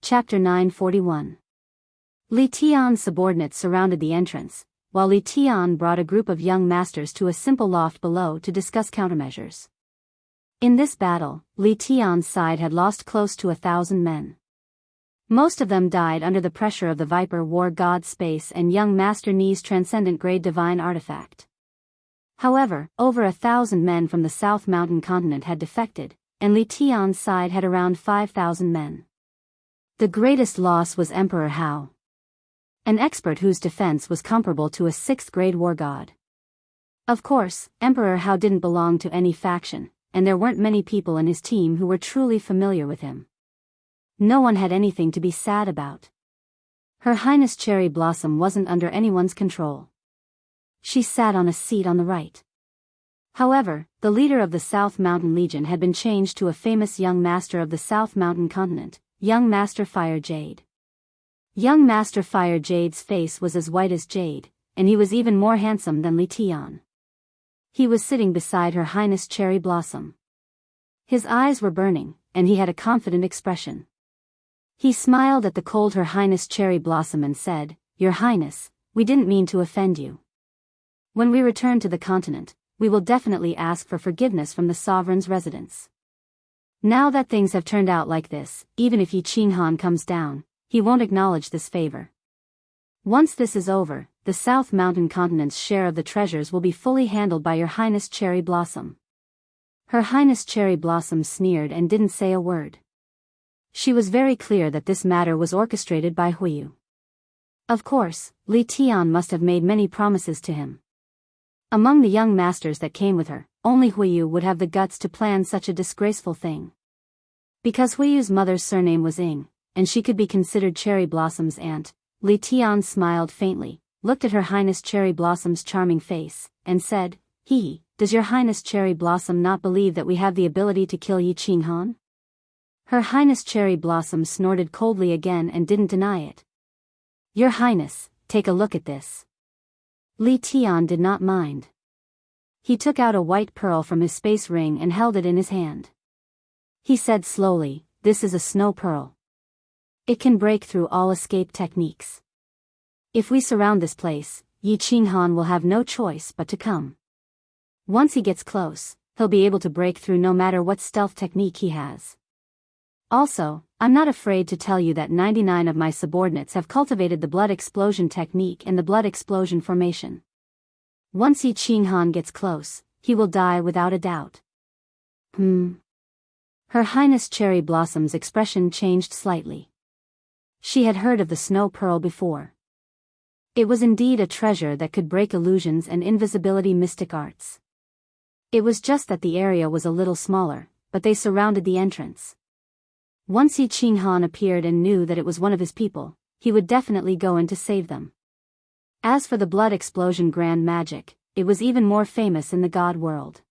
Chapter 941. Li Tian's subordinates surrounded the entrance, while Li Tian brought a group of young masters to a simple loft below to discuss countermeasures. In this battle, Li Tian's side had lost close to 1,000 men. Most of them died under the pressure of the Viper War God Space and young Master Ni's Transcendent Grade Divine Artifact. However, over 1,000 men from the South Mountain continent had defected, and Li Tian's side had around 5,000 men. The greatest loss was Emperor Hao, an expert whose defense was comparable to a 6th-grade war god. Of course, Emperor Hao didn't belong to any faction, and there weren't many people in his team who were truly familiar with him. No one had anything to be sad about. Her Highness Cherry Blossom wasn't under anyone's control. She sat on a seat on the right. However, the leader of the South Mountain Legion had been changed to a famous young master of the South Mountain continent, young Master Fire Jade. Young Master Fire Jade's face was as white as jade, and he was even more handsome than Li Tian. He was sitting beside Her Highness Cherry Blossom. His eyes were burning, and he had a confident expression. He smiled at the cold Her Highness Cherry Blossom and said, "Your Highness, we didn't mean to offend you. When we return to the continent, we will definitely ask for forgiveness from the sovereign's residence. Now that things have turned out like this, even if Yi Qinghan comes down, he won't acknowledge this favor. Once this is over, the South Mountain continent's share of the treasures will be fully handled by Your Highness Cherry Blossom." Her Highness Cherry Blossom sneered and didn't say a word. She was very clear that this matter was orchestrated by Huiyu. Of course, Li Tian must have made many promises to him. Among the young masters that came with her, only Huiyu would have the guts to plan such a disgraceful thing. Because Huiyu's mother's surname was Ying, and she could be considered Cherry Blossom's aunt, Li Tian smiled faintly, looked at Her Highness Cherry Blossom's charming face, and said, Does Your Highness Cherry Blossom not believe that we have the ability to kill Yi Qinghan?" Her Highness Cherry Blossom snorted coldly again and didn't deny it. "Your Highness, take a look at this." Li Tian did not mind. He took out a white pearl from his space ring and held it in his hand. He said slowly, "This is a snow pearl. It can break through all escape techniques. If we surround this place, Yi Qinghan will have no choice but to come. Once he gets close, he'll be able to break through no matter what stealth technique he has. Also, I'm not afraid to tell you that 99 of my subordinates have cultivated the blood explosion technique and the blood explosion formation. Once Yi Qinghan gets close, he will die without a doubt." Her Highness Cherry Blossom's expression changed slightly. She had heard of the snow pearl before. It was indeed a treasure that could break illusions and invisibility mystic arts. It was just that the area was a little smaller, but they surrounded the entrance. Once Yi Qinghan appeared and knew that it was one of his people, he would definitely go in to save them. As for the blood explosion grand magic, it was even more famous in the god world.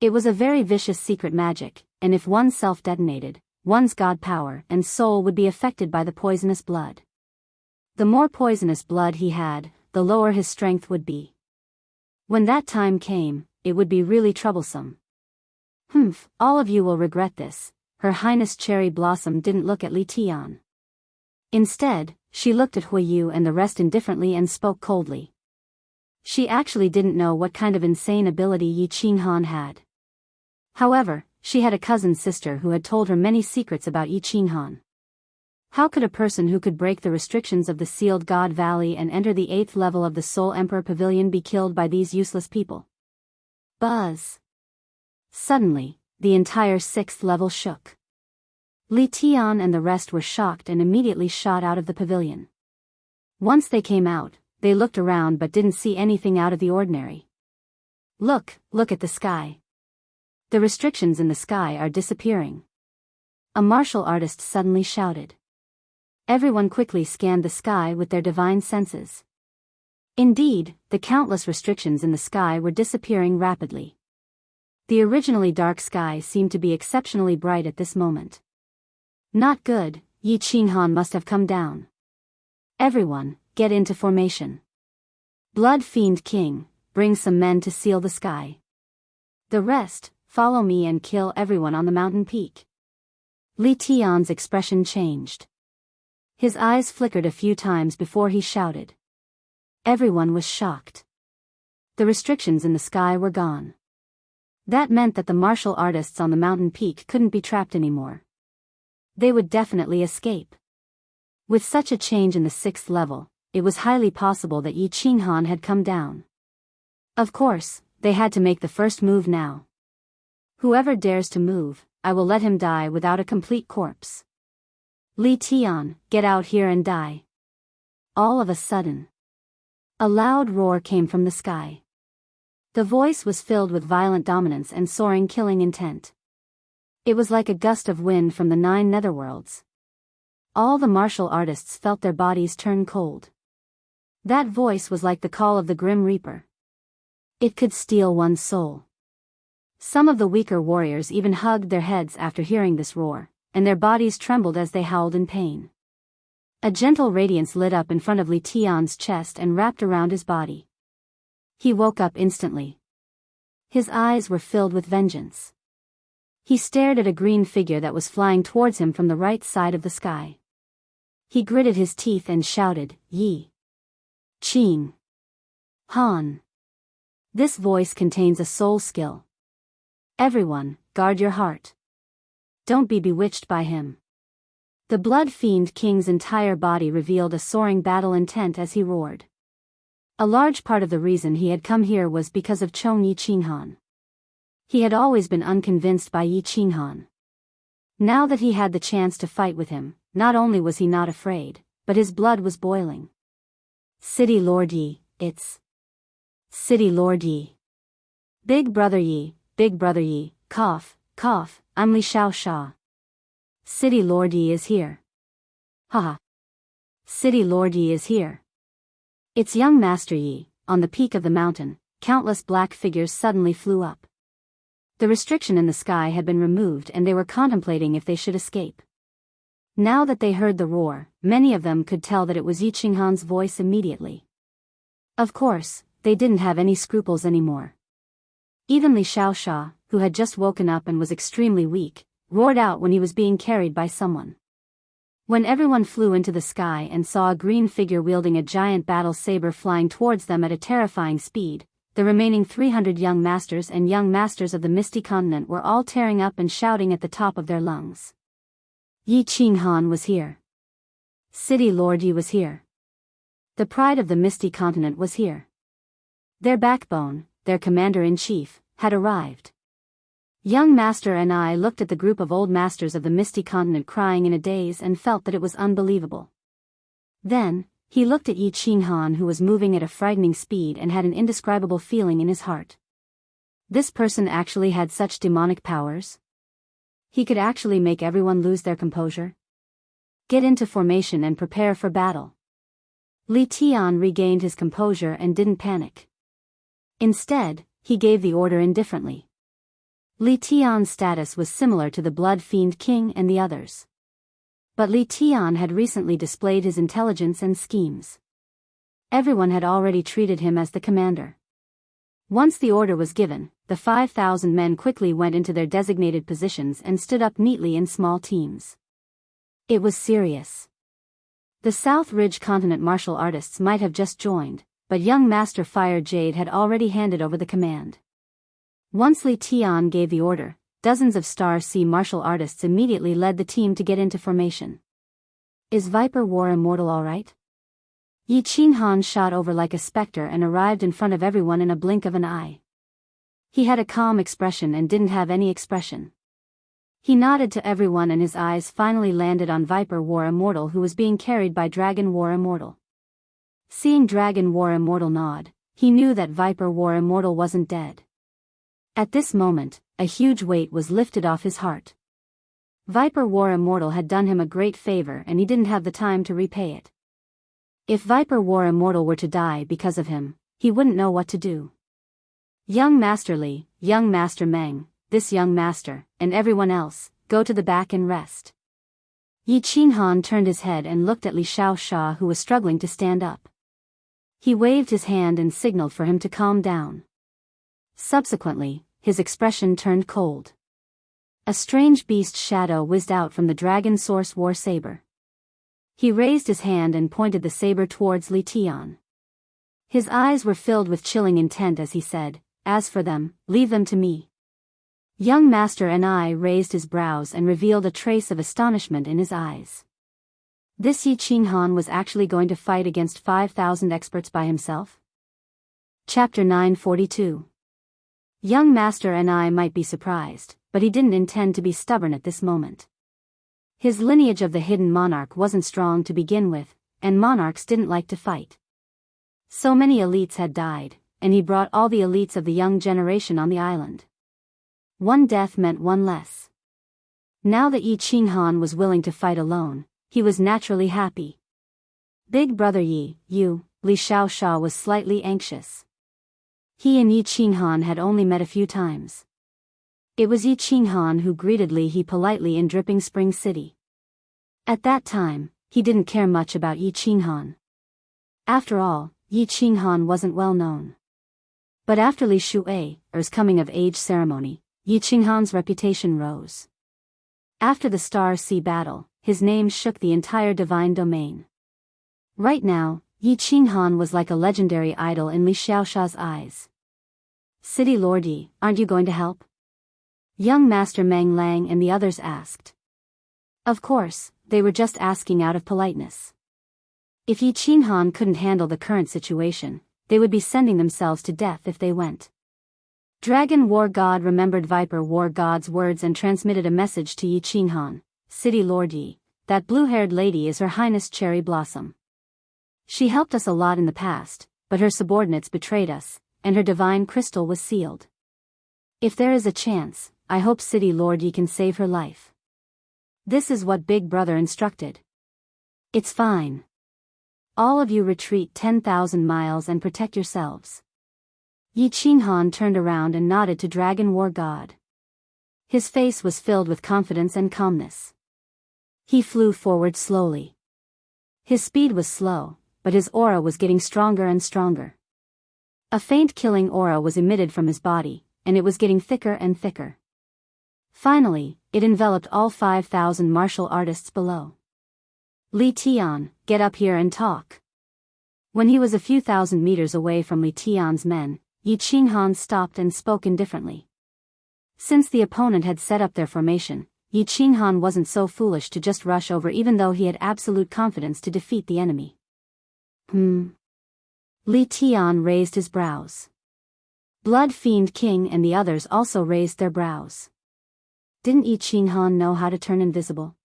It was a very vicious secret magic, and if one self-detonated, one's god power and soul would be affected by the poisonous blood. The more poisonous blood he had, the lower his strength would be. When that time came, it would be really troublesome. All of you will regret this." Her Highness Cherry Blossom didn't look at Li Tian. Instead, she looked at Huiyu and the rest indifferently and spoke coldly. She actually didn't know what kind of insane ability Yi Qinghan had. However, she had a cousin sister who had told her many secrets about Yi Qinghan. How could a person who could break the restrictions of the Sealed God Valley and enter the 8th level of the Soul Emperor Pavilion be killed by these useless people? Buzz! Suddenly, the entire 6th level shook. Li Tian and the rest were shocked and immediately shot out of the pavilion. Once they came out, they looked around but didn't see anything out of the ordinary. Look at the sky. The restrictions in the sky are disappearing." A martial artist suddenly shouted. Everyone quickly scanned the sky with their divine senses. Indeed, the countless restrictions in the sky were disappearing rapidly. The originally dark sky seemed to be exceptionally bright at this moment. Not good, Yi Qinghan must have come down. Everyone, get into formation. Blood Fiend King, bring some men to seal the sky. The rest, follow me and kill everyone on the mountain peak. Li Tian's expression changed. His eyes flickered a few times before he shouted. Everyone was shocked. The restrictions in the sky were gone. That meant that the martial artists on the mountain peak couldn't be trapped anymore. They would definitely escape. With such a change in the 6th level, it was highly possible that Yi Qinghan had come down. Of course, they had to make the first move now. Whoever dares to move, I will let him die without a complete corpse. Li Tian, get out here and die. All of a sudden, a loud roar came from the sky. The voice was filled with violent dominance and soaring killing intent. It was like a gust of wind from the 9 netherworlds. All the martial artists felt their bodies turn cold. That voice was like the call of the Grim Reaper. It could steal one's soul. Some of the weaker warriors even hugged their heads after hearing this roar, and their bodies trembled as they howled in pain. A gentle radiance lit up in front of Li Tian's chest and wrapped around his body. He woke up instantly. His eyes were filled with vengeance. He stared at a green figure that was flying towards him from the right side of the sky. He gritted his teeth and shouted, Yi Qing Han. This voice contains a soul skill. Everyone, guard your heart. Don't be bewitched by him. The Blood Fiend King's entire body revealed a soaring battle intent as he roared. A large part of the reason he had come here was because of Chong Yi Qinghan. He had always been unconvinced by Yi Qinghan. Now that he had the chance to fight with him, not only was he not afraid, but his blood was boiling. City Lord Yi, it's City Lord Yi. Big Brother Yi, cough, cough, I'm Li Xiaoxia. City Lord Yi is here. Haha. City Lord Yi is here. It's young Master Yi. On the peak of the mountain, countless black figures suddenly flew up. The restriction in the sky had been removed and they were contemplating if they should escape. Now that they heard the roar, many of them could tell that it was Yi Qinghan's voice immediately. Of course, they didn't have any scruples anymore. Even Li Xiaoxia, who had just woken up and was extremely weak, roared out when he was being carried by someone. When everyone flew into the sky and saw a green figure wielding a giant battle saber flying towards them at a terrifying speed, the remaining 300 young masters and young masters of the Misty Continent were all tearing up and shouting at the top of their lungs. Yi Qinghan was here. City Lord Yi was here. The pride of the Misty Continent was here. Their backbone, their commander-in-chief, had arrived. Young Master and I looked at the group of old masters of the Misty Continent crying in a daze and felt that it was unbelievable. Then, he looked at Yi Qinghan who was moving at a frightening speed and had an indescribable feeling in his heart. This person actually had such demonic powers? He could actually make everyone lose their composure? Get into formation and prepare for battle. Li Tian regained his composure and didn't panic. Instead, he gave the order indifferently. Li Tian's status was similar to the Blood Fiend King and the others. But Li Tian had recently displayed his intelligence and schemes. Everyone had already treated him as the commander. Once the order was given, the 5,000 men quickly went into their designated positions and stood up neatly in small teams. It was serious. The South Ridge Continent martial artists might have just joined, but young Master Fire Jade had already handed over the command. Once Li Tian gave the order, dozens of Star Sea martial artists immediately led the team to get into formation. Is Viper War Immortal alright? Yi Qinghan shot over like a specter and arrived in front of everyone in a blink of an eye. He had a calm expression and didn't have any expression. He nodded to everyone and his eyes finally landed on Viper War Immortal who was being carried by Dragon War Immortal. Seeing Dragon War Immortal nod, he knew that Viper War Immortal wasn't dead. At this moment, a huge weight was lifted off his heart. Viper War Immortal had done him a great favor and he didn't have the time to repay it. If Viper War Immortal were to die because of him, he wouldn't know what to do. Young Master Li, young Master Meng, this young master, and everyone else, go to the back and rest. Yi Qinghan turned his head and looked at Li Xiaoxia who was struggling to stand up. He waved his hand and signaled for him to calm down. Subsequently, his expression turned cold. A strange beast shadow whizzed out from the Dragon Source War Saber. He raised his hand and pointed the saber towards Li Tian. His eyes were filled with chilling intent as he said, "As for them, leave them to me." Young Master Ni raised his brows and revealed a trace of astonishment in his eyes. This Yi Qinghan was actually going to fight against 5,000 experts by himself? Chapter 942. Young Master Ni might be surprised, but he didn't intend to be stubborn at this moment. His lineage of the hidden monarch wasn't strong to begin with, and monarchs didn't like to fight. So many elites had died, and he brought all the elites of the young generation on the island. One death meant one less. Now that Yi Qinghan was willing to fight alone, he was naturally happy. Big brother Li Xiaoxia was slightly anxious. He and Yi Qinghan had only met a few times. It was Yi Qinghan who greeted Li politely in Dripping Spring City. At that time, he didn't care much about Yi Qinghan. After all, Yi Qinghan wasn't well known. But after Li Shuai's coming-of-age ceremony, Yi Qinghan's reputation rose. After the Star Sea battle, his name shook the entire divine domain. Right now, Yi Qinghan was like a legendary idol in Li Xiaoxia's eyes. "City Lord Yi, aren't you going to help?" Young Master Meng Lang and the others asked. Of course, they were just asking out of politeness. If Yi Qinghan couldn't handle the current situation, they would be sending themselves to death if they went. Dragon War God remembered Viper War God's words and transmitted a message to Yi Qinghan. "City Lord Yi, that blue-haired lady is Her Highness Cherry Blossom. She helped us a lot in the past, but her subordinates betrayed us, and her divine crystal was sealed. If there is a chance, I hope City Lord Yi can save her life." This is what Big Brother instructed. "It's fine. All of you retreat 10,000 miles and protect yourselves." Yi Qinghan turned around and nodded to Dragon War God. His face was filled with confidence and calmness. He flew forward slowly. His speed was slow, but his aura was getting stronger and stronger. A faint killing aura was emitted from his body, and it was getting thicker and thicker. Finally, it enveloped all 5,000 martial artists below. "Li Tian, get up here and talk." When he was a few thousand meters away from Li Tian's men, Yi Qinghan stopped and spoke indifferently. Since the opponent had set up their formation, Yi Qinghan wasn't so foolish to just rush over even though he had absolute confidence to defeat the enemy. Li Tian raised his brows. Blood Fiend King and the others also raised their brows. Didn't Yi Qinghan know how to turn invisible?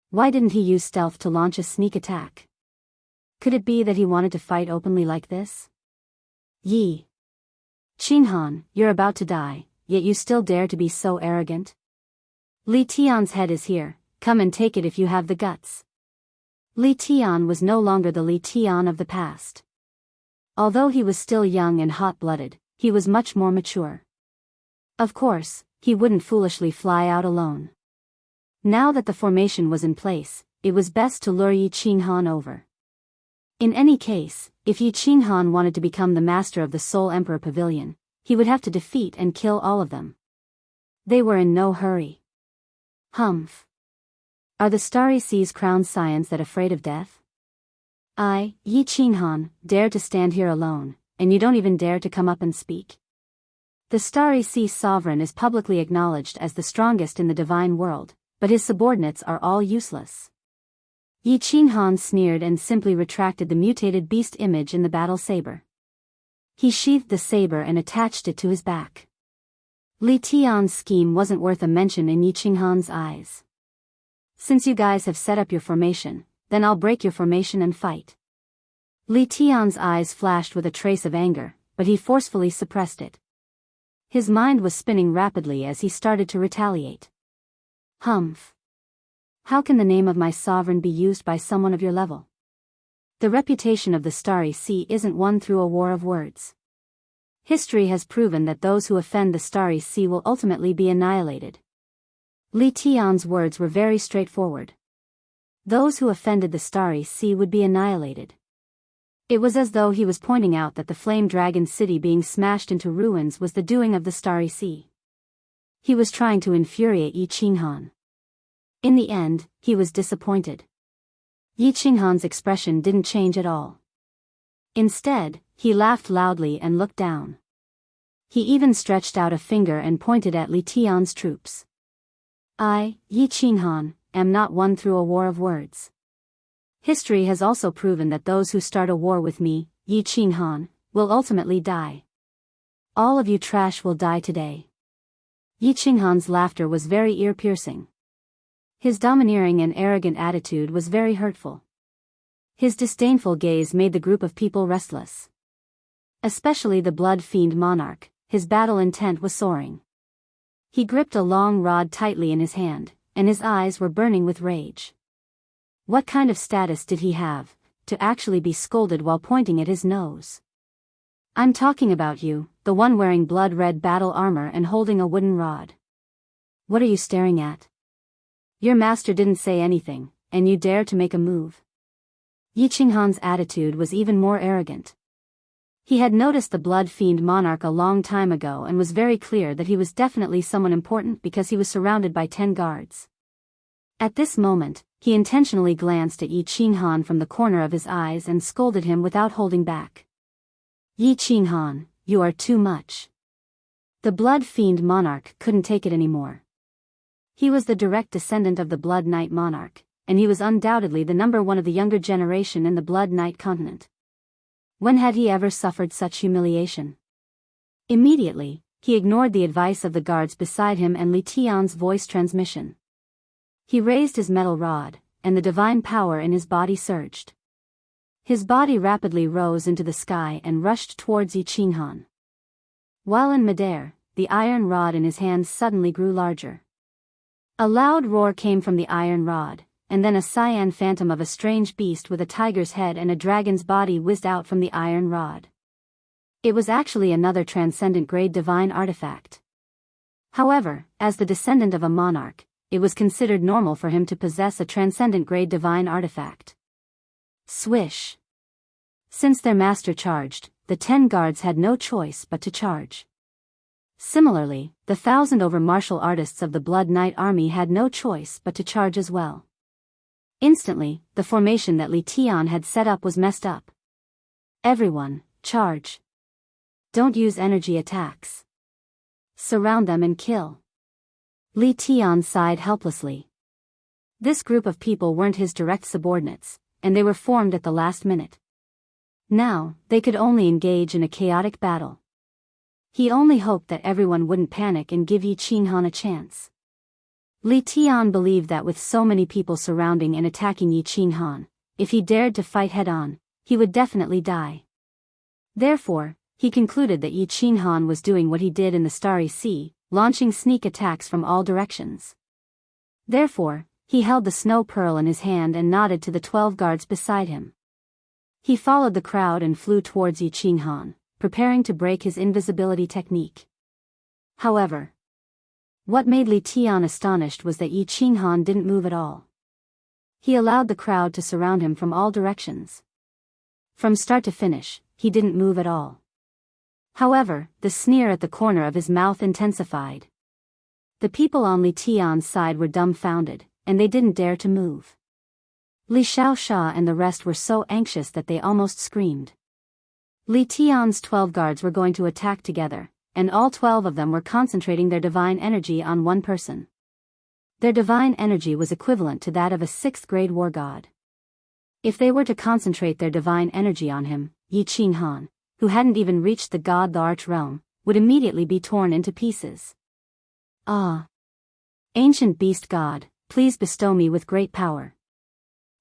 Why didn't he use stealth to launch a sneak attack? Could it be that he wanted to fight openly like this? Yi Qinghan, you're about to die, yet you still dare to be so arrogant? Li Tian's head is here, come and take it if you have the guts. Li Tian was no longer the Li Tian of the past. Although he was still young and hot-blooded, he was much more mature. Of course, he wouldn't foolishly fly out alone. Now that the formation was in place, it was best to lure Yi Qinghan over. In any case, if Yi Qinghan wanted to become the master of the Soul Emperor Pavilion, he would have to defeat and kill all of them. They were in no hurry. Humph. Are the starry seas crowned scions that afraid of death? I, Yi Qinghan, dare to stand here alone, and you don't even dare to come up and speak? The starry sea sovereign is publicly acknowledged as the strongest in the divine world, but his subordinates are all useless. Yi Qinghan sneered and simply retracted the mutated beast image in the battle saber. He sheathed the saber and attached it to his back. Li Tian's scheme wasn't worth a mention in Yi Qinghan's eyes. Since you guys have set up your formation, then I'll break your formation and fight. Li Tian's eyes flashed with a trace of anger, but he forcefully suppressed it. His mind was spinning rapidly as he started to retaliate. Humph. How can the name of my sovereign be used by someone of your level? The reputation of the Starry Sea isn't won through a war of words. History has proven that those who offend the Starry Sea will ultimately be annihilated. Li Tian's words were very straightforward. Those who offended the Starry Sea would be annihilated. It was as though he was pointing out that the Flame Dragon City being smashed into ruins was the doing of the Starry Sea. He was trying to infuriate Yi Qinghan. In the end, he was disappointed. Yi Qinghan's expression didn't change at all. Instead, he laughed loudly and looked down. He even stretched out a finger and pointed at Li Tian's troops. I, Yi Qinghan, am not won through a war of words. History has also proven that those who start a war with me, Yi Qinghan, will ultimately die. All of you trash will die today. Yi Qinghan's laughter was very ear-piercing. His domineering and arrogant attitude was very hurtful. His disdainful gaze made the group of people restless. Especially the blood-fiend monarch, his battle intent was soaring. He gripped a long rod tightly in his hand, and his eyes were burning with rage. What kind of status did he have, to actually be scolded while pointing at his nose? I'm talking about you, the one wearing blood-red battle armor and holding a wooden rod. What are you staring at? Your master didn't say anything, and you dare to make a move. Yi Qinghan's attitude was even more arrogant. He had noticed the blood-fiend monarch a long time ago and was very clear that he was definitely someone important because he was surrounded by 10 guards. At this moment, he intentionally glanced at Yi Qinghan from the corner of his eyes and scolded him without holding back. Yi Qinghan, you are too much. The blood-fiend monarch couldn't take it anymore. He was the direct descendant of the Blood Knight monarch, and he was undoubtedly the number one of the younger generation in the Blood Knight continent. When had he ever suffered such humiliation? Immediately, he ignored the advice of the guards beside him and Li Tian's voice transmission. He raised his metal rod, and the divine power in his body surged. His body rapidly rose into the sky and rushed towards Yi Qinghan. While in midair, the iron rod in his hands suddenly grew larger. A loud roar came from the iron rod, and then a cyan phantom of a strange beast with a tiger's head and a dragon's body whizzed out from the iron rod. It was actually another transcendent grade divine artifact. However, as the descendant of a monarch, it was considered normal for him to possess a transcendent grade divine artifact. Swish! Since their master charged, the 10 guards had no choice but to charge. Similarly, the 1,000 over martial artists of the Blood Knight army had no choice but to charge as well. Instantly, the formation that Li Tian had set up was messed up. Everyone, charge. Don't use energy attacks. Surround them and kill. Li Tian sighed helplessly. This group of people weren't his direct subordinates, and they were formed at the last minute. Now, they could only engage in a chaotic battle. He only hoped that everyone wouldn't panic and give Yi Qinghan a chance. Li Tian believed that with so many people surrounding and attacking Yi Qinghan, if he dared to fight head-on, he would definitely die. Therefore, he concluded that Yi Qinghan was doing what he did in the Starry Sea, launching sneak attacks from all directions. Therefore, he held the snow pearl in his hand and nodded to the 12 guards beside him. He followed the crowd and flew towards Yi Qinghan, preparing to break his invisibility technique. However, what made Li Tian astonished was that Yi Qinghan didn't move at all. He allowed the crowd to surround him from all directions. From start to finish, he didn't move at all. However, the sneer at the corner of his mouth intensified. The people on Li Tian's side were dumbfounded, and they didn't dare to move. Li Xiaoxia and the rest were so anxious that they almost screamed. Li Tian's 12 guards were going to attack together, and all 12 of them were concentrating their divine energy on one person. Their divine energy was equivalent to that of a 6th grade war god. If they were to concentrate their divine energy on him, Yi Qinghan, who hadn't even reached the arch realm, would immediately be torn into pieces. Ah! Ancient beast god, please bestow me with great power.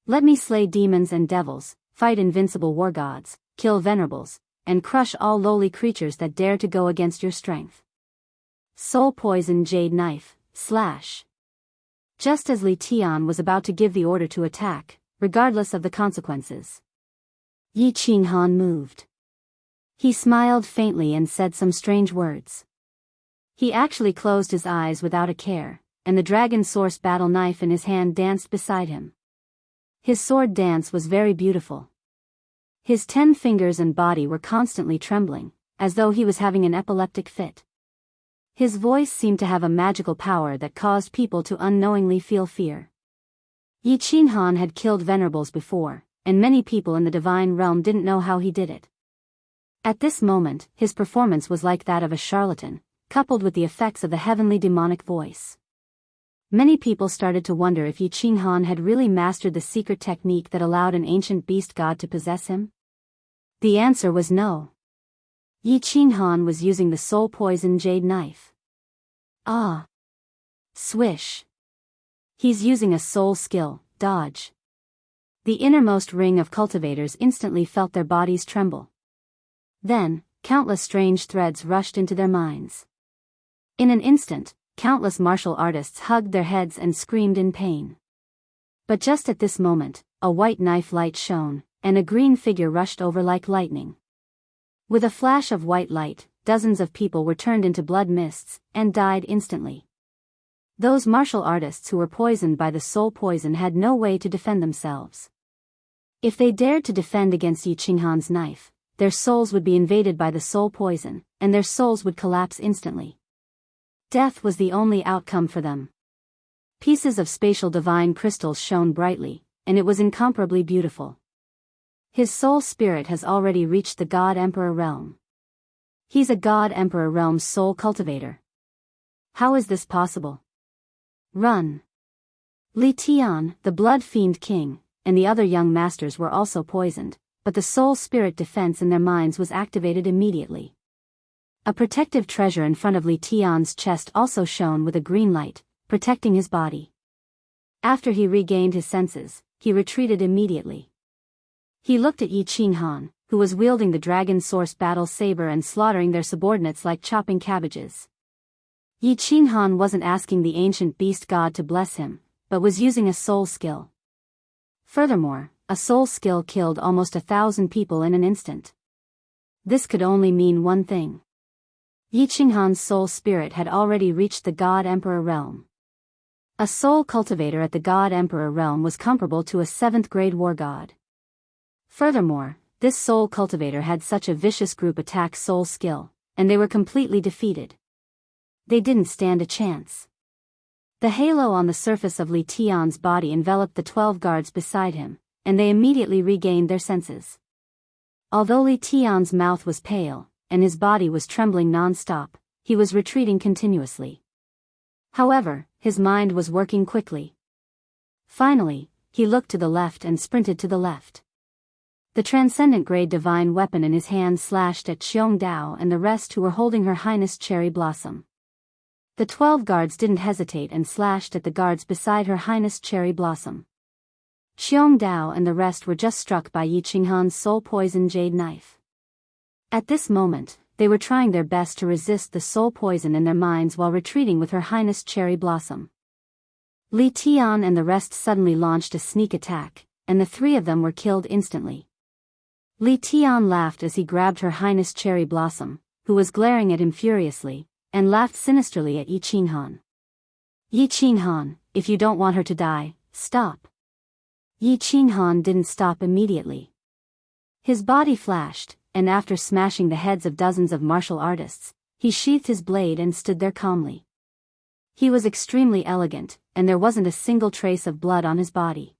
Let me slay demons and devils, fight invincible war gods, kill venerables, and crush all lowly creatures that dare to go against your strength. Soul poison jade knife, slash. Just as Li Tian was about to give the order to attack, regardless of the consequences, Yi Qinghan moved. He smiled faintly and said some strange words. He actually closed his eyes without a care, and the dragon source battle knife in his hand danced beside him. His sword dance was very beautiful. His 10 fingers and body were constantly trembling, as though he was having an epileptic fit. His voice seemed to have a magical power that caused people to unknowingly feel fear. Yi Qinghan had killed venerables before, and many people in the divine realm didn't know how he did it. At this moment, his performance was like that of a charlatan, coupled with the effects of the heavenly demonic voice. Many people started to wonder if Yi Qinghan had really mastered the secret technique that allowed an ancient beast god to possess him. The answer was no. Yi Qinghan was using the soul poison jade knife. Ah! Swish! He's using a soul skill, dodge. The innermost ring of cultivators instantly felt their bodies tremble. Then, countless strange threads rushed into their minds. In an instant, countless martial artists hugged their heads and screamed in pain. But just at this moment, a white knife light shone, and a green figure rushed over like lightning. With a flash of white light, dozens of people were turned into blood mists, and died instantly. Those martial artists who were poisoned by the soul poison had no way to defend themselves. If they dared to defend against Yi Qinghan's knife, their souls would be invaded by the soul poison, and their souls would collapse instantly. Death was the only outcome for them. Pieces of spatial divine crystals shone brightly, and it was incomparably beautiful. His soul spirit has already reached the God Emperor realm. He's a God Emperor realm soul cultivator. How is this possible? Run! Li Tian, the blood fiend king, and the other young masters were also poisoned, but the soul spirit defense in their minds was activated immediately. A protective treasure in front of Li Tian's chest also shone with a green light, protecting his body. After he regained his senses, he retreated immediately. He looked at Yi Qinghan, who was wielding the dragon source battle saber and slaughtering their subordinates like chopping cabbages. Yi Qinghan wasn't asking the ancient beast god to bless him, but was using a soul skill. Furthermore, a soul skill killed almost 1,000 people in an instant. This could only mean one thing. Yi Qinghan's soul spirit had already reached the God Emperor realm. A soul cultivator at the God Emperor realm was comparable to a 7th-grade war god. Furthermore, this soul cultivator had such a vicious group attack soul skill, and they were completely defeated. They didn't stand a chance. The halo on the surface of Li Tian's body enveloped the 12 guards beside him, and they immediately regained their senses. Although Li Tian's mouth was pale, and his body was trembling non-stop, he was retreating continuously. However, his mind was working quickly. Finally, he looked to the left and sprinted to the left. The transcendent grade divine weapon in his hand slashed at Xiong Dao and the rest who were holding Her Highness Cherry Blossom. The 12 guards didn't hesitate and slashed at the guards beside Her Highness Cherry Blossom. Xiong Dao and the rest were just struck by Yi Qinghan's soul poison jade knife. At this moment, they were trying their best to resist the soul poison in their minds while retreating with Her Highness Cherry Blossom. Li Tian and the rest suddenly launched a sneak attack, and the 3 of them were killed instantly. Li Tian laughed as he grabbed Her Highness Cherry Blossom, who was glaring at him furiously, and laughed sinisterly at Yi Qinghan. Yi Qinghan, if you don't want her to die, stop. Yi Qinghan didn't stop immediately. His body flashed, and after smashing the heads of dozens of martial artists, he sheathed his blade and stood there calmly. He was extremely elegant, and there wasn't a single trace of blood on his body.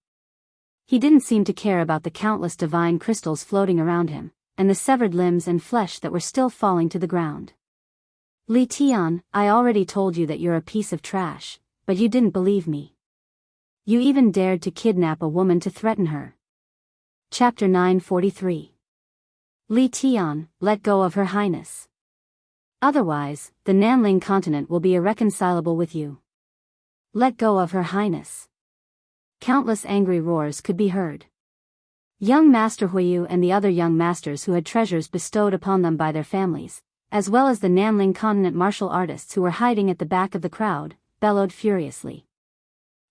He didn't seem to care about the countless divine crystals floating around him, and the severed limbs and flesh that were still falling to the ground. Li Tian, I already told you that you're a piece of trash, but you didn't believe me. You even dared to kidnap a woman to threaten her. Chapter 943. Li Tian, let go of Her Highness. Otherwise, the Nanling continent will be irreconcilable with you. Let go of Her Highness. Countless angry roars could be heard. Young Master Huiyu and the other young masters who had treasures bestowed upon them by their families, as well as the Nanling continent martial artists who were hiding at the back of the crowd, bellowed furiously.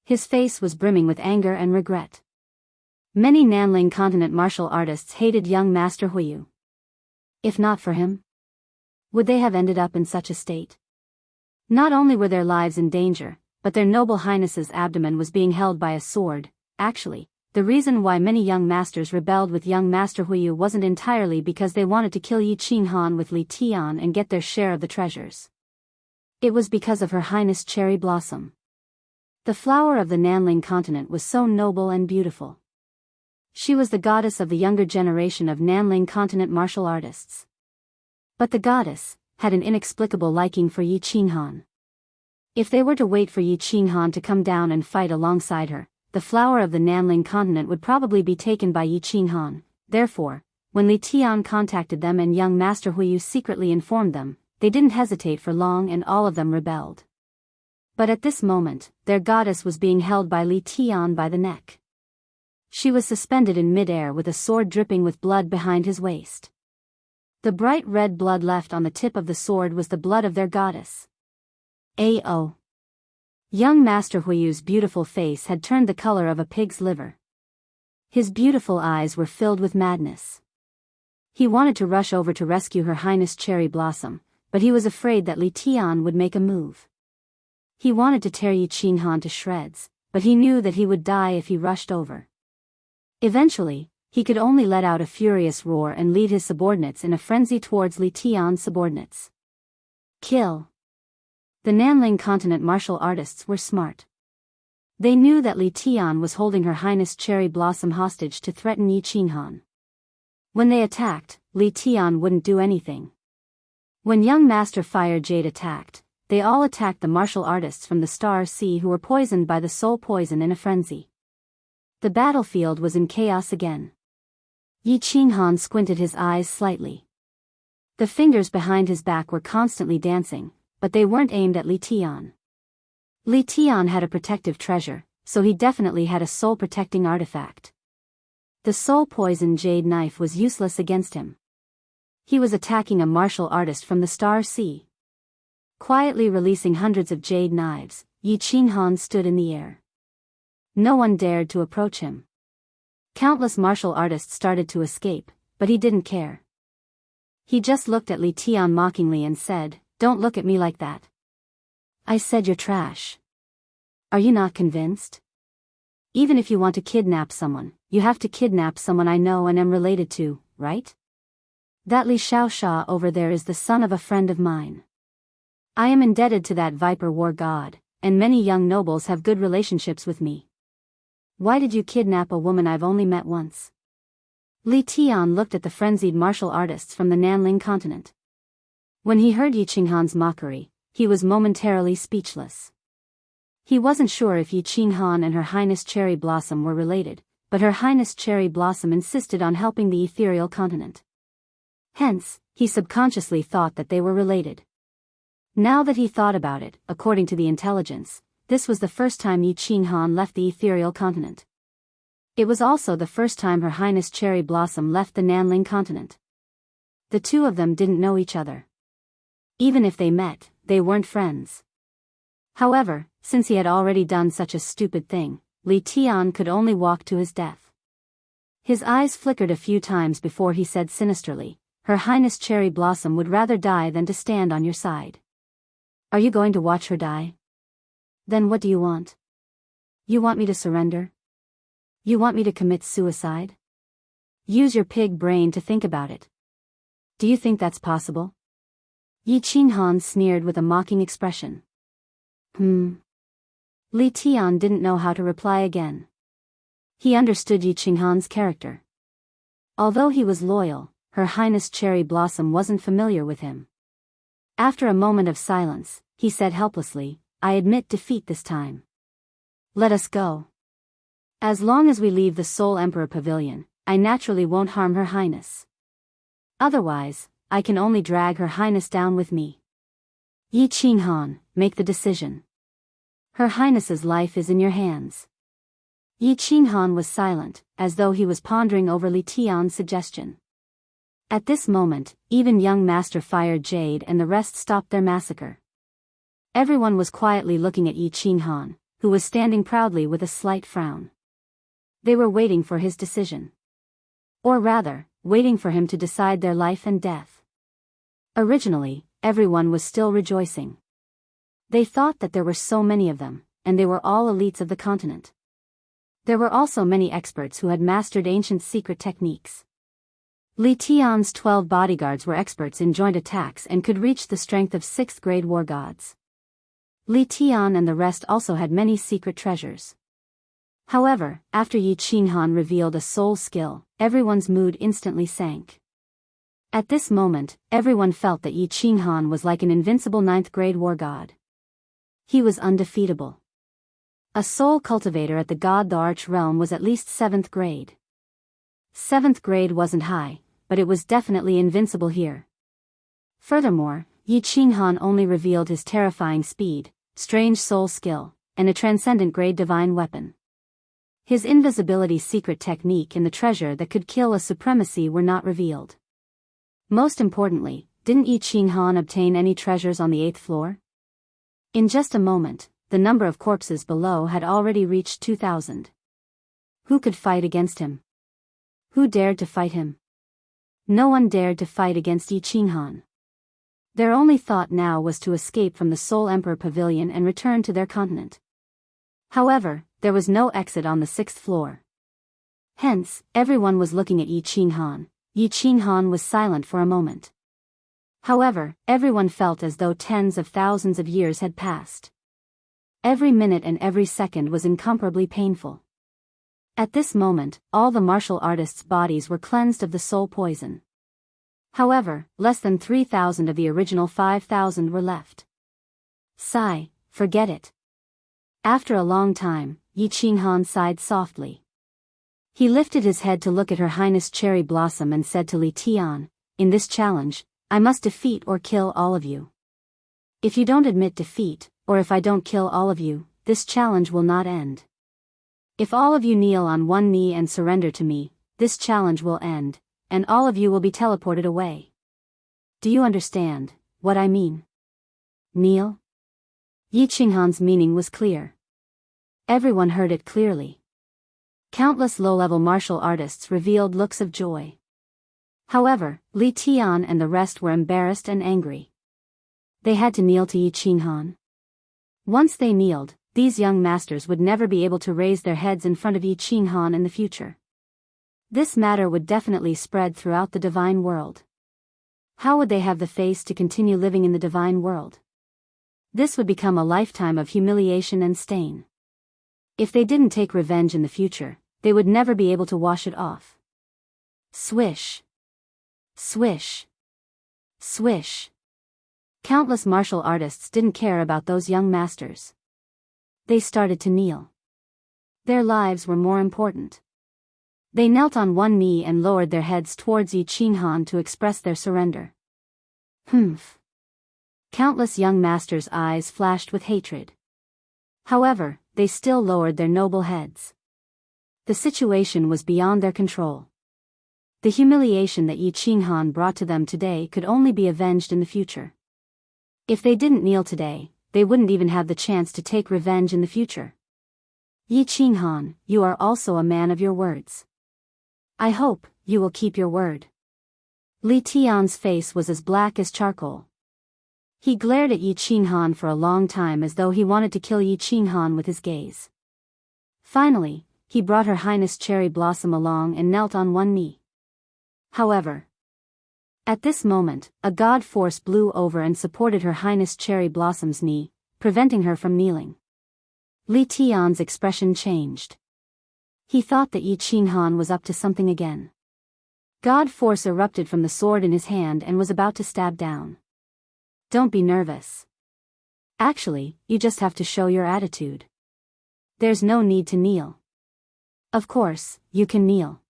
His face was brimming with anger and regret. Many Nanling continent martial artists hated young Master Huiyu. If not for him, would they have ended up in such a state? Not only were their lives in danger, but their noble highness's abdomen was being held by a sword. Actually, the reason why many young masters rebelled with young Master Huiyu wasn't entirely because they wanted to kill Yi Qinghan with Li Tian and get their share of the treasures. It was because of Her Highness Cherry Blossom. The flower of the Nanling continent was so noble and beautiful. She was the goddess of the younger generation of Nanling continent martial artists. But the goddess had an inexplicable liking for Yi Qinghan. If they were to wait for Yi Qinghan to come down and fight alongside her, the flower of the Nanling continent would probably be taken by Yi Qinghan. Therefore, when Li Tian contacted them and young Master Huiyu secretly informed them, they didn't hesitate for long and all of them rebelled. But at this moment, their goddess was being held by Li Tian by the neck. She was suspended in mid-air with a sword dripping with blood behind his waist. The bright red blood left on the tip of the sword was the blood of their goddess. A.O. Young Master Huiyu's beautiful face had turned the color of a pig's liver. His beautiful eyes were filled with madness. He wanted to rush over to rescue Her Highness Cherry Blossom, but he was afraid that Li Tian would make a move. He wanted to tear Yi Qinghan to shreds, but he knew that he would die if he rushed over. Eventually, he could only let out a furious roar and lead his subordinates in a frenzy towards Li Tian's subordinates. Kill. The Nanling continent martial artists were smart. They knew that Li Tian was holding Her Highness Cherry Blossom hostage to threaten Yi Qinghan. When they attacked, Li Tian wouldn't do anything. When young Master Fire Jade attacked, they all attacked the martial artists from the Star Sea who were poisoned by the soul poison in a frenzy. The battlefield was in chaos again. Yi Qinghan squinted his eyes slightly. The fingers behind his back were constantly dancing, but they weren't aimed at Li Tian. Li Tian had a protective treasure, so he definitely had a soul-protecting artifact. The soul poison jade knife was useless against him. He was attacking a martial artist from the Star Sea. Quietly releasing hundreds of jade knives, Yi Qinghan stood in the air. No one dared to approach him. Countless martial artists started to escape, but he didn't care. He just looked at Li Tian mockingly and said, "Don't look at me like that. I said you're trash. Are you not convinced? Even if you want to kidnap someone, you have to kidnap someone I know and am related to, right? That Li Xiaoxia over there is the son of a friend of mine. I am indebted to that viper war god, and many young nobles have good relationships with me. Why did you kidnap a woman I've only met once?" Li Tian looked at the frenzied martial artists from the Nanling continent. When he heard Yi Qinghan's mockery, he was momentarily speechless. He wasn't sure if Yi Qinghan and Her Highness Cherry Blossom were related, but Her Highness Cherry Blossom insisted on helping the ethereal continent. Hence, he subconsciously thought that they were related. Now that he thought about it, according to the intelligence, this was the first time Yi Qinghan left the ethereal continent. It was also the first time Her Highness Cherry Blossom left the Nanling continent. The two of them didn't know each other. Even if they met, they weren't friends. However, since he had already done such a stupid thing, Li Tian could only walk to his death. His eyes flickered a few times before he said sinisterly, "Her Highness Cherry Blossom would rather die than to stand on your side. Are you going to watch her die? Then what do you want? You want me to surrender? You want me to commit suicide? Use your pig brain to think about it. Do you think that's possible?" Yi Qinghan sneered with a mocking expression. Li Tian didn't know how to reply again. He understood Yi Qinghan's character. Although he was loyal, Her Highness Cherry Blossom wasn't familiar with him. After a moment of silence, he said helplessly, "I admit defeat this time. Let us go. As long as we leave the Soul Emperor Pavilion, I naturally won't harm Her Highness. Otherwise, I can only drag Her Highness down with me. Yi Qinghan, make the decision. Her Highness's life is in your hands." Yi Qinghan was silent, as though he was pondering over Li Tian's suggestion. At this moment, even young Master Fire Jade and the rest stopped their massacre. Everyone was quietly looking at Yi Qinghan, who was standing proudly with a slight frown. They were waiting for his decision. Or rather, waiting for him to decide their life and death. Originally, everyone was still rejoicing. They thought that there were so many of them, and they were all elites of the continent. There were also many experts who had mastered ancient secret techniques. Li Tian's 12 bodyguards were experts in joint attacks and could reach the strength of 6th-grade war gods. Li Tian and the rest also had many secret treasures. However, after Yi Qinghan revealed a soul skill, everyone's mood instantly sank. At this moment, everyone felt that Yi Qinghan was like an invincible 9th-grade war god. He was undefeatable. A soul cultivator at the Arch realm was at least 7th grade. 7th grade wasn't high, but it was definitely invincible here. Furthermore, Yi Qinghan only revealed his terrifying speed, strange soul skill, and a transcendent grade divine weapon. His invisibility secret technique and the treasure that could kill a supremacy were not revealed. Most importantly, didn't Yi Qinghan obtain any treasures on the 8th floor? In just a moment, the number of corpses below had already reached 2,000. Who could fight against him? Who dared to fight him? No one dared to fight against Yi Qinghan. Their only thought now was to escape from the Soul Emperor Pavilion and return to their continent. However, there was no exit on the 6th floor. Hence, everyone was looking at Yi Qinghan. Yi Qinghan was silent for a moment. However, everyone felt as though tens of thousands of years had passed. Every minute and every second was incomparably painful. At this moment, all the martial artists' bodies were cleansed of the soul poison. However, less than 3,000 of the original 5,000 were left. Sigh, forget it. After a long time, Yi Qinghan sighed softly. He lifted his head to look at Her Highness Cherry Blossom and said to Li Tian, "In this challenge, I must defeat or kill all of you. If you don't admit defeat, or if I don't kill all of you, this challenge will not end. If all of you kneel on one knee and surrender to me, this challenge will end, and all of you will be teleported away. Do you understand what I mean?" Kneel? Yi Qinghan's meaning was clear. Everyone heard it clearly. Countless low-level martial artists revealed looks of joy. However, Li Tian and the rest were embarrassed and angry. They had to kneel to Yi Qinghan. Once they kneeled, these young masters would never be able to raise their heads in front of Yi Qinghan in the future. This matter would definitely spread throughout the divine world. How would they have the face to continue living in the divine world? This would become a lifetime of humiliation and stain. If they didn't take revenge in the future, they would never be able to wash it off. Swish. Swish. Swish. Countless martial artists didn't care about those young masters. They started to kneel. Their lives were more important. They knelt on one knee and lowered their heads towards Yi Qinghan to express their surrender. Humph. Countless young masters' eyes flashed with hatred. However, they still lowered their noble heads. The situation was beyond their control. The humiliation that Yi Qinghan brought to them today could only be avenged in the future. If they didn't kneel today, they wouldn't even have the chance to take revenge in the future. Yi Qinghan, you are also a man of your words. I hope you will keep your word. Li Tian's face was as black as charcoal. He glared at Yi Qinghan for a long time as though he wanted to kill Yi Qinghan with his gaze. Finally, he brought Her Highness Cherry Blossom along and knelt on one knee. However, at this moment, a god force blew over and supported Her Highness Cherry Blossom's knee, preventing her from kneeling. Li Tian's expression changed. He thought that Yi Qinghan was up to something again. God force erupted from the sword in his hand and was about to stab down. Don't be nervous. Actually, you just have to show your attitude. There's no need to kneel. Of course, you can kneel.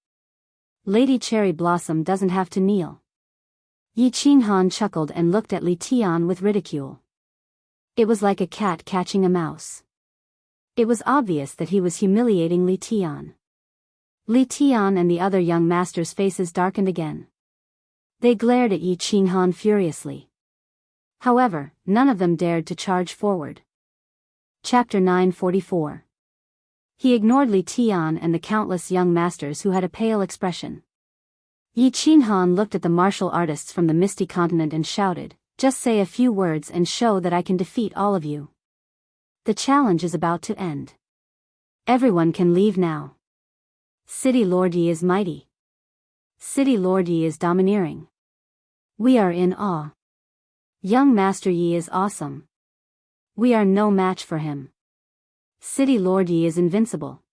Lady Cherry Blossom doesn't have to kneel. Yi Qinghan chuckled and looked at Li Tian with ridicule. It was like a cat catching a mouse. It was obvious that he was humiliating Li Tian. Li Tian and the other young masters' faces darkened again. They glared at Yi Qinghan furiously. However, none of them dared to charge forward. Chapter 944. He ignored Li Tian and the countless young masters who had a pale expression. Yi Qinghan looked at the martial artists from the misty continent and shouted, "Just say a few words and show that I can defeat all of you. The challenge is about to end. Everyone can leave now. City Lord Yi is mighty. City Lord Yi is domineering. We are in awe. Young Master Yi is awesome. We are no match for him. City Lord Yi is invincible.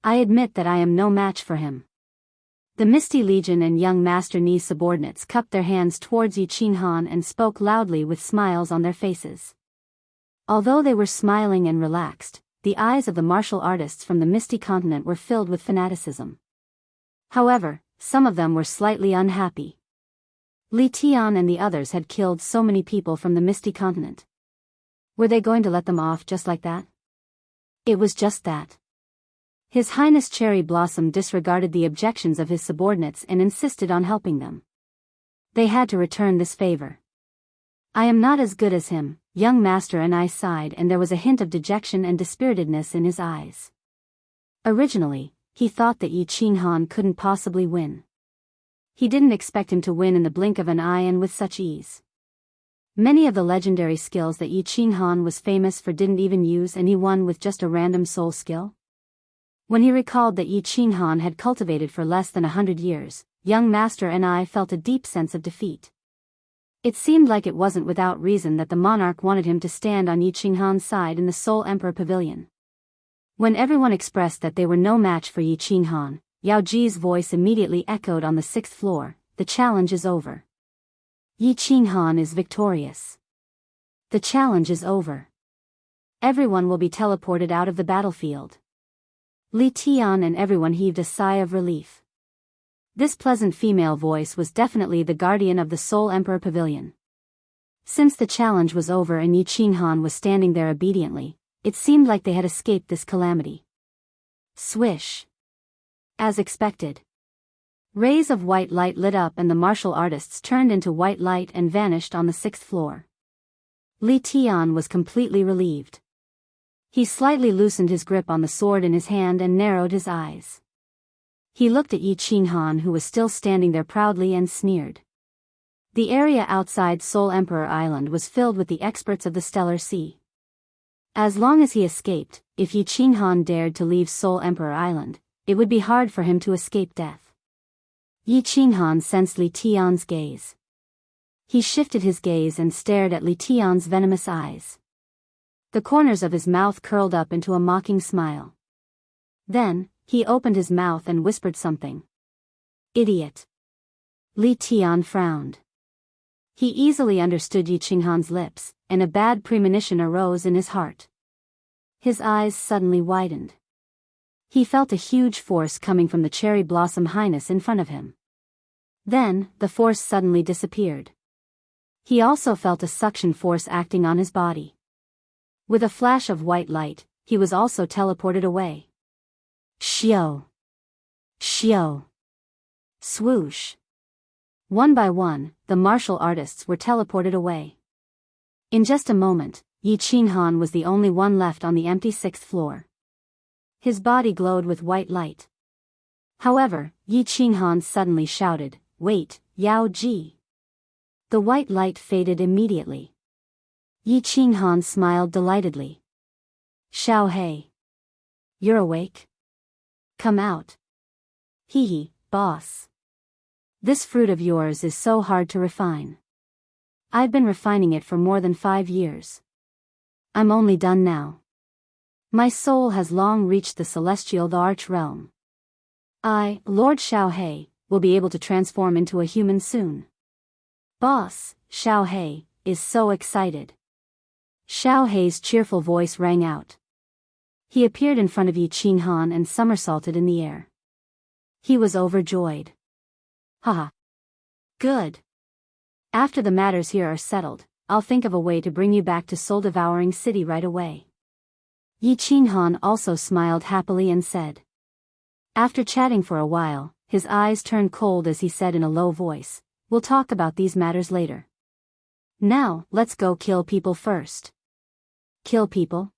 I admit that I am no match for him. The Misty Legion and young Master Ni's subordinates cupped their hands towards Yi Qinghan and spoke loudly with smiles on their faces. Although they were smiling and relaxed, the eyes of the martial artists from the Misty Continent were filled with fanaticism. However, some of them were slightly unhappy. Li Tian and the others had killed so many people from the Misty Continent. Were they going to let them off just like that? It was just that. His Highness Cherry Blossom disregarded the objections of his subordinates and insisted on helping them. They had to return this favor. I am not as good as him, young master, and I sighed, and there was a hint of dejection and dispiritedness in his eyes. Originally, he thought that Yi Qinghan couldn't possibly win. He didn't expect him to win in the blink of an eye and with such ease. Many of the legendary skills that Yi Qinghan was famous for didn't even use, and he won with just a random soul skill. When he recalled that Yi Qinghan had cultivated for less than 100 years, young master and I felt a deep sense of defeat. It seemed like it wasn't without reason that the monarch wanted him to stand on Yi Qinghan's side in the Soul Emperor Pavilion. When everyone expressed that they were no match for Yi Qinghan, Yao Ji's voice immediately echoed on the 6th floor, "The challenge is over. Yi Qinghan is victorious. The challenge is over. Everyone will be teleported out of the battlefield." Li Tian and everyone heaved a sigh of relief. This pleasant female voice was definitely the guardian of the Soul Emperor Pavilion. Since the challenge was over and Yi Qinghan was standing there obediently, it seemed like they had escaped this calamity. Swish. As expected. Rays of white light lit up and the martial artists turned into white light and vanished on the 6th floor. Li Tian was completely relieved. He slightly loosened his grip on the sword in his hand and narrowed his eyes. He looked at Yi Qinghan, who was still standing there proudly, and sneered. The area outside Soul Emperor Island was filled with the experts of the Stellar Sea. As long as he escaped, if Yi Qinghan dared to leave Soul Emperor Island, it would be hard for him to escape death. Yi Qinghan sensed Li Tian's gaze. He shifted his gaze and stared at Li Tian's venomous eyes. The corners of his mouth curled up into a mocking smile. Then, he opened his mouth and whispered something. "Idiot." Li Tian frowned. He easily understood Yi Qinghan's lips, and a bad premonition arose in his heart. His eyes suddenly widened. He felt a huge force coming from the Cherry Blossom Highness in front of him. Then, the force suddenly disappeared. He also felt a suction force acting on his body. With a flash of white light, he was also teleported away. Shio. Shio. Swoosh. One by one, the martial artists were teleported away. In just a moment, Yi Qinghan was the only one left on the empty 6th floor. His body glowed with white light. However, Yi Qinghan suddenly shouted, "Wait, Yao Ji." The white light faded immediately. Yi Qinghan smiled delightedly. "Xiao Hei. You're awake? Come out." "Hee, boss. This fruit of yours is so hard to refine. I've been refining it for more than 5 years. I'm only done now. My soul has long reached the celestial, the arch realm. I, Lord Xiao Hei, will be able to transform into a human soon." "Boss," Xiao Hei is so excited. Xiao Hei's cheerful voice rang out. He appeared in front of Yi Qinghan and somersaulted in the air. He was overjoyed. "Haha. Good. After the matters here are settled, I'll think of a way to bring you back to Soul Devouring City right away." Yi Qinghan also smiled happily and said. After chatting for a while, his eyes turned cold as he said in a low voice, "We'll talk about these matters later. Now, let's go kill people first." "Kill people?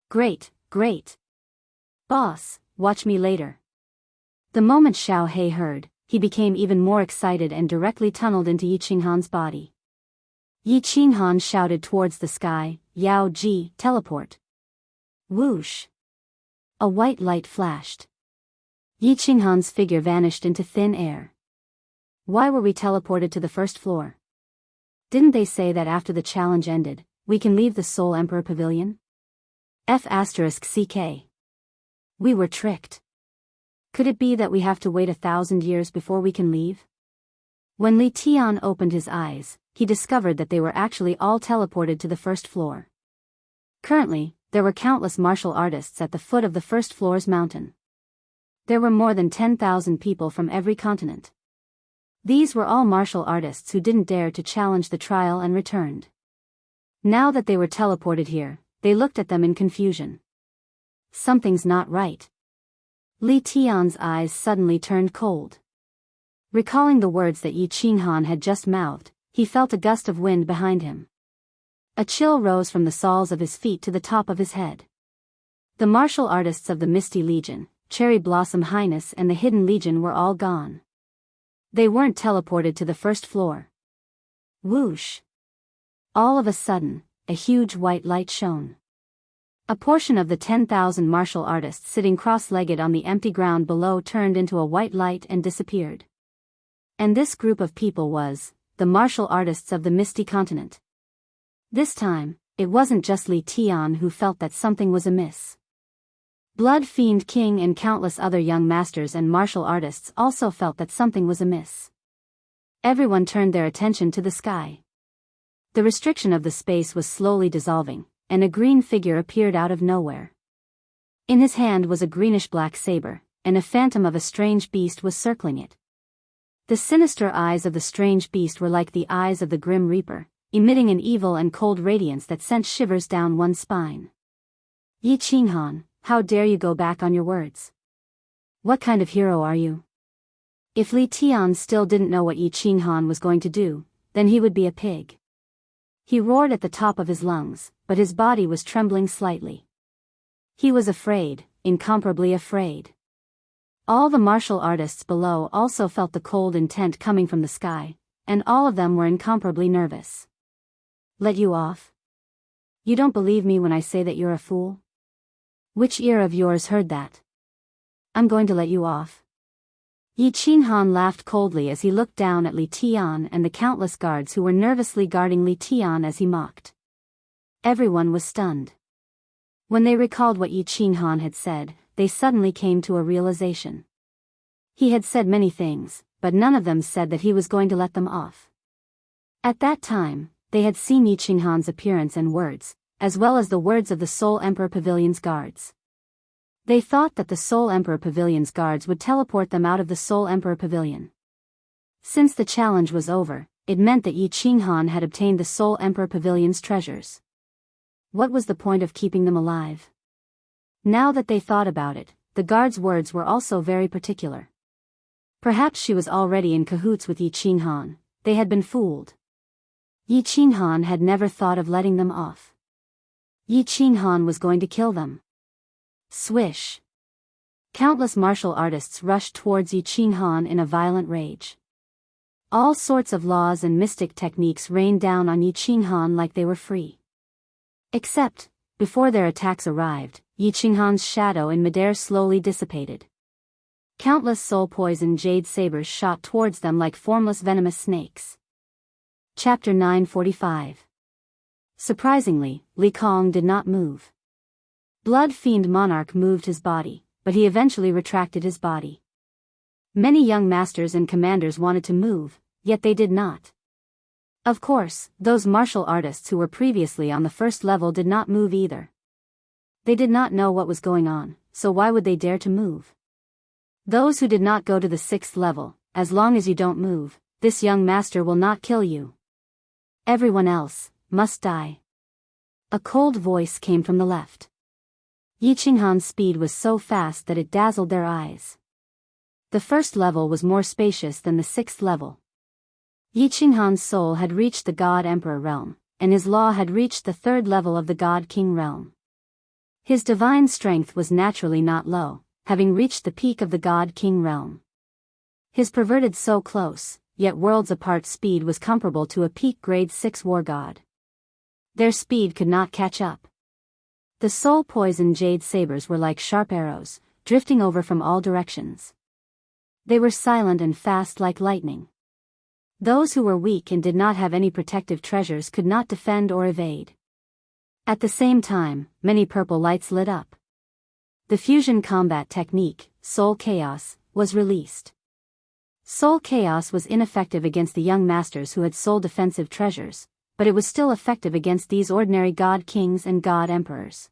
Great, great. Boss, watch me later." The moment Xiao Hei heard, he became even more excited and directly tunneled into Yi Qinghan's body. Yi Qinghan shouted towards the sky, "Yao Ji, teleport." Whoosh. A white light flashed. Yi Qinghan's figure vanished into thin air. "Why were we teleported to the 1st floor? Didn't they say that after the challenge ended, we can leave the Soul Emperor Pavilion? F***ck. We were tricked. Could it be that we have to wait 1,000 years before we can leave? When Li Tian opened his eyes, he discovered that they were actually all teleported to the first floor. Currently, there were countless martial artists at the foot of the first floor's mountain. There were more than 10,000 people from every continent. These were all martial artists who didn't dare to challenge the trial and returned. Now that they were teleported here, they looked at them in confusion. Something's not right. Li Tian's eyes suddenly turned cold. Recalling the words that Yi Qinghan had just mouthed, he felt a gust of wind behind him. A chill rose from the soles of his feet to the top of his head. The martial artists of the Misty Legion, Cherry Blossom Highness and the Hidden Legion were all gone. They weren't teleported to the first floor. Whoosh! All of a sudden, a huge white light shone. A portion of the 10,000 martial artists sitting cross-legged on the empty ground below turned into a white light and disappeared. And this group of people was the martial artists of the Misty Continent. This time, it wasn't just Li Tian who felt that something was amiss. Blood Fiend King and countless other young masters and martial artists also felt that something was amiss. Everyone turned their attention to the sky. The restriction of the space was slowly dissolving, and a green figure appeared out of nowhere. In his hand was a greenish-black saber, and a phantom of a strange beast was circling it. The sinister eyes of the strange beast were like the eyes of the Grim Reaper, emitting an evil and cold radiance that sent shivers down one's spine. Yi Qinghan, how dare you go back on your words? What kind of hero are you? If Li Tian still didn't know what Yi Qinghan was going to do, then he would be a pig. He roared at the top of his lungs, but his body was trembling slightly. He was afraid, incomparably afraid. All the martial artists below also felt the cold intent coming from the sky, and all of them were incomparably nervous. Let you off? You don't believe me when I say that you're a fool? Which ear of yours heard that? I'm going to let you off. Yi Qinghan laughed coldly as he looked down at Li Tian and the countless guards who were nervously guarding Li Tian as he mocked. Everyone was stunned. When they recalled what Yi Qinghan had said, they suddenly came to a realization. He had said many things, but none of them said that he was going to let them off. At that time, they had seen Yi Qinghan's appearance and words, as well as the words of the Soul Emperor Pavilion's guards. They thought that the Soul Emperor Pavilion's guards would teleport them out of the Soul Emperor Pavilion. Since the challenge was over, it meant that Yi Qinghan had obtained the Soul Emperor Pavilion's treasures. What was the point of keeping them alive? Now that they thought about it, the guard's words were also very particular. Perhaps she was already in cahoots with Yi Qinghan. They had been fooled. Yi Qinghan had never thought of letting them off. Yi Qinghan was going to kill them. Swish! Countless martial artists rushed towards Yi Qinghan in a violent rage. All sorts of laws and mystic techniques rained down on Yi Qinghan like they were free. Except, before their attacks arrived, Yi Qinghan's shadow in midair slowly dissipated. Countless soul-poisoned jade sabers shot towards them like formless venomous snakes. Chapter 945. Surprisingly, Li Kong did not move. Blood Fiend Monarch moved his body, but he eventually retracted his body. Many young masters and commanders wanted to move, yet they did not. Of course, those martial artists who were previously on the first level did not move either. They did not know what was going on, so why would they dare to move? Those who did not go to the 6th level, as long as you don't move, this young master will not kill you. Everyone else must die. A cold voice came from the left. Yi Qinghan's speed was so fast that it dazzled their eyes. The first level was more spacious than the 6th level. Yi Qinghan's soul had reached the God Emperor realm, and his law had reached the 3rd level of the God King realm. His divine strength was naturally not low, having reached the peak of the God King realm. His perverted so close, yet worlds apart speed was comparable to a peak grade 6 war god. Their speed could not catch up. The soul-poisoned jade sabers were like sharp arrows, drifting over from all directions. They were silent and fast like lightning. Those who were weak and did not have any protective treasures could not defend or evade. At the same time, many purple lights lit up. The fusion combat technique, Soul Chaos, was released. Soul Chaos was ineffective against the young masters who had soul defensive treasures, but it was still effective against these ordinary god kings and god emperors.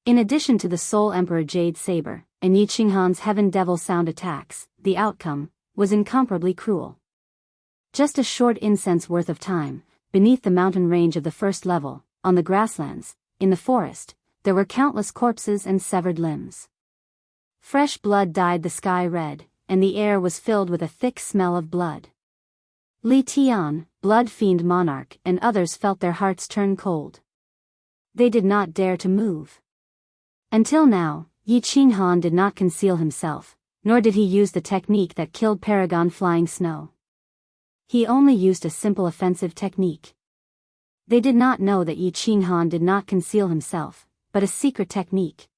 In addition to the Soul Emperor Jade Saber, and Yi Qinghan's Heaven Devil sound attacks, the outcome was incomparably cruel. Just a short incense worth of time, beneath the mountain range of the first level, on the grasslands, in the forest, there were countless corpses and severed limbs. Fresh blood dyed the sky red, and the air was filled with a thick smell of blood. Li Tian, blood fiend monarch, and others felt their hearts turn cold. They did not dare to move. Until now, Yi Qinghan did not conceal himself, nor did he use the technique that killed Paragon Flying Snow. He only used a simple offensive technique. They did not know that Yi Qinghan did not conceal himself, but a secret technique.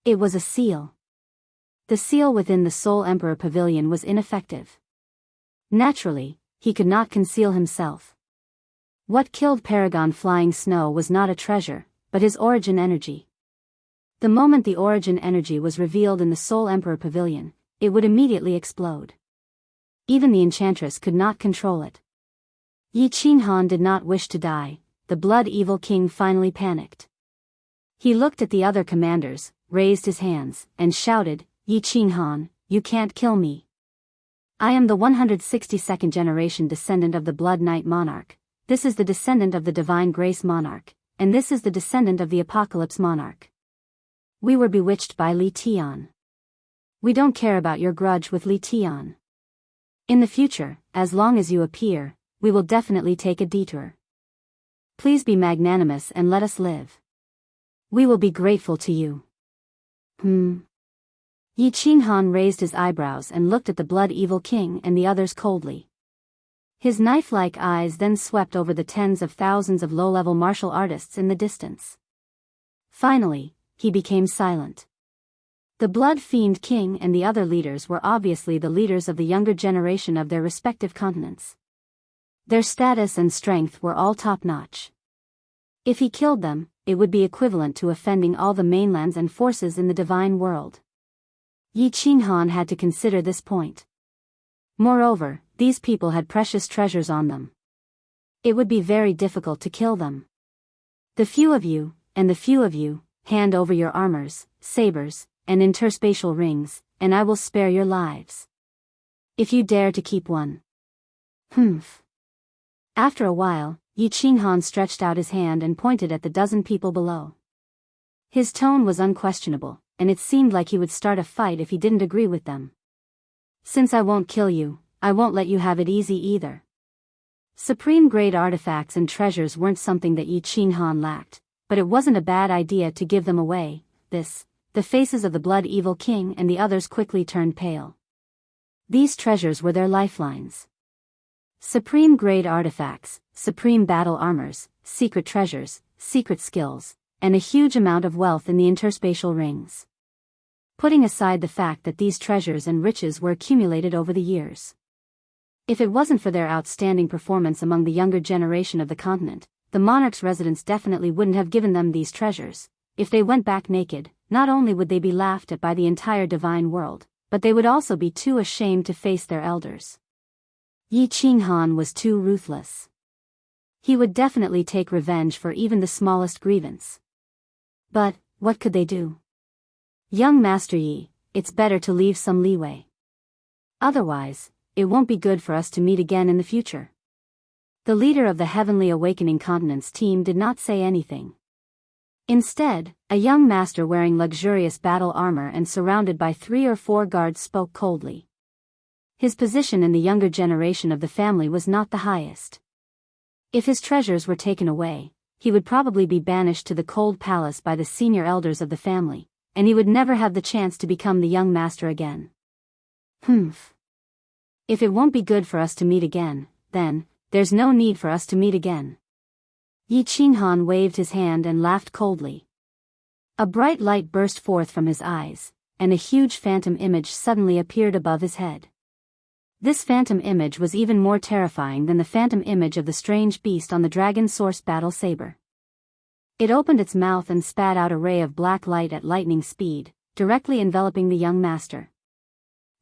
It was a seal. The seal within the Soul Emperor Pavilion was ineffective. Naturally, he could not conceal himself. What killed Paragon Flying Snow was not a treasure, but his origin energy. The moment the origin energy was revealed in the Soul Emperor Pavilion, it would immediately explode. Even the enchantress could not control it. Yi Qinghan did not wish to die. The Blood Evil King finally panicked. He looked at the other commanders, raised his hands, and shouted, "Yi Qinghan, you can't kill me. I am the 162nd generation descendant of the Blood Knight Monarch, this is the descendant of the Divine Grace Monarch, and this is the descendant of the Apocalypse Monarch. We were bewitched by Li Tian. We don't care about your grudge with Li Tian. In the future, as long as you appear, we will definitely take a detour. Please be magnanimous and let us live. We will be grateful to you." Yi Qinghan raised his eyebrows and looked at the Blood Evil King and the others coldly. His knife-like eyes then swept over the tens of thousands of low-level martial artists in the distance. Finally, he became silent. The Blood Fiend King and the other leaders were obviously the leaders of the younger generation of their respective continents. Their status and strength were all top-notch. If he killed them, it would be equivalent to offending all the mainlands and forces in the divine world. Yi Qinghan had to consider this point. Moreover, these people had precious treasures on them. It would be very difficult to kill them. The few of you, hand over your armors, sabers, and interspatial rings, and I will spare your lives. If you dare to keep one. After a while, Yi Qinghan stretched out his hand and pointed at the dozen people below. His tone was unquestionable, and it seemed like he would start a fight if he didn't agree with them. "Since I won't kill you, I won't let you have it easy either." Supreme-grade artifacts and treasures weren't something that Yi Qinghan lacked, but it wasn't a bad idea to give them away. The faces of the Blood Evil King and the others quickly turned pale. These treasures were their lifelines. Supreme-grade artifacts, supreme battle armors, secret treasures, secret skills, and a huge amount of wealth in the interspatial rings. Putting aside the fact that these treasures and riches were accumulated over the years. If it wasn't for their outstanding performance among the younger generation of the continent, the monarch's residents definitely wouldn't have given them these treasures. If they went back naked, not only would they be laughed at by the entire divine world, but they would also be too ashamed to face their elders. Yi Qinghan was too ruthless. He would definitely take revenge for even the smallest grievance. But, what could they do? "Young Master Yi, it's better to leave some leeway. Otherwise, it won't be good for us to meet again in the future." The leader of the Heavenly Awakening Continent's team did not say anything. Instead, a young master wearing luxurious battle armor and surrounded by 3 or 4 guards spoke coldly. His position in the younger generation of the family was not the highest. If his treasures were taken away, he would probably be banished to the cold palace by the senior elders of the family, and he would never have the chance to become the young master again. If it won't be good for us to meet again, then, there's no need for us to meet again. Yi Qinghan waved his hand and laughed coldly. A bright light burst forth from his eyes, and a huge phantom image suddenly appeared above his head. This phantom image was even more terrifying than the phantom image of the strange beast on the dragon source battle saber. It opened its mouth and spat out a ray of black light at lightning speed, directly enveloping the young master.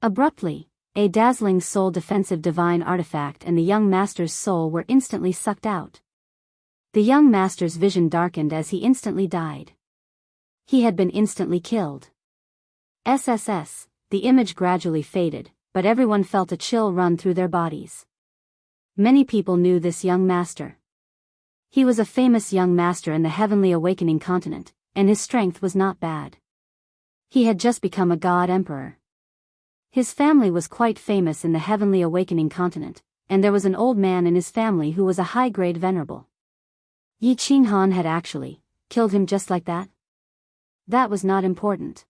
Abruptly, a dazzling soul defensive divine artifact and the young master's soul were instantly sucked out. The young master's vision darkened as he instantly died. He had been instantly killed. SSS, the image gradually faded, but everyone felt a chill run through their bodies. Many people knew this young master. He was a famous young master in the Heavenly Awakening continent, and his strength was not bad. He had just become a god emperor. His family was quite famous in the Heavenly Awakening continent, and there was an old man in his family who was a high-grade venerable. Yi Qinghan had actually killed him just like that? That was not important.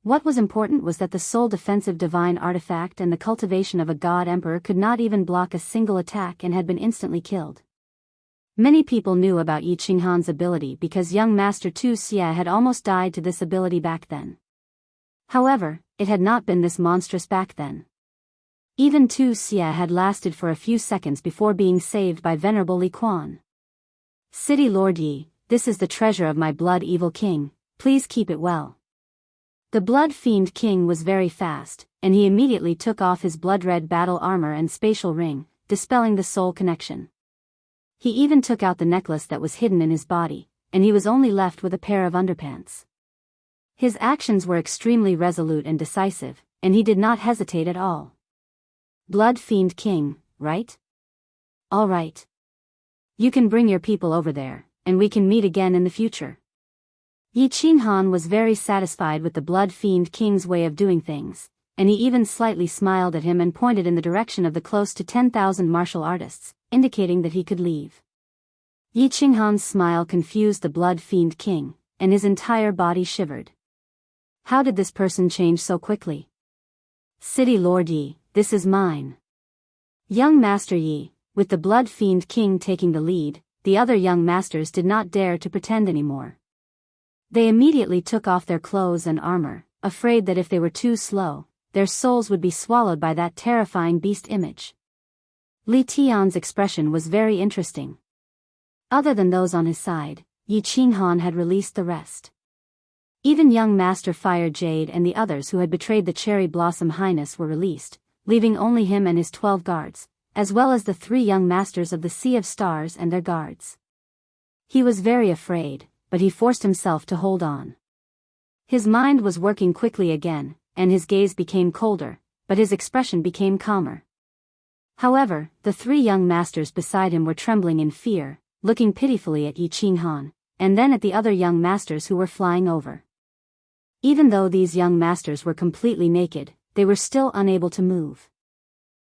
What was important was that the soul defensive divine artifact and the cultivation of a god emperor could not even block a single attack and had been instantly killed. Many people knew about Yi Qinghan's ability because young Master Tu Xia had almost died to this ability back then. However, it had not been this monstrous back then. Even Tu Xia had lasted for a few seconds before being saved by Venerable Li Quan. City Lord Yi, this is the treasure of my blood evil king, please keep it well. The blood fiend king was very fast, and he immediately took off his blood-red battle armor and spatial ring, dispelling the soul connection. He even took out the necklace that was hidden in his body, and he was only left with a pair of underpants. His actions were extremely resolute and decisive, and he did not hesitate at all. Blood Fiend King, right? All right. You can bring your people over there, and we can meet again in the future. Yi Qinghan was very satisfied with the Blood Fiend King's way of doing things, and he even slightly smiled at him and pointed in the direction of the close to 10,000 martial artists, indicating that he could leave. Yi Qinghan's smile confused the Blood Fiend King, and his entire body shivered. How did this person change so quickly? City Lord Yi, this is mine. Young Master Yi, with the Blood Fiend King taking the lead, the other young masters did not dare to pretend anymore. They immediately took off their clothes and armor, afraid that if they were too slow, their souls would be swallowed by that terrifying beast image. Li Tian's expression was very interesting. Other than those on his side, Yi Qinghan had released the rest. Even young Master Fire Jade and the others who had betrayed the Cherry Blossom Highness were released, leaving only him and his 12 guards, as well as the 3 young masters of the Sea of Stars and their guards. He was very afraid, but he forced himself to hold on. His mind was working quickly again, and his gaze became colder, but his expression became calmer. However, the 3 young masters beside him were trembling in fear, looking pitifully at Yi Qinghan, and then at the other young masters who were flying over. Even though these young masters were completely naked, they were still unable to move.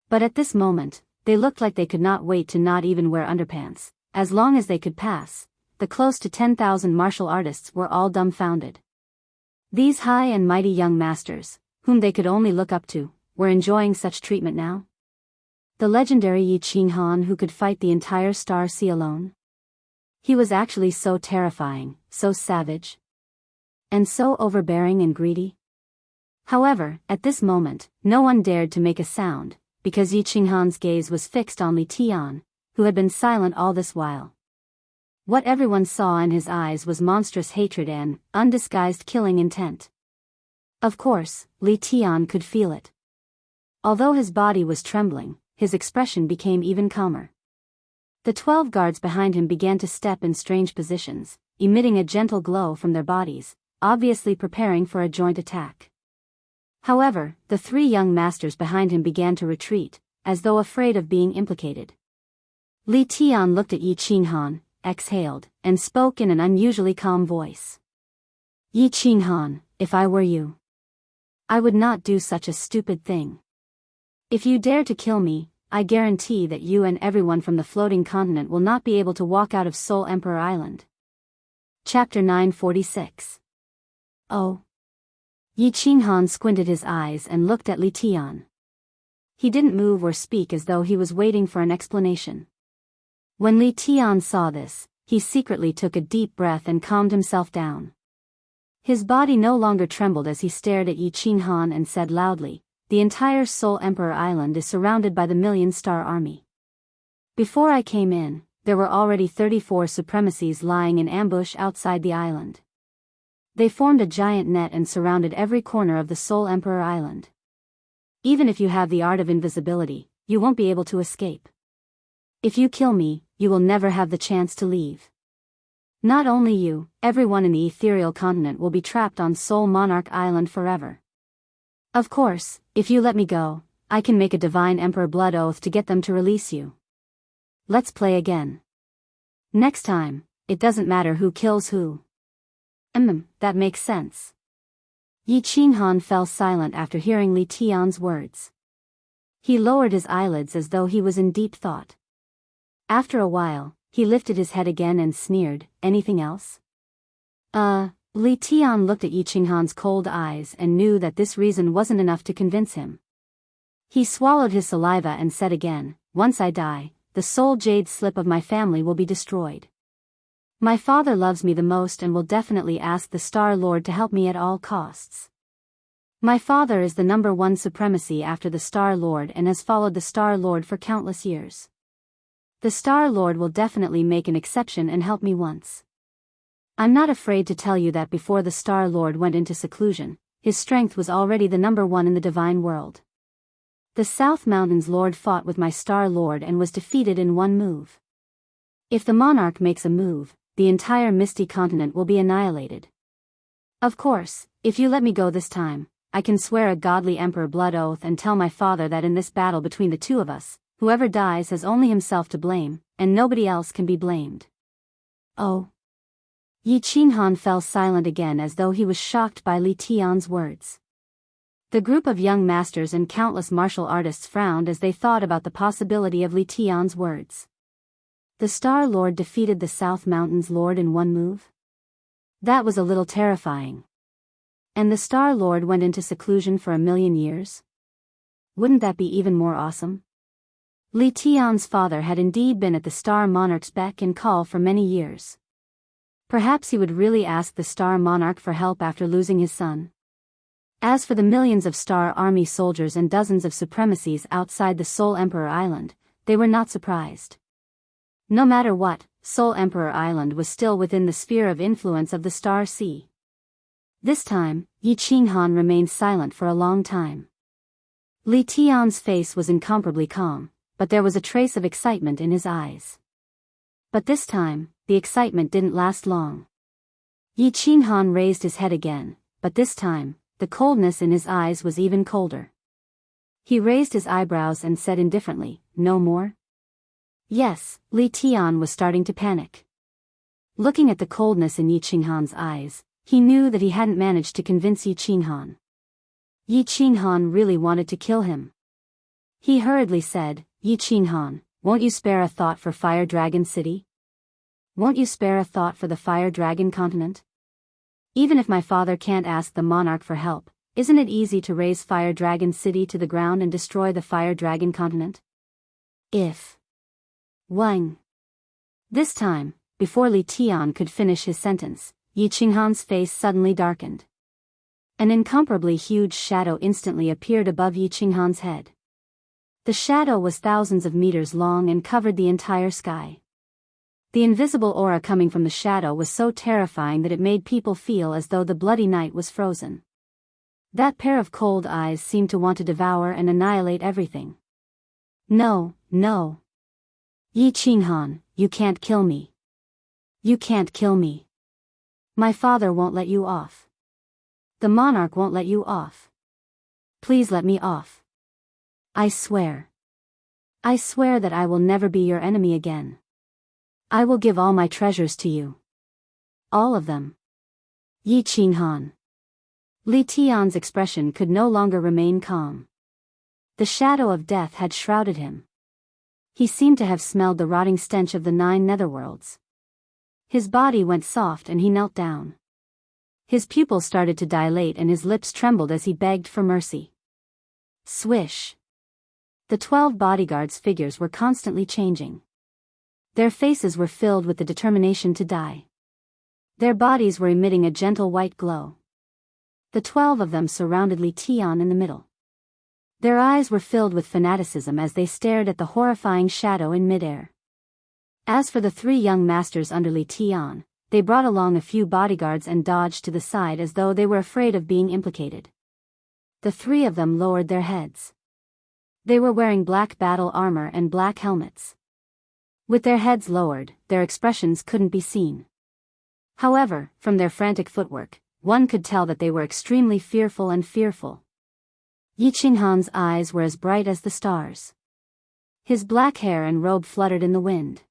But at this moment, they looked like they could not wait to not even wear underpants, as long as they could pass. The close to 10,000 martial artists were all dumbfounded. These high and mighty young masters, whom they could only look up to, were enjoying such treatment now? The legendary Yi Qinghan who could fight the entire Star Sea alone? He was actually so terrifying, so savage, and so overbearing and greedy. However, at this moment, no one dared to make a sound, because Yi Qinghan's gaze was fixed on Li Tian, who had been silent all this while. What everyone saw in his eyes was monstrous hatred and undisguised killing intent. Of course, Li Tian could feel it. Although his body was trembling, his expression became even calmer. The 12 guards behind him began to step in strange positions, emitting a gentle glow from their bodies, obviously preparing for a joint attack. However, the 3 young masters behind him began to retreat, as though afraid of being implicated. Li Tian looked at Yi Qinghan, exhaled, and spoke in an unusually calm voice. Yi Qinghan, if I were you, I would not do such a stupid thing. If you dare to kill me, I guarantee that you and everyone from the floating continent will not be able to walk out of Soul Emperor Island. Chapter 946. Oh. Yi Qinghan squinted his eyes and looked at Li Tian. He didn't move or speak as though he was waiting for an explanation. When Li Tian saw this, he secretly took a deep breath and calmed himself down. His body no longer trembled as he stared at Yi Qinghan and said loudly, "The entire Soul Emperor Island is surrounded by the Million-Star Army. Before I came in, there were already 34 supremacies lying in ambush outside the island. They formed a giant net and surrounded every corner of the Soul Emperor Island. Even if you have the art of invisibility, you won't be able to escape. If you kill me, you will never have the chance to leave. Not only you, everyone in the ethereal continent will be trapped on Soul Monarch Island forever. Of course, if you let me go, I can make a divine emperor blood oath to get them to release you. Let's play again. Next time, it doesn't matter who kills who. That makes sense. Yi Qinghan fell silent after hearing Li Tian's words. He lowered his eyelids as though he was in deep thought. After a while, he lifted his head again and sneered, "Anything else?" Li Tian looked at Yi Qinghan's cold eyes and knew that this reason wasn't enough to convince him. He swallowed his saliva and said again, "Once I die, the soul jade slip of my family will be destroyed. My father loves me the most and will definitely ask the Star Lord to help me at all costs. My father is the #1 supremacy after the Star Lord and has followed the Star Lord for countless years. The Star Lord will definitely make an exception and help me once. I'm not afraid to tell you that before the Star Lord went into seclusion, his strength was already the #1 in the divine world. The South Mountains Lord fought with my Star Lord and was defeated in one move. If the monarch makes a move, the entire Misty Continent will be annihilated. Of course, if you let me go this time, I can swear a godly emperor blood oath and tell my father that in this battle between the two of us, whoever dies has only himself to blame, and nobody else can be blamed." "Oh." Yi Qinghan fell silent again as though he was shocked by Li Tian's words. The group of young masters and countless martial artists frowned as they thought about the possibility of Li Tian's words. The Star Lord defeated the South Mountains Lord in one move? That was a little terrifying. And the Star Lord went into seclusion for 1,000,000 years? Wouldn't that be even more awesome? Li Tian's father had indeed been at the Star Monarch's beck and call for many years. Perhaps he would really ask the Star Monarch for help after losing his son. As for the millions of Star Army soldiers and dozens of supremacies outside the Soul Emperor Island, they were not surprised. No matter what, Soul Emperor Island was still within the sphere of influence of the Star Sea. This time, Yi Qinghan remained silent for a long time. Li Tian's face was incomparably calm, but there was a trace of excitement in his eyes. But this time, the excitement didn't last long. Yi Qinghan raised his head again, but this time, the coldness in his eyes was even colder. He raised his eyebrows and said indifferently, "No more?" Yes, Li Tian was starting to panic. Looking at the coldness in Yi Qinghan's eyes, he knew that he hadn't managed to convince Yi Qinghan. Yi Qinghan really wanted to kill him. He hurriedly said, "Yi Qinghan, won't you spare a thought for Fire Dragon City? Won't you spare a thought for the Fire Dragon continent? Even if my father can't ask the monarch for help, isn't it easy to raise Fire Dragon City to the ground and destroy the Fire Dragon continent? If Wang." This time, before Li Tian could finish his sentence, Yi Qinghan's face suddenly darkened. An incomparably huge shadow instantly appeared above Yi Qinghan's head. The shadow was thousands of meters long and covered the entire sky. The invisible aura coming from the shadow was so terrifying that it made people feel as though the bloody night was frozen. That pair of cold eyes seemed to want to devour and annihilate everything. "No, no. Yi Qinghan, you can't kill me. You can't kill me. My father won't let you off. The monarch won't let you off. Please let me off. I swear. I swear that I will never be your enemy again. I will give all my treasures to you. All of them. Yi Qinghan." Li Tian's expression could no longer remain calm. The shadow of death had shrouded him. He seemed to have smelled the rotting stench of the 9 netherworlds. His body went soft and he knelt down. His pupils started to dilate and his lips trembled as he begged for mercy. Swish. The 12 bodyguards' figures were constantly changing. Their faces were filled with the determination to die. Their bodies were emitting a gentle white glow. The 12 of them surrounded Li Tian in the middle. Their eyes were filled with fanaticism as they stared at the horrifying shadow in midair. As for the three young masters under Li Tian, they brought along a few bodyguards and dodged to the side as though they were afraid of being implicated. The three of them lowered their heads. They were wearing black battle armor and black helmets. With their heads lowered, their expressions couldn't be seen. However, from their frantic footwork, one could tell that they were extremely fearful and fearful. Yi Qinghan's eyes were as bright as the stars. His black hair and robe fluttered in the wind.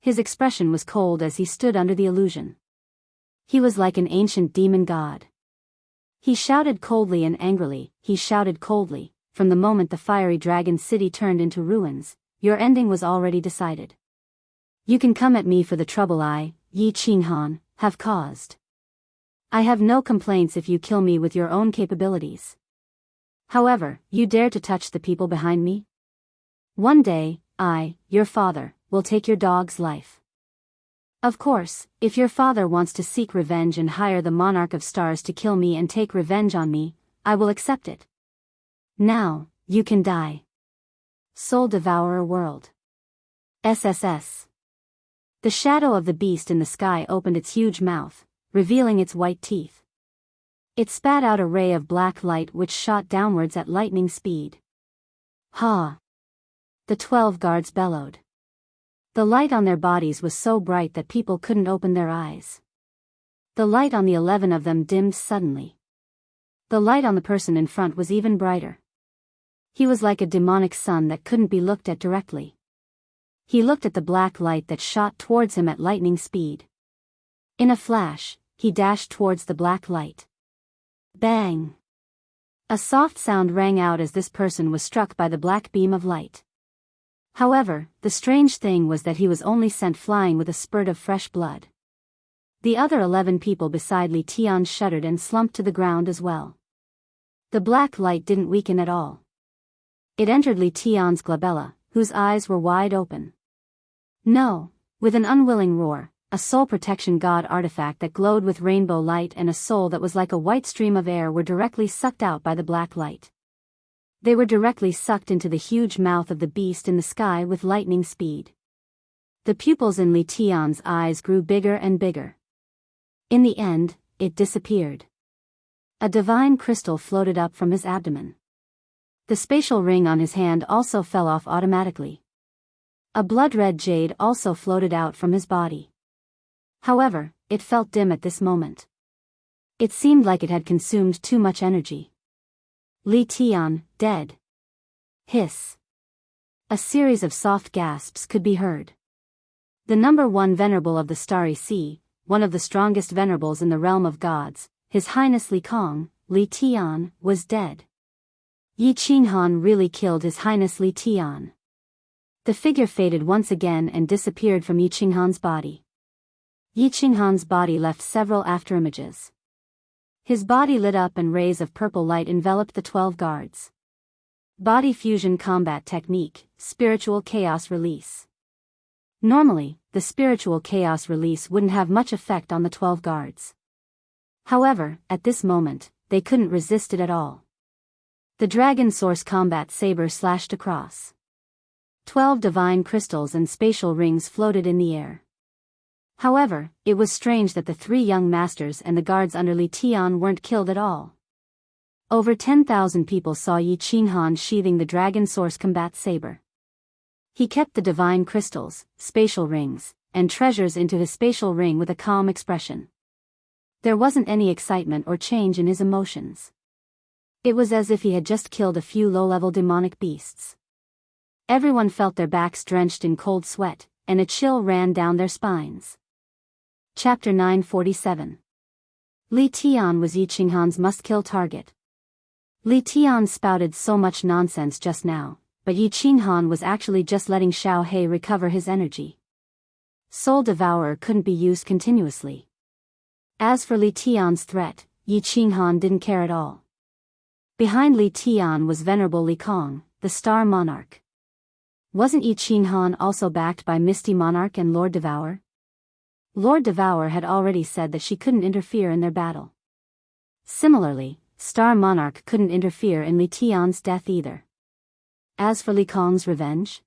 His expression was cold as he stood under the illusion. He was like an ancient demon god. He shouted coldly and angrily, he shouted coldly, from the moment the fiery dragon city turned into ruins, your ending was already decided. You can come at me for the trouble I, Yi Qinghan, have caused. I have no complaints if you kill me with your own capabilities. However, you dare to touch the people behind me? One day, I, your father, will take your dog's life. Of course, if your father wants to seek revenge and hire the Monarch of Stars to kill me and take revenge on me, I will accept it. Now, you can die. Soul Devourer World. SSS. The shadow of the beast in the sky opened its huge mouth, revealing its white teeth. It spat out a ray of black light which shot downwards at lightning speed. Ha! The 12 guards bellowed. The light on their bodies was so bright that people couldn't open their eyes. The light on the 11 of them dimmed suddenly. The light on the person in front was even brighter. He was like a demonic sun that couldn't be looked at directly. He looked at the black light that shot towards him at lightning speed. In a flash, he dashed towards the black light. Bang! A soft sound rang out as this person was struck by the black beam of light. However, the strange thing was that he was only sent flying with a spurt of fresh blood. The other 11 people beside Li Tian shuddered and slumped to the ground as well. The black light didn't weaken at all. It entered Li Tian's glabella, whose eyes were wide open. No, with an unwilling roar, a soul protection god artifact that glowed with rainbow light and a soul that was like a white stream of air were directly sucked out by the black light. They were directly sucked into the huge mouth of the beast in the sky with lightning speed. The pupils in Li Tian's eyes grew bigger and bigger. In the end, it disappeared. A divine crystal floated up from his abdomen. The spatial ring on his hand also fell off automatically. A blood-red jade also floated out from his body. However, it felt dim at this moment. It seemed like it had consumed too much energy. Li Tian, dead. Hiss. A series of soft gasps could be heard. The number 1 venerable of the Starry Sea, one of the strongest venerables in the realm of gods, His Highness Li Kong, Li Tian, was dead. Yi Qinghan really killed His Highness Li Tian. The figure faded once again and disappeared from Yi Qinghan's body. Yi Qinghan's body left several afterimages. His body lit up and rays of purple light enveloped the 12 guards. Body fusion combat technique, spiritual chaos release. Normally, the spiritual chaos release wouldn't have much effect on the 12 guards. However, at this moment, they couldn't resist it at all. The dragon source combat saber slashed across. 12 divine crystals and spatial rings floated in the air. However, it was strange that the 3 young masters and the guards under Li Tian weren't killed at all. Over 10,000 people saw Yi Qinghan sheathing the dragon source combat saber. He kept the divine crystals, spatial rings, and treasures into his spatial ring with a calm expression. There wasn't any excitement or change in his emotions. It was as if he had just killed a few low-level demonic beasts. Everyone felt their backs drenched in cold sweat, and a chill ran down their spines. Chapter 947. Li Tian was Yi Qinghan's must-kill target. Li Tian spouted so much nonsense just now, but Yi Qinghan was actually just letting Xiao He recover his energy. Soul Devourer couldn't be used continuously. As for Li Tian's threat, Yi Qinghan didn't care at all. Behind Li Tian was Venerable Li Kong, the Star Monarch. Wasn't Yi Qinghan also backed by Misty Monarch and Lord Devour? Lord Devour had already said that she couldn't interfere in their battle. Similarly, Star Monarch couldn't interfere in Li Tian's death either. As for Li Kong's revenge?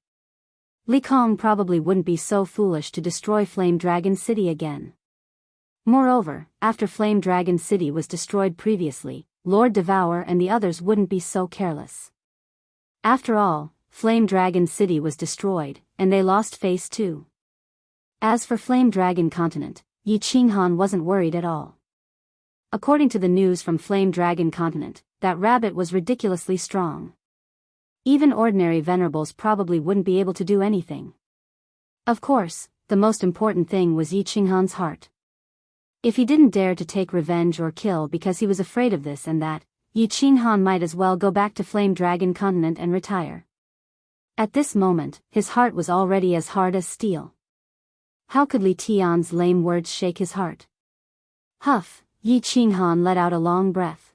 Li Kong probably wouldn't be so foolish to destroy Flame Dragon City again. Moreover, after Flame Dragon City was destroyed previously, Lord Devour and the others wouldn't be so careless. After all, Flame Dragon City was destroyed, and they lost face too. As for Flame Dragon Continent, Yi Qinghan wasn't worried at all. According to the news from Flame Dragon Continent, that rabbit was ridiculously strong. Even ordinary venerables probably wouldn't be able to do anything. Of course, the most important thing was Yi Qinghan's heart. If he didn't dare to take revenge or kill because he was afraid of this and that, Yi Qinghan might as well go back to Flame Dragon Continent and retire. At this moment, his heart was already as hard as steel. How could Li Tian's lame words shake his heart? Huff, Yi Qinghan let out a long breath.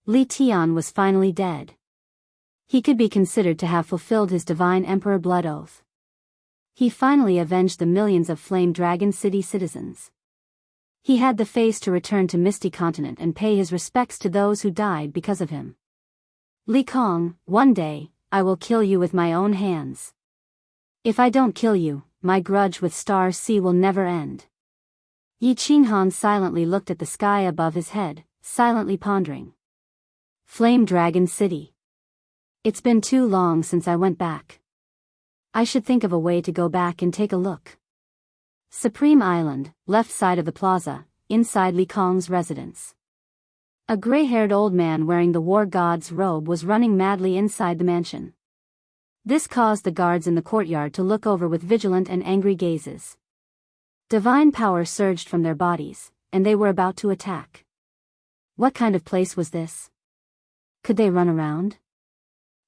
Li Tian was finally dead. He could be considered to have fulfilled his divine emperor blood oath. He finally avenged the millions of Flame Dragon City citizens. He had the face to return to Misty Continent and pay his respects to those who died because of him. Li Kong, one day, I will kill you with my own hands. If I don't kill you, my grudge with Star Sea will never end. Yi Qinghan silently looked at the sky above his head, silently pondering. Flame Dragon City. It's been too long since I went back. I should think of a way to go back and take a look. Supreme Island, left side of the plaza, inside Li Kong's residence. A gray-haired old man wearing the war god's robe was running madly inside the mansion. This caused the guards in the courtyard to look over with vigilant and angry gazes. Divine power surged from their bodies, and they were about to attack. What kind of place was this? Could they run around?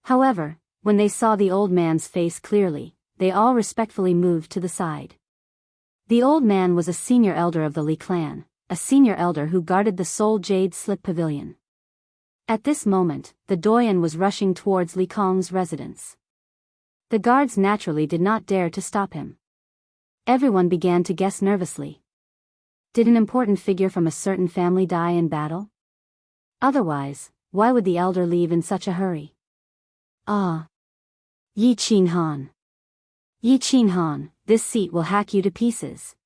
However, when they saw the old man's face clearly, they all respectfully moved to the side. The old man was a senior elder of the Li clan, a senior elder who guarded the Soul Jade Slip Pavilion. At this moment, the doyen was rushing towards Li Kong's residence. The guards naturally did not dare to stop him. Everyone began to guess nervously. Did an important figure from a certain family die in battle? Otherwise, why would the elder leave in such a hurry? Ah! Yi Qinghan. Yi Qinghan, this seat will hack you to pieces.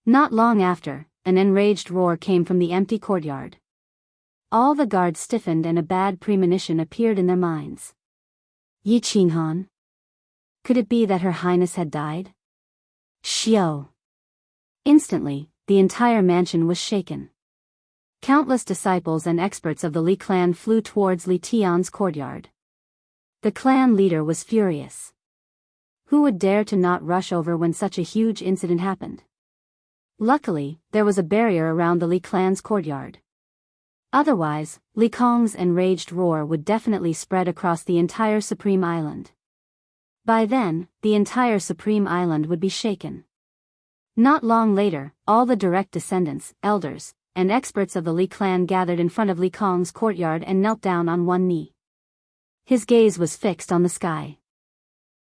Not long after, an enraged roar came from the empty courtyard. All the guards stiffened and a bad premonition appeared in their minds. Yi Qinghan? Could it be that Her Highness had died? Xiao! Instantly, the entire mansion was shaken. Countless disciples and experts of the Li clan flew towards Li Tian's courtyard. The clan leader was furious. Who would dare to not rush over when such a huge incident happened? Luckily, there was a barrier around the Li clan's courtyard. Otherwise, Li Kong's enraged roar would definitely spread across the entire Supreme Island. By then, the entire Supreme Island would be shaken. Not long later, all the direct descendants, elders, and experts of the Li clan gathered in front of Li Kong's courtyard and knelt down on one knee. His gaze was fixed on the sky.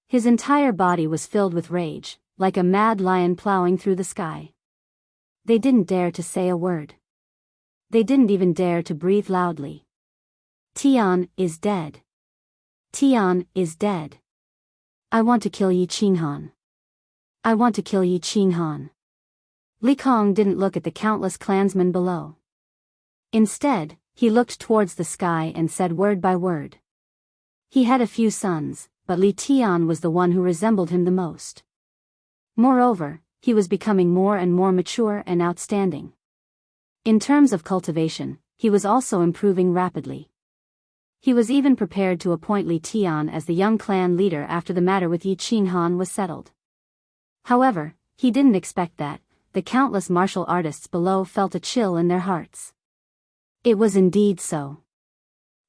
His entire body was filled with rage, like a mad lion plowing through the sky. They didn't dare to say a word. They didn't even dare to breathe loudly. Tian is dead. Tian is dead. I want to kill Yi Qinghan. I want to kill Yi Qinghan. Li Kong didn't look at the countless clansmen below. Instead, he looked towards the sky and said word by word. He had a few sons, but Li Tian was the one who resembled him the most. Moreover, he was becoming more and more mature and outstanding. In terms of cultivation, he was also improving rapidly. He was even prepared to appoint Li Tian as the young clan leader after the matter with Yi Qinghan was settled. However, he didn't expect that. The countless martial artists below felt a chill in their hearts. It was indeed so.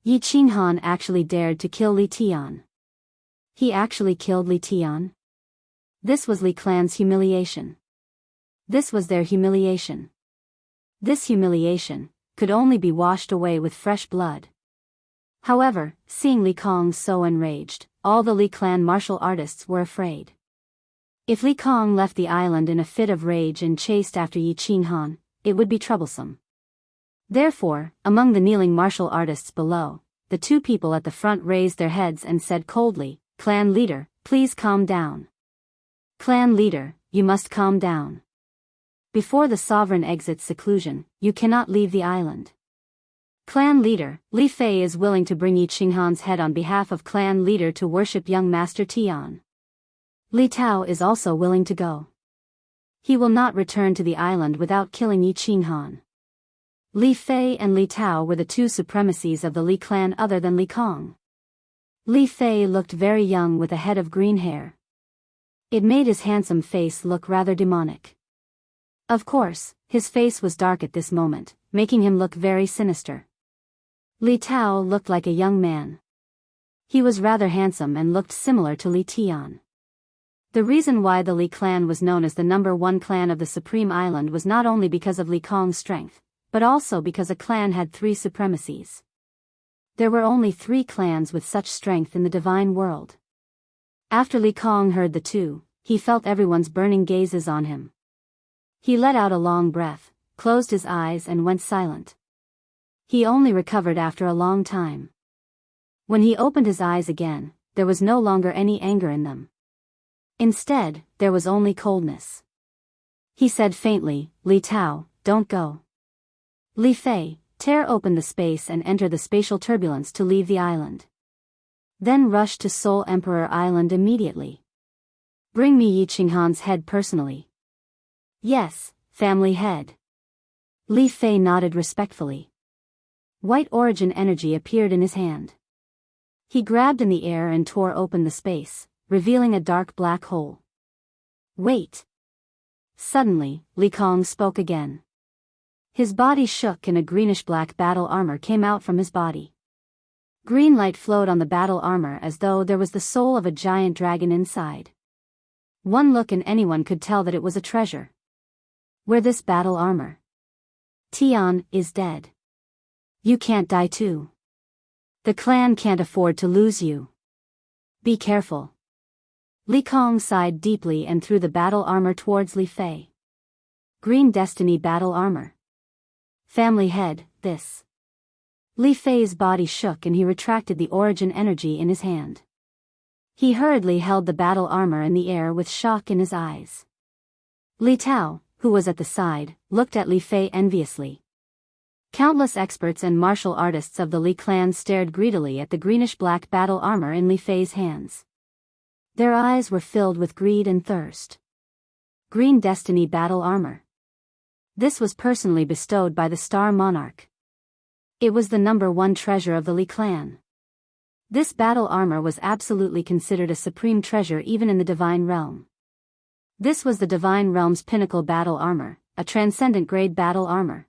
Yi Qinghan actually dared to kill Li Tian. He actually killed Li Tian? This was Li clan's humiliation. This was their humiliation. This humiliation could only be washed away with fresh blood. However, seeing Li Kong so enraged, all the Li clan martial artists were afraid. If Li Kong left the island in a fit of rage and chased after Yi Qinghan, it would be troublesome. Therefore, among the kneeling martial artists below, the two people at the front raised their heads and said coldly, "Clan leader, Please calm down. Clan leader, you must calm down. Before the sovereign exits seclusion, you cannot leave the island. Clan leader, Li Fei is willing to bring Yi Qinghan's head on behalf of clan leader to worship young Master Tian. Li Tao is also willing to go. He will not return to the island without killing Yi Qinghan. Li Fei and Li Tao were the two supremacies of the Li clan other than Li Kong. Li Fei looked very young with a head of green hair. It made his handsome face look rather demonic. Of course, his face was dark at this moment, making him look very sinister. Li Tao looked like a young man. He was rather handsome and looked similar to Li Tian. The reason why the Li clan was known as the #1 clan of the Supreme Island was not only because of Li Kong's strength, but also because a clan had 3 supremacies. There were only 3 clans with such strength in the divine world. After Li Kong heard the 2, he felt everyone's burning gazes on him. He let out a long breath, closed his eyes and went silent. He only recovered after a long time. When he opened his eyes again, there was no longer any anger in them. Instead, there was only coldness. He said faintly, Li Tao, don't go. Li Fei, tear open the space and enter the spatial turbulence to leave the island. Then rush to Soul Emperor Island immediately. Bring me Yi Qinghan's head personally. Yes, family head. Li Fei nodded respectfully. White origin energy appeared in his hand. He grabbed in the air and tore open the space, revealing a dark black hole. Wait. Suddenly, Li Kong spoke again. His body shook and a greenish-black battle armor came out from his body. Green light flowed on the battle armor as though there was the soul of a giant dragon inside. One look and anyone could tell that it was a treasure. Wear this battle armor. Tian is dead. You can't die too. The clan can't afford to lose you. Be careful. Li Kong sighed deeply and threw the battle armor towards Li Fei. Green Destiny battle armor. Family head, this. Li Fei's body shook and he retracted the origin energy in his hand. He hurriedly held the battle armor in the air with shock in his eyes. Li Tao, who was at the side, looked at Li Fei enviously. Countless experts and martial artists of the Li clan stared greedily at the greenish-black battle armor in Li Fei's hands. Their eyes were filled with greed and thirst. Green Destiny battle armor. This was personally bestowed by the Star Monarch. It was the #1 treasure of the Li clan. This battle armor was absolutely considered a supreme treasure even in the Divine Realm. This was the Divine Realm's pinnacle battle armor, a transcendent grade battle armor.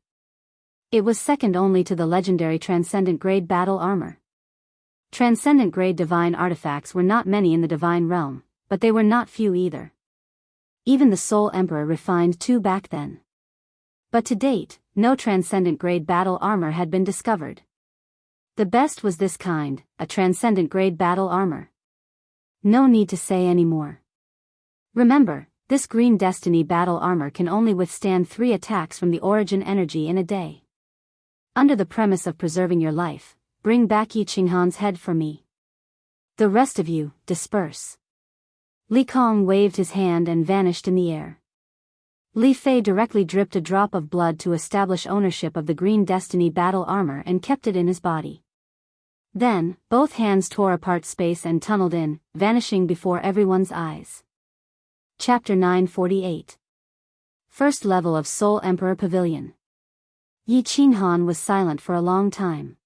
It was second only to the legendary transcendent grade battle armor. Transcendent grade divine artifacts were not many in the Divine Realm, but they were not few either. Even the Soul Emperor refined 2 back then. But to date, no transcendent grade battle armor had been discovered. The best was this kind, a transcendent grade battle armor. No need to say any more. Remember, this Green Destiny battle armor can only withstand 3 attacks from the origin energy in a day. Under the premise of preserving your life, bring back Yi Qinghan's head for me. The rest of you, disperse. Li Kong waved his hand and vanished in the air. Li Fei directly dripped a drop of blood to establish ownership of the Green Destiny battle armor and kept it in his body. Then, both hands tore apart space and tunneled in, vanishing before everyone's eyes. Chapter 948. First level of Soul Emperor Pavilion. Yi Qinghan was silent for a long time.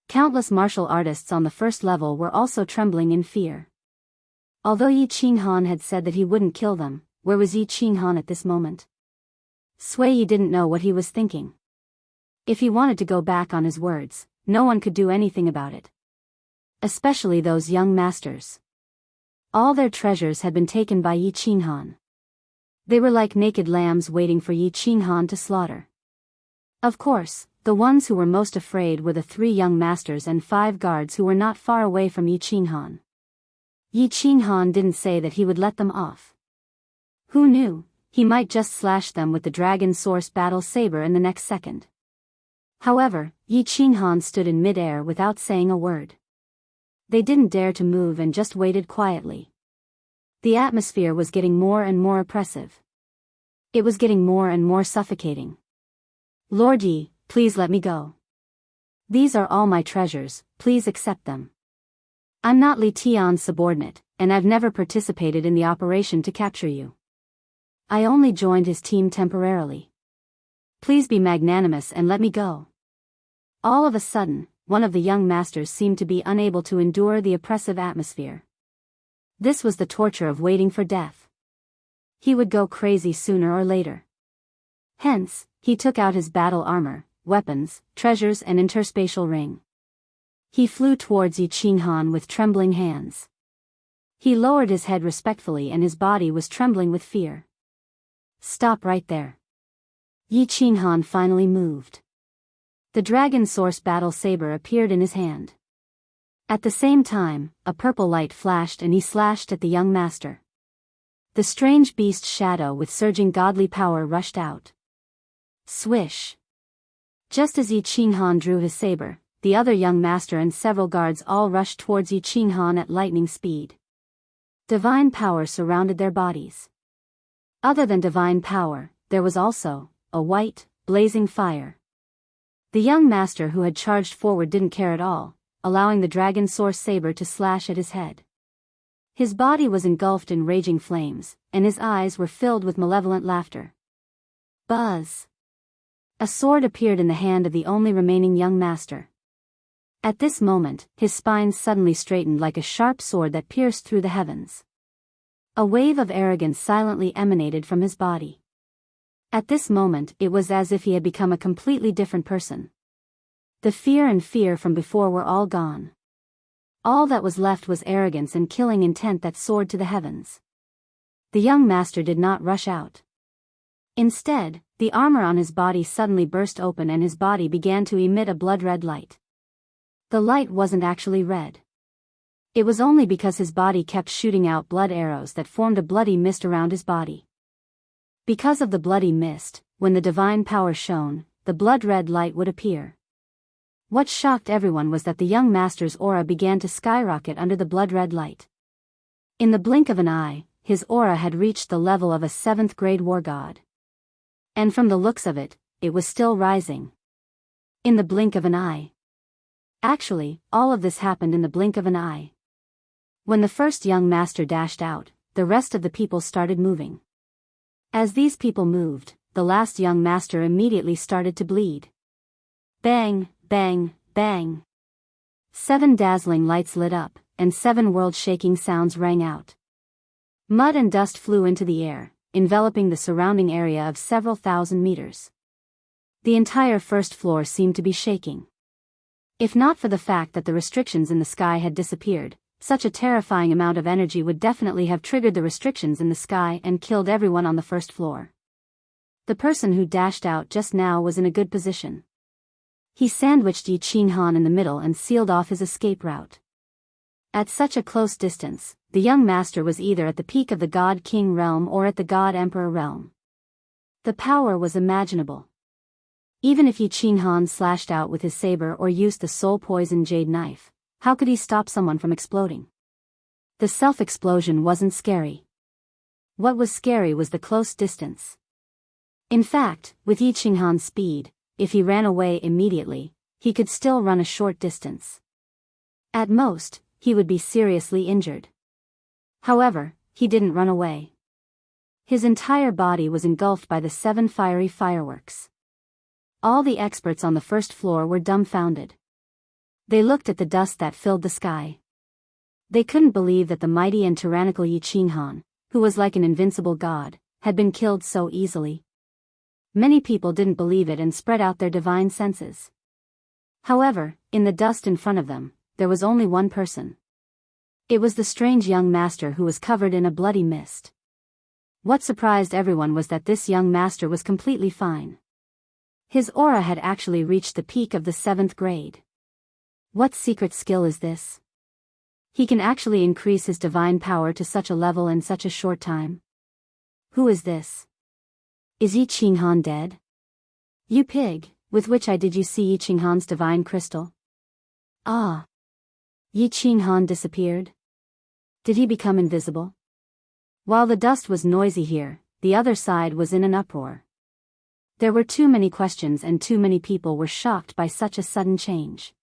Countless martial artists on the first level were also trembling in fear. Although Yi Qinghan had said that he wouldn't kill them, where was Yi Qinghan at this moment? Sui Yi didn't know what he was thinking. If he wanted to go back on his words, no one could do anything about it. Especially those young masters. All their treasures had been taken by Yi Qinghan. They were like naked lambs waiting for Yi Qinghan to slaughter. Of course, the ones who were most afraid were the 3 young masters and 5 guards who were not far away from Yi Qinghan. Yi Qinghan didn't say that he would let them off. Who knew, he might just slash them with the Dragon Source Battle Saber in the next second. However, Yi Qinghan stood in mid-air without saying a word. They didn't dare to move and just waited quietly. The atmosphere was getting more and more oppressive. It was getting more and more suffocating. Lord Yi, please let me go. These are all my treasures, please accept them. I'm not Li Tian's subordinate, and I've never participated in the operation to capture you. I only joined his team temporarily. Please be magnanimous and let me go. All of a sudden, one of the young masters seemed to be unable to endure the oppressive atmosphere. This was the torture of waiting for death. He would go crazy sooner or later. Hence, he took out his battle armor, weapons, treasures and interspatial ring. He flew towards Yi Qinghan with trembling hands. He lowered his head respectfully and his body was trembling with fear. Stop right there. Yi Qinghan finally moved. The dragon source battle saber appeared in his hand. At the same time, a purple light flashed and he slashed at the young master. The strange beast's shadow with surging godly power rushed out. Swish! Just as Yi Qinghan drew his saber, the other young master and several guards all rushed towards Yi Qinghan at lightning speed. Divine power surrounded their bodies. Other than divine power, there was also a white, blazing fire. The young master who had charged forward didn't care at all, allowing the dragon source saber to slash at his head. His body was engulfed in raging flames, and his eyes were filled with malevolent laughter. Buzz! A sword appeared in the hand of the only remaining young master. At this moment, his spine suddenly straightened like a sharp sword that pierced through the heavens. A wave of arrogance silently emanated from his body. At this moment, it was as if he had become a completely different person. The fear from before were all gone. All that was left was arrogance and killing intent that soared to the heavens. The young master did not rush out. Instead, the armor on his body suddenly burst open and his body began to emit a blood-red light. The light wasn't actually red. It was only because his body kept shooting out blood arrows that formed a bloody mist around his body. Because of the bloody mist, when the divine power shone, the blood-red light would appear. What shocked everyone was that the young master's aura began to skyrocket under the blood-red light. In the blink of an eye, his aura had reached the level of a 7th-grade war god. And from the looks of it, it was still rising. In the blink of an eye. Actually, all of this happened in the blink of an eye. When the first young master dashed out, the rest of the people started moving. As these people moved, the last young master immediately started to bleed. Bang, bang, bang. 7 dazzling lights lit up, and 7 world-shaking sounds rang out. Mud and dust flew into the air, enveloping the surrounding area of several thousand meters. The entire first floor seemed to be shaking. If not for the fact that the restrictions in the sky had disappeared, such a terrifying amount of energy would definitely have triggered the restrictions in the sky and killed everyone on the first floor. The person who dashed out just now was in a good position. He sandwiched Yi Qinghan in the middle and sealed off his escape route. At such a close distance, the young master was either at the peak of the God-King realm or at the God-Emperor realm. The power was imaginable. Even if Yi Qinghan slashed out with his saber or used the soul-poisoned jade knife, how could he stop someone from exploding? The self-explosion wasn't scary. What was scary was the close distance. In fact, with Yi Qinghan's speed, if he ran away immediately, he could still run a short distance. At most, he would be seriously injured. However, he didn't run away. His entire body was engulfed by the 7 fiery fireworks. All the experts on the first floor were dumbfounded. They looked at the dust that filled the sky. They couldn't believe that the mighty and tyrannical Yi Qinghan, who was like an invincible god, had been killed so easily. Many people didn't believe it and spread out their divine senses. However, in the dust in front of them, there was only one person. It was the strange young master who was covered in a bloody mist. What surprised everyone was that this young master was completely fine. His aura had actually reached the peak of the 7th grade. What secret skill is this? He can actually increase his divine power to such a level in such a short time. Who is this? Is Yi Qinghan dead? You pig, with which eye did you see Yi Qinghan's divine crystal? Ah! Yi Qinghan disappeared? Did he become invisible? While the dust was noisy here, the other side was in an uproar. There were too many questions and too many people were shocked by such a sudden change.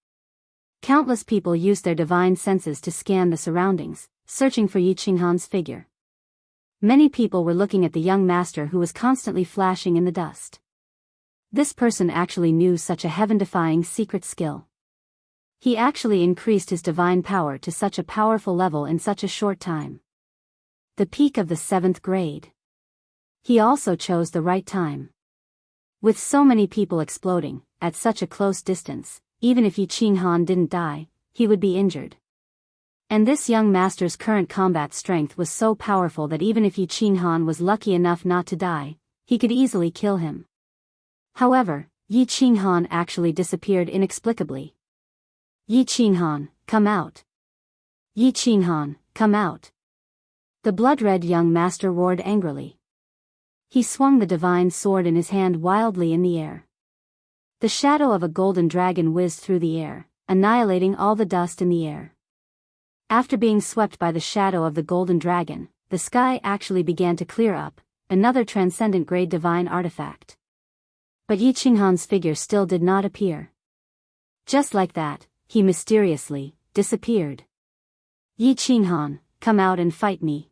Countless people used their divine senses to scan the surroundings, searching for Yi Qinghan's figure. Many people were looking at the young master who was constantly flashing in the dust. This person actually knew such a heaven-defying secret skill. He actually increased his divine power to such a powerful level in such a short time. The peak of the 7th grade. He also chose the right time. With so many people exploding, at such a close distance, even if Yi Qinghan didn't die, he would be injured. And this young master's current combat strength was so powerful that even if Yi Qinghan was lucky enough not to die, he could easily kill him. However, Yi Qinghan actually disappeared inexplicably. Yi Qinghan, come out! Yi Qinghan, come out! The blood-red young master roared angrily. He swung the divine sword in his hand wildly in the air. The shadow of a golden dragon whizzed through the air, annihilating all the dust in the air. After being swept by the shadow of the golden dragon, the sky actually began to clear up, another transcendent grade divine artifact. But Yi Qinghan's figure still did not appear. Just like that, he mysteriously disappeared. Yi Qinghan, come out and fight me.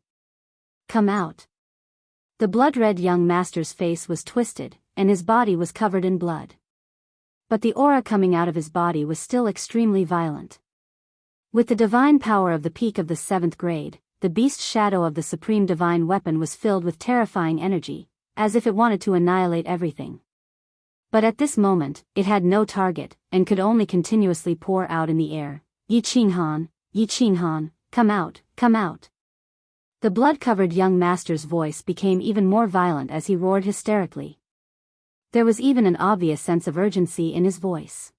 Come out. The blood-red young master's face was twisted, and his body was covered in blood. But the aura coming out of his body was still extremely violent. With the divine power of the peak of the 7th grade, the beast shadow of the supreme divine weapon was filled with terrifying energy, as if it wanted to annihilate everything. But at this moment, it had no target, and could only continuously pour out in the air. Yi Qinghan, come out, come out. The blood-covered young master's voice became even more violent as he roared hysterically. There was even an obvious sense of urgency in his voice.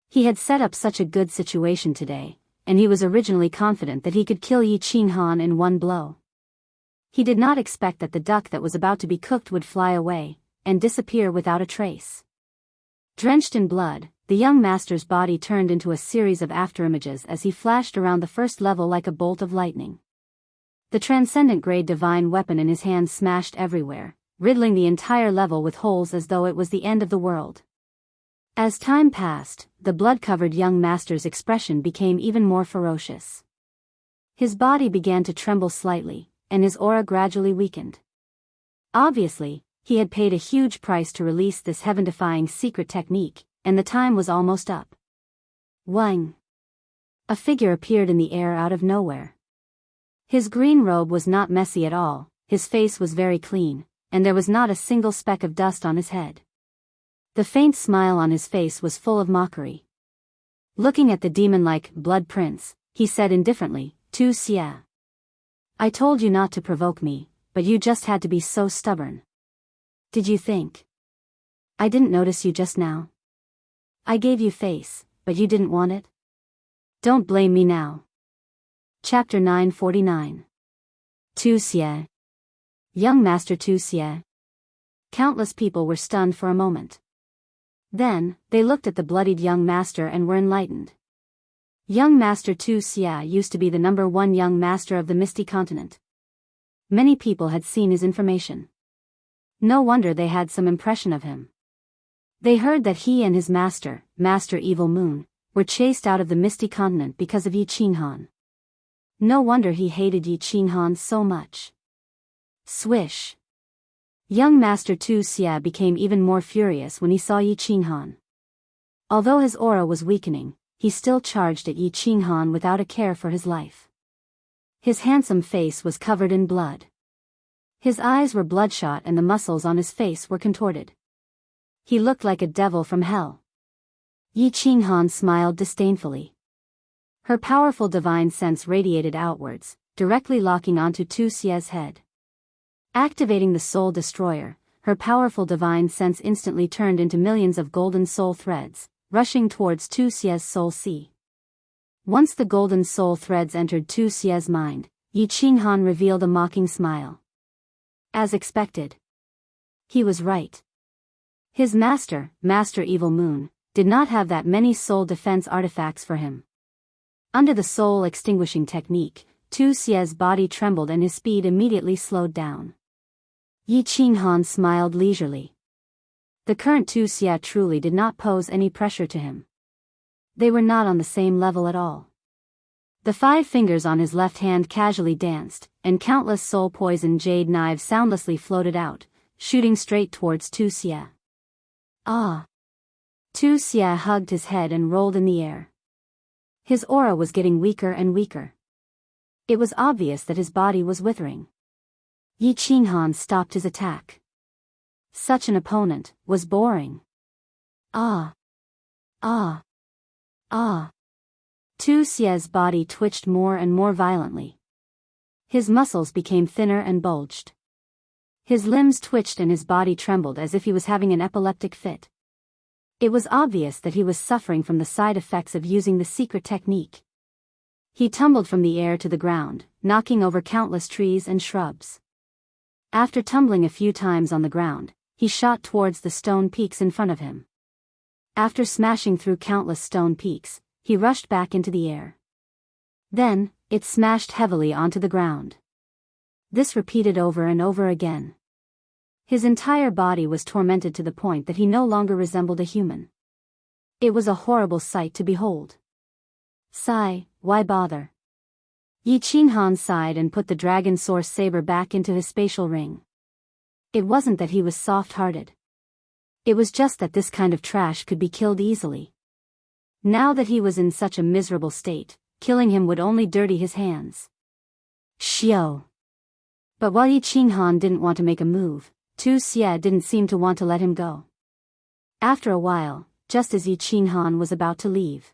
He had set up such a good situation today, and he was originally confident that he could kill Yi Qinghan in one blow. He did not expect that the duck that was about to be cooked would fly away, and disappear without a trace. Drenched in blood, the young master's body turned into a series of afterimages as he flashed around the first level like a bolt of lightning. The transcendent grade divine weapon in his hand smashed everywhere, riddling the entire level with holes as though it was the end of the world. As time passed, the blood-covered young master's expression became even more ferocious. His body began to tremble slightly, and his aura gradually weakened. Obviously, he had paid a huge price to release this heaven-defying secret technique, and the time was almost up. Wang! A figure appeared in the air out of nowhere. His green robe was not messy at all, his face was very clean, and there was not a single speck of dust on his head. The faint smile on his face was full of mockery. Looking at the demon-like blood prince, he said indifferently, "Tu Xie. I told you not to provoke me, but you just had to be so stubborn. Did you think I didn't notice you just now? I gave you face, but you didn't want it? Don't blame me now." Chapter 949. Tu Xie. Young Master Tu Xie. Countless people were stunned for a moment. Then, they looked at the bloodied young master and were enlightened. Young Master Tu Xie used to be the #1 young master of the Misty Continent. Many people had seen his information. No wonder they had some impression of him. They heard that he and his master, Master Evil Moon, were chased out of the Misty Continent because of Yi Qinghan. No wonder he hated Yi Qinghan so much. Swish! Young Master Tu Xie became even more furious when he saw Yi Qinghan. Although his aura was weakening, he still charged at Yi Qinghan without a care for his life. His handsome face was covered in blood. His eyes were bloodshot and the muscles on his face were contorted. He looked like a devil from hell. Yi Qinghan smiled disdainfully. Her powerful divine sense radiated outwards, directly locking onto Tu Xie's head. Activating the Soul Destroyer, her powerful divine sense instantly turned into millions of golden soul threads, rushing towards Tu Xie's soul sea. Once the golden soul threads entered Tu Xie's mind, Yi Qinghan revealed a mocking smile. As expected. He was right. His master, Master Evil Moon, did not have that many soul defense artifacts for him. Under the soul extinguishing technique, Tu Xie's body trembled and his speed immediately slowed down. Yi Qinghan smiled leisurely. The current Tu Xie truly did not pose any pressure to him. They were not on the same level at all. The 5 fingers on his left hand casually danced, and countless soul-poisoned jade knives soundlessly floated out, shooting straight towards Tu Xie. Ah! Tu Xie hugged his head and rolled in the air. His aura was getting weaker and weaker. It was obvious that his body was withering. Yi Qinghan stopped his attack. Such an opponent was boring. Ah! Ah! Ah! Tu Xie's body twitched more and more violently. His muscles became thinner and bulged. His limbs twitched and his body trembled as if he was having an epileptic fit. It was obvious that he was suffering from the side effects of using the secret technique. He tumbled from the air to the ground, knocking over countless trees and shrubs. After tumbling a few times on the ground, he shot towards the stone peaks in front of him. After smashing through countless stone peaks, he rushed back into the air. Then, it smashed heavily onto the ground. This repeated over and over again. His entire body was tormented to the point that he no longer resembled a human. It was a horrible sight to behold. Sigh, why bother? Yi Qinghan sighed and put the dragon source saber back into his spatial ring. It wasn't that he was soft-hearted. It was just that this kind of trash could be killed easily. Now that he was in such a miserable state, killing him would only dirty his hands. Xiao. But while Yi Qinghan didn't want to make a move, Tu Xie didn't seem to want to let him go. After a while, just as Yi Qinghan was about to leave,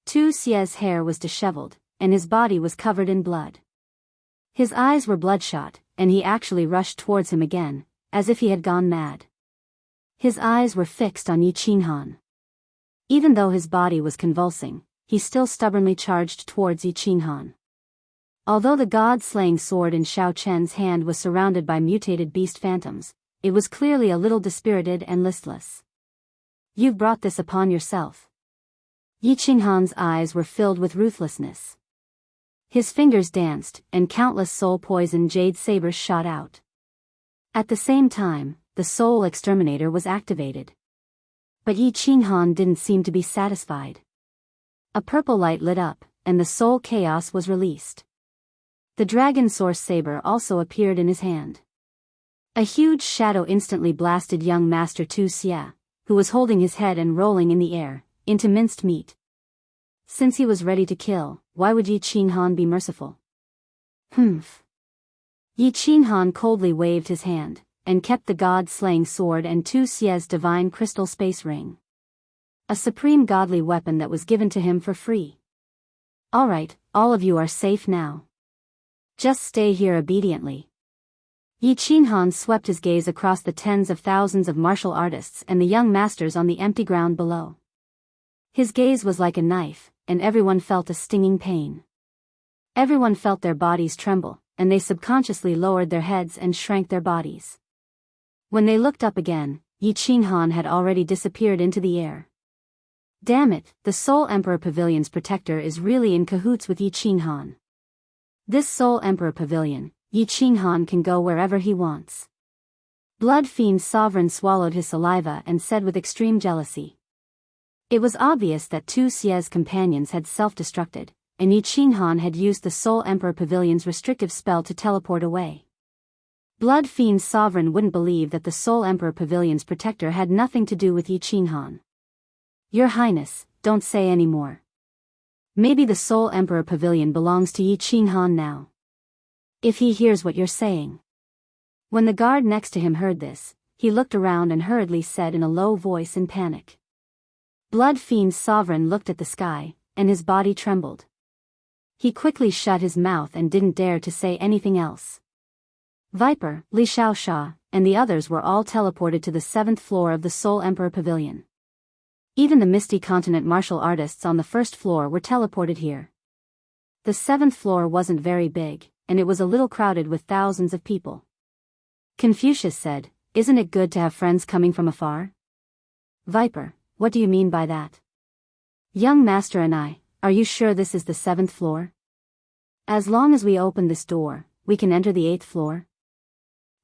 Tu Xie's hair was disheveled, and his body was covered in blood. His eyes were bloodshot, and he actually rushed towards him again, as if he had gone mad. His eyes were fixed on Yi Qinghan. Even though his body was convulsing, he still stubbornly charged towards Yi Qinghan. Although the god-slaying sword in Xiao Chen's hand was surrounded by mutated beast phantoms, it was clearly a little dispirited and listless. You've brought this upon yourself. Yi Qinghan's eyes were filled with ruthlessness. His fingers danced, and countless soul-poisoned jade sabers shot out. At the same time, the soul exterminator was activated. But Yi Qinghan didn't seem to be satisfied. A purple light lit up, and the soul chaos was released. The dragon source saber also appeared in his hand. A huge shadow instantly blasted young Master Tu Xie, who was holding his head and rolling in the air, into minced meat. Since he was ready to kill, why would Yi Qinghan be merciful? Humph. Yi Qinghan coldly waved his hand, and kept the god-slaying sword and Tu Xie's divine crystal space ring. A supreme godly weapon that was given to him for free. Alright, all of you are safe now. Just stay here obediently. Yi Qinghan swept his gaze across the tens of thousands of martial artists and the young masters on the empty ground below. His gaze was like a knife, and everyone felt a stinging pain. Everyone felt their bodies tremble, and they subconsciously lowered their heads and shrank their bodies. When they looked up again, Yi Qinghan had already disappeared into the air. Damn it, the Soul Emperor Pavilion's protector is really in cahoots with Yi Qinghan. This Soul Emperor Pavilion, Yi Qinghan can go wherever he wants. Blood Fiend Sovereign swallowed his saliva and said with extreme jealousy. It was obvious that Tu Xie's companions had self-destructed, and Yi Qinghan had used the Soul Emperor Pavilion's restrictive spell to teleport away. Blood Fiend Sovereign wouldn't believe that the Soul Emperor Pavilion's protector had nothing to do with Yi Qinghan. Your Highness, don't say any more. Maybe the Soul Emperor Pavilion belongs to Yi Qinghan now. If he hears what you're saying. When the guard next to him heard this, he looked around and hurriedly said in a low voice in panic. Blood Fiend Sovereign looked at the sky, and his body trembled. He quickly shut his mouth and didn't dare to say anything else. Viper, Li Xiaoxia, and the others were all teleported to the 7th floor of the Soul Emperor Pavilion. Even the Misty Continent martial artists on the 1st floor were teleported here. The 7th floor wasn't very big, and it was a little crowded with thousands of people. Confucius said, "Isn't it good to have friends coming from afar?" Viper, what do you mean by that? Young Master and I, are you sure this is the 7th floor? As long as we open this door, we can enter the 8th floor?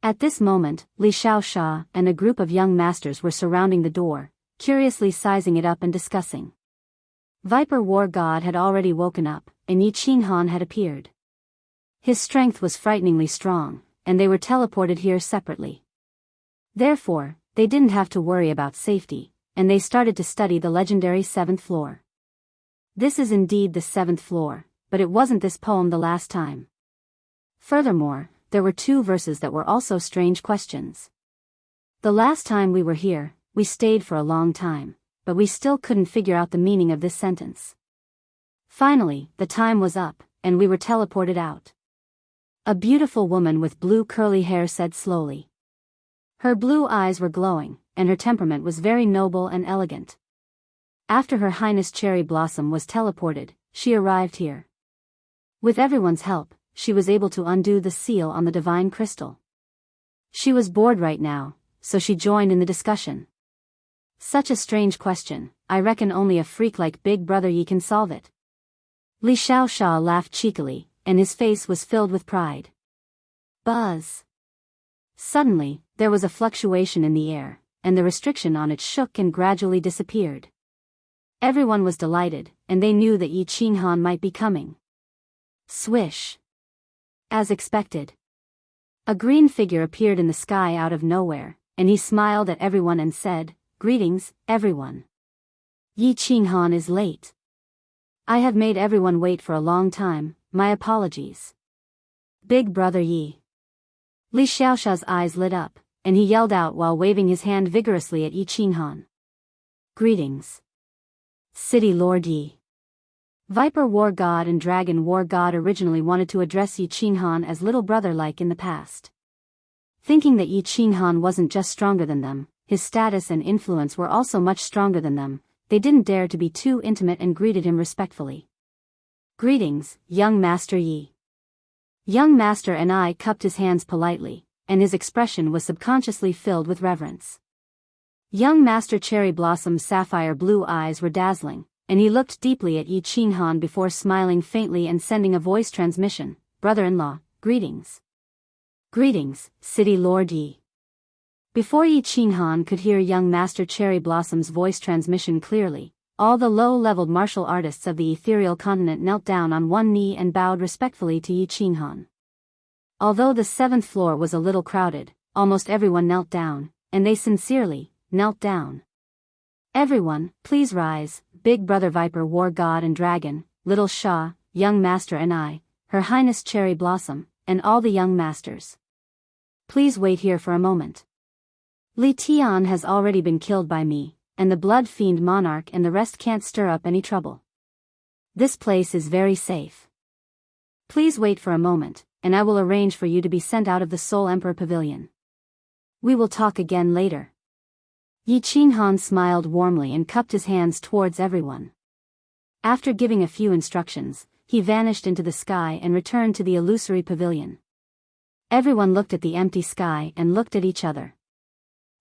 At this moment, Li Xiaoxia and a group of young masters were surrounding the door, curiously sizing it up and discussing. Viper War God had already woken up, and Yi Qinghan had appeared. His strength was frighteningly strong, and they were teleported here separately. Therefore, they didn't have to worry about safety, and they started to study the legendary 7th floor. This is indeed the 7th floor, but it wasn't this poem the last time. Furthermore, there were 2 verses that were also strange questions. The last time we were here, we stayed for a long time, but we still couldn't figure out the meaning of this sentence. Finally, the time was up, and we were teleported out. A beautiful woman with blue curly hair said slowly. Her blue eyes were glowing, and her temperament was very noble and elegant. After Her Highness Cherry Blossom was teleported, she arrived here. With everyone's help, she was able to undo the seal on the divine crystal. She was bored right now, so she joined in the discussion. Such a strange question, I reckon only a freak like Big Brother Yi can solve it. Li Xiaoxia laughed cheekily, and his face was filled with pride. Buzz! Suddenly, there was a fluctuation in the air, and the restriction on it shook and gradually disappeared. Everyone was delighted, and they knew that Yi Qinghan might be coming. Swish! As expected. A green figure appeared in the sky out of nowhere, and he smiled at everyone and said, "Greetings, everyone. Yi Qinghan is late. I have made everyone wait for a long time, my apologies." Big Brother Yi. Li Xiaoxia's eyes lit up, and he yelled out while waving his hand vigorously at Yi Qinghan. "Greetings. City Lord Yi." Viper War God and Dragon War God originally wanted to address Yi Qinghan as little brother like in the past. Thinking that Yi Qinghan wasn't just stronger than them, his status and influence were also much stronger than them, they didn't dare to be too intimate and greeted him respectfully. "Greetings, young Master Yi." Young Master and I cupped his hands politely, and his expression was subconsciously filled with reverence. Young Master Cherry Blossom's sapphire blue eyes were dazzling, and he looked deeply at Yi Qinghan before smiling faintly and sending a voice transmission, "Brother-in-law, greetings." "Greetings, City Lord Yi." Before Yi Qinghan could hear young Master Cherry Blossom's voice transmission clearly, all the low-leveled martial artists of the ethereal continent knelt down on one knee and bowed respectfully to Yi Qinghan. Although the 7th floor was a little crowded, almost everyone knelt down, and they sincerely knelt down. "Everyone, please rise, Big Brother Viper War God and Dragon, Little Sha, Young Master and I, Her Highness Cherry Blossom, and all the young masters. Please wait here for a moment. Li Tian has already been killed by me, and the Blood Fiend Monarch and the rest can't stir up any trouble. This place is very safe. Please wait for a moment, and I will arrange for you to be sent out of the Soul Emperor Pavilion. We will talk again later." Yi Qinghan smiled warmly and cupped his hands towards everyone. After giving a few instructions, he vanished into the sky and returned to the illusory pavilion. Everyone looked at the empty sky and looked at each other.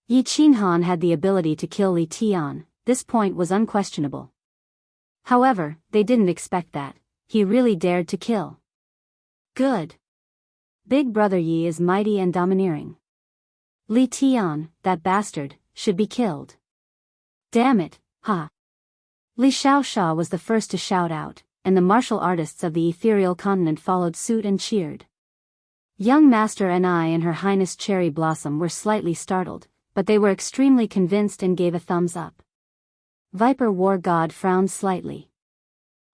Yi Qinghan had the ability to kill Li Tian, this point was unquestionable. However, they didn't expect that, he really dared to kill. Good. Big Brother Yi is mighty and domineering. Li Tian, that bastard, should be killed. Damn it, ha! Li Xiaoxia was the first to shout out, and the martial artists of the ethereal continent followed suit and cheered. Young Master and I and Her Highness Cherry Blossom were slightly startled, but they were extremely convinced and gave a thumbs up. Viper War God frowned slightly.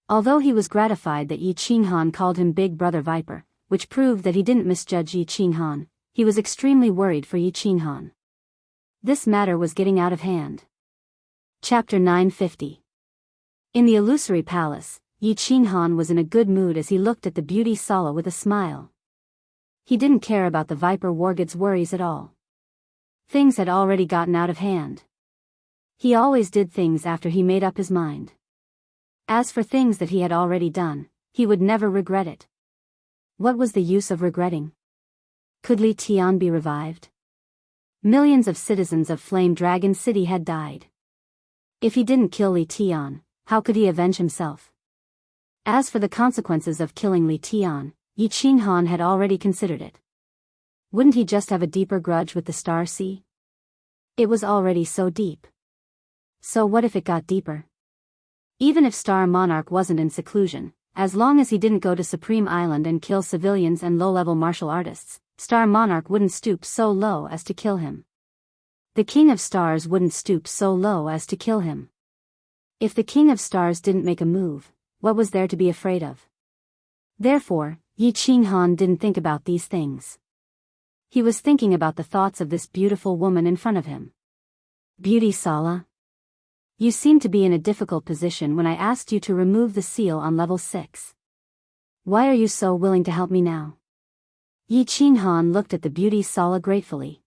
Although he was gratified that Yi Qinghan called him Big Brother Viper, which proved that he didn't misjudge Yi Qinghan, he was extremely worried for Yi Qinghan. This matter was getting out of hand. Chapter 950. In the illusory palace, Yi Qinghan was in a good mood as he looked at the beauty Sala with a smile. He didn't care about the Viper Wargod's worries at all. Things had already gotten out of hand. He always did things after he made up his mind. As for things that he had already done, he would never regret it. What was the use of regretting? Could Li Tian be revived? Millions of citizens of Flame Dragon City had died. If he didn't kill Li Tian, how could he avenge himself? As for the consequences of killing Li Tian, Yi Qinghan had already considered it. Wouldn't he just have a deeper grudge with the Star Sea? It was already so deep. So what if it got deeper? Even if Star Monarch wasn't in seclusion, as long as he didn't go to Supreme Island and kill civilians and low-level martial artists, Star Monarch wouldn't stoop so low as to kill him. The King of Stars wouldn't stoop so low as to kill him. If the King of Stars didn't make a move, what was there to be afraid of? Therefore, Yi Qinghan didn't think about these things. He was thinking about the thoughts of this beautiful woman in front of him. Beauty Sala. You seemed to be in a difficult position when I asked you to remove the seal on level 6. Why are you so willing to help me now? Yi Qinghan looked at the Beauty Sala gratefully.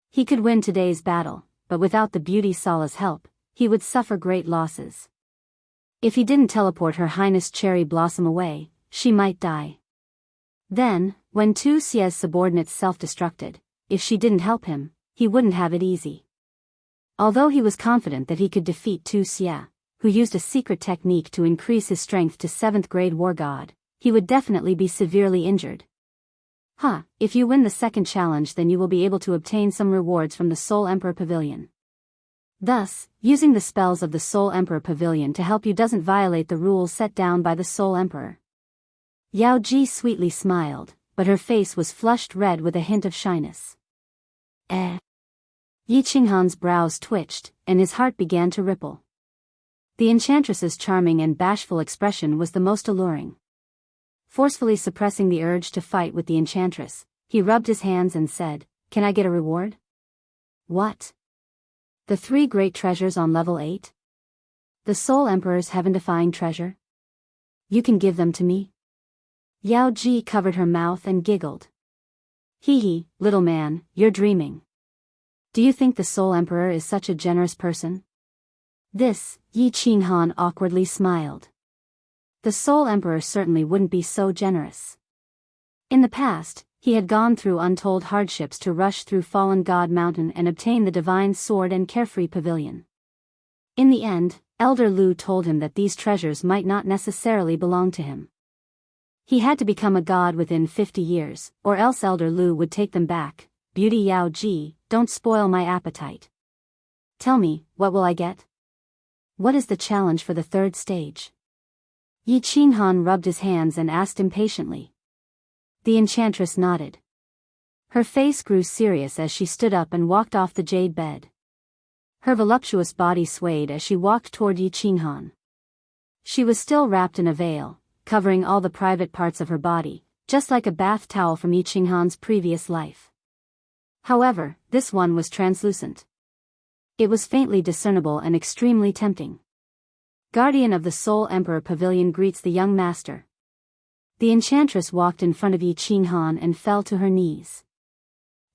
He could win today's battle, but without the Beauty Sala's help, he would suffer great losses. If he didn't teleport Her Highness Cherry Blossom away, she might die. Then, when Tu Xia's subordinates self-destructed, if she didn't help him, he wouldn't have it easy. Although he was confident that he could defeat Tu Xia, who used a secret technique to increase his strength to 7th grade war god, he would definitely be severely injured. If you win the second challenge, then you will be able to obtain some rewards from the Soul Emperor Pavilion. Thus, using the spells of the Soul Emperor Pavilion to help you doesn't violate the rules set down by the Soul Emperor. Yao Ji sweetly smiled, but her face was flushed red with a hint of shyness. Yi Qinghan's brows twitched, and his heart began to ripple. The enchantress's charming and bashful expression was the most alluring. Forcefully suppressing the urge to fight with the enchantress, he rubbed his hands and said, "Can I get a reward?" "What? The 3 great treasures on level 8? The Soul Emperor's heaven-defying treasure? You can give them to me?" Yao Ji covered her mouth and giggled. Hee, little man, you're dreaming. Do you think the Soul Emperor is such a generous person? This, Yi Qinghan awkwardly smiled. The Soul Emperor certainly wouldn't be so generous. In the past, he had gone through untold hardships to rush through Fallen God Mountain and obtain the Divine Sword and Carefree Pavilion. In the end, Elder Lu told him that these treasures might not necessarily belong to him. He had to become a god within 50 years, or else Elder Lu would take them back. Beauty Yao Ji, don't spoil my appetite. Tell me, what will I get? What is the challenge for the 3rd stage? Yi Qinghan rubbed his hands and asked impatiently. The enchantress nodded. Her face grew serious as she stood up and walked off the jade bed. Her voluptuous body swayed as she walked toward Yi Qinghan. She was still wrapped in a veil, covering all the private parts of her body, just like a bath towel from Yi Qinghan's previous life. However, this one was translucent. It was faintly discernible and extremely tempting. Guardian of the Soul Emperor Pavilion greets the young master. The enchantress walked in front of Yi Qinghan and fell to her knees.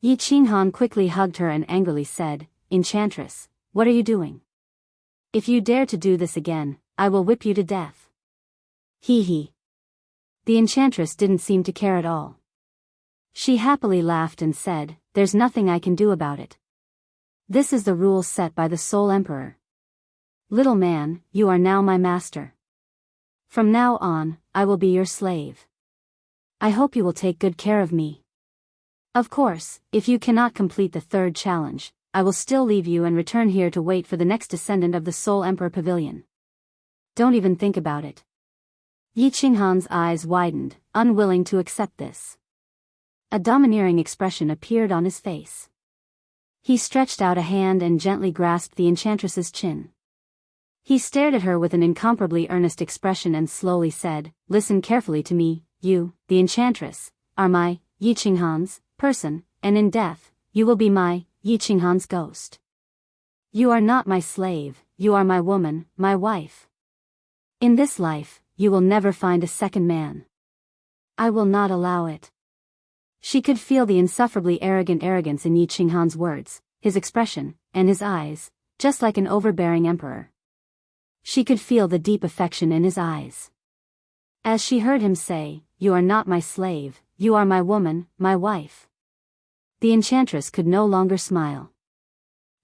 Yi Qinghan quickly hugged her and angrily said, "Enchantress, what are you doing? If you dare to do this again, I will whip you to death." Hee. The enchantress didn't seem to care at all. She happily laughed and said, "There's nothing I can do about it. This is the rule set by the Soul Emperor. Little man, you are now my master. From now on, I will be your slave. I hope you will take good care of me. Of course, if you cannot complete the 3rd challenge, I will still leave you and return here to wait for the next descendant of the Soul Emperor Pavilion. Don't even think about it." Yi Qinghan's eyes widened, unwilling to accept this. A domineering expression appeared on his face. He stretched out a hand and gently grasped the enchantress's chin. He stared at her with an incomparably earnest expression and slowly said, "Listen carefully to me, you, the enchantress, are my, Yi Qinghan's, person, and in death, you will be my, Yi Qinghan's ghost. You are not my slave, you are my woman, my wife. In this life, you will never find a second man. I will not allow it." She could feel the insufferably arrogant arrogance in Yi Qinghan's words, his expression, and his eyes, just like an overbearing emperor. She could feel the deep affection in his eyes. As she heard him say, "You are not my slave, you are my woman, my wife," the enchantress could no longer smile.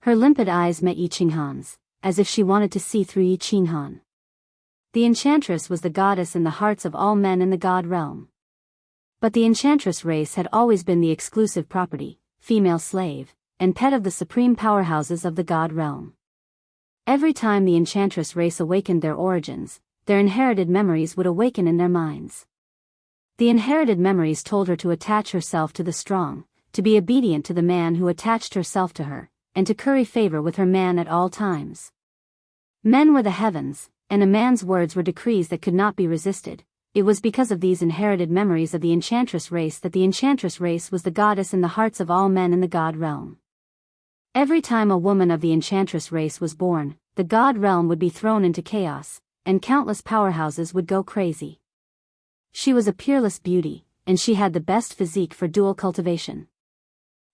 Her limpid eyes met Yi Qinghan's, as if she wanted to see through Yi Qinghan. The enchantress was the goddess in the hearts of all men in the god realm. But the enchantress race had always been the exclusive property, female slave, and pet of the supreme powerhouses of the god realm. Every time the enchantress race awakened their origins, their inherited memories would awaken in their minds. The inherited memories told her to attach herself to the strong, to be obedient to the man who attached herself to her, and to curry favor with her man at all times. Men were the heavens, and a man's words were decrees that could not be resisted. It was because of these inherited memories of the enchantress race that the enchantress race was the goddess in the hearts of all men in the god realm. Every time a woman of the enchantress race was born, the god realm would be thrown into chaos, and countless powerhouses would go crazy. She was a peerless beauty, and she had the best physique for dual cultivation.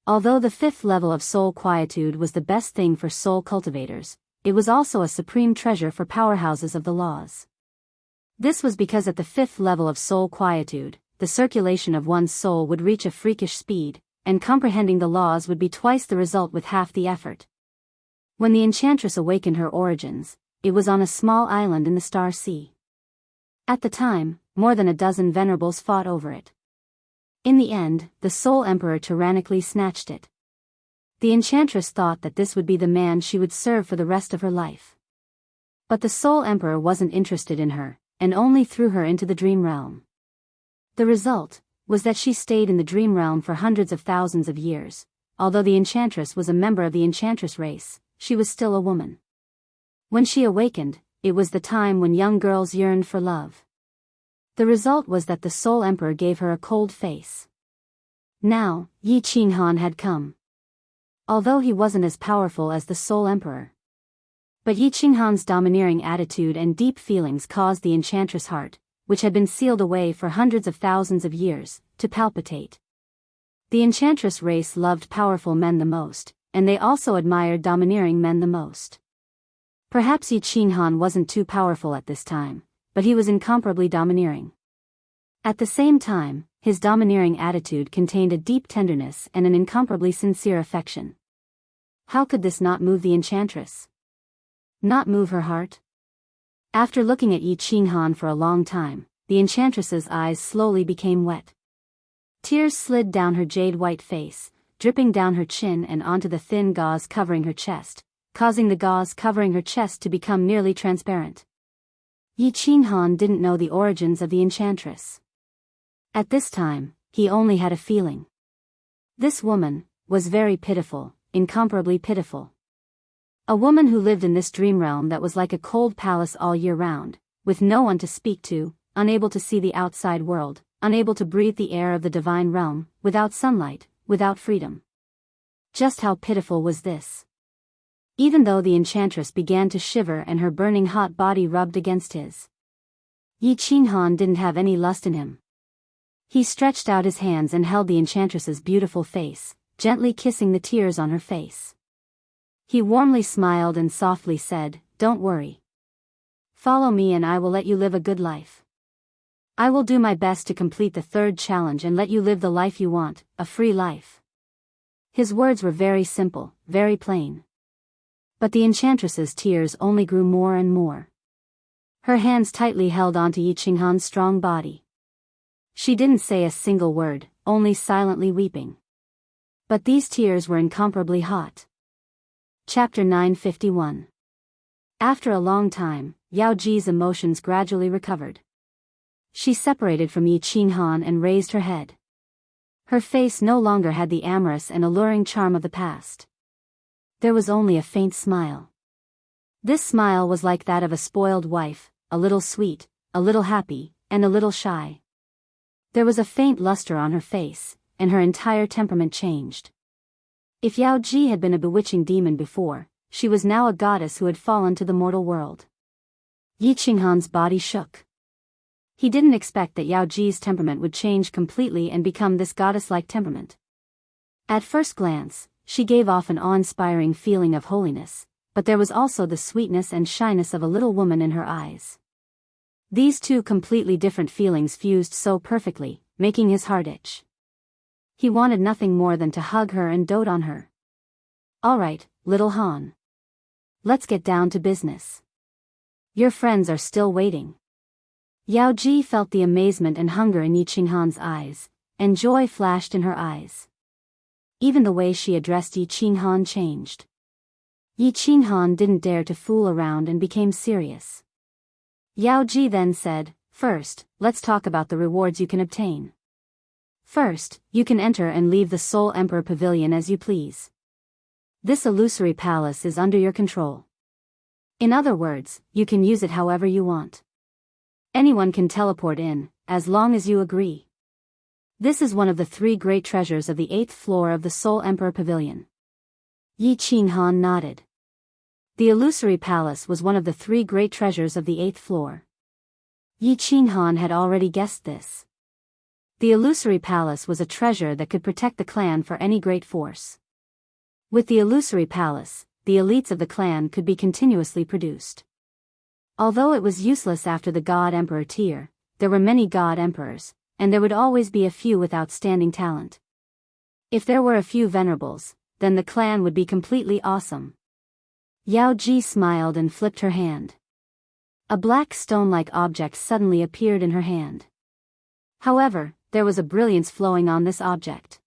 Although the 5th level of soul quietude was the best thing for soul cultivators, it was also a supreme treasure for powerhouses of the laws. This was because at the 5th level of soul quietude, the circulation of one's soul would reach a freakish speed, and comprehending the laws would be twice the result with half the effort. When the enchantress awakened her origins, it was on a small island in the Star Sea. At the time, more than a dozen venerables fought over it. In the end, the Soul Emperor tyrannically snatched it. The enchantress thought that this would be the man she would serve for the rest of her life. But the Soul Emperor wasn't interested in her, and only threw her into the dream realm. The result was that she stayed in the dream realm for hundreds of thousands of years. Although the enchantress was a member of the enchantress race, she was still a woman. When she awakened, it was the time when young girls yearned for love. The result was that the Soul Emperor gave her a cold face. Now, Yi Qinghan had come. Although he wasn't as powerful as the Soul Emperor. But Yi Qinghan's domineering attitude and deep feelings caused the enchantress heart, which had been sealed away for hundreds of thousands of years, to palpitate. The enchantress race loved powerful men the most, and they also admired domineering men the most. Perhaps Yi Qinghan wasn't too powerful at this time, but he was incomparably domineering. At the same time, his domineering attitude contained a deep tenderness and an incomparably sincere affection. How could this not move the enchantress? Not move her heart? After looking at Yi Qinghan for a long time, the enchantress's eyes slowly became wet. Tears slid down her jade-white face, dripping down her chin and onto the thin gauze covering her chest, causing the gauze covering her chest to become nearly transparent. Yi Qinghan didn't know the origins of the enchantress. At this time, he only had a feeling. This woman was very pitiful, incomparably pitiful. A woman who lived in this dream realm that was like a cold palace all year round, with no one to speak to, unable to see the outside world, unable to breathe the air of the divine realm, without sunlight, without freedom. Just how pitiful was this? Even though the enchantress began to shiver and her burning hot body rubbed against his, Yi Qinghan didn't have any lust in him. He stretched out his hands and held the enchantress's beautiful face, gently kissing the tears on her face. He warmly smiled and softly said, "Don't worry. Follow me and I will let you live a good life. I will do my best to complete the 3rd challenge and let you live the life you want, a free life." His words were very simple, very plain. But the enchantress's tears only grew more and more. Her hands tightly held onto Yi Qinghan's strong body. She didn't say a single word, only silently weeping. But these tears were incomparably hot. Chapter 951. After a long time, Yao Ji's emotions gradually recovered. She separated from Yi Qinghan and raised her head. Her face no longer had the amorous and alluring charm of the past. There was only a faint smile. This smile was like that of a spoiled wife, a little sweet, a little happy, and a little shy. There was a faint luster on her face, and her entire temperament changed. If Yao Ji had been a bewitching demon before, she was now a goddess who had fallen to the mortal world. Yi Qinghan's body shook. He didn't expect that Yao Ji's temperament would change completely and become this goddess-like temperament. At first glance, she gave off an awe-inspiring feeling of holiness, but there was also the sweetness and shyness of a little woman in her eyes. These two completely different feelings fused so perfectly, making his heart itch. He wanted nothing more than to hug her and dote on her. "All right, little Han. Let's get down to business. Your friends are still waiting. Yao Ji felt the amazement and hunger in Yi Qinghan's eyes, and joy flashed in her eyes. Even the way she addressed Yi Qinghan changed. Yi Qinghan didn't dare to fool around and became serious. Yao Ji then said, "First, let's talk about the rewards you can obtain. First, you can enter and leave the Soul Emperor Pavilion as you please. This illusory palace is under your control. In other words, you can use it however you want. Anyone can teleport in, as long as you agree. This is one of the 3 great treasures of the 8th floor of the Soul Emperor Pavilion." Yi Qinghan nodded. The illusory palace was one of the 3 great treasures of the 8th floor. Yi Qinghan had already guessed this. The illusory palace was a treasure that could protect the clan for any great force. With the illusory palace, the elites of the clan could be continuously produced. Although it was useless after the God Emperor tier, there were many God Emperors, and there would always be a few with outstanding talent. If there were a few venerables, then the clan would be completely awesome. Yao Ji smiled and flipped her hand. A black stone-like object suddenly appeared in her hand. However, there was a brilliance flowing on this object.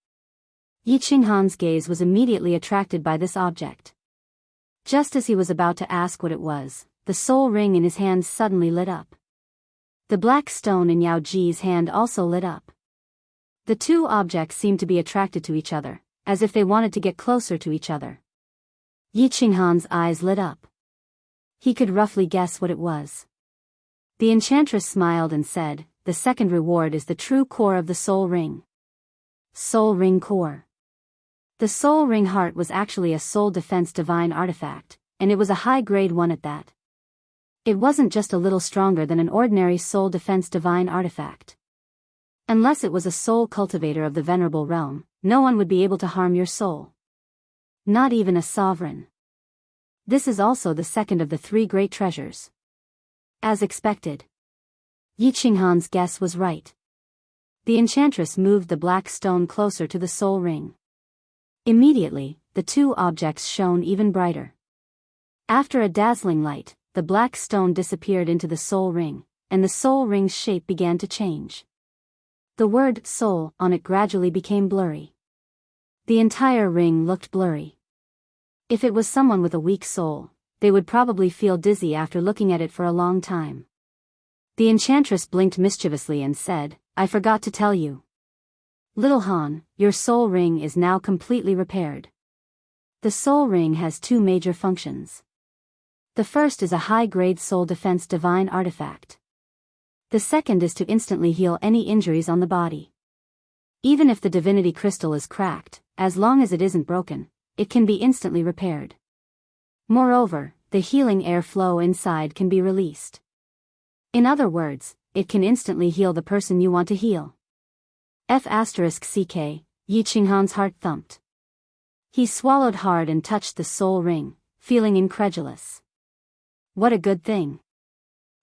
Yi Qinghan's gaze was immediately attracted by this object. Just as he was about to ask what it was, the soul ring in his hand suddenly lit up. The black stone in Yao Ji's hand also lit up. The 2 objects seemed to be attracted to each other, as if they wanted to get closer to each other. Yi Qinghan's eyes lit up. He could roughly guess what it was. The enchantress smiled and said, "The second reward is the true core of the soul ring. Soul ring core." The soul ring heart was actually a soul defense divine artifact, and it was a high-grade one at that. It wasn't just a little stronger than an ordinary soul defense divine artifact. Unless it was a soul cultivator of the venerable realm, no one would be able to harm your soul. Not even a sovereign. This is also the second of the 3 great treasures. As expected, Yi Qinghan's guess was right. The enchantress moved the black stone closer to the soul ring. Immediately, the 2 objects shone even brighter. After a dazzling light, the black stone disappeared into the soul ring, and the soul ring's shape began to change. The word soul on it gradually became blurry. The entire ring looked blurry. If it was someone with a weak soul, they would probably feel dizzy after looking at it for a long time. The enchantress blinked mischievously and said, "I forgot to tell you. Little Han, your soul ring is now completely repaired. The soul ring has 2 major functions. The first is a high-grade soul defense divine artifact. The second is to instantly heal any injuries on the body. Even if the divinity crystal is cracked, as long as it isn't broken, it can be instantly repaired. Moreover, the healing air flow inside can be released. In other words, it can instantly heal the person you want to heal." F***ck, Yi Qinghan's heart thumped. He swallowed hard and touched the soul ring, feeling incredulous. What a good thing.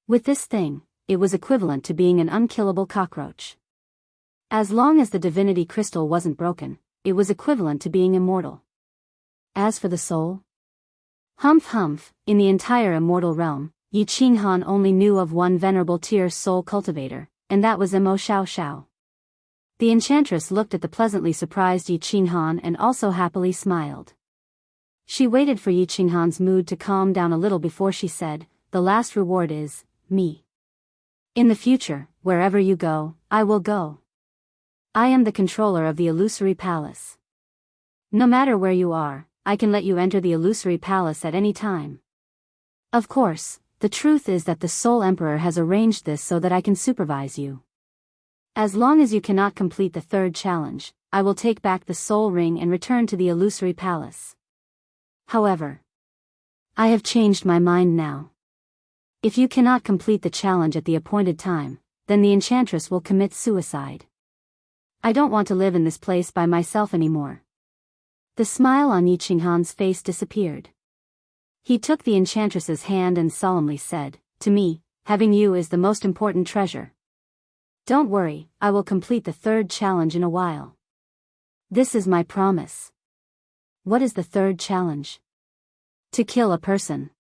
With this thing, it was equivalent to being an unkillable cockroach. As long as the divinity crystal wasn't broken, it was equivalent to being immortal. As for the soul? Humph, in the entire immortal realm, Yi Qinghan only knew of one venerable tier soul cultivator, and that was Mo Xiao. The enchantress looked at the pleasantly surprised Yi Qinghan and also happily smiled. She waited for Yi Qinghan's mood to calm down a little before she said, "The last reward is, me. In the future, wherever you go, I will go. I am the controller of the illusory palace. No matter where you are, I can let you enter the illusory palace at any time. Of course, the truth is that the Soul Emperor has arranged this so that I can supervise you. As long as you cannot complete the 3rd challenge, I will take back the soul ring and return to the illusory palace. However, I have changed my mind now. If you cannot complete the challenge at the appointed time, then the enchantress will commit suicide. I don't want to live in this place by myself anymore." The smile on Yi Qinghan's face disappeared. He took the enchantress's hand and solemnly said, "To me, having you is the most important treasure. Don't worry, I will complete the 3rd challenge in a while. This is my promise." "What is the 3rd challenge?" "To kill a person."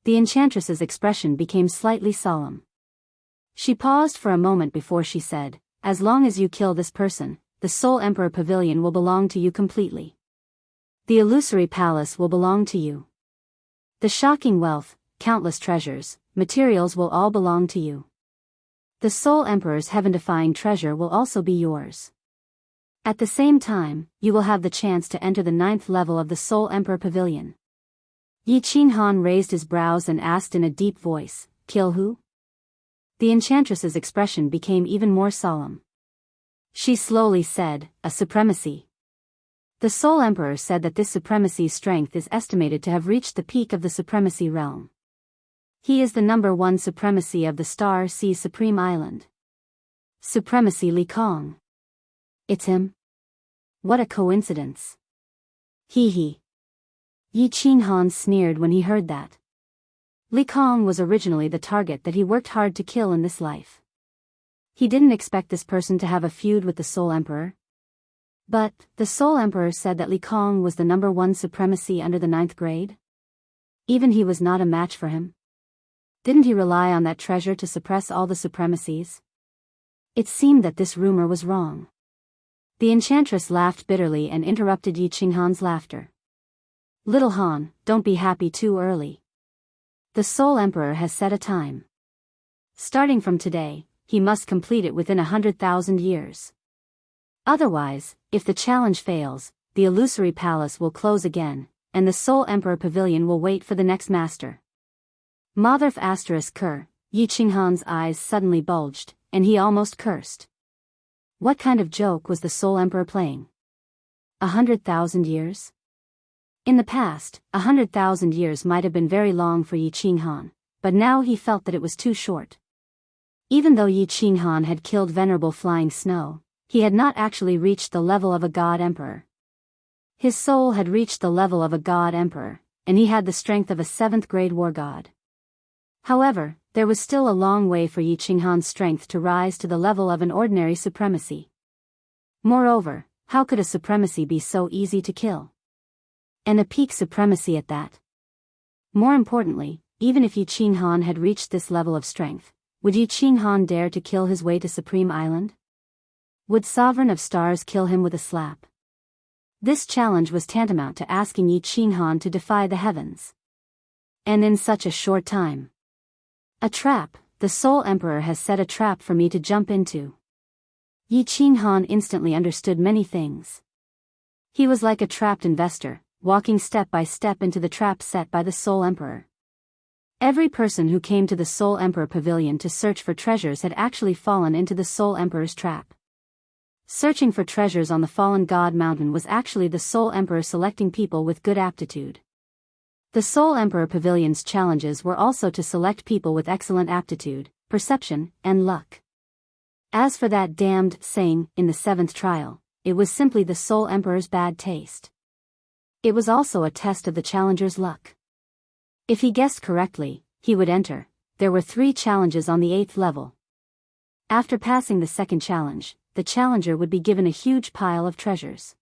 The enchantress's expression became slightly solemn. She paused for a moment before she said, "As long as you kill this person, the Soul Emperor Pavilion will belong to you completely. The illusory palace will belong to you. The shocking wealth, countless treasures, materials will all belong to you. The Soul Emperor's heaven-defying treasure will also be yours. At the same time, you will have the chance to enter the 9th level of the Soul Emperor Pavilion." Yi Qinghan raised his brows and asked in a deep voice, "Kill who?" The enchantress's expression became even more solemn. She slowly said, "A supremacy." The Soul Emperor said that this supremacy's strength is estimated to have reached the peak of the supremacy realm. He is the #1 supremacy of the Star Sea Supreme Island. Supremacy Li Kong. It's him? What a coincidence. Hee hee. Yi Qinghan sneered when he heard that. Li Kong was originally the target that he worked hard to kill in this life. He didn't expect this person to have a feud with the Soul Emperor. But, the Soul Emperor said that Li Kong was the #1 supremacy under the 9th grade? Even he was not a match for him? Didn't he rely on that treasure to suppress all the supremacies? It seemed that this rumor was wrong. The enchantress laughed bitterly and interrupted Yi Qinghan's laughter. "Little Han, don't be happy too early. The Soul Emperor has set a time. Starting from today, he must complete it within 100,000 years. Otherwise, if the challenge fails, the illusory palace will close again, and the Soul Emperor Pavilion will wait for the next master." Motherf *Ker, Yi Qinghan's eyes suddenly bulged, and he almost cursed. What kind of joke was the Soul Emperor playing? 100,000 years? In the past, 100,000 years might have been very long for Yi Qinghan, but now he felt that it was too short. Even though Yi Qinghan had killed Venerable Flying Snow, he had not actually reached the level of a God Emperor. His soul had reached the level of a God Emperor, and he had the strength of a 7th grade war god. However, there was still a long way for Yi Qinghan's strength to rise to the level of an ordinary supremacy. Moreover, how could a supremacy be so easy to kill? And a peak supremacy at that. More importantly, even if Yi Qinghan had reached this level of strength, would Yi Qinghan dare to kill his way to Supreme Island? Would Sovereign of Stars kill him with a slap? This challenge was tantamount to asking Yi Qinghan to defy the heavens. And in such a short time. A trap, the Soul Emperor has set a trap for me to jump into. Yi Qinghan instantly understood many things. He was like a trapped investor, walking step by step into the trap set by the Soul Emperor. Every person who came to the Soul Emperor Pavilion to search for treasures had actually fallen into the Soul Emperor's trap. Searching for treasures on the Fallen God Mountain was actually the Soul Emperor selecting people with good aptitude. The Soul Emperor Pavilion's challenges were also to select people with excellent aptitude, perception, and luck. As for that damned saying, in the 7th trial, it was simply the Soul Emperor's bad taste. It was also a test of the challenger's luck. If he guessed correctly, he would enter. There were 3 challenges on the 8th level. After passing the 2nd challenge, the challenger would be given a huge pile of treasures.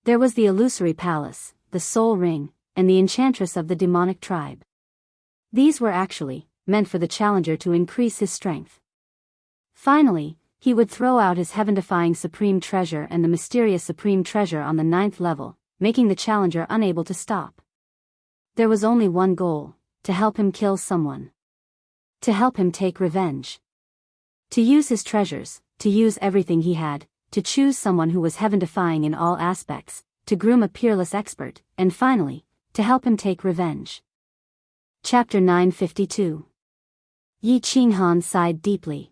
There was the illusory palace, the soul ring, and the enchantress of the demonic tribe. These were actually meant for the challenger to increase his strength. Finally, he would throw out his heaven-defying supreme treasure and the mysterious supreme treasure on the 9th level, making the challenger unable to stop. There was only one goal: to help him kill someone. To help him take revenge. To use his treasures, to use everything he had, to choose someone who was heaven-defying in all aspects, to groom a peerless expert, and finally, to help him take revenge. Chapter 952. Yi Qinghan sighed deeply.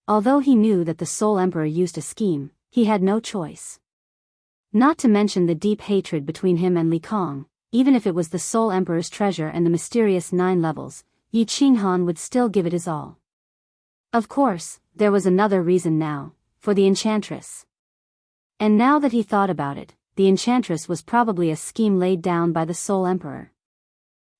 Although he knew that the Soul Emperor used a scheme, he had no choice. Not to mention the deep hatred between him and Li Kong, even if it was the Soul Emperor's treasure and the mysterious 9 levels, Yi Qinghan would still give it his all. Of course, there was another reason now, for the enchantress. And now that he thought about it, the enchantress was probably a scheme laid down by the Soul Emperor.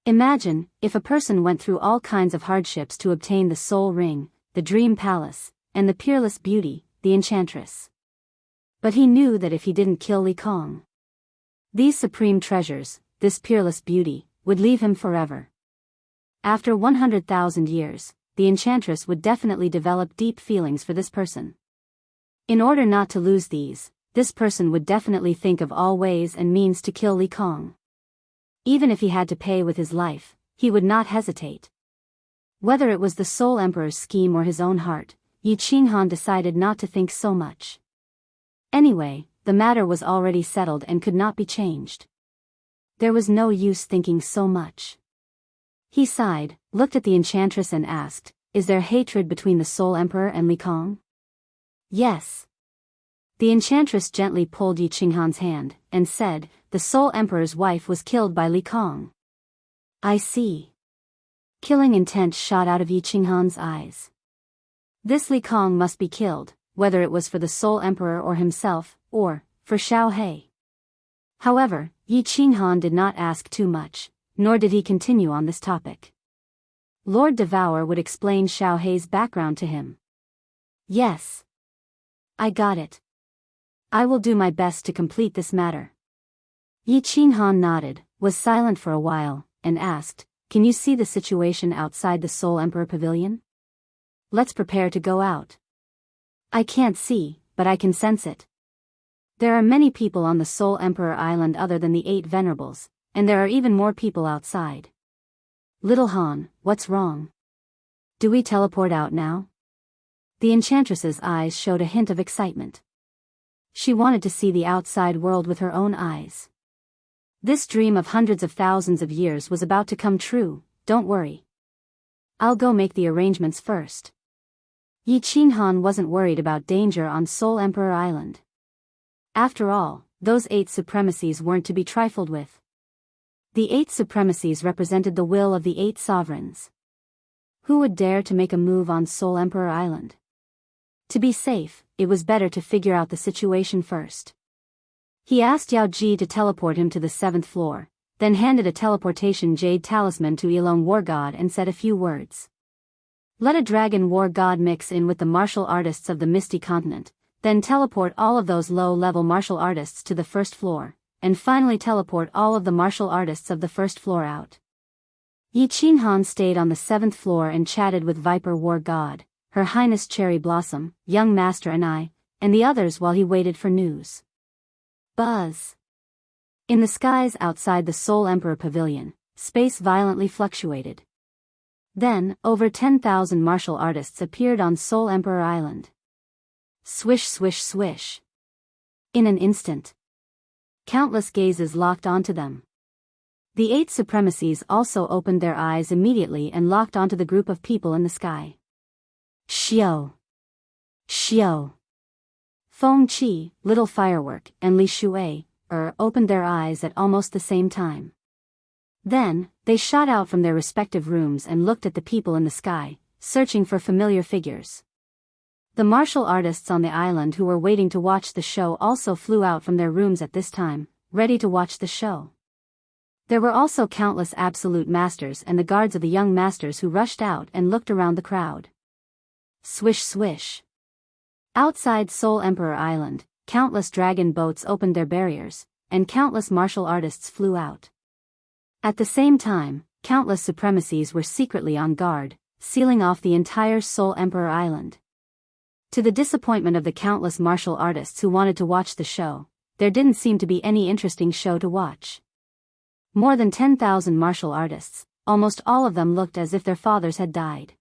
Imagine, if a person went through all kinds of hardships to obtain the Soul Ring, the Dream Palace, and the peerless beauty, the enchantress. But he knew that if he didn't kill Li Kong, these supreme treasures, this peerless beauty, would leave him forever. After 100,000 years, the enchantress would definitely develop deep feelings for this person. In order not to lose these, this person would definitely think of all ways and means to kill Li Kong. Even if he had to pay with his life, he would not hesitate. Whether it was the Soul Emperor's scheme or his own heart, Yi Qinghan decided not to think so much. Anyway, the matter was already settled and could not be changed. There was no use thinking so much. He sighed, looked at the enchantress and asked, "Is there hatred between the Soul Emperor and Li Kong?" "Yes." The enchantress gently pulled Yi Qinghan's hand, and said, "The Soul Emperor's wife was killed by Li Kong." "I see." Killing intent shot out of Yi Qinghan's eyes. This Li Kong must be killed, whether it was for the Soul Emperor or himself, or for Xiao He. However, Yi Qinghan did not ask too much, nor did he continue on this topic. Lord Devour would explain Xiao He's background to him. "Yes. I got it. I will do my best to complete this matter." Yi Qinghan nodded, was silent for a while, and asked, "Can you see the situation outside the Soul Emperor Pavilion? Let's prepare to go out." "I can't see, but I can sense it. There are many people on the Soul Emperor Island other than the 8 Venerables, and there are even more people outside." "Little Han, what's wrong? Do we teleport out now?" The enchantress's eyes showed a hint of excitement. She wanted to see the outside world with her own eyes. This dream of hundreds of thousands of years was about to come true. "Don't worry. I'll go make the arrangements first." Yi Qinghan wasn't worried about danger on Soul Emperor Island. After all, those 8 supremacies weren't to be trifled with. The 8 supremacies represented the will of the 8 sovereigns. Who would dare to make a move on Soul Emperor Island? To be safe, it was better to figure out the situation first. He asked Yao Ji to teleport him to the 7th floor, then handed a teleportation jade talisman to Yilong War God and said a few words. "Let a dragon war god mix in with the martial artists of the Misty Continent, then teleport all of those low-level martial artists to the 1st floor, and finally teleport all of the martial artists of the 1st floor out." Yi Qinghan stayed on the 7th floor and chatted with Viper War God, Her Highness Cherry Blossom, Young Master and the others while he waited for news. Buzz. In the skies outside the Soul Emperor Pavilion, space violently fluctuated. Then, over 10,000 martial artists appeared on Soul Emperor Island. Swish swish swish. In an instant, countless gazes locked onto them. The 8 supremacies also opened their eyes immediately and locked onto the group of people in the sky. Xiao. Xiao. Feng Qi, Little Firework, and Li Shui, opened their eyes at almost the same time. Then, they shot out from their respective rooms and looked at the people in the sky, searching for familiar figures. The martial artists on the island who were waiting to watch the show also flew out from their rooms at this time, ready to watch the show. There were also countless absolute masters and the guards of the young masters who rushed out and looked around the crowd. Swish swish. Outside Soul Emperor Island, countless dragon boats opened their barriers, and countless martial artists flew out. At the same time, countless supremacies were secretly on guard, sealing off the entire Soul Emperor Island. To the disappointment of the countless martial artists who wanted to watch the show, there didn't seem to be any interesting show to watch. More than 10,000 martial artists, almost all of them looked as if their fathers had died.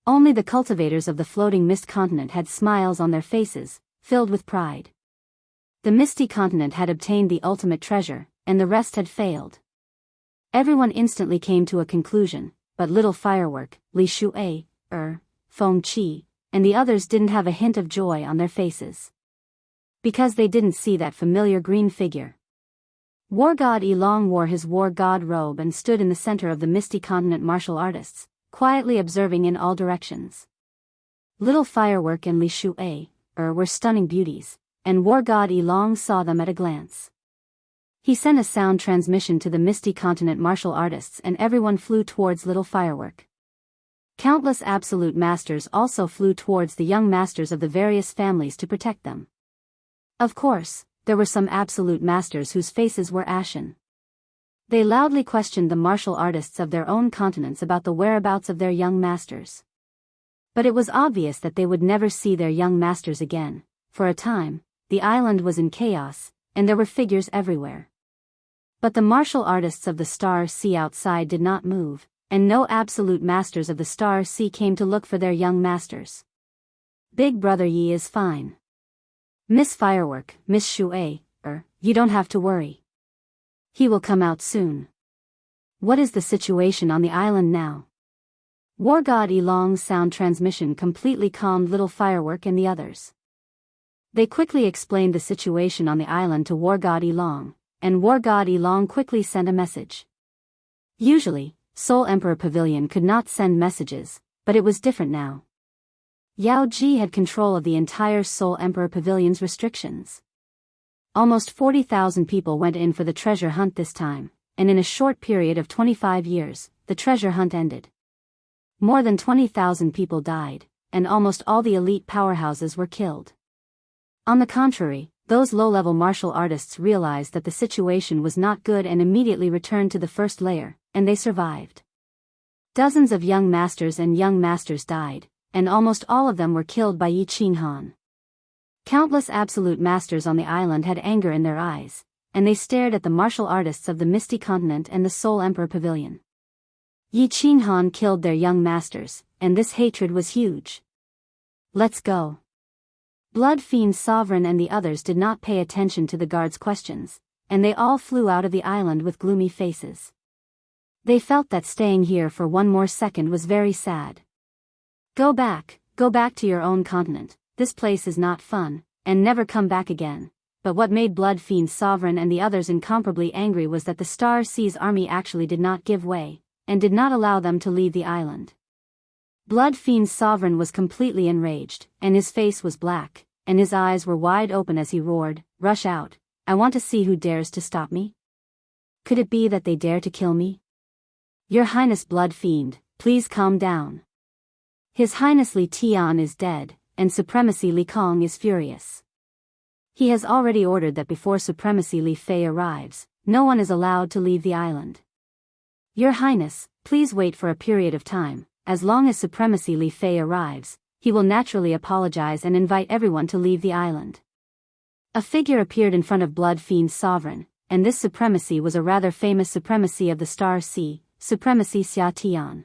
Only the cultivators of the floating mist continent had smiles on their faces, filled with pride. The misty continent had obtained the ultimate treasure, and the rest had failed. Everyone instantly came to a conclusion, but Little Firework, Li Shui, Feng Qi, and the others didn't have a hint of joy on their faces. Because they didn't see that familiar green figure. War God Yilong wore his war god robe and stood in the center of the misty continent martial artists, quietly observing in all directions. Little Firework and Li Shui, were stunning beauties, and war god Yilong saw them at a glance. He sent a sound transmission to the misty continent martial artists and everyone flew towards Little Firework. Countless absolute masters also flew towards the young masters of the various families to protect them. Of course, there were some absolute masters whose faces were ashen. They loudly questioned the martial artists of their own continents about the whereabouts of their young masters. But it was obvious that they would never see their young masters again. For a time, the island was in chaos, and there were figures everywhere. But the martial artists of the Star Sea outside did not move, and no absolute masters of the Star Sea came to look for their young masters. Big Brother Yi is fine. Miss Firework, Miss Shui, you don't have to worry. He will come out soon. What is the situation on the island now? War God Elong's sound transmission completely calmed Little Firework and the others. They quickly explained the situation on the island to War God Elong, and War God Elong quickly sent a message. Usually, Soul Emperor Pavilion could not send messages, but it was different now. Yao Ji had control of the entire Soul Emperor Pavilion's restrictions. Almost 40,000 people went in for the treasure hunt this time, and in a short period of 25 years, the treasure hunt ended. More than 20,000 people died, and almost all the elite powerhouses were killed. On the contrary, those low-level martial artists realized that the situation was not good and immediately returned to the first layer, and they survived. Dozens of young masters and young masters died, and almost all of them were killed by Yi Qinghan. Countless absolute masters on the island had anger in their eyes, and they stared at the martial artists of the Misty Continent and the Soul Emperor Pavilion. Yi Qinghan killed their young masters, and this hatred was huge. Let's go. Blood Fiend Sovereign and the others did not pay attention to the guards' questions, and they all flew out of the island with gloomy faces. They felt that staying here for one more second was very sad. Go back to your own continent. This place is not fun, and never come back again. But what made Blood Fiend Sovereign and the others incomparably angry was that the Star Sea's army actually did not give way, and did not allow them to leave the island. Blood Fiend Sovereign was completely enraged, and his face was black, and his eyes were wide open as he roared, "Rush out, I want to see who dares to stop me. Could it be that they dare to kill me? Your Highness Blood Fiend, please calm down. His Highness Li Tian is dead, and Supremacy Li Kong is furious. He has already ordered that before Supremacy Li Fei arrives, no one is allowed to leave the island. Your Highness, please wait for a period of time. As long as Supremacy Li Fei arrives, he will naturally apologize and invite everyone to leave the island." A figure appeared in front of Blood Fiend Sovereign, and this supremacy was a rather famous supremacy of the Star Sea, Supremacy Xia Tian.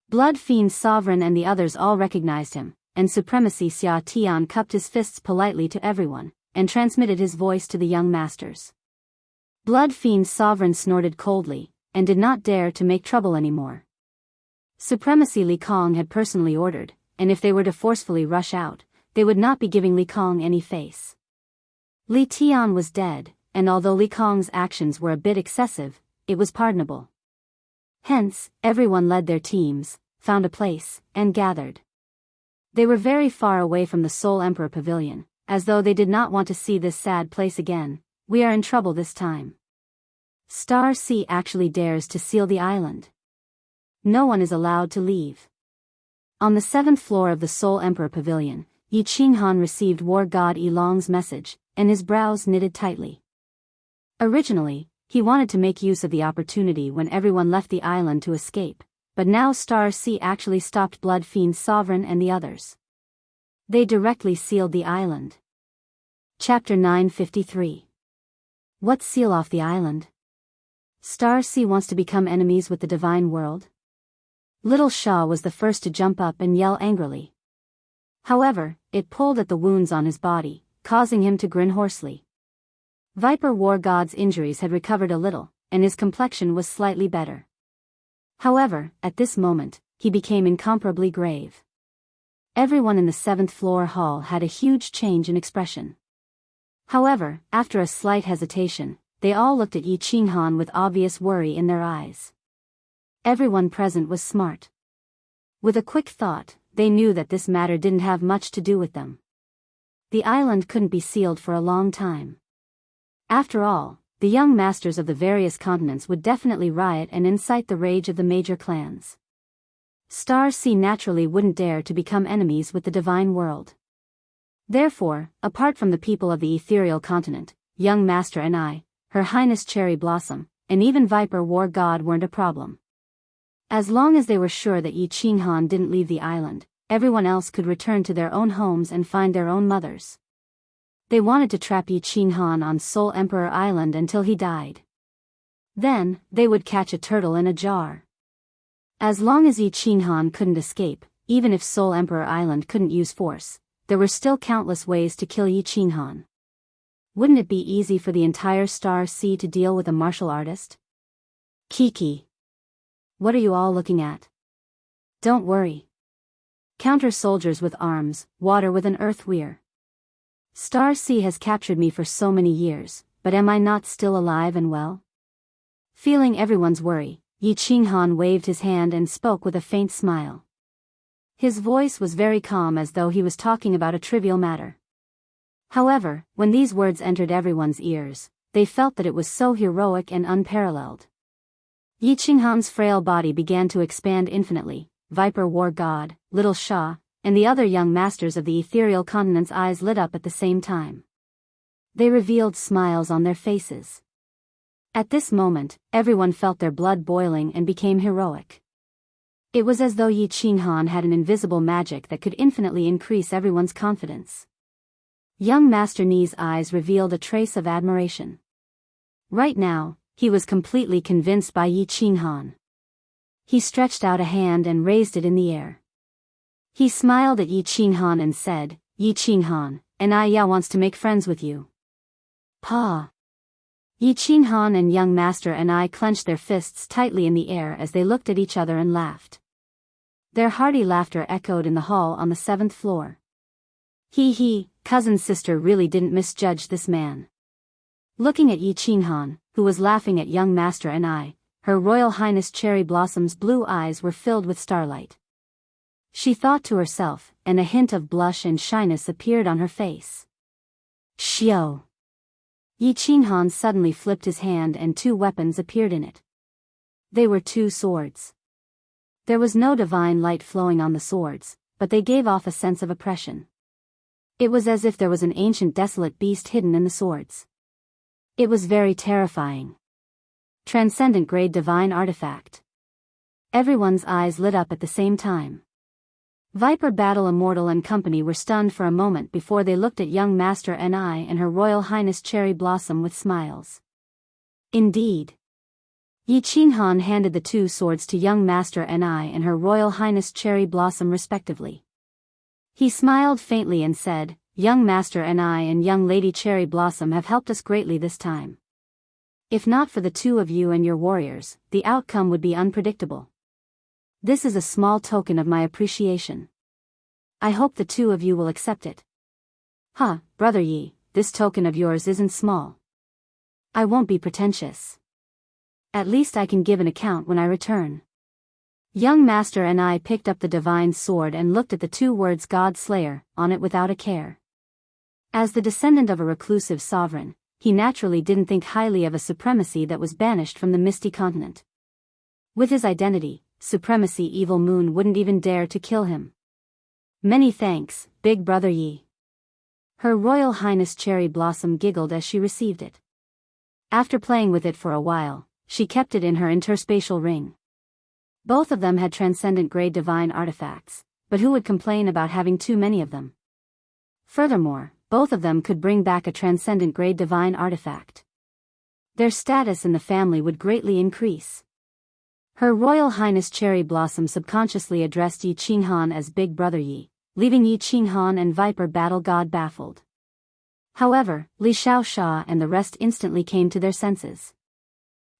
Blood Fiend Sovereign and the others all recognized him, and Supremacy Xia Tian cupped his fists politely to everyone, and transmitted his voice to the young masters. Blood Fiend Sovereign snorted coldly, and did not dare to make trouble anymore. Supremacy Li Kong had personally ordered, and if they were to forcefully rush out, they would not be giving Li Kong any face. Li Tian was dead, and although Li Kong's actions were a bit excessive, it was pardonable. Hence, everyone led their teams, found a place, and gathered. They were very far away from the Soul Emperor Pavilion, as though they did not want to see this sad place again. We are in trouble this time. Star Sea actually dares to seal the island. No one is allowed to leave. On the 7th floor of the Soul Emperor Pavilion, Yi Qinghan received War God Elong's message, and his brows knitted tightly. Originally, he wanted to make use of the opportunity when everyone left the island to escape, but now Star Sea actually stopped Blood Fiend Sovereign and the others. They directly sealed the island. Chapter 953. What seal off the island? Star Sea wants to become enemies with the divine world? Little Shaw was the first to jump up and yell angrily. However, it pulled at the wounds on his body, causing him to grin hoarsely. Viper War God's injuries had recovered a little, and his complexion was slightly better. However, at this moment, he became incomparably grave. Everyone in the 7th floor hall had a huge change in expression. However, after a slight hesitation, they all looked at Yi Qinghan with obvious worry in their eyes. Everyone present was smart. With a quick thought, they knew that this matter didn't have much to do with them. The island couldn't be sealed for a long time. After all, the young masters of the various continents would definitely riot and incite the rage of the major clans. Star Sea naturally wouldn't dare to become enemies with the divine world. Therefore, apart from the people of the ethereal continent, young master and I, Her Highness Cherry Blossom, and even Viper War God weren't a problem. As long as they were sure that Yi Qinghan didn't leave the island, everyone else could return to their own homes and find their own mothers. They wanted to trap Yi Qinghan on Soul Emperor Island until he died. Then, they would catch a turtle in a jar. As long as Yi Qinghan couldn't escape, even if Soul Emperor Island couldn't use force, there were still countless ways to kill Yi Qinghan. Wouldn't it be easy for the entire Star Sea to deal with a martial artist? Kiki. What are you all looking at? Don't worry. Counter soldiers with arms, water with an earth weir. Star Sea has captured me for so many years, but am I not still alive and well? Feeling everyone's worry, Yi Qinghan waved his hand and spoke with a faint smile. His voice was very calm, as though he was talking about a trivial matter. However, when these words entered everyone's ears, they felt that it was so heroic and unparalleled. Yi Qinghan's frail body began to expand infinitely. Viper War God, Little Sha, and the other young masters of the ethereal continent's eyes lit up at the same time. They revealed smiles on their faces. At this moment, everyone felt their blood boiling and became heroic. It was as though Yi Qinghan had an invisible magic that could infinitely increase everyone's confidence. Young Master Ni's eyes revealed a trace of admiration. Right now, he was completely convinced by Yi Qinghan. He stretched out a hand and raised it in the air. He smiled at Yi Qinghan and said, Yi Qinghan, and Ya wants to make friends with you. Pa. Yi Qinghan and young Master I clenched their fists tightly in the air as they looked at each other and laughed. Their hearty laughter echoed in the hall on the 7th floor. He, cousin's sister really didn't misjudge this man. Looking at Yi Qinghan, who was laughing at young Master I, Her Royal Highness Cherry Blossom's blue eyes were filled with starlight. She thought to herself, and a hint of blush and shyness appeared on her face. Xiao. Yi Qinghan suddenly flipped his hand and 2 weapons appeared in it. They were 2 swords. There was no divine light flowing on the swords, but they gave off a sense of oppression. It was as if there was an ancient desolate beast hidden in the swords. It was very terrifying. Transcendent grade divine artifact. Everyone's eyes lit up at the same time. Viper Battle Immortal and company were stunned for a moment before they looked at young Master Ni and Her Royal Highness Cherry Blossom with smiles. Indeed. Yi Qinghan handed the 2 swords to young Master Ni and Her Royal Highness Cherry Blossom respectively. He smiled faintly and said, Young Master Ni and young Lady Cherry Blossom have helped us greatly this time. If not for the 2 of you and your warriors, the outcome would be unpredictable. This is a small token of my appreciation. I hope the 2 of you will accept it. Brother Yi, this token of yours isn't small. I won't be pretentious. At least I can give an account when I return. Young Master Ni picked up the divine sword and looked at the 2 words God Slayer on it without a care. As the descendant of a reclusive sovereign, he naturally didn't think highly of a supremacy that was banished from the misty continent. With his identity, supremacy Evil Moon wouldn't even dare to kill him. Many thanks, Big Brother Yi. Her Royal Highness Cherry Blossom giggled as she received it. After playing with it for a while, she kept it in her interspatial ring. Both of them had transcendent grade divine artifacts, but who would complain about having too many of them? Furthermore, both of them could bring back a transcendent grade divine artifact. Their status in the family would greatly increase. Her Royal Highness Cherry Blossom subconsciously addressed Yi Qinghan as Big Brother Yi, leaving Yi Qinghan and Viper Battle God baffled. However, Li Xiaosha and the rest instantly came to their senses.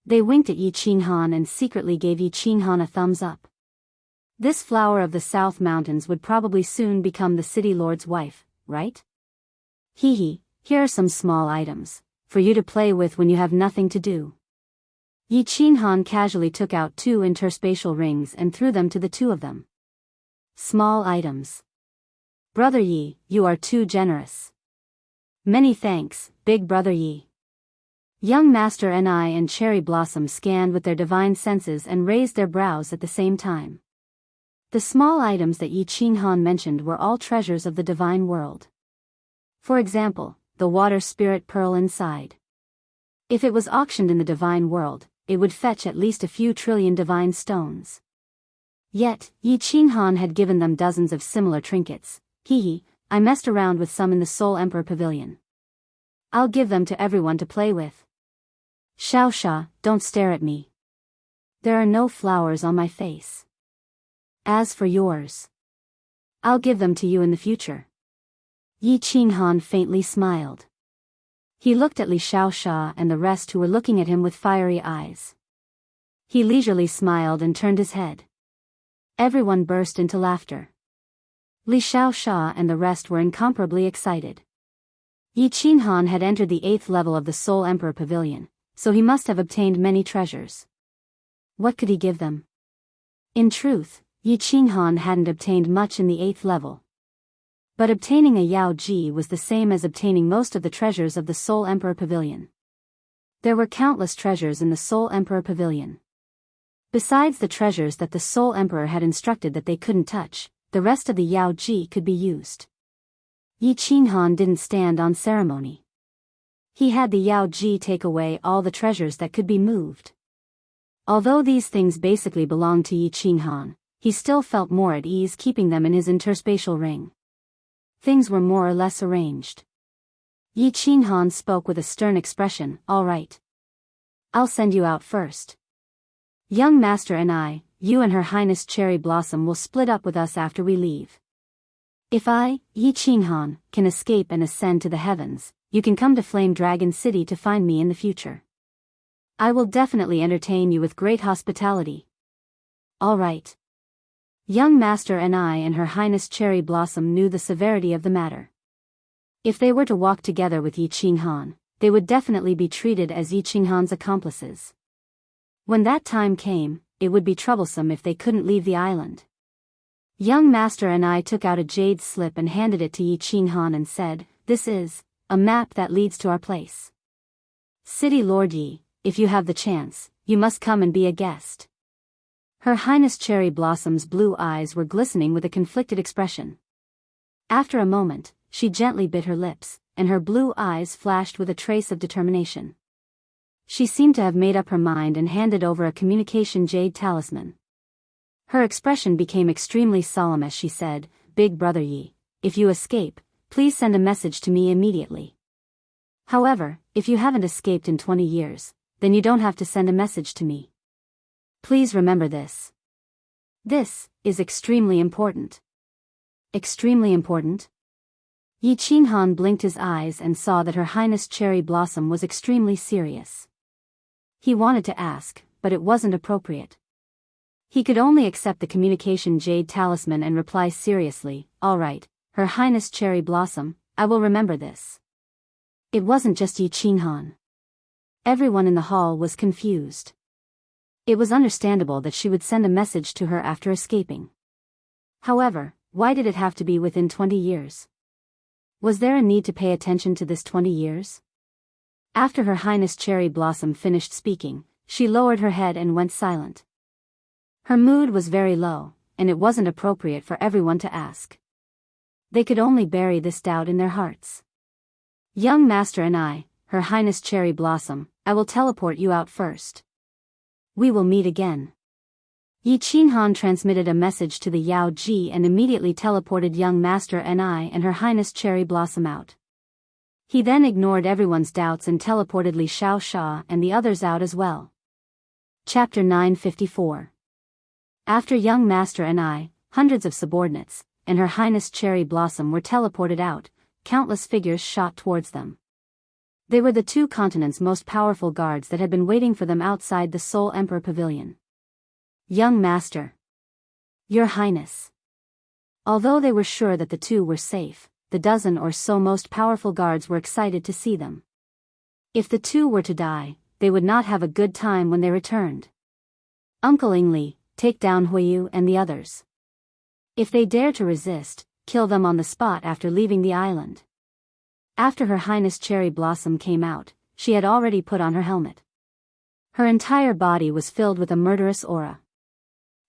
They winked at Yi Qinghan and secretly gave Yi Qinghan a thumbs up. This flower of the South Mountains would probably soon become the city lord's wife, right? Here are some small items, for you to play with when you have nothing to do. Yi Qinghan casually took out 2 interspatial rings and threw them to the 2 of them. Small items. Brother Yi, you are too generous. Many thanks, Big Brother Yi. Young Master Ni and Cherry Blossom scanned with their divine senses and raised their brows at the same time. The small items that Yi Qinghan mentioned were all treasures of the divine world. For example, the water spirit pearl inside. If it was auctioned in the divine world, it would fetch at least a few trillion divine stones. Yet, Yi Qinghan had given them dozens of similar trinkets. I messed around with some in the Soul Emperor Pavilion. I'll give them to everyone to play with. Xiaoxia, don't stare at me. There are no flowers on my face. As for yours, I'll give them to you in the future. Yi Qinghan faintly smiled. He looked at Li Xiaoxia and the rest who were looking at him with fiery eyes. He leisurely smiled and turned his head. Everyone burst into laughter. Li Xiaoxia and the rest were incomparably excited. Yi Qinghan had entered the 8th level of the Soul Emperor Pavilion, so he must have obtained many treasures. What could he give them? In truth, Yi Qinghan hadn't obtained much in the 8th level. But obtaining a Yao Ji was the same as obtaining most of the treasures of the Soul Emperor Pavilion. There were countless treasures in the Soul Emperor Pavilion. Besides the treasures that the Soul Emperor had instructed that they couldn't touch, the rest of the Yao Ji could be used. Yi Qinghan didn't stand on ceremony. He had the Yao Ji take away all the treasures that could be moved. Although these things basically belonged to Yi Qinghan, he still felt more at ease keeping them in his interspatial ring. Things were more or less arranged. Yi Qinghan spoke with a stern expression, "All right. I'll send you out first. Young Master and you and Her Highness Cherry Blossom will split up with us after we leave. If I, Yi Qinghan, can escape and ascend to the heavens, you can come to Flame Dragon City to find me in the future. I will definitely entertain you with great hospitality." All right. Young Master and Her Highness Cherry Blossom knew the severity of the matter. If they were to walk together with Yi Qinghan, they would definitely be treated as Yi Qinghan's accomplices. When that time came, it would be troublesome if they couldn't leave the island. Young Master took out a jade slip and handed it to Yi Qinghan and said, "This is a map that leads to our place. City Lord Yi, if you have the chance, you must come and be a guest." Her Highness Cherry Blossom's blue eyes were glistening with a conflicted expression. After a moment, she gently bit her lips, and her blue eyes flashed with a trace of determination. She seemed to have made up her mind and handed over a communication jade talisman. Her expression became extremely solemn as she said, "Big Brother Yi, if you escape, please send a message to me immediately. However, if you haven't escaped in 20 years, then you don't have to send a message to me. Please remember this. This is extremely important." Extremely important? Yi Qinghan blinked his eyes and saw that Her Highness Cherry Blossom was extremely serious. He wanted to ask, but it wasn't appropriate. He could only accept the communication jade talisman and reply seriously, "All right, Her Highness Cherry Blossom, I will remember this." It wasn't just Yi Qinghan. Everyone in the hall was confused. It was understandable that she would send a message to her after escaping. However, why did it have to be within 20 years? Was there a need to pay attention to this 20 years? After Her Highness Cherry Blossom finished speaking, she lowered her head and went silent. Her mood was very low, and it wasn't appropriate for everyone to ask. They could only bury this doubt in their hearts. "Young Master and Her Highness Cherry Blossom, I will teleport you out first. We will meet again." Yi Qinghan transmitted a message to the Yao Ji and immediately teleported Young Master and Her Highness Cherry Blossom out. He then ignored everyone's doubts and teleported Li Xiaoxia and the others out as well. Chapter 954. After Young Master hundreds of subordinates, and Her Highness Cherry Blossom were teleported out, countless figures shot towards them. They were the 2 continents' most powerful guards that had been waiting for them outside the Soul Emperor Pavilion. "Young Master. Your Highness." Although they were sure that the 2 were safe, the dozen or so most powerful guards were excited to see them. If the 2 were to die, they would not have a good time when they returned. "Uncle Ingli, take down Huiyu and the others. If they dare to resist, kill them on the spot after leaving the island." After Her Highness Cherry Blossom came out, she had already put on her helmet. Her entire body was filled with a murderous aura.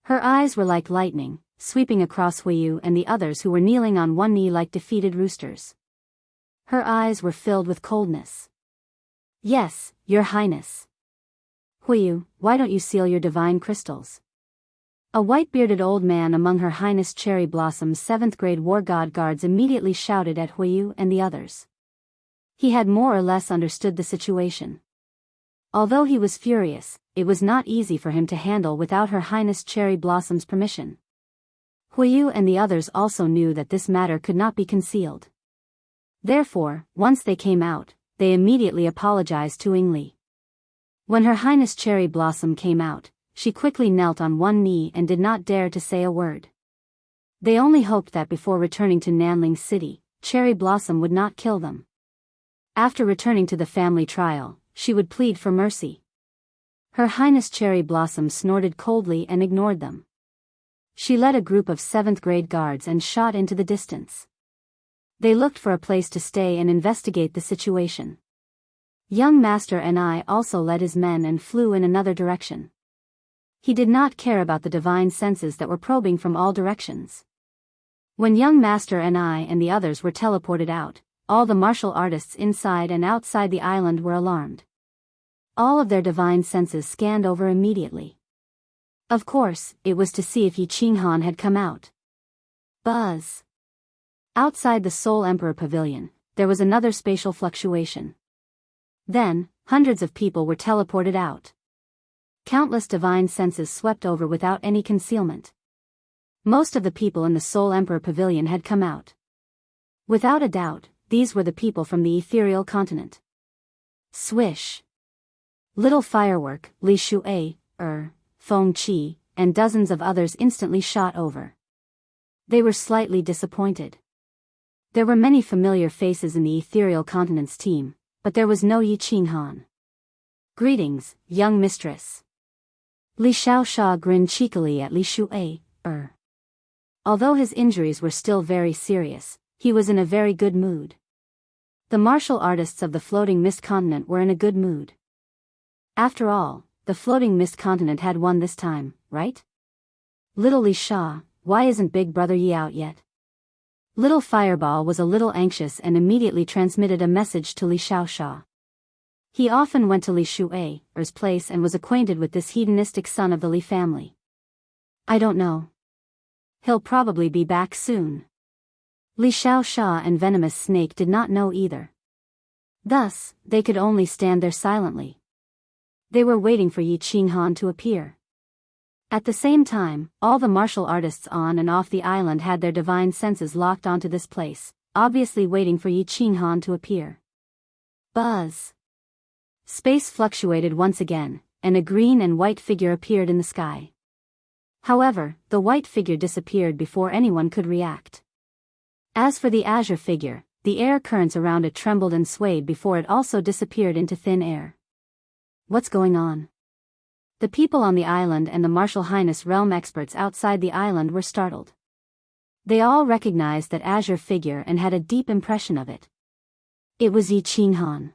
Her eyes were like lightning, sweeping across Huiyu and the others who were kneeling on one knee like defeated roosters. Her eyes were filled with coldness. "Yes, Your Highness." Huiyu, why don't you seal your divine crystals? A white-bearded old man among Her Highness Cherry Blossom's 7th grade war god guards immediately shouted at Huiyu and the others. He had more or less understood the situation. Although he was furious, it was not easy for him to handle without Her Highness Cherry Blossom's permission. Huiyu and the others also knew that this matter could not be concealed. Therefore, once they came out, they immediately apologized to Yingli. When Her Highness Cherry Blossom came out, she quickly knelt on one knee and did not dare to say a word. They only hoped that before returning to Nanling City, Cherry Blossom would not kill them. After returning to the family trial, she would plead for mercy. Her Highness Cherry Blossom snorted coldly and ignored them. She led a group of 7th grade guards and shot into the distance. They looked for a place to stay and investigate the situation. Young Master Ni also led his men and flew in another direction. He did not care about the divine senses that were probing from all directions. When young Master Ni and the others were teleported out, all the martial artists inside and outside the island were alarmed. All of their divine senses scanned over immediately. Of course, it was to see if Yi Qinghan had come out. Buzz. Outside the Soul Emperor Pavilion, there was another spatial fluctuation. Then, hundreds of people were teleported out. Countless divine senses swept over without any concealment. Most of the people in the Soul Emperor Pavilion had come out. Without a doubt, these were the people from the ethereal continent. Swish. Little Firework, Li Shuai, Feng Qi, and dozens of others instantly shot over. They were slightly disappointed. There were many familiar faces in the ethereal continent's team, but there was no Yi Qinghan. Greetings, young mistress. Li Xiaoxia grinned cheekily at Li Shuai, Although his injuries were still very serious, he was in a very good mood. The martial artists of the Floating Mist Continent were in a good mood. After all, the Floating Mist Continent had won this time, right? Little Li Sha, why isn't Big Brother Yi out yet? Little Fireball was a little anxious and immediately transmitted a message to Li Xiaoxia. He often went to Li Shuai's place and was acquainted with this hedonistic son of the Li family. I don't know. He'll probably be back soon. Li Xiaoxia and Venomous Snake did not know either. Thus, they could only stand there silently. They were waiting for Yi Qinghan to appear. At the same time, all the martial artists on and off the island had their divine senses locked onto this place, obviously waiting for Yi Qinghan to appear. Buzz. Space fluctuated once again, and a green and white figure appeared in the sky. However, the white figure disappeared before anyone could react. As for the azure figure, the air currents around it trembled and swayed before it also disappeared into thin air. What's going on? The people on the island and the Martial Highness realm experts outside the island were startled. They all recognized that azure figure and had a deep impression of it. It was Yi Qinghan.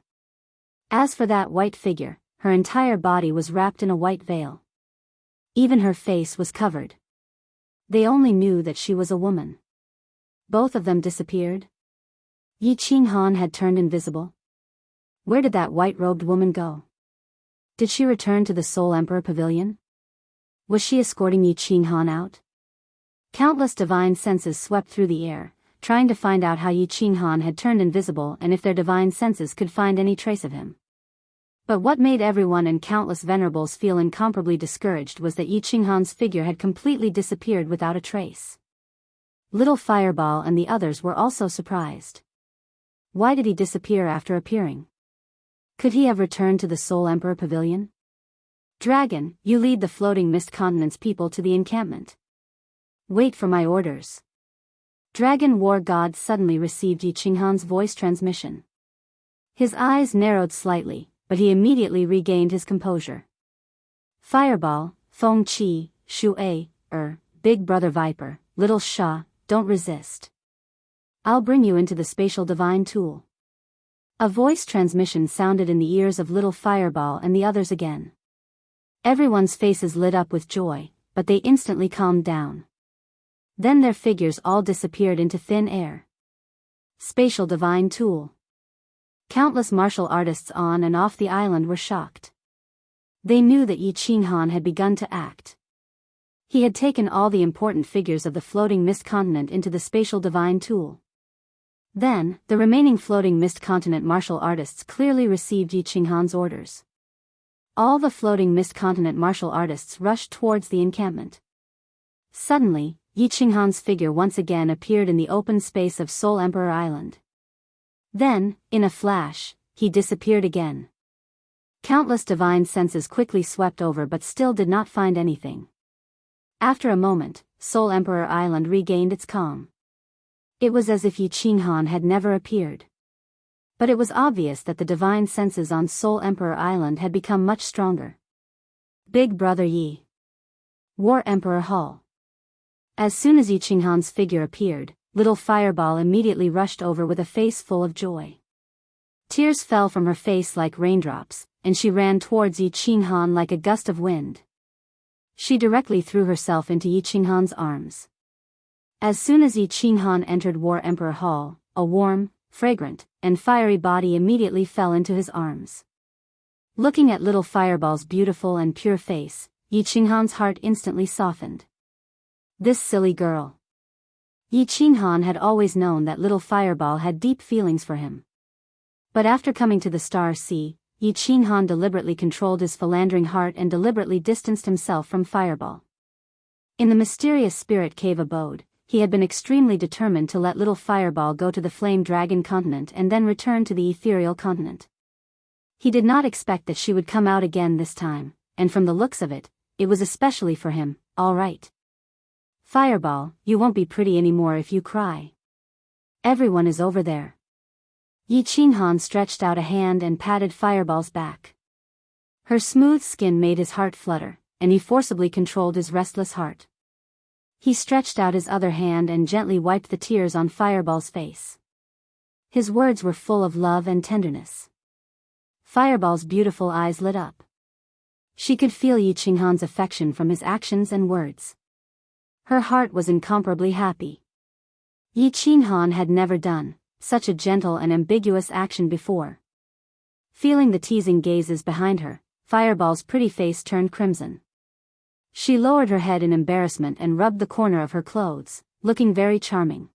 As for that white figure, her entire body was wrapped in a white veil. Even her face was covered. They only knew that she was a woman. Both of them disappeared. Yi Qinghan had turned invisible. Where did that white-robed woman go? Did she return to the Soul Emperor Pavilion? Was she escorting Yi Qinghan out? Countless divine senses swept through the air, trying to find out how Yi Qinghan had turned invisible and if their divine senses could find any trace of him. But what made everyone and countless venerables feel incomparably discouraged was that Yi Qinghan's figure had completely disappeared without a trace. Little Fireball and the others were also surprised. Why did he disappear after appearing? Could he have returned to the Soul Emperor Pavilion? Dragon, you lead the Floating Mist Continent's people to the encampment. Wait for my orders. Dragon War God suddenly received Yi Qinghan's voice transmission. His eyes narrowed slightly, but he immediately regained his composure. Fireball, Feng Qi, Shuai, Big Brother Viper, Little Sha, don't resist. I'll bring you into the spatial divine tool. A voice transmission sounded in the ears of Little Fireball and the others again. Everyone's faces lit up with joy, but they instantly calmed down. Then their figures all disappeared into thin air. Spatial divine tool. Countless martial artists on and off the island were shocked. They knew that Yi Qinghan had begun to act. He had taken all the important figures of the floating mist continent into the spatial divine tool. Then, the remaining floating mist continent martial artists clearly received Yi Qinghan's orders. All the floating mist continent martial artists rushed towards the encampment. Suddenly, Yi Qinghan's figure once again appeared in the open space of Soul Emperor Island. Then, in a flash, he disappeared again. Countless divine senses quickly swept over but still did not find anything. After a moment, Soul Emperor Island regained its calm. It was as if Yi Qinghan had never appeared. But it was obvious that the divine senses on Soul Emperor Island had become much stronger. Big Brother Yi. War Emperor Hall. As soon as Yi Qinghan's figure appeared, little Fireball immediately rushed over with a face full of joy. Tears fell from her face like raindrops, and she ran towards Yi Qinghan like a gust of wind. She directly threw herself into Yi Qinghan's arms. As soon as Yi Qinghan entered War Emperor Hall, a warm, fragrant, and fiery body immediately fell into his arms. Looking at little Fireball's beautiful and pure face, Yi Qinghan's heart instantly softened. This silly girl. Yi Qinghan had always known that little Fireball had deep feelings for him. But after coming to the Star Sea, Yi Qinghan deliberately controlled his philandering heart and deliberately distanced himself from Fireball. In the mysterious spirit cave abode, he had been extremely determined to let little Fireball go to the Flame Dragon continent and then return to the ethereal continent. He did not expect that she would come out again this time, and from the looks of it, it was especially for him. All right. Fireball, you won't be pretty anymore if you cry. Everyone is over there. Yi Qinghan stretched out a hand and patted Fireball's back. Her smooth skin made his heart flutter, and he forcibly controlled his restless heart. He stretched out his other hand and gently wiped the tears on Fireball's face. His words were full of love and tenderness. Fireball's beautiful eyes lit up. She could feel Yi Qinghan's affection from his actions and words. Her heart was incomparably happy. Yi Qinghan had never done such a gentle and ambiguous action before. Feeling the teasing gazes behind her, Fireball's pretty face turned crimson. She lowered her head in embarrassment and rubbed the corner of her clothes, looking very charming.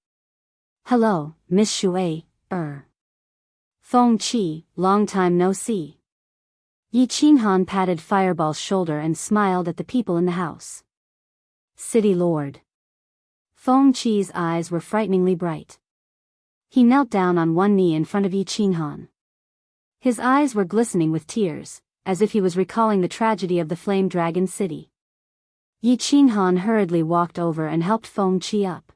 Hello, Miss Shui, Feng Qi, long time no see. Yi Qinghan patted Fireball's shoulder and smiled at the people in the house. City Lord. Feng Qi's eyes were frighteningly bright. He knelt down on one knee in front of Yi Qinghan. His eyes were glistening with tears, as if he was recalling the tragedy of the Flame Dragon City. Yi Qinghan hurriedly walked over and helped Feng Qi up.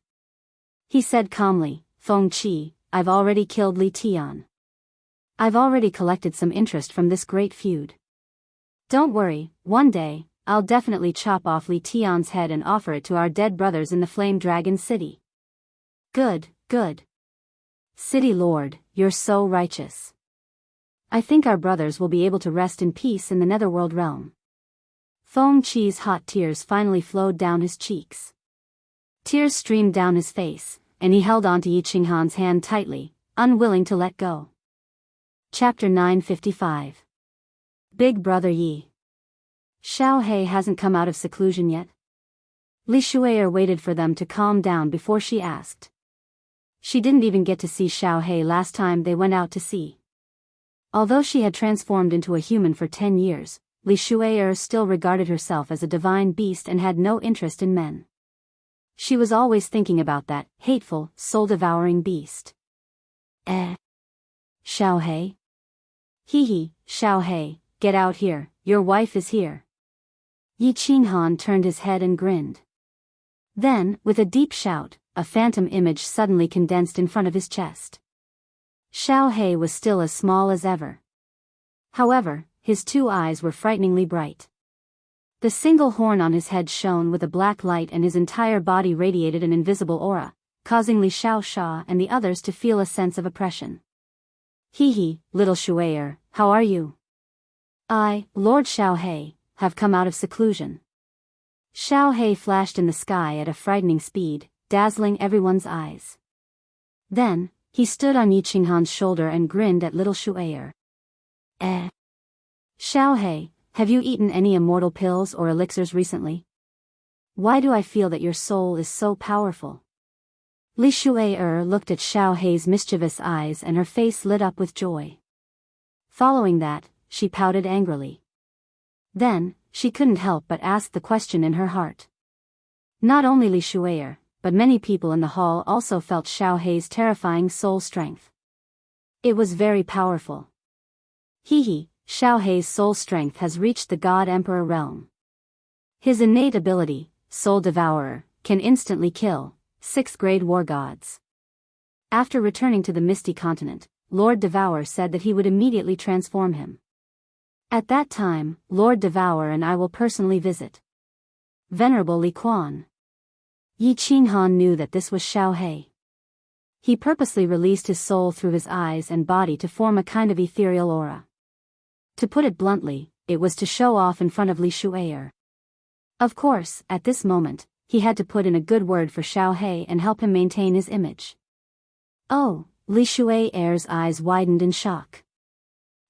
He said calmly, Feng Qi, I've already killed Li Tian. I've already collected some interest from this great feud. Don't worry, one day, I'll definitely chop off Li Tian's head and offer it to our dead brothers in the Flame Dragon City. Good, good. City Lord, you're so righteous. I think our brothers will be able to rest in peace in the Netherworld realm. Feng Qi's hot tears finally flowed down his cheeks. Tears streamed down his face, and he held onto Yi Qinghan's hand tightly, unwilling to let go. Chapter 955. Big Brother Yi. Xiao He hasn't come out of seclusion yet? Li Shuier waited for them to calm down before she asked. She didn't even get to see Xiao He last time they went out to sea. Although she had transformed into a human for 10 years, Li Shuier still regarded herself as a divine beast and had no interest in men. She was always thinking about that hateful, soul-devouring beast. Xiao He? Hee, Xiao He, get out here, your wife is here. Yi Qinghan turned his head and grinned. Then, with a deep shout, a phantom image suddenly condensed in front of his chest. Xiao He was still as small as ever. However, his two eyes were frighteningly bright. The single horn on his head shone with a black light and his entire body radiated an invisible aura, causing Li Xiaosha and the others to feel a sense of oppression. Hee, little Shuier, how are you? I, Lord Xiao He, have come out of seclusion. Xiao He flashed in the sky at a frightening speed, dazzling everyone's eyes. Then, he stood on Yi Qinghan's shoulder and grinned at little Shuier. Xiao He, Have you eaten any immortal pills or elixirs recently? Why do I feel that your soul is so powerful? Li Shuai looked at Xiao Hei's mischievous eyes and her face lit up with joy. Following that, she pouted angrily. Then, she couldn't help but ask the question in her heart. Not only Li Shuai, but many people in the hall also felt Xiao Hei's terrifying soul strength. It was very powerful. Xiao Hei's soul strength has reached the God Emperor realm. His innate ability, Soul Devourer, can instantly kill 6th grade war gods. After returning to the Misty Continent, Lord Devour said that he would immediately transform him. At that time, Lord Devour and I will personally visit. Venerable Li Quan. Yi Qinghan knew that this was Xiao Hei. He purposely released his soul through his eyes and body to form a kind of ethereal aura. To put it bluntly, it was to show off in front of Li Shuai. Of course, at this moment, he had to put in a good word for Xiao Hei and help him maintain his image. Oh, Li Shuai's eyes widened in shock.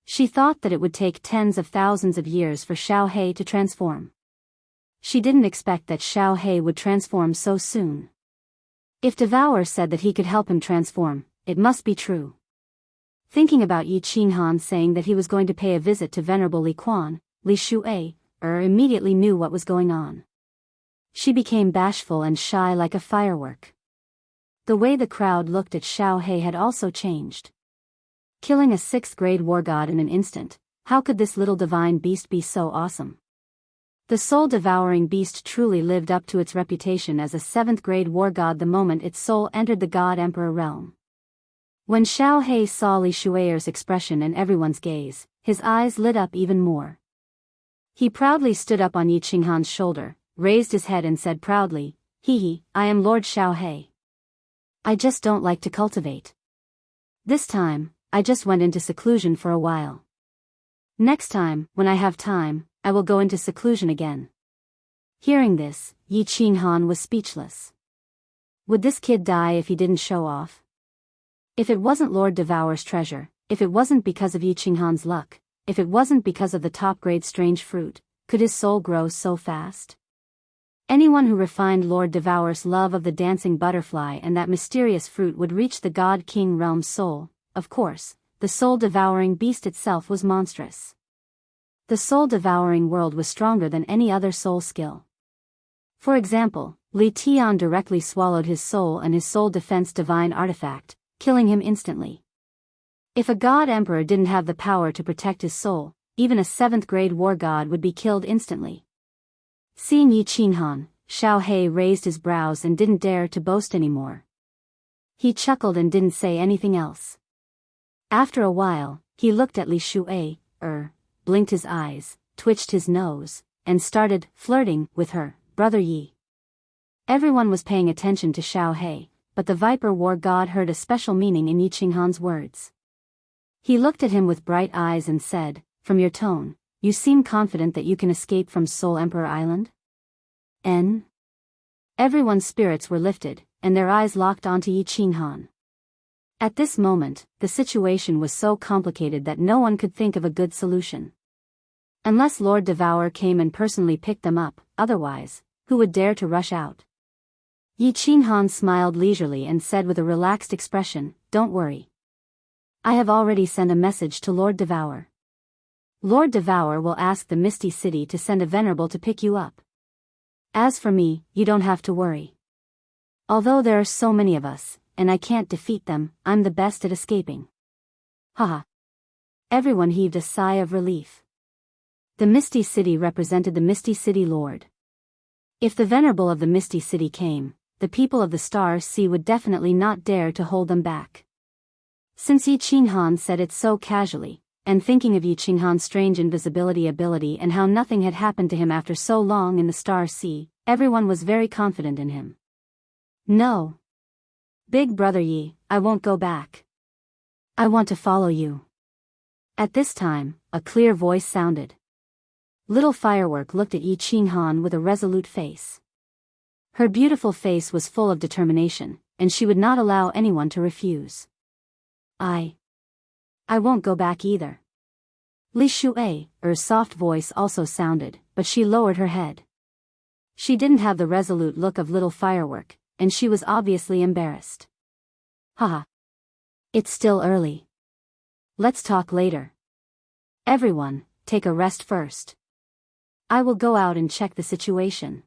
She thought that it would take tens of thousands of years for Xiao Hei to transform. She didn't expect that Xiao Hei would transform so soon. If Devour said that he could help him transform, it must be true. Thinking about Yi Qinghan saying that he was going to pay a visit to Venerable Li Quan, Li Shuai immediately knew what was going on. She became bashful and shy like a firework. The way the crowd looked at Xiao Hei had also changed. Killing a 6th grade war god in an instant, how could this little divine beast be so awesome? The soul-devouring beast truly lived up to its reputation as a 7th grade war god the moment its soul entered the God Emperor realm. When Xiao Hei saw Li Shuai's expression and everyone's gaze, his eyes lit up even more. He proudly stood up on Yi Qinghan's shoulder, raised his head and said proudly, I am Lord Xiao Hei. I just don't like to cultivate. This time, I just went into seclusion for a while. Next time, when I have time, I will go into seclusion again. Hearing this, Yi Qinghan was speechless. Would this kid die if he didn't show off? If it wasn't Lord Devour's treasure, if it wasn't because of Yi Qinghan's luck, if it wasn't because of the top-grade strange fruit, could his soul grow so fast? Anyone who refined Lord Devour's love of the dancing butterfly and that mysterious fruit would reach the God King realm's soul. Of course, the soul-devouring beast itself was monstrous. The soul-devouring world was stronger than any other soul skill. For example, Li Tian directly swallowed his soul and his soul defense divine artifact, killing him instantly. If a god emperor didn't have the power to protect his soul, even a 7th grade war god would be killed instantly. Seeing Yi Qinghan, Xiao Hei raised his brows and didn't dare to boast anymore. He chuckled and didn't say anything else. After a while, he looked at Li Shuai, blinked his eyes, twitched his nose, and started flirting with her, Brother Yi. Everyone was paying attention to Xiao Hei, but the Viper War God heard a special meaning in Yi Qinghan's words. He looked at him with bright eyes and said, from your tone, you seem confident that you can escape from Soul Emperor Island? Everyone's spirits were lifted, and their eyes locked onto Yi Qinghan. At this moment, the situation was so complicated that no one could think of a good solution. Unless Lord Devour came and personally picked them up, otherwise, who would dare to rush out? Yi Qinghan smiled leisurely and said with a relaxed expression, don't worry. I have already sent a message to Lord Devour. Lord Devour will ask the Misty City to send a venerable to pick you up. As for me, you don't have to worry. Although there are so many of us, and I can't defeat them, I'm the best at escaping. Haha. Everyone heaved a sigh of relief. The Misty City represented the Misty City Lord. If the Venerable of the Misty City came, the people of the Star Sea would definitely not dare to hold them back. Since Yi Qinghan said it so casually, and thinking of Yi Qinghan's strange invisibility ability and how nothing had happened to him after so long in the Star Sea, everyone was very confident in him. No. Big Brother Yi, I won't go back. I want to follow you. At this time, a clear voice sounded. Little Firework looked at Yi Qinghan with a resolute face. Her beautiful face was full of determination, and she would not allow anyone to refuse. I won't go back either. Li Shui's soft voice also sounded, but she lowered her head. She didn't have the resolute look of little firework, and she was obviously embarrassed. Haha. It's still early. Let's talk later. Everyone, take a rest first. I will go out and check the situation.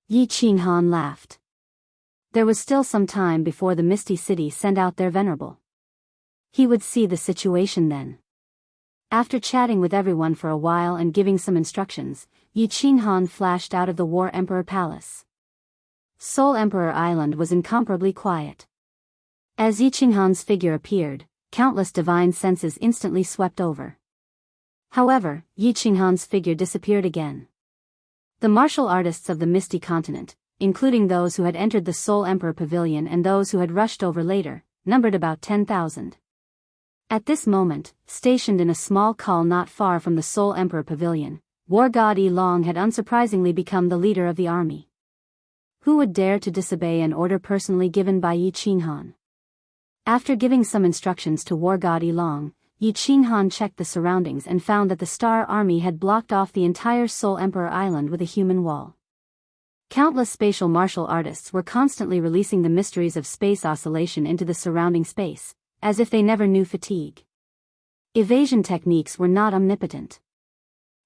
Yi Qinghan laughed. There was still some time before the Misty City sent out their venerable. He would see the situation then. After chatting with everyone for a while and giving some instructions, Yi Qinghan flashed out of the War Emperor Palace. Soul Emperor Island was incomparably quiet. As Yi Qinghan's figure appeared, countless divine senses instantly swept over. However, Yi Qinghan's figure disappeared again. The martial artists of the Misty Continent, including those who had entered the Soul Emperor Pavilion and those who had rushed over later, numbered about 10,000. At this moment, stationed in a small call not far from the Soul Emperor Pavilion, War God Long had unsurprisingly become the leader of the army. Who would dare to disobey an order personally given by Yi Qinghan? After giving some instructions to War God Long, Yi Qinghan checked the surroundings and found that the Star Army had blocked off the entire Soul Emperor Island with a human wall. Countless spatial martial artists were constantly releasing the mysteries of space oscillation into the surrounding space, as if they never knew fatigue. Evasion techniques were not omnipotent.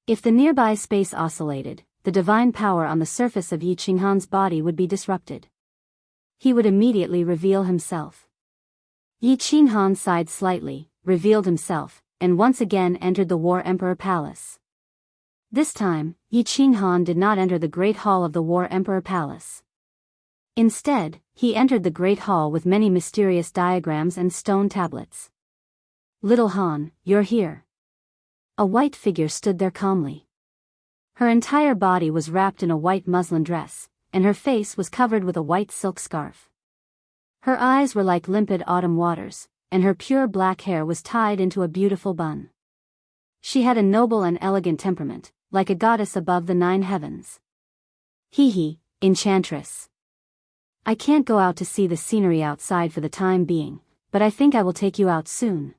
If the nearby space oscillated, the divine power on the surface of Yi Qinghan's body would be disrupted. He would immediately reveal himself. Yi Qinghan sighed slightly, revealed himself, and once again entered the War Emperor Palace. This time, Yi Qinghan did not enter the Great Hall of the War Emperor Palace. Instead, he entered the Great Hall with many mysterious diagrams and stone tablets. Little Han, you're here. A white figure stood there calmly. Her entire body was wrapped in a white muslin dress, and her face was covered with a white silk scarf. Her eyes were like limpid autumn waters, and her pure black hair was tied into a beautiful bun. She had a noble and elegant temperament, like a goddess above the 9 heavens. Hee, enchantress. I can't go out to see the scenery outside for the time being, but I think I will take you out soon.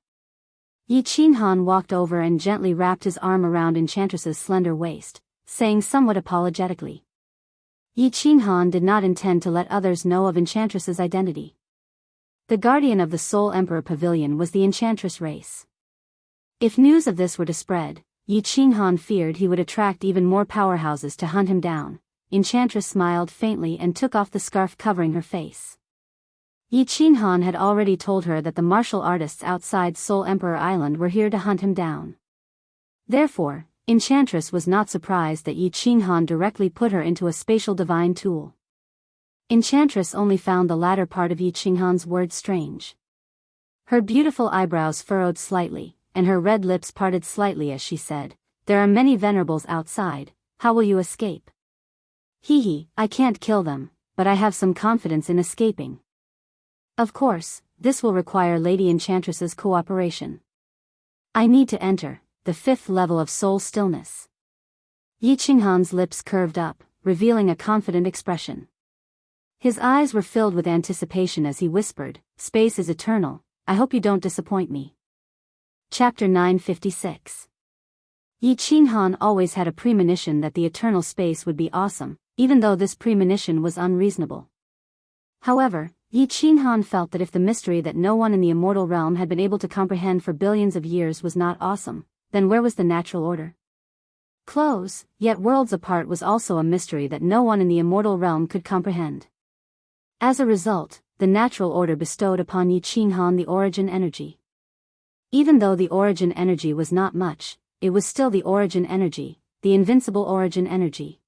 Yi Qinghan walked over and gently wrapped his arm around Enchantress's slender waist, saying somewhat apologetically. Yi Qinghan did not intend to let others know of Enchantress's identity. The guardian of the Soul Emperor Pavilion was the Enchantress race. If news of this were to spread, Yi Qinghan feared he would attract even more powerhouses to hunt him down. Enchantress smiled faintly and took off the scarf covering her face. Yi Qinghan had already told her that the martial artists outside Soul Emperor Island were here to hunt him down. Therefore, Enchantress was not surprised that Yi Qinghan directly put her into a spatial divine tool. Enchantress only found the latter part of Yi Qinghan's words strange. Her beautiful eyebrows furrowed slightly, and her red lips parted slightly as she said, "There are many venerables outside, how will you escape?" Hee, I can't kill them, but I have some confidence in escaping. Of course, this will require Lady Enchantress's cooperation. I need to enter the 5th level of soul stillness. Yi Qinghan's lips curved up, revealing a confident expression. His eyes were filled with anticipation as he whispered, "Space is eternal, I hope you don't disappoint me." Chapter 956. Yi Qinghan always had a premonition that the eternal space would be awesome, even though this premonition was unreasonable. However, Yi Qinghan felt that if the mystery that no one in the immortal realm had been able to comprehend for billions of years was not awesome, then where was the natural order? Close, yet worlds apart was also a mystery that no one in the immortal realm could comprehend. As a result, the natural order bestowed upon Yi Qinghan the origin energy. Even though the origin energy was not much, it was still the origin energy, the invincible origin energy.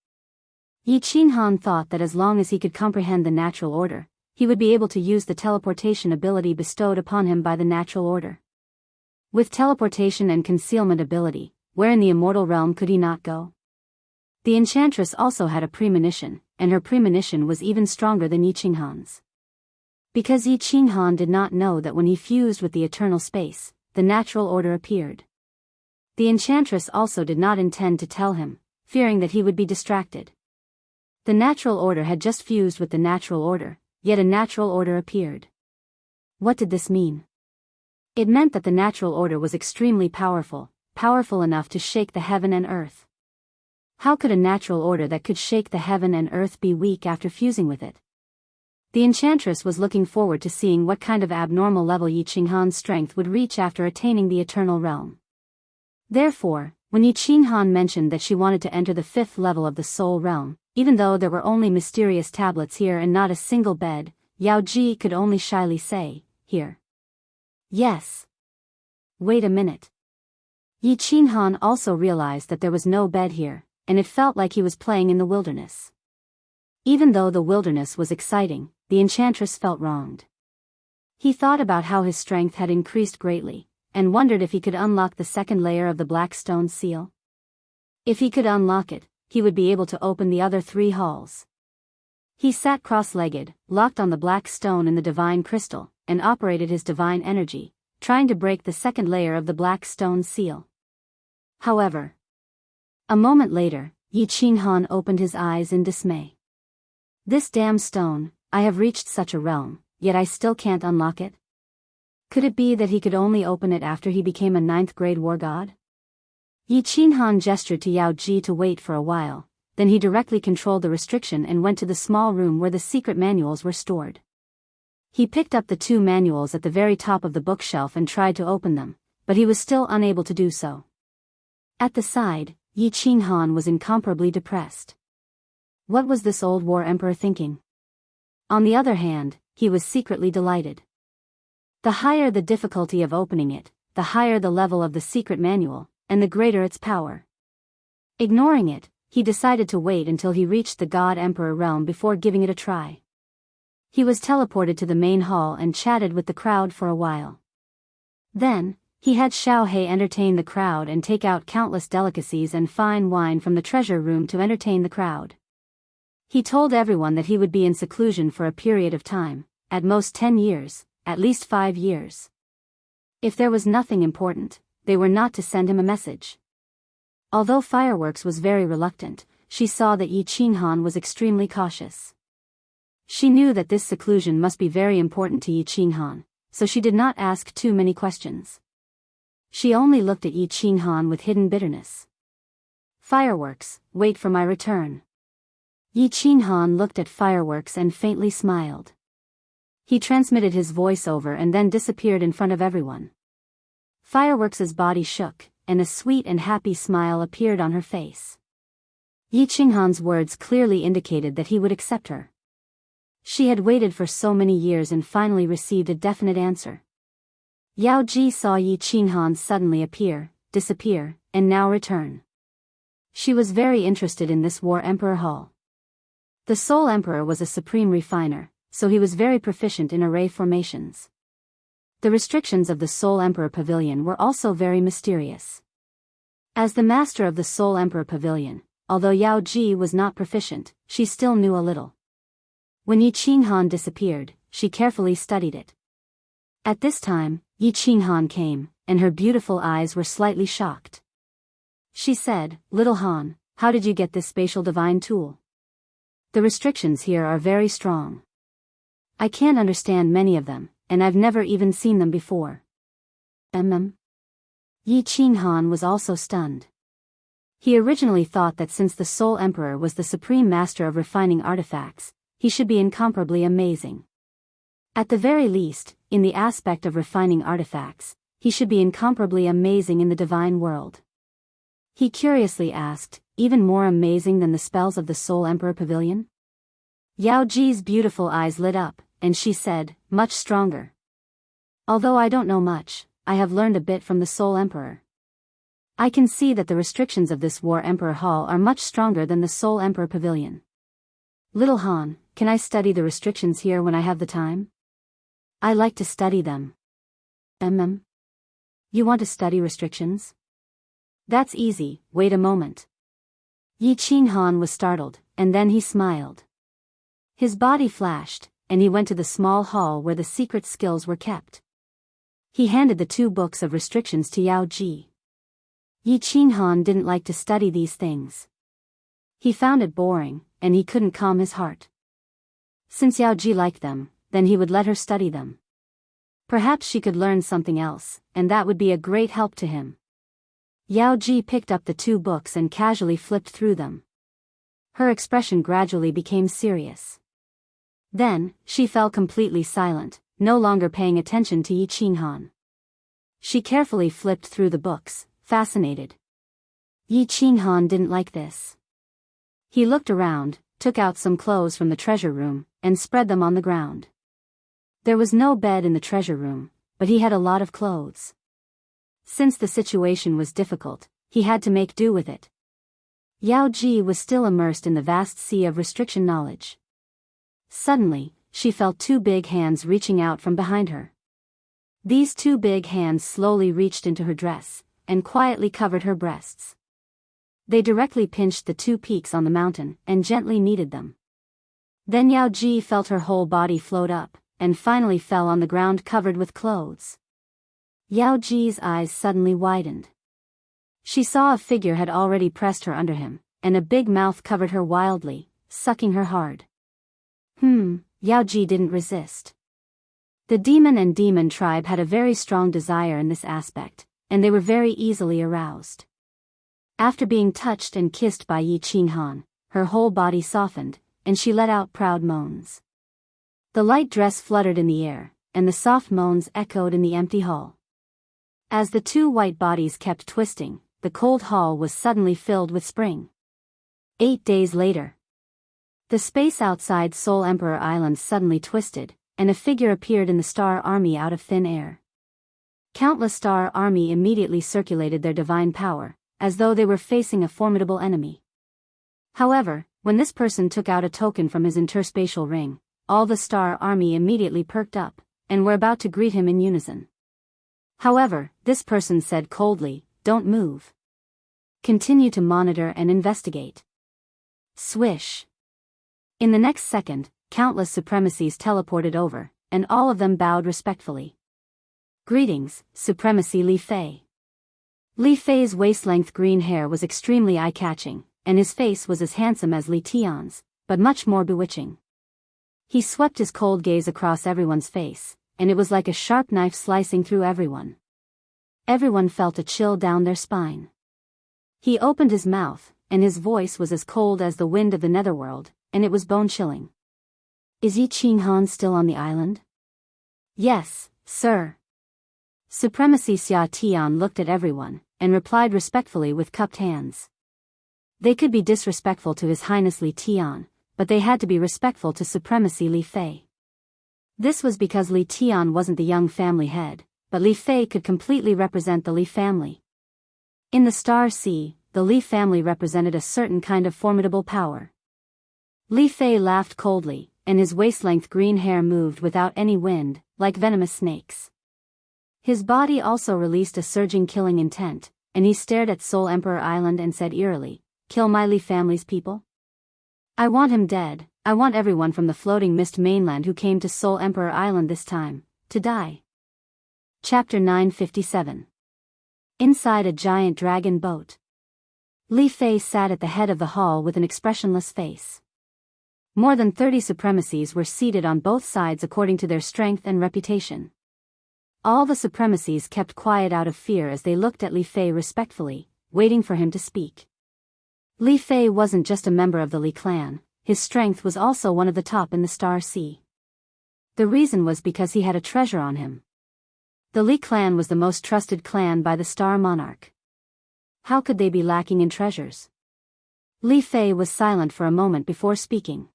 Yi Qinghan thought that as long as he could comprehend the natural order, he would be able to use the teleportation ability bestowed upon him by the natural order. With teleportation and concealment ability, where in the immortal realm could he not go? The Enchantress also had a premonition, and her premonition was even stronger than Yi Qinghan's. Because Yi Qinghan did not know that when he fused with the eternal space, the natural order appeared. The Enchantress also did not intend to tell him, fearing that he would be distracted. The natural order had just fused with the natural order, yet a natural order appeared. What did this mean? It meant that the natural order was extremely powerful powerful enough to shake the heaven and earth. How could a natural order that could shake the heaven and earth be weak after fusing with it? The enchantress was looking forward to seeing what kind of abnormal level Yi Qinghan's strength would reach after attaining the Eternal Realm. Therefore, when Yi Qinghan mentioned that she wanted to enter the 5th level of the Soul Realm, even though there were only mysterious tablets here and not a single bed, Yao Ji could only shyly say, "Here." Yes. Wait a minute. Yi Qinghan also realized that there was no bed here, and it felt like he was playing in the wilderness. Even though the wilderness was exciting, the enchantress felt wronged. He thought about how his strength had increased greatly, and wondered if he could unlock the 2nd layer of the black stone seal. If he could unlock it, he would be able to open the other 3 halls. He sat cross-legged, locked on the black stone in the divine crystal, and operated his divine energy, trying to break the 2nd layer of the black stone seal. However, a moment later, Yi Qinghan opened his eyes in dismay. This damn stone, I have reached such a realm, yet I still can't unlock it? Could it be that he could only open it after he became a 9th-grade war god? Yi Qinghan gestured to Yao Ji to wait for a while, then he directly controlled the restriction and went to the small room where the secret manuals were stored. He picked up the 2 manuals at the very top of the bookshelf and tried to open them, but he was still unable to do so. At the side, Yi Qinghan was incomparably depressed. What was this old war emperor thinking? On the other hand, he was secretly delighted. The higher the difficulty of opening it, the higher the level of the secret manual, and the greater its power. Ignoring it, he decided to wait until he reached the God Emperor realm before giving it a try. He was teleported to the main hall and chatted with the crowd for a while. Then, he had Xiao He entertain the crowd and take out countless delicacies and fine wine from the treasure room to entertain the crowd. He told everyone that he would be in seclusion for a period of time, at most 10 years, at least 5 years. If there was nothing important, they were not to send him a message. Although Fireworks was very reluctant, she saw that Yi Qinghan was extremely cautious. She knew that this seclusion must be very important to Yi Qinghan, so she did not ask too many questions. She only looked at Yi Qinghan with hidden bitterness. Fireworks, wait for my return. Yi Qinghan looked at Fireworks and faintly smiled. He transmitted his voice over and then disappeared in front of everyone. Fireworks's body shook, and a sweet and happy smile appeared on her face. Yi Qinghan's words clearly indicated that he would accept her. She had waited for so many years and finally received a definite answer. Yao Ji saw Yi Qinghan suddenly appear, disappear, and now return. She was very interested in this War Emperor Hall. The Soul Emperor was a supreme refiner, so he was very proficient in array formations. The restrictions of the Soul Emperor Pavilion were also very mysterious. As the master of the Soul Emperor Pavilion, although Yao Ji was not proficient, she still knew a little. When Yi Qinghan disappeared, she carefully studied it. At this time, Yi Qinghan came, and her beautiful eyes were slightly shocked. She said, "Little Han, how did you get this spatial divine tool? The restrictions here are very strong. I can't understand many of them, and I've never even seen them before." Yi Qinghan was also stunned. He originally thought that since the Soul Emperor was the supreme master of refining artifacts, he should be incomparably amazing. At the very least, in the aspect of refining artifacts, he should be incomparably amazing in the divine world. He curiously asked, even more amazing than the spells of the Soul Emperor Pavilion? Yao Ji's beautiful eyes lit up, and she said, "Much stronger. Although I don't know much, I have learned a bit from the Soul Emperor. I can see that the restrictions of this War Emperor Hall are much stronger than the Soul Emperor Pavilion. Little Han, can I study the restrictions here when I have the time? I like to study them." You want to study restrictions? That's easy, wait a moment. Yi Qinghan was startled, and then he smiled. His body flashed, and he went to the small hall where the secret skills were kept. He handed the 2 books of restrictions to Yao Ji. Yi Qinghan didn't like to study these things. He found it boring, and he couldn't calm his heart. Since Yao Ji liked them, then he would let her study them. Perhaps she could learn something else, and that would be a great help to him. Yao Ji picked up the 2 books and casually flipped through them. Her expression gradually became serious. Then, she fell completely silent, no longer paying attention to Yi Qinghan. She carefully flipped through the books, fascinated. Yi Qinghan didn't like this. He looked around, took out some clothes from the treasure room, and spread them on the ground. There was no bed in the treasure room, but he had a lot of clothes. Since the situation was difficult, he had to make do with it. Yao Ji was still immersed in the vast sea of restriction knowledge. Suddenly, she felt 2 big hands reaching out from behind her. These 2 big hands slowly reached into her dress, and quietly covered her breasts. They directly pinched the 2 peaks on the mountain, and gently kneaded them. Then Yao Ji felt her whole body float up, and finally fell on the ground covered with clothes. Yao Ji's eyes suddenly widened. She saw a figure had already pressed her under him, and a big mouth covered her wildly, sucking her hard. Yao Ji didn't resist. The demon and demon tribe had a very strong desire in this aspect, and they were very easily aroused. After being touched and kissed by Yi Qinghan, her whole body softened, and she let out proud moans. The light dress fluttered in the air, and the soft moans echoed in the empty hall. As the 2 white bodies kept twisting, the cold hall was suddenly filled with spring. 8 days later. The space outside Seoul Emperor Island suddenly twisted, and a figure appeared in the Star Army out of thin air. Countless Star Army immediately circulated their divine power, as though they were facing a formidable enemy. However, when this person took out a token from his interspatial ring, all the Star Army immediately perked up, and were about to greet him in unison. However, this person said coldly, "Don't move. Continue to monitor and investigate." Swish. In the next second, countless supremacies teleported over, and all of them bowed respectfully. "Greetings, Supremacy Li Fei." Li Fei's waist-length green hair was extremely eye-catching, and his face was as handsome as Li Tian's, but much more bewitching. He swept his cold gaze across everyone's face, and it was like a sharp knife slicing through everyone. Everyone felt a chill down their spine. He opened his mouth, and his voice was as cold as the wind of the netherworld, and it was bone-chilling. "Is Yi Qinghan still on the island?" "Yes, sir." Supremacy Xia Tian looked at everyone, and replied respectfully with cupped hands. They could be disrespectful to His Highness Li Tian, but they had to be respectful to Supremacy Li Fei. This was because Li Tian wasn't the young family head, but Li Fei could completely represent the Li family. In the Star Sea, the Li family represented a certain kind of formidable power. Li Fei laughed coldly, and his waist-length green hair moved without any wind, like venomous snakes. His body also released a surging killing intent, and he stared at Seoul Emperor Island and said eerily, "Kill my Li family's people? I want him dead. I want everyone from the floating mist mainland who came to Seoul Emperor Island this time, to die." Chapter 957. Inside a giant dragon boat. Li Fei sat at the head of the hall with an expressionless face. More than 30 supremacies were seated on both sides according to their strength and reputation. All the supremacies kept quiet out of fear as they looked at Li Fei respectfully, waiting for him to speak. Li Fei wasn't just a member of the Li clan, his strength was also one of the top in the Star Sea. The reason was because he had a treasure on him. The Li clan was the most trusted clan by the Star Monarch. How could they be lacking in treasures? Li Fei was silent for a moment before speaking.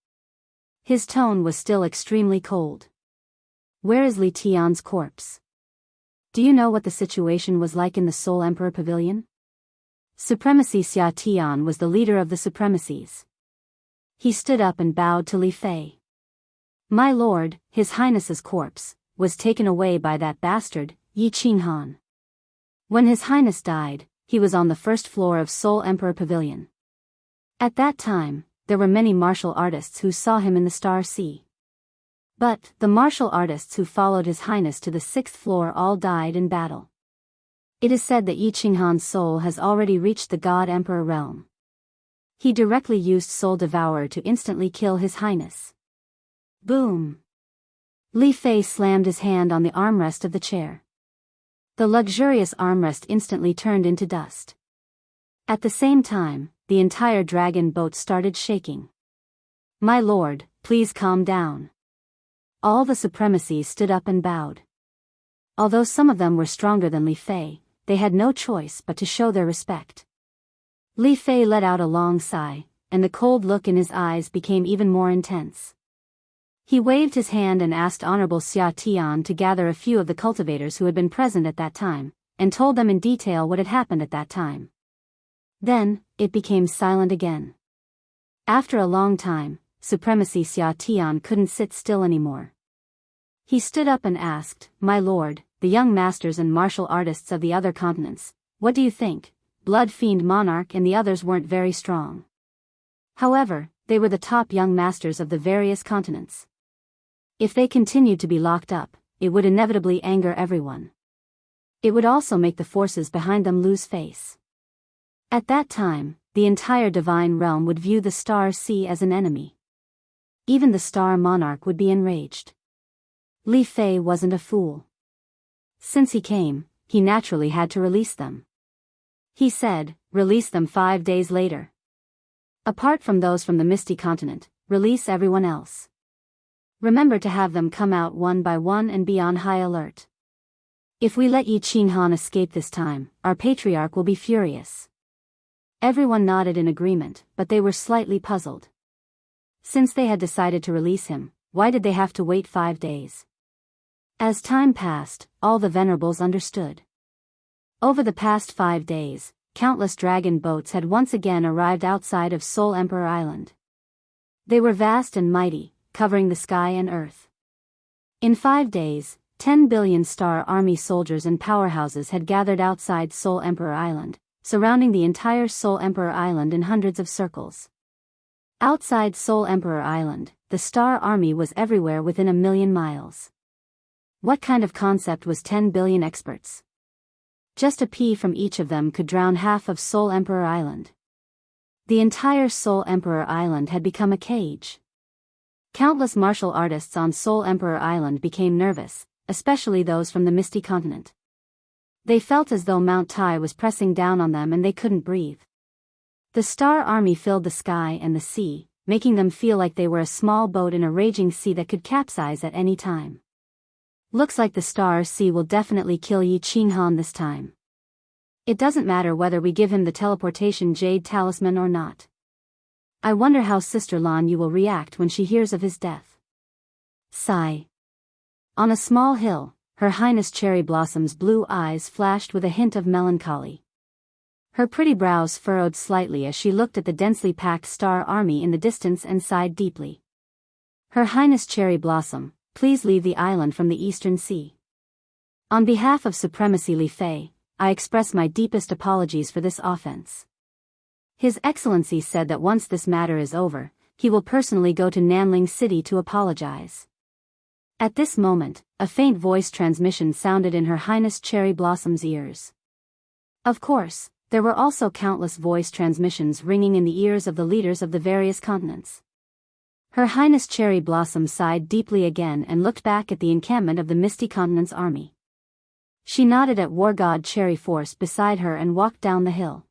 His tone was still extremely cold. "Where is Li Tian's corpse? Do you know what the situation was like in the Seoul Emperor Pavilion?" Supremacy Xia Tian was the leader of the supremacies. He stood up and bowed to Li Fei. "My lord, His Highness's corpse, was taken away by that bastard, Yi Qinghan. When His Highness died, he was on the first floor of Seoul Emperor Pavilion. At that time, there were many martial artists who saw him in the Star Sea. But the martial artists who followed His Highness to the 6th floor all died in battle. It is said that Yi Qinghan's soul has already reached the God Emperor realm. He directly used Soul Devourer to instantly kill His Highness." Boom! Li Fei slammed his hand on the armrest of the chair. The luxurious armrest instantly turned into dust. At the same time, the entire dragon boat started shaking. "My lord, please calm down." All the supremacies stood up and bowed. Although some of them were stronger than Li Fei, they had no choice but to show their respect. Li Fei let out a long sigh, and the cold look in his eyes became even more intense. He waved his hand and asked Honorable Xia Tian to gather a few of the cultivators who had been present at that time, and told them in detail what had happened at that time. Then, it became silent again. After a long time, Supremacy Xia Tian couldn't sit still anymore. He stood up and asked, "My lord, the young masters and martial artists of the other continents, what do you think? Blood Fiend Monarch and the others weren't very strong. However, they were the top young masters of the various continents. If they continued to be locked up, it would inevitably anger everyone. It would also make the forces behind them lose face. At that time, the entire divine realm would view the Star Sea as an enemy. Even the Star Monarch would be enraged." Li Fei wasn't a fool. Since he came, he naturally had to release them. He said, "Release them 5 days later. Apart from those from the Misty Continent, release everyone else. Remember to have them come out one by one and be on high alert. If we let Yi Qinghan escape this time, our patriarch will be furious." Everyone nodded in agreement, but they were slightly puzzled. Since they had decided to release him, why did they have to wait 5 days? As time passed, all the venerables understood. Over the past 5 days, countless dragon boats had once again arrived outside of Soul Emperor Island. They were vast and mighty, covering the sky and earth. In 5 days, 10 billion Star Army soldiers and powerhouses had gathered outside Soul Emperor Island, surrounding the entire Soul Emperor Island in hundreds of circles. Outside Soul Emperor Island, the Star Army was everywhere within 1,000,000 miles. What kind of concept was 10 billion experts? Just a pea from each of them could drown half of Soul Emperor Island. The entire Soul Emperor Island had become a cage. Countless martial artists on Soul Emperor Island became nervous, especially those from the Misty Continent. They felt as though Mount Tai was pressing down on them and they couldn't breathe. The Star Army filled the sky and the sea, making them feel like they were a small boat in a raging sea that could capsize at any time. Looks like the Star Sea will definitely kill Yi Qinghan this time. It doesn't matter whether we give him the teleportation jade talisman or not. I wonder how Sister Lan Yu will react when she hears of his death." Sigh. On a small hill, Her Highness Cherry Blossom's blue eyes flashed with a hint of melancholy. Her pretty brows furrowed slightly as she looked at the densely packed Star Army in the distance and sighed deeply. "Her Highness Cherry Blossom, please leave the island from the Eastern Sea. On behalf of Supremacy Li Fei, I express my deepest apologies for this offense. His Excellency said that once this matter is over, he will personally go to Nanling City to apologize." At this moment, a faint voice transmission sounded in Her Highness Cherry Blossom's ears. Of course, there were also countless voice transmissions ringing in the ears of the leaders of the various continents. Her Highness Cherry Blossom sighed deeply again and looked back at the encampment of the Misty Continent's army. She nodded at War God Cherry Force beside her and walked down the hill.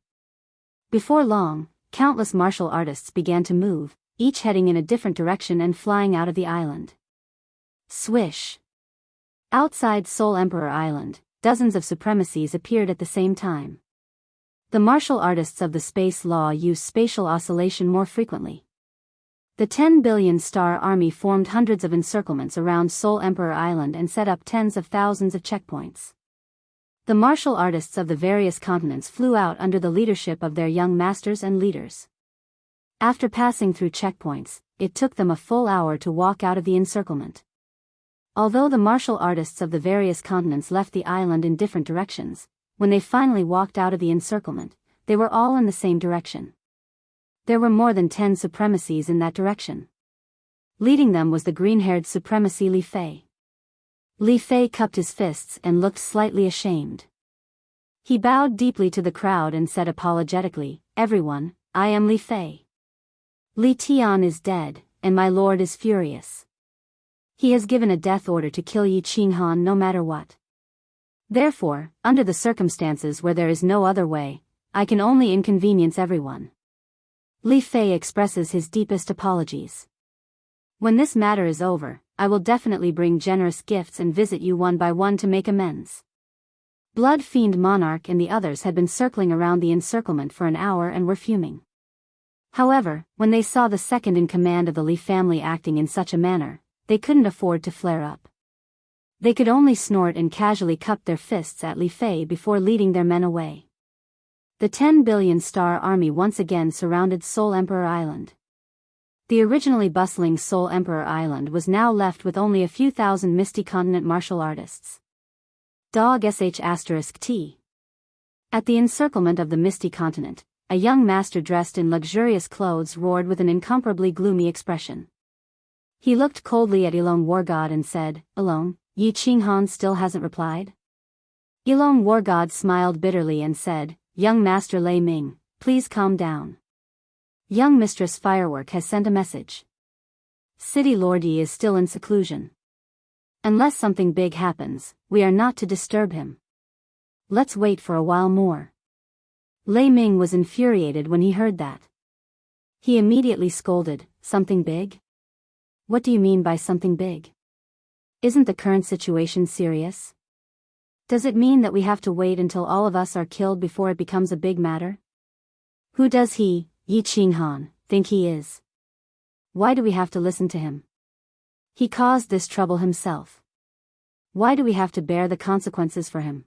Before long, countless martial artists began to move, each heading in a different direction and flying out of the island. Swish! Outside Soul Emperor Island, dozens of supremacies appeared at the same time. The martial artists of the space law use spatial oscillation more frequently. The 10 billion Star Army formed hundreds of encirclements around Soul Emperor Island and set up tens of thousands of checkpoints. The martial artists of the various continents flew out under the leadership of their young masters and leaders. After passing through checkpoints, it took them a full hour to walk out of the encirclement. Although the martial artists of the various continents left the island in different directions, when they finally walked out of the encirclement, they were all in the same direction. There were more than 10 supremacies in that direction. Leading them was the green-haired supremacy Li Fei. Li Fei cupped his fists and looked slightly ashamed. He bowed deeply to the crowd and said apologetically, "Everyone, I am Li Fei. Li Tian is dead, and my lord is furious. He has given a death order to kill Yi Qinghan no matter what. Therefore, under the circumstances where there is no other way, I can only inconvenience everyone. Li Fei expresses his deepest apologies. When this matter is over, I will definitely bring generous gifts and visit you one by one to make amends. Blood Fiend Monarch and the others had been circling around the encirclement for an hour and were fuming. However, when they saw the second in command of the Li family acting in such a manner, they couldn't afford to flare up. They could only snort and casually cup their fists at Li Fei before leading their men away. The 10 billion star army once again surrounded Soul Emperor Island. The originally bustling Soul Emperor Island was now left with only a few thousand Misty Continent martial artists. T. At the encirclement of the Misty Continent, a young master dressed in luxurious clothes roared with an incomparably gloomy expression. He looked coldly at Elong War God and said, "Elong, Yi Qinghan still hasn't replied?" Elong War God smiled bitterly and said, "Young Master Lei Ming, please calm down. Young Mistress Firework has sent a message. City Lord Yi is still in seclusion. Unless something big happens, we are not to disturb him. Let's wait for a while more." Lei Ming was infuriated when he heard that. He immediately scolded, "Something big? What do you mean by something big? Isn't the current situation serious? Does it mean that we have to wait until all of us are killed before it becomes a big matter? Who does he, Yi Qinghan, think he is? Why do we have to listen to him? He caused this trouble himself. Why do we have to bear the consequences for him?"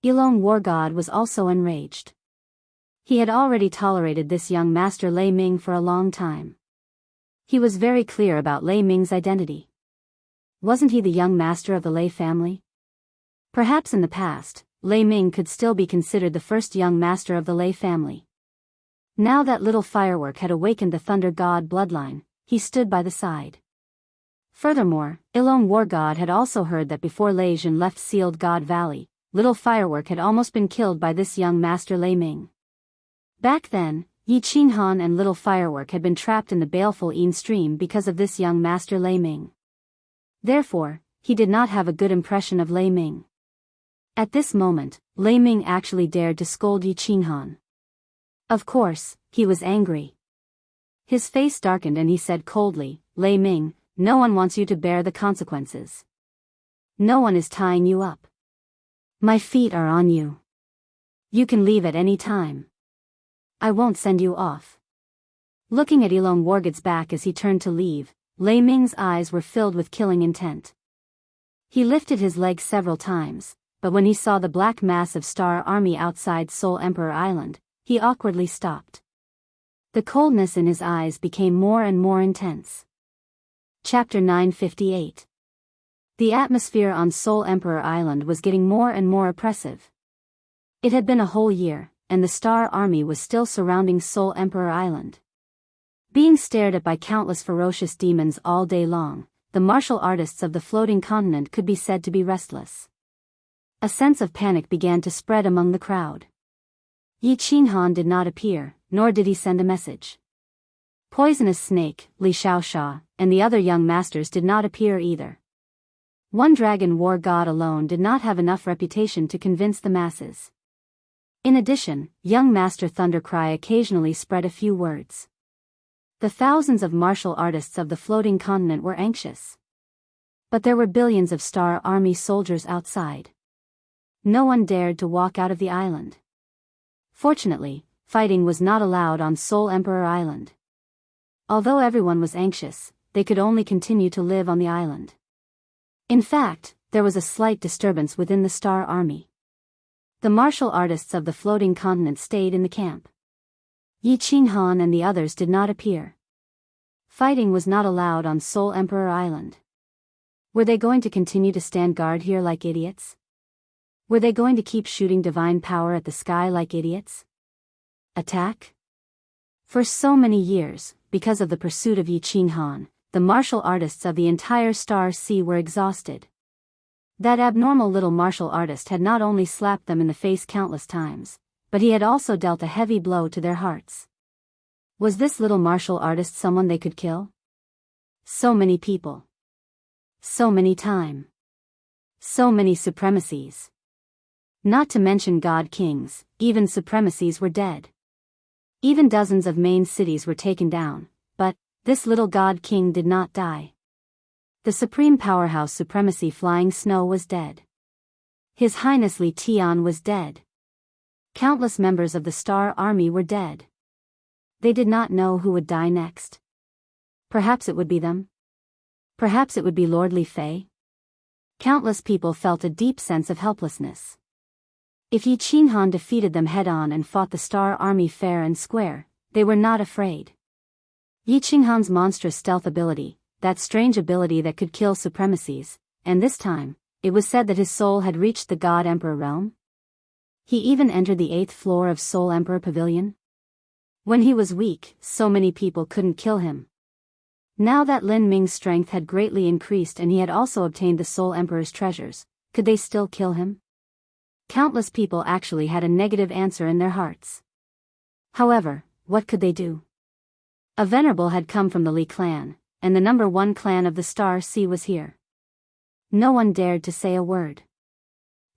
Elong War God was also enraged. He had already tolerated this young master Lei Ming for a long time. He was very clear about Lei Ming's identity. Wasn't he the young master of the Lei family? Perhaps in the past, Lei Ming could still be considered the first young master of the Lei family. Now that little Firework had awakened the Thunder God bloodline, he stood by the side. Furthermore, Elong War God had also heard that before Lei Jin left Sealed God Valley, little Firework had almost been killed by this young master Lei Ming. Back then, Yi Qinghan and little Firework had been trapped in the baleful Yin stream because of this young master Lei Ming. Therefore, he did not have a good impression of Lei Ming. At this moment, Lei Ming actually dared to scold Yi Qinghan. Of course, he was angry. His face darkened and he said coldly, "Lei Ming, no one wants you to bear the consequences. No one is tying you up. My feet are on you. You can leave at any time. I won't send you off." Looking at Elong Wargod's back as he turned to leave, Lei Ming's eyes were filled with killing intent. He lifted his leg several times, but when he saw the black mass of Star Army outside Soul Emperor Island, he awkwardly stopped. The coldness in his eyes became more and more intense. Chapter 958. The atmosphere on Soul Emperor Island was getting more and more oppressive. It had been a whole year, and the Star Army was still surrounding Soul Emperor Island. Being stared at by countless ferocious demons all day long, the martial artists of the floating continent could be said to be restless. A sense of panic began to spread among the crowd. Yi Qinghan did not appear, nor did he send a message. Poisonous Snake, Li Xiaoxia, and the other young masters did not appear either. One Dragon War God alone did not have enough reputation to convince the masses. In addition, young Master Thundercry occasionally spread a few words. The thousands of martial artists of the floating continent were anxious. But there were billions of Star Army soldiers outside. No one dared to walk out of the island. Fortunately, fighting was not allowed on Soul Emperor Island. Although everyone was anxious, they could only continue to live on the island. In fact, there was a slight disturbance within the Star Army. The martial artists of the floating continent stayed in the camp. Yi Qinghan and the others did not appear. Fighting was not allowed on Soul Emperor Island. Were they going to continue to stand guard here like idiots? Were they going to keep shooting divine power at the sky like idiots? Attack? For so many years, because of the pursuit of Yi Qinghan, the martial artists of the entire Star Sea were exhausted. That abnormal little martial artist had not only slapped them in the face countless times, but he had also dealt a heavy blow to their hearts. Was this little martial artist someone they could kill? So many people. So many time. So many supremacies. Not to mention god kings, even supremacies were dead. Even dozens of main cities were taken down, but this little god king did not die. The supreme powerhouse supremacy Flying Snow was dead. His Highness Li Tian was dead. Countless members of the Star Army were dead. They did not know who would die next. Perhaps it would be them. Perhaps it would be Lord Li Fei. Countless people felt a deep sense of helplessness. If Yi Qinghan defeated them head-on and fought the Star Army fair and square, they were not afraid. Yi Qinghan's monstrous stealth ability, that strange ability that could kill supremacies, and this time, it was said that his soul had reached the God Emperor realm. He even entered the 8th floor of Soul Emperor Pavilion. When he was weak, so many people couldn't kill him. Now that Lin Ming's strength had greatly increased and he had also obtained the Soul Emperor's treasures, could they still kill him? Countless people actually had a negative answer in their hearts. However, what could they do? A venerable had come from the Li clan, and the number 1 clan of the Star Sea was here. No one dared to say a word.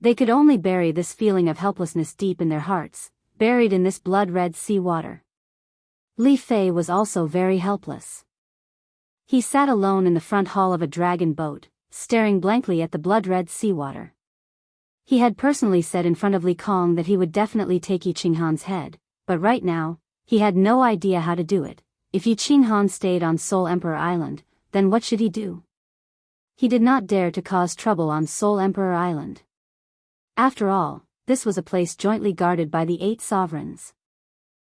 They could only bury this feeling of helplessness deep in their hearts, buried in this blood-red sea water. Li Fei was also very helpless. He sat alone in the front hall of a dragon boat, staring blankly at the blood-red seawater. He had personally said in front of Li Kong that he would definitely take Yi Qinghan's head, but right now, he had no idea how to do it. If Yi Qinghan stayed on Soul Emperor Island, then what should he do? He did not dare to cause trouble on Soul Emperor Island. After all, this was a place jointly guarded by the 8 sovereigns.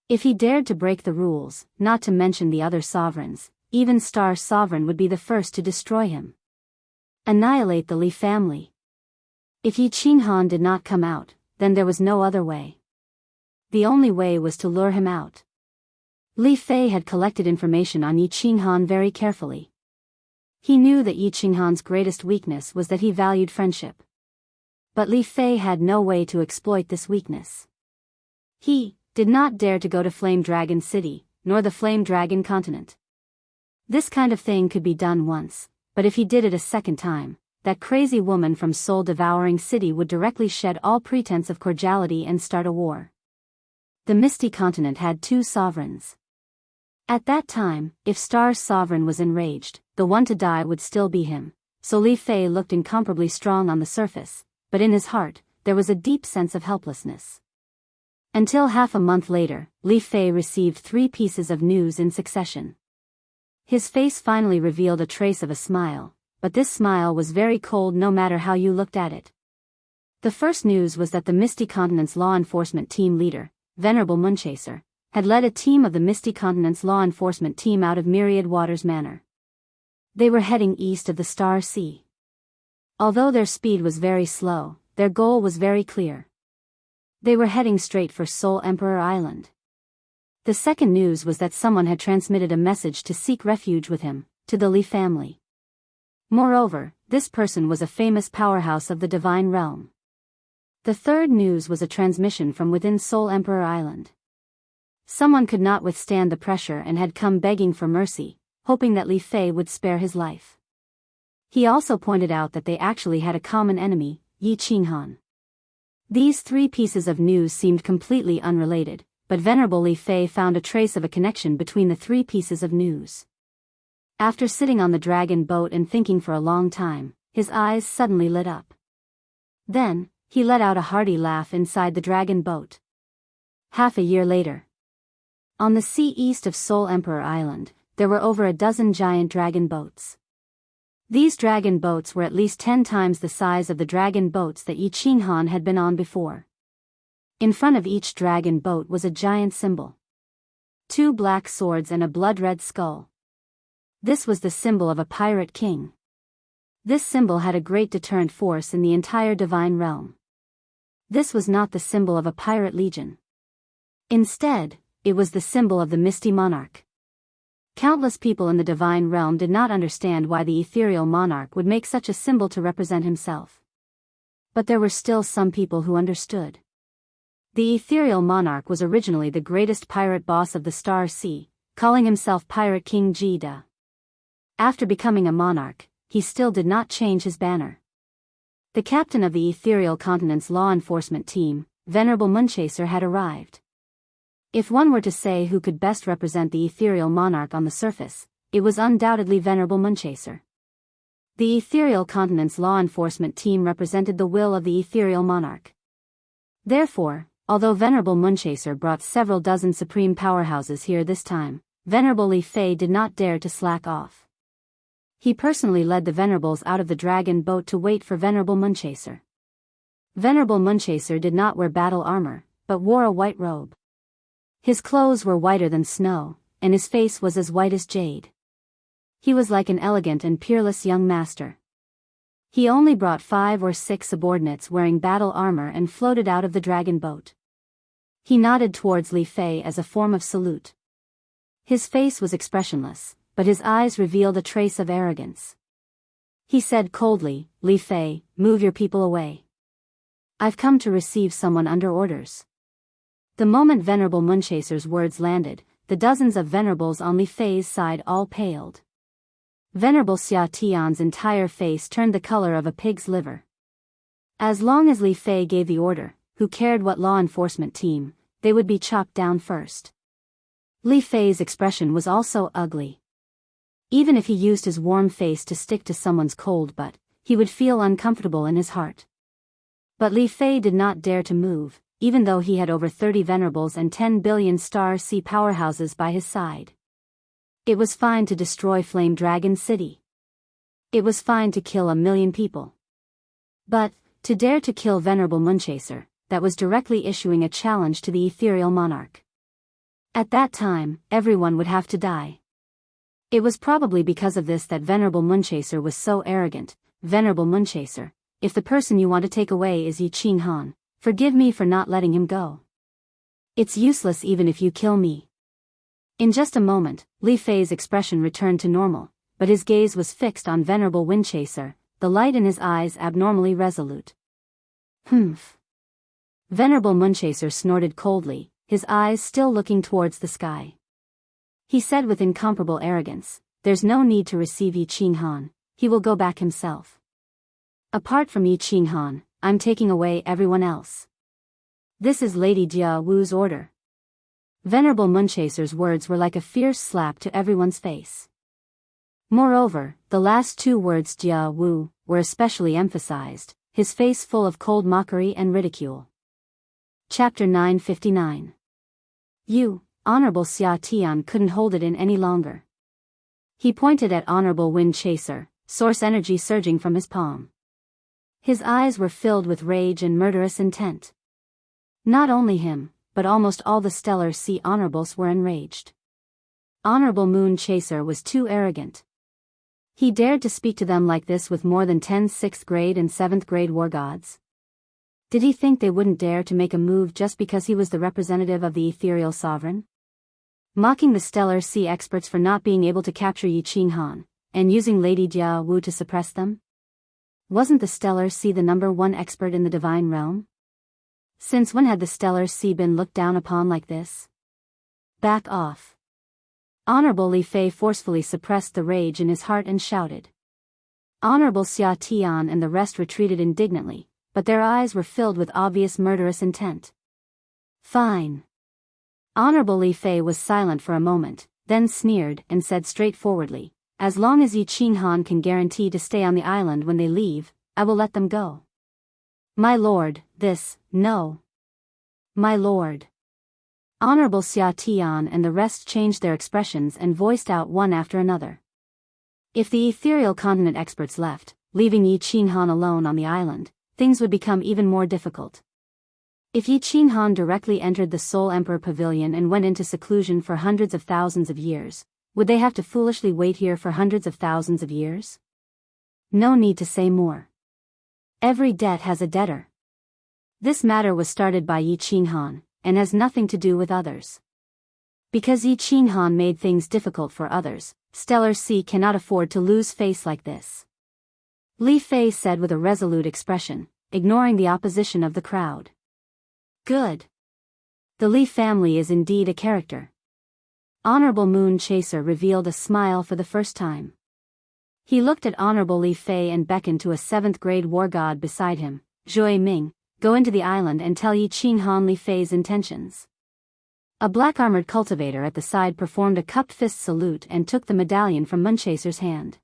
If he dared to break the rules, not to mention the other sovereigns, even Star Sovereign would be the first to destroy him. Annihilate the Li family. If Yi Qinghan did not come out, then there was no other way. The only way was to lure him out. Li Fei had collected information on Yi Qinghan very carefully. He knew that Yi Qinghan's greatest weakness was that he valued friendship. But Li Fei had no way to exploit this weakness. He did not dare to go to Flame Dragon City, nor the Flame Dragon continent. This kind of thing could be done once, but if he did it a second time, that crazy woman from Soul Devouring City would directly shed all pretense of cordiality and start a war. The Misty Continent had 2 sovereigns. At that time, if Star's sovereign was enraged, the one to die would still be him, so Li Fei looked incomparably strong on the surface, but in his heart, there was a deep sense of helplessness. Until half a month later, Li Fei received 3 pieces of news in succession. His face finally revealed a trace of a smile, but this smile was very cold no matter how you looked at it. The first news was that the Misty Continent's law enforcement team leader, Venerable Moonchaser, had led a team of the Misty Continent's law enforcement team out of Myriad Waters Manor. They were heading east of the Star Sea. Although their speed was very slow, their goal was very clear. They were heading straight for Soul Emperor Island. The second news was that someone had transmitted a message to seek refuge with him, to the Li family. Moreover, this person was a famous powerhouse of the Divine Realm. The third news was a transmission from within Soul Emperor Island. Someone could not withstand the pressure and had come begging for mercy, hoping that Li Fei would spare his life. He also pointed out that they actually had a common enemy, Yi Qinghan. These 3 pieces of news seemed completely unrelated, but Venerable Li Fei found a trace of a connection between the 3 pieces of news. After sitting on the dragon boat and thinking for a long time, his eyes suddenly lit up. Then, he let out a hearty laugh inside the dragon boat. Half a year later. On the sea east of Soul Emperor Island, there were over a dozen giant dragon boats. These dragon boats were at least 10 times the size of the dragon boats that Yi Qinghan had been on before. In front of each dragon boat was a giant symbol. 2 black swords and a blood-red skull. This was the symbol of a pirate king. This symbol had a great deterrent force in the entire divine realm. This was not the symbol of a pirate legion. Instead, it was the symbol of the Misty Monarch. Countless people in the divine realm did not understand why the ethereal monarch would make such a symbol to represent himself. But there were still some people who understood. The ethereal monarch was originally the greatest pirate boss of the Star Sea, calling himself Pirate King Jida. After becoming a monarch, he still did not change his banner. The captain of the Ethereal Continent's law enforcement team, Venerable Moonchaser, had arrived. If one were to say who could best represent the ethereal monarch on the surface, it was undoubtedly Venerable Moonchaser. The Ethereal Continent's law enforcement team represented the will of the ethereal monarch. Therefore, although Venerable Moonchaser brought several dozen supreme powerhouses here this time, Venerable Li Fei did not dare to slack off. He personally led the Venerables out of the dragon boat to wait for Venerable Moonchaser. Venerable Moonchaser did not wear battle armor, but wore a white robe. His clothes were whiter than snow, and his face was as white as jade. He was like an elegant and peerless young master. He only brought 5 or 6 subordinates wearing battle armor and floated out of the dragon boat. He nodded towards Li Fei as a form of salute. His face was expressionless, but his eyes revealed a trace of arrogance. He said coldly, "Li Fei, move your people away. I've come to receive someone under orders." The moment Venerable Moonchaser's words landed, the dozens of venerables on Li Fei's side all paled. Venerable Xia Tian's entire face turned the color of a pig's liver. As long as Li Fei gave the order, who cared what law enforcement team, they would be chopped down first. Li Fei's expression was also ugly. Even if he used his warm face to stick to someone's cold butt, he would feel uncomfortable in his heart. But Li Fei did not dare to move, even though he had over 30 venerables and 10 billion star sea powerhouses by his side. It was fine to destroy Flame Dragon City. It was fine to kill 1 million people. But, to dare to kill Venerable Moonchaser, that was directly issuing a challenge to the ethereal monarch. At that time, everyone would have to die. It was probably because of this that Venerable Moonchaser was so arrogant. "Venerable Moonchaser, if the person you want to take away is Yi Qinghan, forgive me for not letting him go. It's useless even if you kill me." In just a moment, Li Fei's expression returned to normal, but his gaze was fixed on Venerable Moonchaser, the light in his eyes abnormally resolute. "Humph." Venerable Moonchaser snorted coldly, his eyes still looking towards the sky. He said with incomparable arrogance, "There's no need to receive Yi Qinghan, he will go back himself. Apart from Yi Qinghan, I'm taking away everyone else. This is Lady Jia Wu's order." Venerable Moonchaser's words were like a fierce slap to everyone's face. Moreover, the last 2 words, Jia Wu, were especially emphasized, his face full of cold mockery and ridicule. Chapter 959. Honorable Xia Tian couldn't hold it in any longer. He pointed at Honorable Moonchaser, source energy surging from his palm. His eyes were filled with rage and murderous intent. Not only him, but almost all the Stellar Sea Honorables were enraged. Honorable Moonchaser was too arrogant. He dared to speak to them like this with more than 10 6th grade and 7th grade war gods. Did he think they wouldn't dare to make a move just because he was the representative of the ethereal sovereign? Mocking the Stellar Sea experts for not being able to capture Yi Qinghan, and using Lady Jia Wu to suppress them? Wasn't the Stellar Sea the #1 expert in the divine realm? Since when had the Stellar Sea been looked down upon like this? Back off. Honorable Li Fei forcefully suppressed the rage in his heart and shouted. Honorable Xia Tian and the rest retreated indignantly, but their eyes were filled with obvious murderous intent. Fine. Honorable Li Fei was silent for a moment, then sneered and said straightforwardly, "As long as Yi Qinghan can guarantee to stay on the island when they leave, I will let them go. My lord, no. My lord." Honorable Xia Tian and the rest changed their expressions and voiced out one after another. If the ethereal continent experts left, leaving Yi Qinghan alone on the island, things would become even more difficult. If Yi Qinghan directly entered the Soul Emperor Pavilion and went into seclusion for hundreds of thousands of years, would they have to foolishly wait here for hundreds of thousands of years? No need to say more. Every debt has a debtor. This matter was started by Yi Qinghan, and has nothing to do with others. Because Yi Qinghan made things difficult for others, Stellar Sea cannot afford to lose face like this. Li Fei said with a resolute expression, ignoring the opposition of the crowd. Good. The Li family is indeed a character. Honorable Moonchaser revealed a smile for the first time. He looked at Honorable Li Fei and beckoned to a 7th-grade war god beside him. Zhui Ming, go into the island and tell Yi Qinghan Li Fei's intentions. A black-armored cultivator at the side performed a cupped fist salute and took the medallion from Munchaser's hand.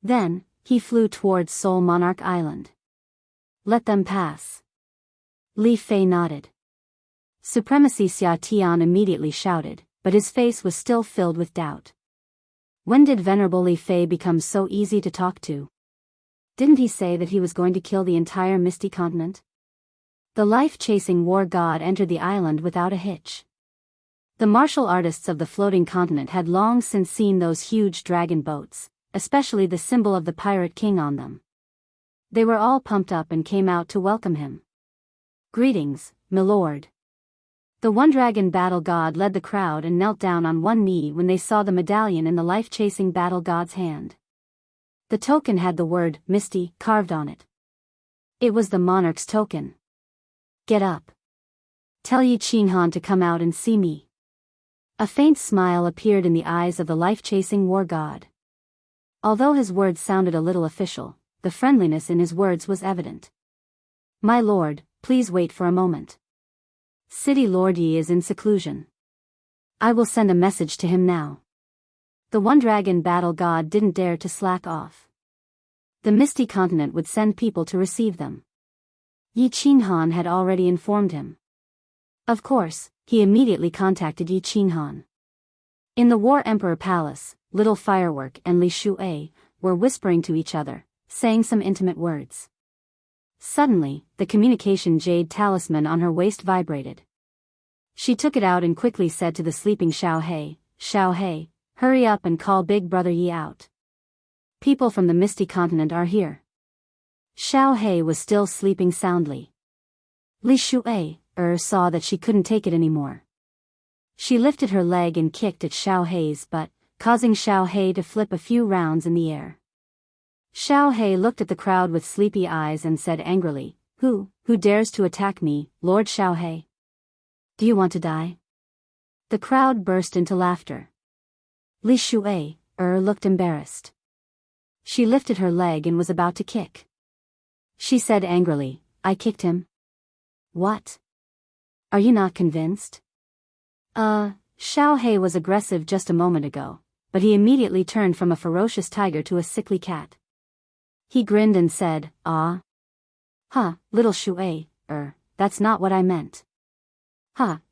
Then, he flew towards Soul Monarch Island. Let them pass. Li Fei nodded. Supremacy Xia Tian immediately shouted, but his face was still filled with doubt. When did Venerable Li Fei become so easy to talk to? Didn't he say that he was going to kill the entire Misty Continent? The life-chasing war god entered the island without a hitch. The martial artists of the floating continent had long since seen those huge dragon boats, especially the symbol of the Pirate King on them. They were all pumped up and came out to welcome him. Greetings, milord. The one-dragon battle god led the crowd and knelt down on one knee when they saw the medallion in the life-chasing battle god's hand. The token had the word, Misty, carved on it. It was the monarch's token. Get up. Tell Yi Qinghan to come out and see me. A faint smile appeared in the eyes of the life-chasing war god. Although his words sounded a little official, the friendliness in his words was evident. My lord, please wait for a moment. City Lord Yi is in seclusion. I will send a message to him now. The one-dragon battle god didn't dare to slack off. The Misty Continent would send people to receive them. Yi Qinghan had already informed him. Of course, he immediately contacted Yi Qinghan. In the War Emperor Palace, Little Firework and Li Shuai were whispering to each other, saying some intimate words. Suddenly, the communication jade talisman on her waist vibrated. She took it out and quickly said to the sleeping Xiao He, hurry up and call Big Brother Yi out. People from the Misty Continent are here. Xiao He was still sleeping soundly. Li Shuai saw that she couldn't take it anymore. She lifted her leg and kicked at Xiao He's butt, causing Xiao He to flip a few rounds in the air. Xiao He looked at the crowd with sleepy eyes and said angrily, Who dares to attack me, Lord Xiao He? Do you want to die? The crowd burst into laughter. Li Shuai looked embarrassed. She lifted her leg and was about to kick. She said angrily, I kicked him? What? Are you not convinced? Xiao He was aggressive just a moment ago, but he immediately turned from a ferocious tiger to a sickly cat. He grinned and said, Ah. Little Shuai, that's not what I meant.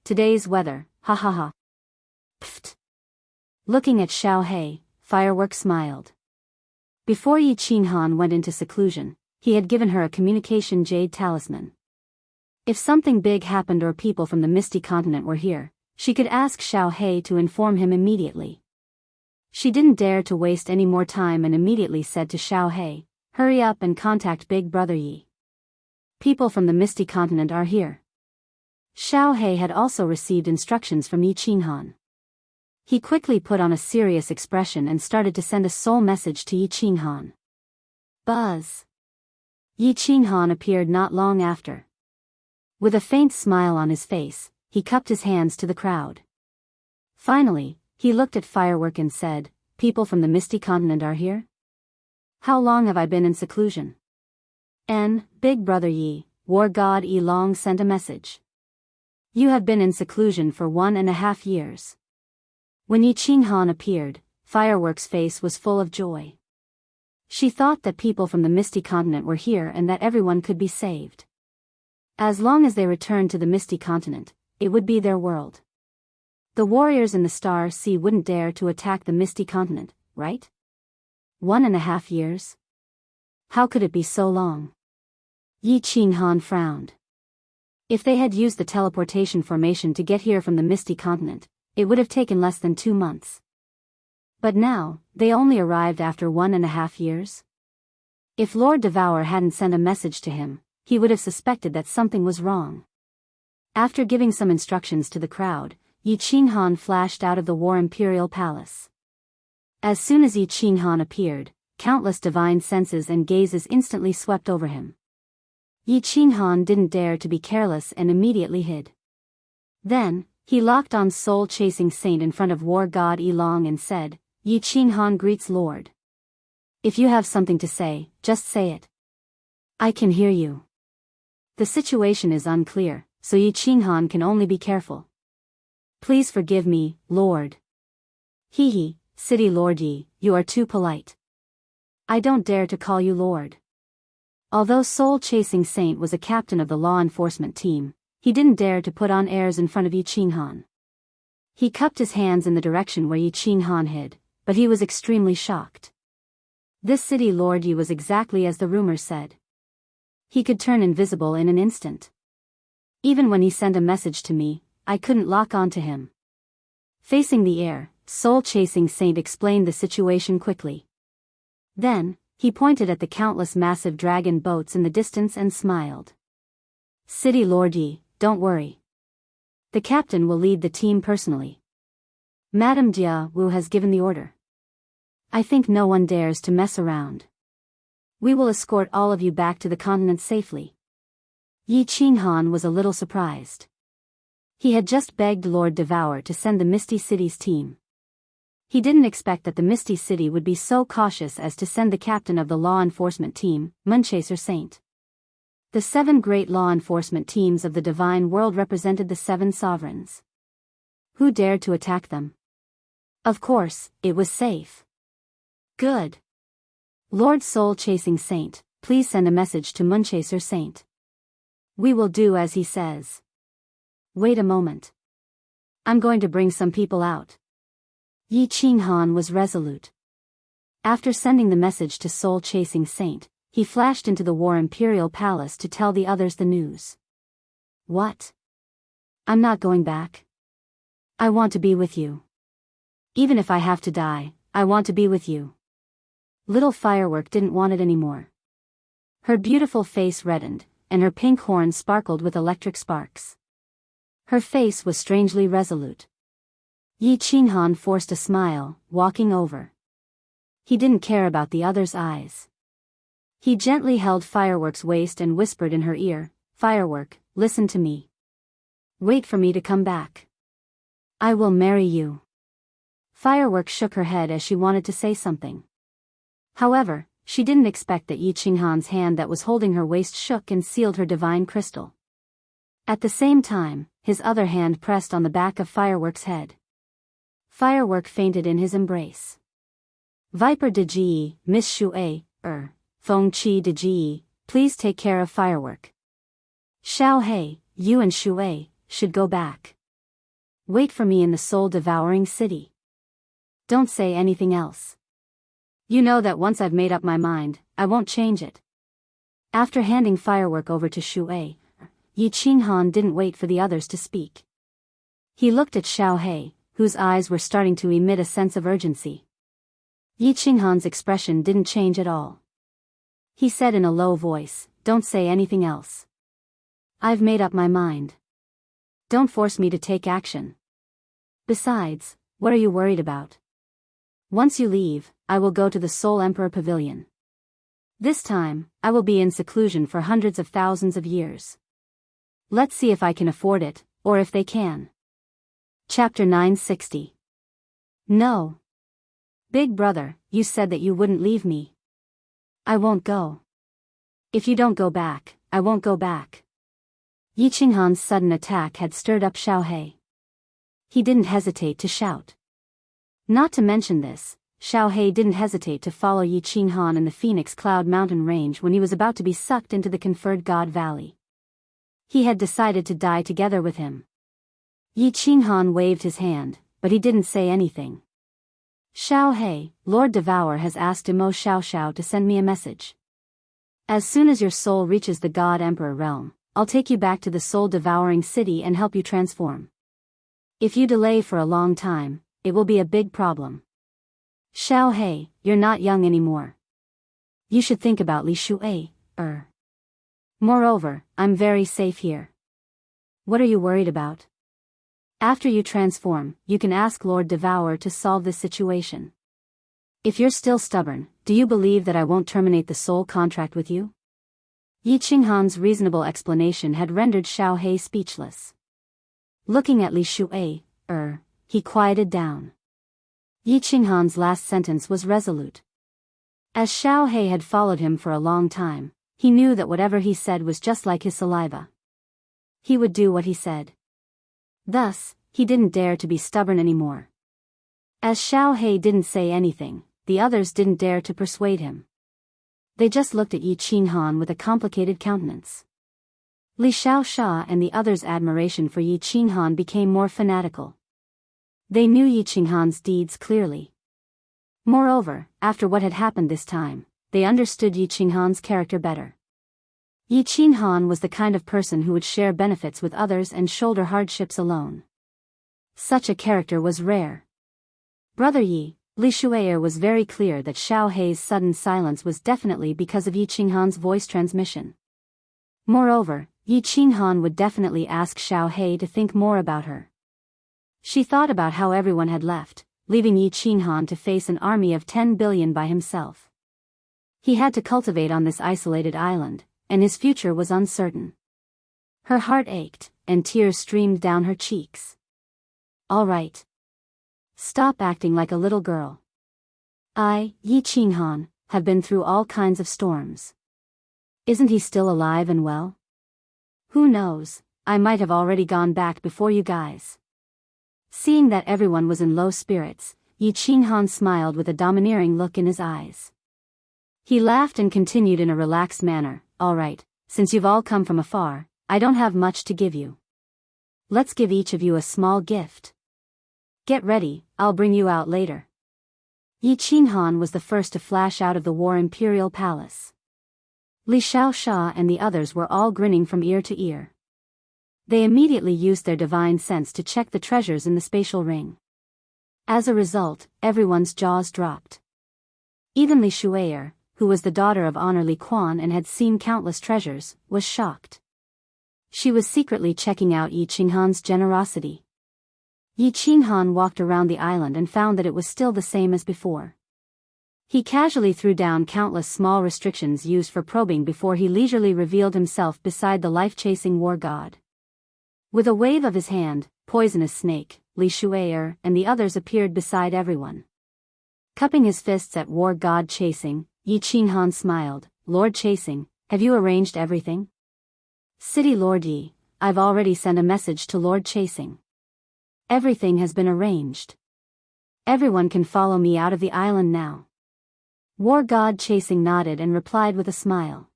Today's weather, ha ha ha. Pfft. Looking at Xiao He, Firework smiled. Before Yi Qinghan went into seclusion, he had given her a communication jade talisman. If something big happened or people from the Misty Continent were here, she could ask Xiao He to inform him immediately. She didn't dare to waste any more time and immediately said to Xiao He, hurry up and contact Big Brother Yi. People from the Misty Continent are here. Xiao He had also received instructions from Yi Qinghan. He quickly put on a serious expression and started to send a soul message to Yi Qinghan. Buzz. Yi Qinghan appeared not long after. With a faint smile on his face, he cupped his hands to the crowd. Finally, he looked at Firework and said, People from the Misty Continent are here? How long have I been in seclusion? Big Brother Yi, War God Yi Long sent a message. You have been in seclusion for 1.5 years. When Yi Qinghan appeared, Firework's face was full of joy. She thought that people from the Misty Continent were here and that everyone could be saved. As long as they returned to the Misty Continent, it would be their world. The warriors in the Star Sea wouldn't dare to attack the Misty Continent, right? 1.5 years? How could it be so long? Yi Qinghan frowned. If they had used the teleportation formation to get here from the Misty Continent, it would have taken less than 2 months. But now, they only arrived after 1.5 years? If Lord Devour hadn't sent a message to him, he would have suspected that something was wrong. After giving some instructions to the crowd, Yi Qinghan flashed out of the War Imperial Palace. As soon as Yi Qinghan appeared, countless divine senses and gazes instantly swept over him. Yi Qinghan didn't dare to be careless and immediately hid. Then, he locked on Soul-Chasing Saint in front of War God Yi Long and said, Yi Qinghan greets Lord. If you have something to say, just say it. I can hear you. The situation is unclear, so Yi Qinghan can only be careful. Please forgive me, Lord. Hee, City Lord Yi, you are too polite. I don't dare to call you Lord. Although Soul-Chasing Saint was a captain of the law enforcement team, he didn't dare to put on airs in front of Yi Qinghan. He cupped his hands in the direction where Yi Qinghan hid, but he was extremely shocked. This City Lord Yi was exactly as the rumors said. He could turn invisible in an instant. Even when he sent a message to me, I couldn't lock on to him. Facing the air, Soul-Chasing Saint explained the situation quickly. Then, he pointed at the countless massive dragon boats in the distance and smiled. City Lord Yi, don't worry. The captain will lead the team personally. Madame Jianghu has given the order. I think no one dares to mess around. We will escort all of you back to the continent safely. Yi Qinghan was a little surprised. He had just begged Lord Devour to send the Misty City's team. He didn't expect that the Misty City would be so cautious as to send the captain of the law enforcement team, Moonchaser Saint. The 7 great law enforcement teams of the divine world represented the 7 sovereigns. Who dared to attack them? Of course, it was safe. Good. Lord Soul-Chasing Saint, please send a message to Moonchaser Saint. We will do as he says. Wait a moment. I'm going to bring some people out. Yi Qinghan was resolute. After sending the message to Soul-Chasing Saint, he flashed into the War Imperial Palace to tell the others the news. What? I'm not going back. I want to be with you. Even if I have to die, I want to be with you. Little Firework didn't want it anymore. Her beautiful face reddened, and her pink horn sparkled with electric sparks. Her face was strangely resolute. Yi Qinghan forced a smile, walking over. He didn't care about the other's eyes. He gently held Firework's waist and whispered in her ear, Firework, listen to me. Wait for me to come back. I will marry you. Firework shook her head as she wanted to say something. However, she didn't expect that Yi Qinghan's hand that was holding her waist shook and sealed her divine crystal. At the same time, his other hand pressed on the back of Firework's head. Firework fainted in his embrace. Viper de Ji, Miss Shui, Feng Qi de Ji, please take care of Firework. Xiao Hei, you and Shui should go back. Wait for me in the soul-devouring city. Don't say anything else. You know that once I've made up my mind, I won't change it. After handing Firework over to Shui, Yi Qinghan didn't wait for the others to speak. He looked at Xiao Hei, whose eyes were starting to emit a sense of urgency. Yi Qinghan's expression didn't change at all. He said in a low voice, don't say anything else. I've made up my mind. Don't force me to take action. Besides, what are you worried about? Once you leave, I will go to the Soul Emperor Pavilion. This time, I will be in seclusion for hundreds of thousands of years. Let's see if I can afford it, or if they can. Chapter 960. No. Big brother, you said that you wouldn't leave me. I won't go. If you don't go back, I won't go back. Yi Qinghan's sudden attack had stirred up Xiao Hei. He didn't hesitate to shout. Not to mention this, Xiao Hei didn't hesitate to follow Yi Qinghan in the Phoenix Cloud Mountain Range when he was about to be sucked into the conferred God Valley. He had decided to die together with him. Yi Qinghan waved his hand, but he didn't say anything. Xiao Hei, Lord Devour has asked Imo Xiaoxiao to send me a message. As soon as your soul reaches the God Emperor realm, I'll take you back to the soul-devouring city and help you transform. If you delay for a long time, it will be a big problem. Xiao Hei, you're not young anymore. You should think about Li Shui, Moreover, I'm very safe here. What are you worried about? After you transform, you can ask Lord Devour to solve this situation. If you're still stubborn, do you believe that I won't terminate the soul contract with you? Yi Qinghan's reasonable explanation had rendered Xiao Hei speechless. Looking at Li Shui, he quieted down. Yi Qinghan's last sentence was resolute. As Xiao He had followed him for a long time, he knew that whatever he said was just like his saliva. He would do what he said. Thus, he didn't dare to be stubborn anymore. As Xiao He didn't say anything, the others didn't dare to persuade him. They just looked at Yi Qinghan with a complicated countenance. Li Xiaosha and the others' admiration for Yi Qinghan became more fanatical. They knew Yi Qinghan's deeds clearly. Moreover, after what had happened this time, they understood Yi Qinghan's character better. Yi Qinghan was the kind of person who would share benefits with others and shoulder hardships alone. Such a character was rare. Brother Yi, Li Shui'er was very clear that Xiao He's sudden silence was definitely because of Yi Qinghan's voice transmission. Moreover, Yi Qinghan would definitely ask Xiao He to think more about her. She thought about how everyone had left, leaving Yi Qinghan to face an army of 10 billion by himself. He had to cultivate on this isolated island, and his future was uncertain. Her heart ached, and tears streamed down her cheeks. All right. Stop acting like a little girl. I, Yi Qinghan, have been through all kinds of storms. Isn't he still alive and well? Who knows, I might have already gone back before you guys. Seeing that everyone was in low spirits, Yi Qinghan smiled with a domineering look in his eyes. He laughed and continued in a relaxed manner, all right, since you've all come from afar, I don't have much to give you. Let's give each of you a small gift. Get ready, I'll bring you out later. Yi Qinghan was the first to flash out of the War Imperial Palace. Li Xiaosha and the others were all grinning from ear to ear. They immediately used their divine sense to check the treasures in the spatial ring. As a result, everyone's jaws dropped. Even Li Shui'er, who was the daughter of Honor Li Quan and had seen countless treasures, was shocked. She was secretly checking out Yi Qinghan's generosity. Yi Qinghan walked around the island and found that it was still the same as before. He casually threw down countless small restrictions used for probing before he leisurely revealed himself beside the life-chasing war god. With a wave of his hand, Poisonous Snake, Li Shui'er and the others appeared beside everyone. Cupping his fists at war god Chasing, Yi Qinghan smiled, Lord Chasing, have you arranged everything? City Lord Yi, I've already sent a message to Lord Chasing. Everything has been arranged. Everyone can follow me out of the island now. War god Chasing nodded and replied with a smile.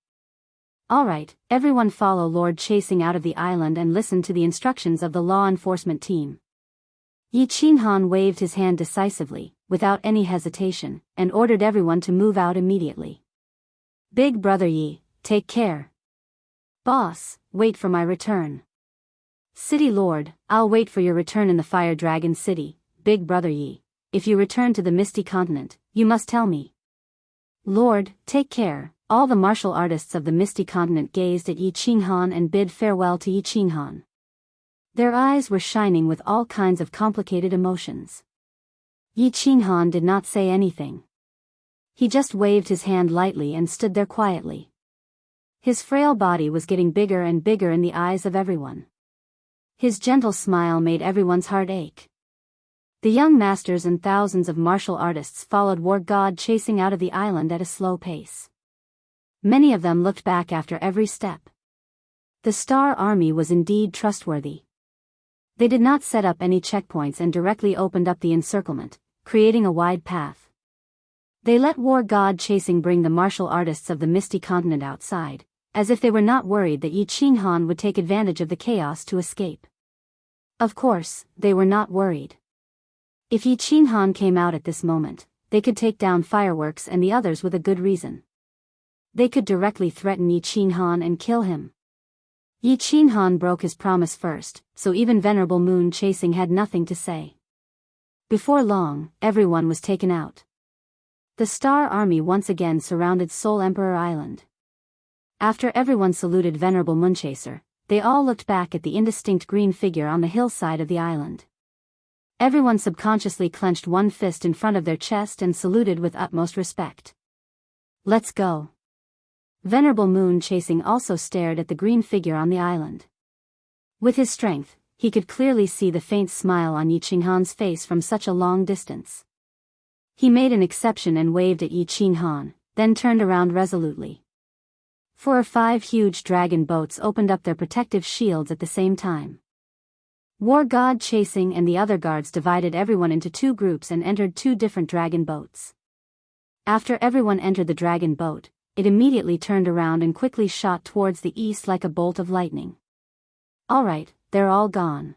All right, everyone follow Lord Chasing out of the island and listen to the instructions of the law enforcement team. Yi Qinghan waved his hand decisively, without any hesitation, and ordered everyone to move out immediately. Big Brother Yi, take care. Boss, wait for my return. City Lord, I'll wait for your return in the Fire Dragon City. Big Brother Yi, if you return to the Misty Continent, you must tell me. Lord, take care. All the martial artists of the Misty Continent gazed at Yi Qinghan and bid farewell to Yi Qinghan. Their eyes were shining with all kinds of complicated emotions. Yi Qinghan did not say anything. He just waved his hand lightly and stood there quietly. His frail body was getting bigger and bigger in the eyes of everyone. His gentle smile made everyone's heart ache. The young masters and thousands of martial artists followed war god Chasing out of the island at a slow pace. Many of them looked back after every step. The Star Army was indeed trustworthy. They did not set up any checkpoints and directly opened up the encirclement, creating a wide path. They let war god Chasing bring the martial artists of the Misty Continent outside, as if they were not worried that Yi Qinghan would take advantage of the chaos to escape. Of course, they were not worried. If Yi Qinghan came out at this moment, they could take down Fireworks and the others with a good reason. They could directly threaten Yi Qinghan and kill him. Yi Qinghan broke his promise first, so even Venerable Moon Chasing had nothing to say. Before long, everyone was taken out. The Star Army once again surrounded Soul Emperor Island. After everyone saluted Venerable Moonchaser, they all looked back at the indistinct green figure on the hillside of the island. Everyone subconsciously clenched one fist in front of their chest and saluted with utmost respect. Let's go. Venerable Moon Chasing also stared at the green figure on the island. With his strength, he could clearly see the faint smile on Yi Qinghan's face from such a long distance. He made an exception and waved at Yi Qinghan, then turned around resolutely. 4 or 5 huge dragon boats opened up their protective shields at the same time. War God Chasing and the other guards divided everyone into 2 groups and entered 2 different dragon boats. After everyone entered the dragon boat, it immediately turned around and quickly shot towards the east like a bolt of lightning. Alright, they're all gone.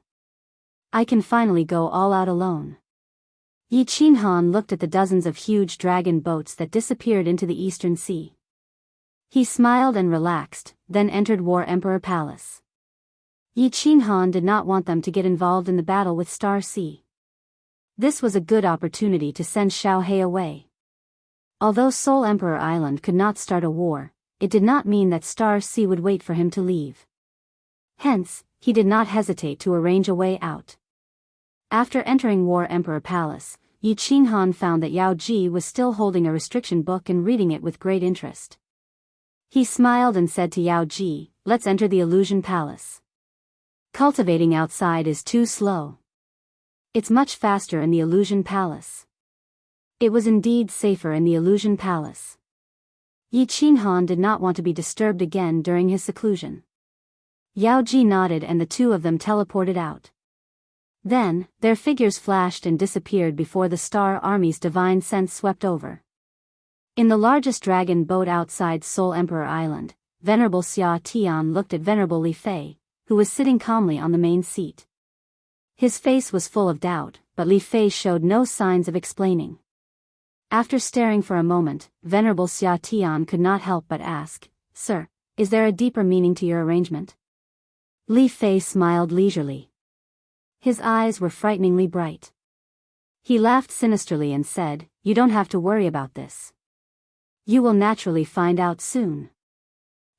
I can finally go all out alone. Yi Qinhan looked at the dozens of huge dragon boats that disappeared into the eastern sea. He smiled and relaxed, then entered War Emperor Palace. Yi Qinhan did not want them to get involved in the battle with Star Sea. This was a good opportunity to send Xiao He away. Although Soul Emperor Island could not start a war, it did not mean that Star Sea would wait for him to leave. Hence, he did not hesitate to arrange a way out. After entering War Emperor Palace, Yi Qinhan found that Yao Ji was still holding a restriction book and reading it with great interest. He smiled and said to Yao Ji, "Let's enter the Illusion Palace. Cultivating outside is too slow. It's much faster in the Illusion Palace." It was indeed safer in the Illusion Palace. Yi Qinhan did not want to be disturbed again during his seclusion. Yao Ji nodded and the 2 of them teleported out. Then, their figures flashed and disappeared before the Star Army's divine sense swept over. In the largest dragon boat outside Soul Emperor Island, Venerable Xia Tian looked at Venerable Li Fei, who was sitting calmly on the main seat. His face was full of doubt, but Li Fei showed no signs of explaining. After staring for a moment, Venerable Xia Tian could not help but ask, "Sir, is there a deeper meaning to your arrangement?" Li Fei smiled leisurely. His eyes were frighteningly bright. He laughed sinisterly and said, "You don't have to worry about this. You will naturally find out soon.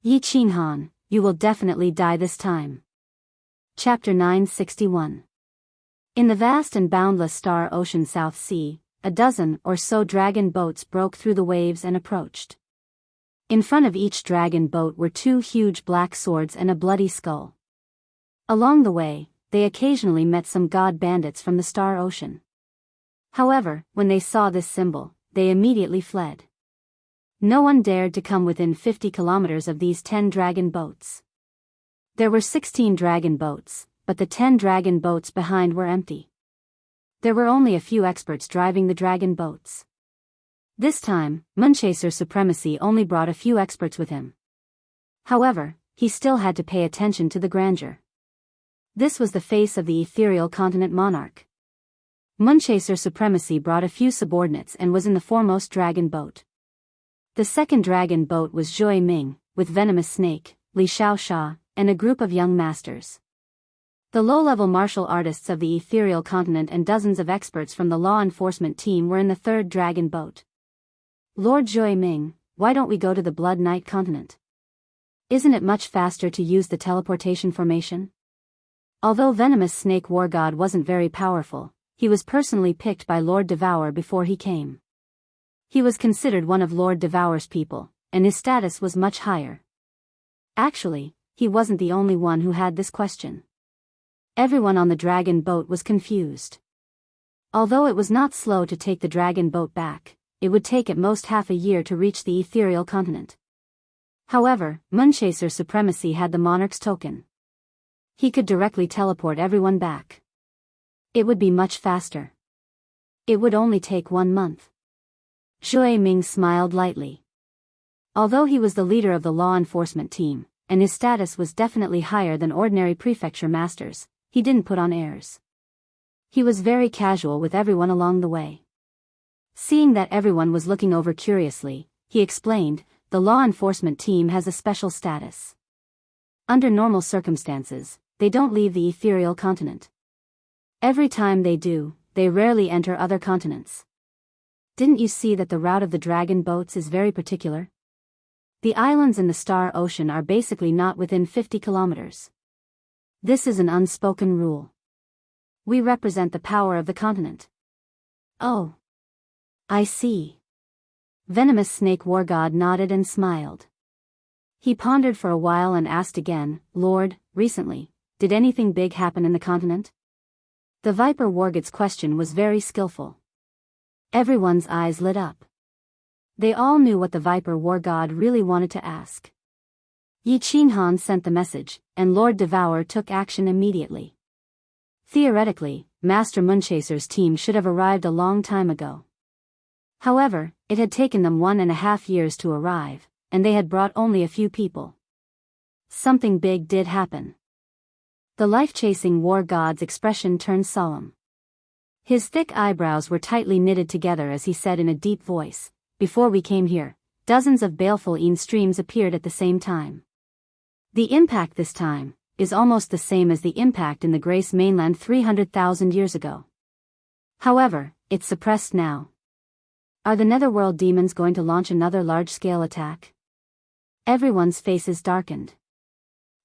Yi Qinhan, you will definitely die this time." Chapter 961. In the vast and boundless Star Ocean South Sea, a dozen or so dragon boats broke through the waves and approached. In front of each dragon boat were 2 huge black swords and a bloody skull. Along the way, they occasionally met some god bandits from the Star Ocean. However, when they saw this symbol, they immediately fled. No one dared to come within 50 kilometers of these 10 dragon boats. There were 16 dragon boats, but the 10 dragon boats behind were empty. There were only a few experts driving the dragon boats. This time, Munchaser's supremacy only brought a few experts with him. However, he still had to pay attention to the grandeur. This was the face of the ethereal continent monarch. Munchaser's supremacy brought a few subordinates and was in the foremost dragon boat. The second dragon boat was Zhui Ming, with Venomous Snake, Li Xiaosha, and a group of young masters. The low-level martial artists of the ethereal continent and dozens of experts from the law enforcement team were in the third dragon boat. "Lord Zhui Ming, why don't we go to the Blood Knight continent? Isn't it much faster to use the teleportation formation?" Although Venomous Snake War God wasn't very powerful, he was personally picked by Lord Devour before he came. He was considered one of Lord Devour's people, and his status was much higher. Actually, he wasn't the only one who had this question. Everyone on the dragon boat was confused. Although it was not slow to take the dragon boat back, it would take at most half a year to reach the ethereal continent. However, Munchaser's supremacy had the monarch's token. He could directly teleport everyone back. It would be much faster. It would only take 1 month. Zhui Ming smiled lightly. Although he was the leader of the law enforcement team, and his status was definitely higher than ordinary prefecture masters, he didn't put on airs. He was very casual with everyone along the way. Seeing that everyone was looking over curiously, he explained, "The law enforcement team has a special status. Under normal circumstances, they don't leave the ethereal continent. Every time they do, they rarely enter other continents. Didn't you see that the route of the dragon boats is very particular? The islands in the Star Ocean are basically not within 50 kilometers. This is an unspoken rule. We represent the power of the continent." "Oh. I see." Venomous Snake War God nodded and smiled. He pondered for a while and asked again, "Lord, recently, did anything big happen in the continent?" The Viper War God's question was very skillful. Everyone's eyes lit up. They all knew what the Viper War God really wanted to ask. Yi Qinghan sent the message, and Lord Devourer took action immediately. Theoretically, Master Moonchaser's team should have arrived a long time ago. However, it had taken them 1.5 years to arrive, and they had brought only a few people. Something big did happen. The life-chasing war god's expression turned solemn. His thick eyebrows were tightly knitted together as he said in a deep voice, "Before we came here, dozens of baleful streams appeared at the same time. The impact this time is almost the same as the impact in the Grace mainland 300,000 years ago. However, it's suppressed now. Are the Netherworld demons going to launch another large-scale attack?" Everyone's faces darkened.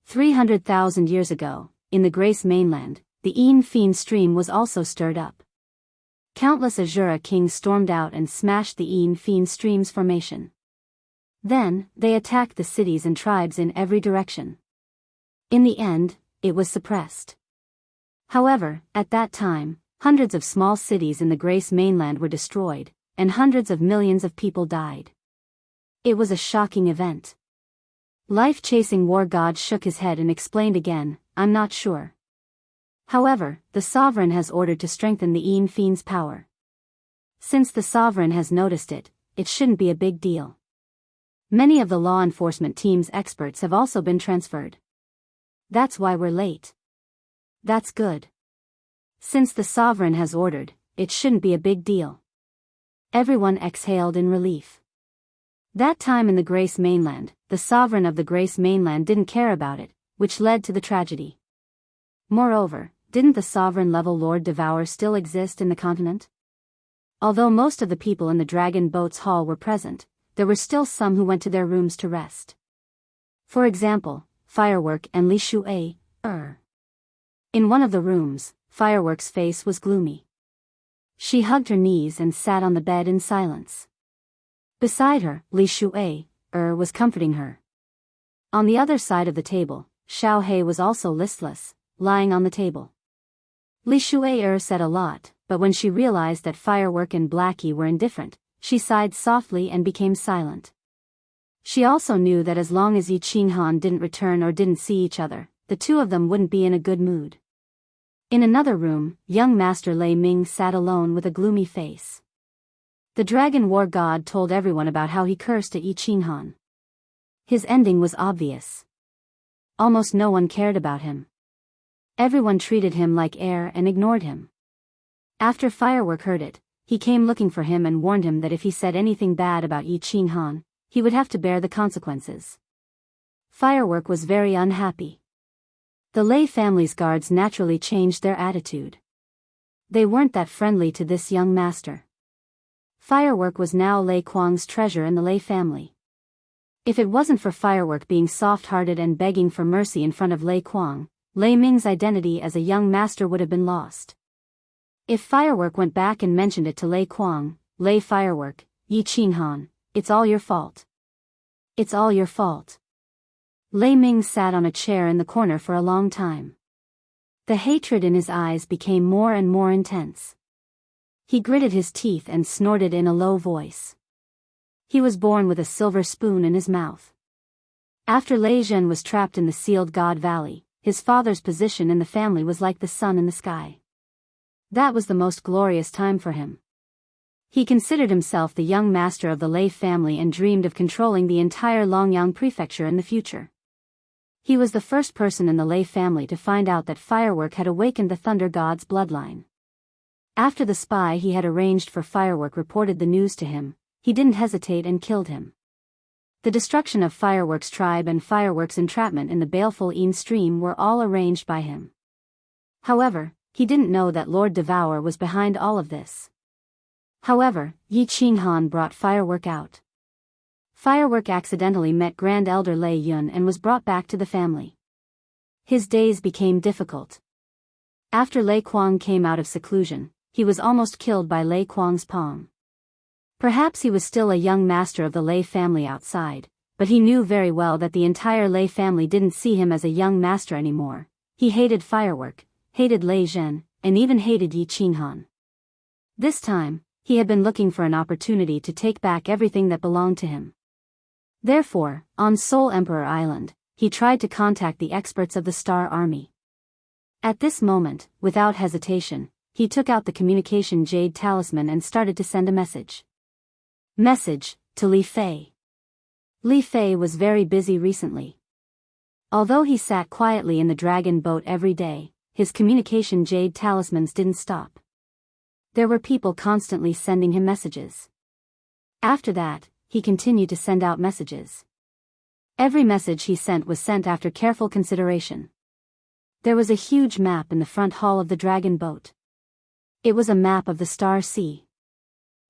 300,000 years ago, in the Grace mainland, the Fiend stream was also stirred up. Countless Azura kings stormed out and smashed the Fiend stream's formation. Then, they attacked the cities and tribes in every direction. In the end, it was suppressed. However, at that time, hundreds of small cities in the Grace mainland were destroyed, and hundreds of millions of people died. It was a shocking event. Life-chasing war god shook his head and explained again, "I'm not sure. However, the Sovereign has ordered to strengthen the Fiend's power. Since the Sovereign has noticed it, it shouldn't be a big deal. Many of the law enforcement team's experts have also been transferred. That's why we're late." "That's good. Since the Sovereign has ordered, it shouldn't be a big deal." Everyone exhaled in relief. That time in the Grace mainland, the Sovereign of the Grace mainland didn't care about it, which led to the tragedy. Moreover, didn't the Sovereign-level Lord Devourer still exist in the continent? Although most of the people in the Dragon Boat's hall were present, there were still some who went to their rooms to rest. For example, Firework and Li Shuai. In one of the rooms, Firework's face was gloomy. She hugged her knees and sat on the bed in silence. Beside her, Li Shuai was comforting her. On the other side of the table, Xiao He was also listless, lying on the table. Li Shuai said a lot, but when she realized that Firework and Blackie were indifferent, she sighed softly and became silent. She also knew that as long as Yi Qinghan didn't return or didn't see each other, the two of them wouldn't be in a good mood. In another room, young Master Lei Ming sat alone with a gloomy face. The Dragon War God told everyone about how he cursed at Yi Qinghan. His ending was obvious. Almost no one cared about him. Everyone treated him like air and ignored him. After Firework heard it, he came looking for him and warned him that if he said anything bad about Yi Qinghan, he would have to bear the consequences. Firework was very unhappy. The Lei family's guards naturally changed their attitude. They weren't that friendly to this young master. Firework was now Lei Kuang's treasure in the Lei family. If it wasn't for Firework being soft-hearted and begging for mercy in front of Lei Kuang, Lei Ming's identity as a young master would have been lost. If Firework went back and mentioned it to Lei Kuang, "Lei Firework, Yi Qinghan, it's all your fault. It's all your fault." Lei Ming sat on a chair in the corner for a long time. The hatred in his eyes became more and more intense. He gritted his teeth and snorted in a low voice. He was born with a silver spoon in his mouth. After Lei Zhen was trapped in the sealed God Valley, his father's position in the family was like the sun in the sky. That was the most glorious time for him. He considered himself the young master of the Lei family and dreamed of controlling the entire Longyang prefecture in the future. He was the first person in the Lei family to find out that Firework had awakened the Thunder God's bloodline. After the spy he had arranged for Firework reported the news to him, he didn't hesitate and killed him. The destruction of Firework's tribe and Firework's entrapment in the baleful stream were all arranged by him. However, he didn't know that Lord Devourer was behind all of this. However, Yi Qinghan brought Firework out. Firework accidentally met Grand Elder Lei Yun and was brought back to the family. His days became difficult. After Lei Kuang came out of seclusion, he was almost killed by Lei Kuang's palm. Perhaps he was still a young master of the Lei family outside, but he knew very well that the entire Lei family didn't see him as a young master anymore. He hated Firework, hated Lei Zhen, and even hated Yi Qinghan. This time, he had been looking for an opportunity to take back everything that belonged to him. Therefore, on Seoul Emperor Island, he tried to contact the experts of the Star Army. At this moment, without hesitation, he took out the communication jade talisman and started to send a message. Message, to Li Fei. Li Fei was very busy recently. Although he sat quietly in the dragon boat every day, his communication jade talismans didn't stop. There were people constantly sending him messages. After that, he continued to send out messages. Every message he sent was sent after careful consideration. There was a huge map in the front hall of the dragon boat. It was a map of the Star Sea.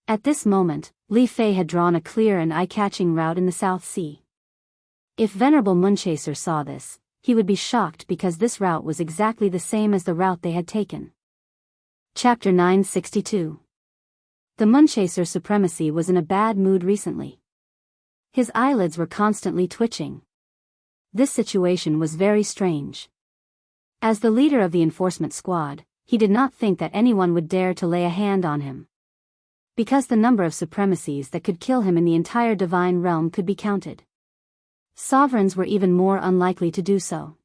At this moment, Li Fei had drawn a clear and eye-catching route in the South Sea. If Venerable Moonchaser saw this, he would be shocked because this route was exactly the same as the route they had taken. Chapter 962. The Moonchaser Supremacy was in a bad mood recently. His eyelids were constantly twitching. This situation was very strange. As the leader of the enforcement squad, he did not think that anyone would dare to lay a hand on him. Because the number of supremacies that could kill him in the entire divine realm could be counted. Sovereigns were even more unlikely to do so.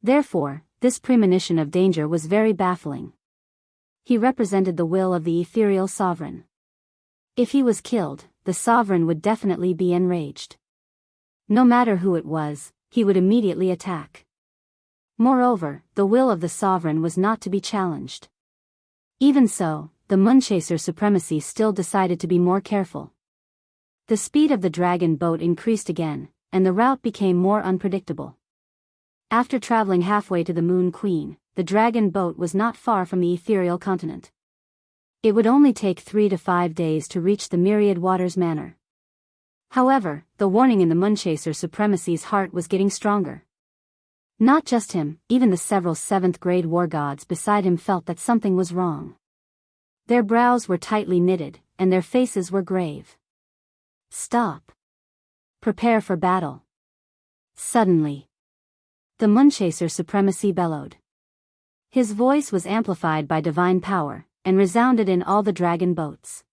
Therefore, this premonition of danger was very baffling. He represented the will of the ethereal sovereign. If he was killed, the sovereign would definitely be enraged. No matter who it was, he would immediately attack. Moreover, the will of the sovereign was not to be challenged. Even so, the Moonchaser Supremacy still decided to be more careful. The speed of the dragon boat increased again, and the route became more unpredictable. After traveling halfway to the Moon Queen, the dragon boat was not far from the ethereal continent. It would only take 3 to 5 days to reach the Myriad Waters Manor. However, the warning in the Moonchaser Supremacy's heart was getting stronger. Not just him, even the several 7th-grade war gods beside him felt that something was wrong. Their brows were tightly knitted, and their faces were grave. Stop. Prepare for battle. Suddenly, the Moonchaser Supremacy bellowed. His voice was amplified by divine power, and resounded in all the dragon boats.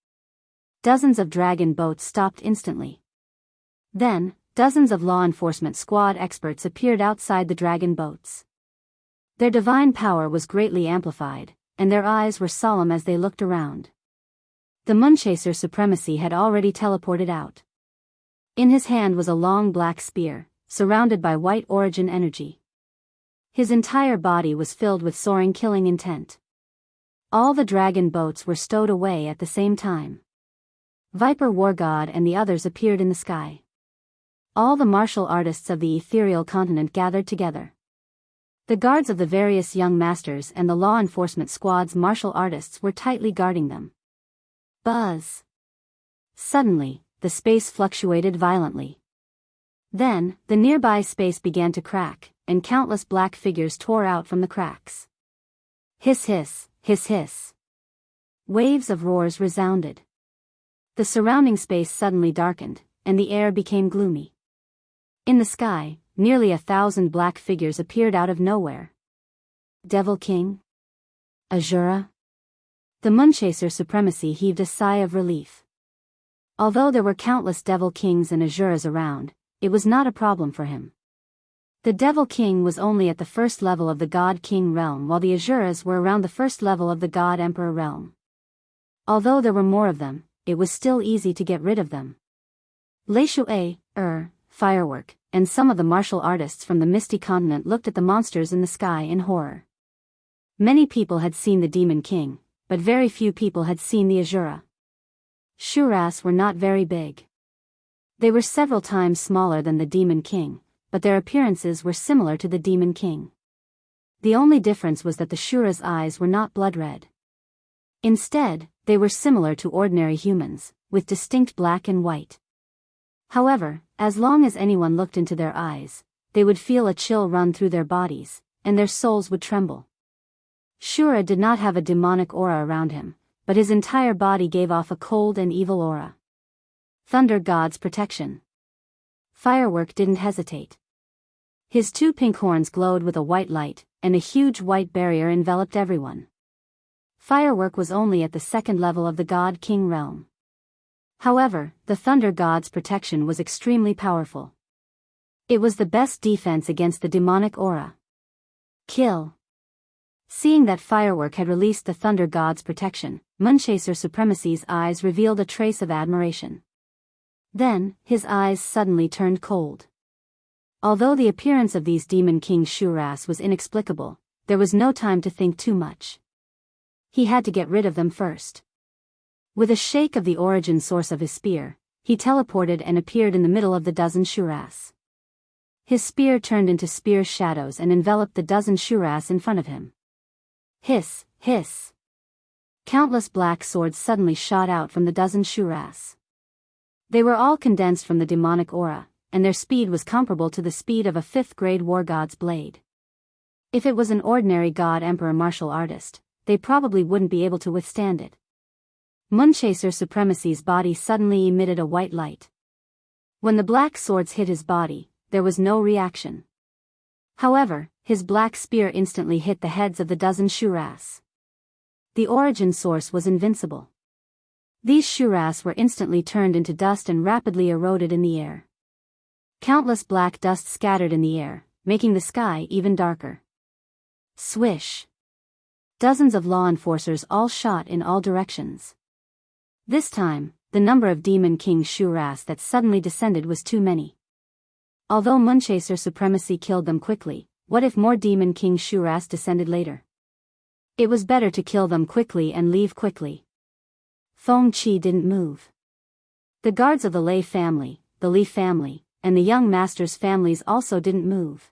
Dozens of dragon boats stopped instantly. Then, dozens of law enforcement squad experts appeared outside the dragon boats. Their divine power was greatly amplified, and their eyes were solemn as they looked around. The Moonchaser Supremacy had already teleported out. In his hand was a long black spear, surrounded by white origin energy. His entire body was filled with soaring killing intent. All the dragon boats were stowed away at the same time. Viper War God and the others appeared in the sky. All the martial artists of the ethereal continent gathered together. The guards of the various young masters and the law enforcement squad's martial artists were tightly guarding them. Buzz. Suddenly, the space fluctuated violently. Then, the nearby space began to crack, and countless black figures tore out from the cracks. Hiss hiss, hiss hiss. Waves of roars resounded. The surrounding space suddenly darkened, and the air became gloomy. In the sky, nearly 1,000 black figures appeared out of nowhere. Devil King? Azura? The Moonchaser Supremacy heaved a sigh of relief. Although there were countless Devil Kings and Azuras around, it was not a problem for him. The Devil King was only at the first level of the God King realm, while the Azuras were around the first level of the God Emperor realm. Although there were more of them, it was still easy to get rid of them. Leishu Firework, and some of the martial artists from the Misty Continent looked at the monsters in the sky in horror. Many people had seen the Demon King, but very few people had seen the Azura. Shuras were not very big. They were several times smaller than the Demon King, but their appearances were similar to the Demon King. The only difference was that the Shura's eyes were not blood red. Instead, they were similar to ordinary humans, with distinct black and white. However, as long as anyone looked into their eyes, they would feel a chill run through their bodies, and their souls would tremble. Shura did not have a demonic aura around him, but his entire body gave off a cold and evil aura. Thunder God's protection. Firework didn't hesitate. His 2 pink horns glowed with a white light, and a huge white barrier enveloped everyone. Firework was only at the second level of the God-King realm. However, the Thunder God's protection was extremely powerful. It was the best defense against the demonic aura. Kill. Seeing that Firework had released the Thunder God's protection, Moonchaser Supremacy's eyes revealed a trace of admiration. Then, his eyes suddenly turned cold. Although the appearance of these Demon King Shuras was inexplicable, there was no time to think too much. He had to get rid of them first. With a shake of the origin source of his spear, he teleported and appeared in the middle of the dozen Shuras. His spear turned into spear shadows and enveloped the dozen Shuras in front of him. Hiss, hiss. Countless black swords suddenly shot out from the dozen Shuras. They were all condensed from the demonic aura, and their speed was comparable to the speed of a 5th-grade war god's blade. If it was an ordinary god emperor martial artist, they probably wouldn't be able to withstand it. Moonchaser Supremacy's body suddenly emitted a white light. When the black swords hit his body, there was no reaction. However, his black spear instantly hit the heads of the dozen Shuras. The origin source was invincible. These Shuras were instantly turned into dust and rapidly eroded in the air. Countless black dust scattered in the air, making the sky even darker. Swish. Dozens of law enforcers all shot in all directions. This time, the number of Demon King Shuras that suddenly descended was too many. Although Moonchaser Supremacy killed them quickly, what if more Demon King Shuras descended later? It was better to kill them quickly and leave quickly. Feng Qi didn't move. The guards of the Lei family, the Li family, and the young master's families also didn't move.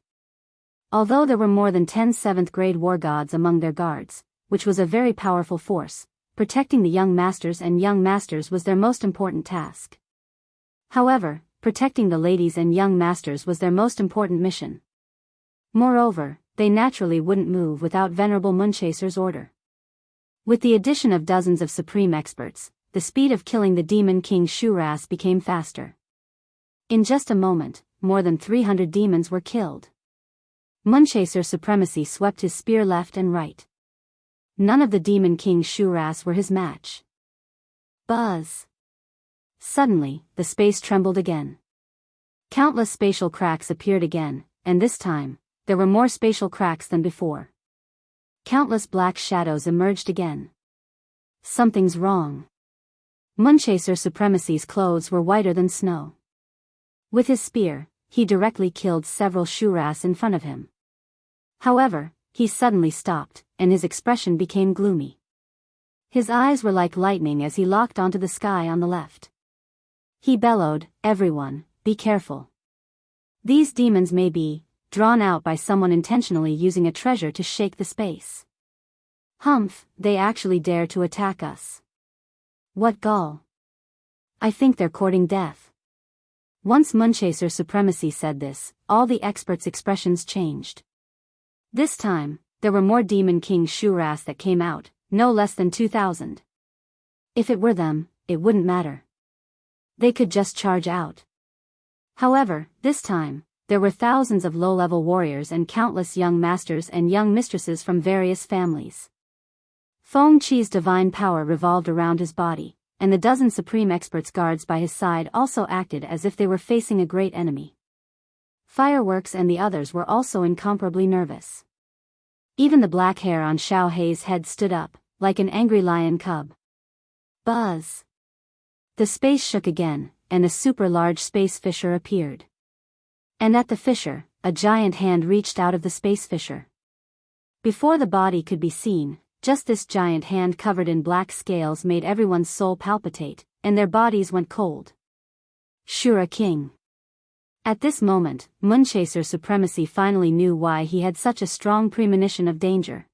Although there were more than 10 7th-grade war gods among their guards, which was a very powerful force, protecting the young masters and young masters was their most important task. However, protecting the ladies and young masters was their most important mission. Moreover, they naturally wouldn't move without Venerable Moonchaser's order. With the addition of dozens of supreme experts, the speed of killing the Demon King Shuras became faster. In just a moment, more than 300 demons were killed. Moonchaser Supremacy swept his spear left and right. None of the Demon King Shuras were his match. Buzz. Suddenly, the space trembled again. Countless spatial cracks appeared again, and this time, there were more spatial cracks than before. Countless black shadows emerged again. Something's wrong. Moonchaser Supremacy's clothes were whiter than snow. With his spear, he directly killed several Shuras in front of him. However, he suddenly stopped, and his expression became gloomy. His eyes were like lightning as he locked onto the sky on the left. He bellowed, "Everyone, be careful. These demons may be drawn out by someone intentionally using a treasure to shake the space. Humph, they actually dare to attack us. What gall. I think they're courting death." Once Moonchaser Supremacy said this, all the experts' expressions changed. This time, there were more Demon King Shuras that came out, no less than 2,000. If it were them, it wouldn't matter. They could just charge out. However, this time, there were thousands of low-level warriors and countless young masters and young mistresses from various families. Feng Qi's divine power revolved around his body, and the dozen supreme experts guards by his side also acted as if they were facing a great enemy. Fireworks and the others were also incomparably nervous. Even the black hair on Xiao Hei's head stood up, like an angry lion cub. Buzz. The space shook again, and a super-large space fissure appeared. And at the fissure, a giant hand reached out of the space fissure. Before the body could be seen, just this giant hand covered in black scales made everyone's soul palpitate, and their bodies went cold. Shura King. At this moment, Moonchaser Supremacy finally knew why he had such a strong premonition of danger.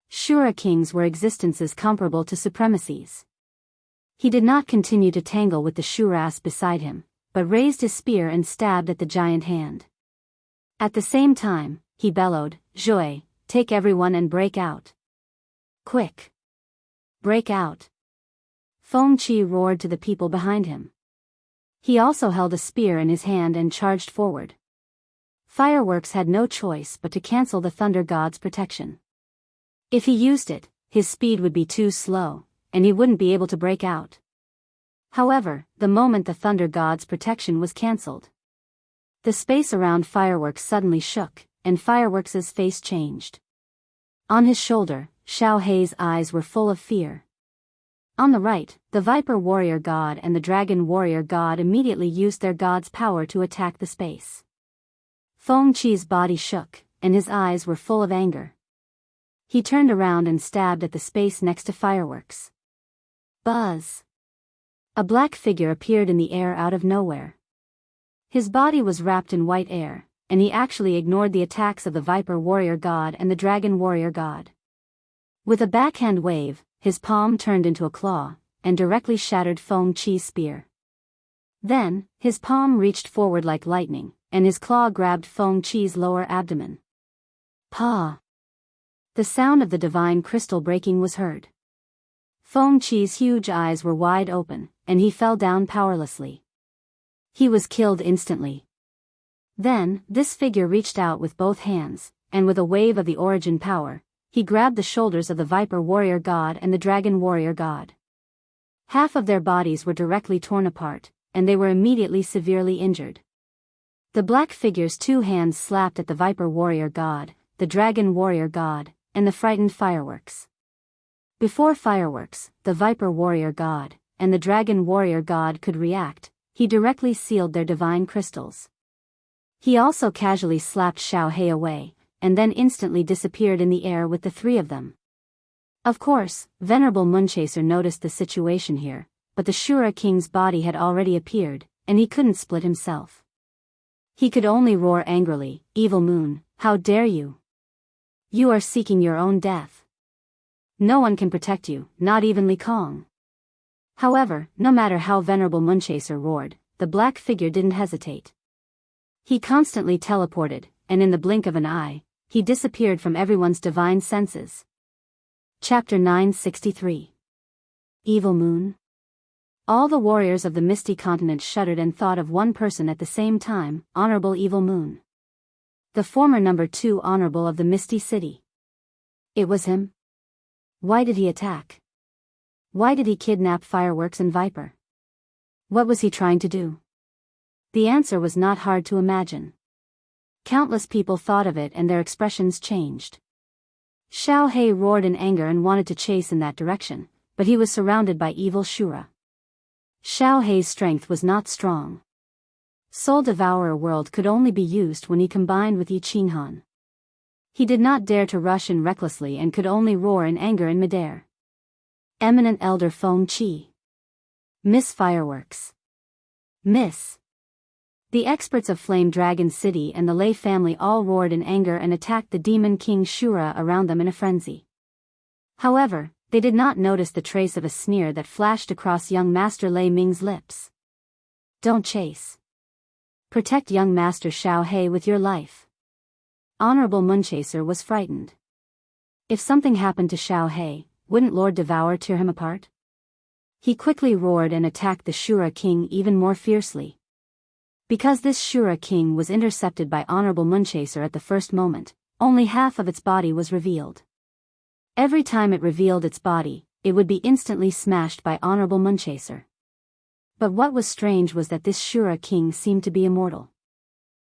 Shura Kings were existences comparable to supremacies. He did not continue to tangle with the Shuras beside him, but raised his spear and stabbed at the giant hand. At the same time, he bellowed, "Joy, take everyone and break out. Quick! Break out!" Feng Qi roared to the people behind him. He also held a spear in his hand and charged forward. Fireworks had no choice but to cancel the Thunder God's protection. If he used it, his speed would be too slow, and he wouldn't be able to break out. However, the moment the thunder god's protection was cancelled, the space around Fireworks suddenly shook, and Fireworks' face changed. On his shoulder, Xiao Hei's eyes were full of fear. On the right, the Viper Warrior God and the Dragon Warrior God immediately used their god's power to attack the space. Feng Qi's body shook, and his eyes were full of anger. He turned around and stabbed at the space next to Fireworks. Buzz! A black figure appeared in the air out of nowhere. His body was wrapped in white air, and he actually ignored the attacks of the Viper Warrior God and the Dragon Warrior God. With a backhand wave, his palm turned into a claw, and directly shattered Feng Qi's spear. Then, his palm reached forward like lightning, and his claw grabbed Feng Qi's lower abdomen. Pa! The sound of the divine crystal breaking was heard. Feng Qi's huge eyes were wide open, and he fell down powerlessly. He was killed instantly. Then, this figure reached out with both hands, and with a wave of the origin power, he grabbed the shoulders of the Viper Warrior God and the Dragon Warrior God. Half of their bodies were directly torn apart, and they were immediately severely injured. The black figure's two hands slapped at the Viper Warrior God, the Dragon Warrior God, and the frightened Fireworks. Before Fireworks, the Viper Warrior God, and the Dragon Warrior God could react, he directly sealed their divine crystals. He also casually slapped Xiao Hei away, and then instantly disappeared in the air with the three of them. Of course, Venerable Moonchaser noticed the situation here, but the Shura King's body had already appeared, and he couldn't split himself. He could only roar angrily, "Evil Moon, how dare you! You are seeking your own death. No one can protect you, not even Li Kong." However, no matter how Venerable Moonchaser roared, the black figure didn't hesitate. He constantly teleported, and in the blink of an eye, he disappeared from everyone's divine senses. Chapter 963. Evil Moon. All the warriors of the Misty Continent shuddered and thought of one person at the same time, Honorable Evil Moon. The former number 2 Honorable of the Misty City. It was him. Why did he attack? Why did he kidnap Fireworks and Viper? What was he trying to do? The answer was not hard to imagine. Countless people thought of it and their expressions changed. Xiao Hei roared in anger and wanted to chase in that direction, but he was surrounded by evil Shura. Xiao Hei's strength was not strong. Soul Devourer World could only be used when he combined with Yi Qinghan. He did not dare to rush in recklessly and could only roar in anger in midair. Eminent Elder Feng Qi. Miss Fireworks. Miss. The experts of Flame Dragon City and the Lei family all roared in anger and attacked the Demon King Shura around them in a frenzy. However, they did not notice the trace of a sneer that flashed across young Master Lei Ming's lips. Don't chase. Protect young Master Xiao Hei with your life. Honorable Moonchaser was frightened. If something happened to Xiao Hei, wouldn't Lord Devour tear him apart? He quickly roared and attacked the Shura King even more fiercely. Because this Shura King was intercepted by Honorable Moonchaser at the first moment, only half of its body was revealed. Every time it revealed its body, it would be instantly smashed by Honorable Moonchaser. But what was strange was that this Shura King seemed to be immortal.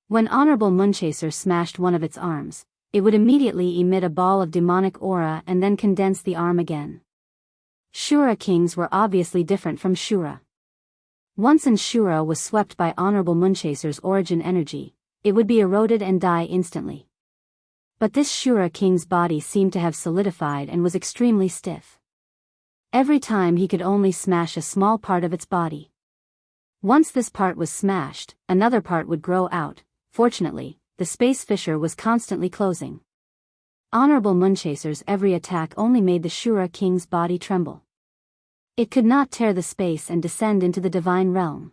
When Honorable Moonchaser smashed one of its arms, it would immediately emit a ball of demonic aura and then condense the arm again. Shura Kings were obviously different from Shura. Once an Shura was swept by Honorable Moonchaser's origin energy, it would be eroded and die instantly. But this Shura King's body seemed to have solidified and was extremely stiff. Every time he could only smash a small part of its body. Once this part was smashed, another part would grow out. Fortunately, the space fissure was constantly closing. Honorable Moonchaser's every attack only made the Shura King's body tremble. It could not tear the space and descend into the divine realm.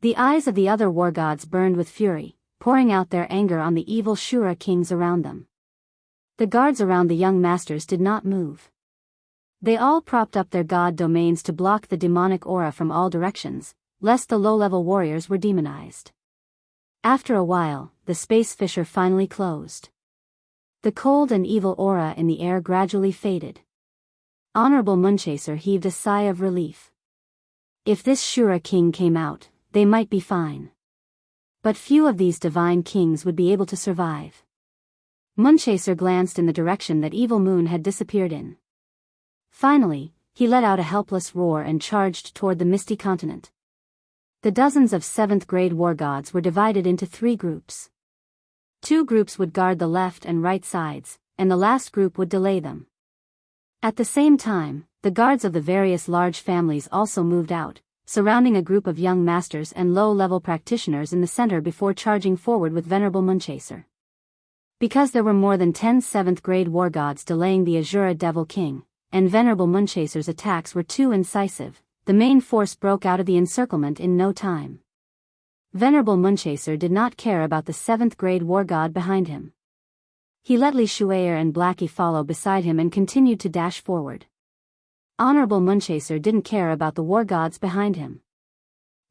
The eyes of the other war gods burned with fury, pouring out their anger on the evil Shura Kings around them. The guards around the young masters did not move. They all propped up their god domains to block the demonic aura from all directions, lest the low-level warriors were demonized. After a while, the space fissure finally closed. The cold and evil aura in the air gradually faded. Honorable Moonchaser heaved a sigh of relief. If this Shura king came out, they might be fine. But few of these divine kings would be able to survive. Moonchaser glanced in the direction that Evil Moon had disappeared in. Finally, he let out a helpless roar and charged toward the misty continent. The dozens of 7th-grade war gods were divided into 3 groups. 2 groups would guard the left and right sides, and the last group would delay them. At the same time, the guards of the various large families also moved out, surrounding a group of young masters and low-level practitioners in the center before charging forward with Venerable Moonchaser. Because there were more than 10 7th-grade war gods delaying the Azura Devil King, and Venerable Moonchaser's attacks were too incisive, the main force broke out of the encirclement in no time. Venerable Moonchaser did not care about the 7th-grade war god behind him. He let Li Shuaer and Blackie follow beside him and continued to dash forward. Honorable Moonchaser didn't care about the war gods behind him.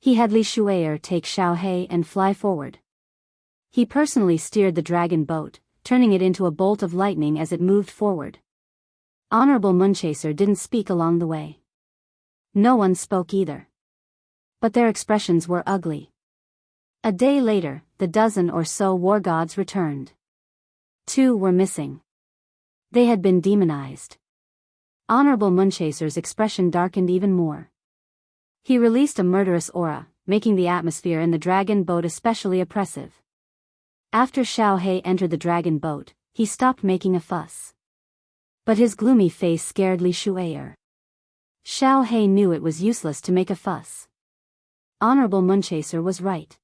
He had Li Shuaer take Xiao He and fly forward. He personally steered the dragon boat, turning it into a bolt of lightning as it moved forward. Honorable Moonchaser didn't speak along the way. No one spoke either. But their expressions were ugly. A day later, the dozen or so war gods returned. 2 were missing. They had been demonized. Honorable Moonchaser's expression darkened even more. He released a murderous aura, making the atmosphere in the dragon boat especially oppressive. After Xiao He entered the dragon boat, he stopped making a fuss. But his gloomy face scared Li Shuaer. Xiao He knew it was useless to make a fuss. Honorable Moonchaser was right.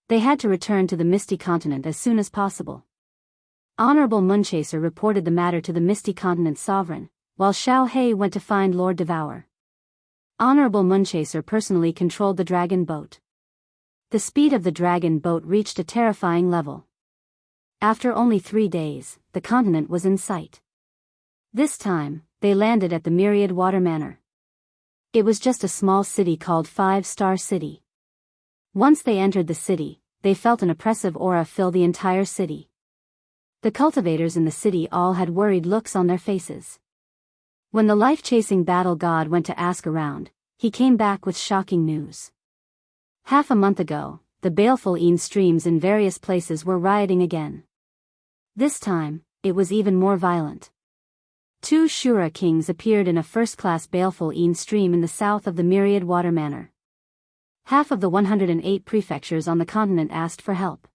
They had to return to the Misty Continent as soon as possible. Honorable Moonchaser reported the matter to the Misty Continent's sovereign, while Xiao He went to find Lord Devour. Honorable Moonchaser personally controlled the dragon boat. The speed of the dragon boat reached a terrifying level. After only 3 days, the continent was in sight. This time, they landed at the Myriad Water Manor. It was just a small city called 5-Star City. Once they entered the city, they felt an oppressive aura fill the entire city. The cultivators in the city all had worried looks on their faces. When the life-chasing battle god went to ask around, he came back with shocking news. Half a month ago, the baleful Een streams in various places were rioting again. This time, it was even more violent. 2 Shura kings appeared in a first-class baleful Een stream in the south of the Myriad Water Manor. Half of the 108 prefectures on the continent asked for help.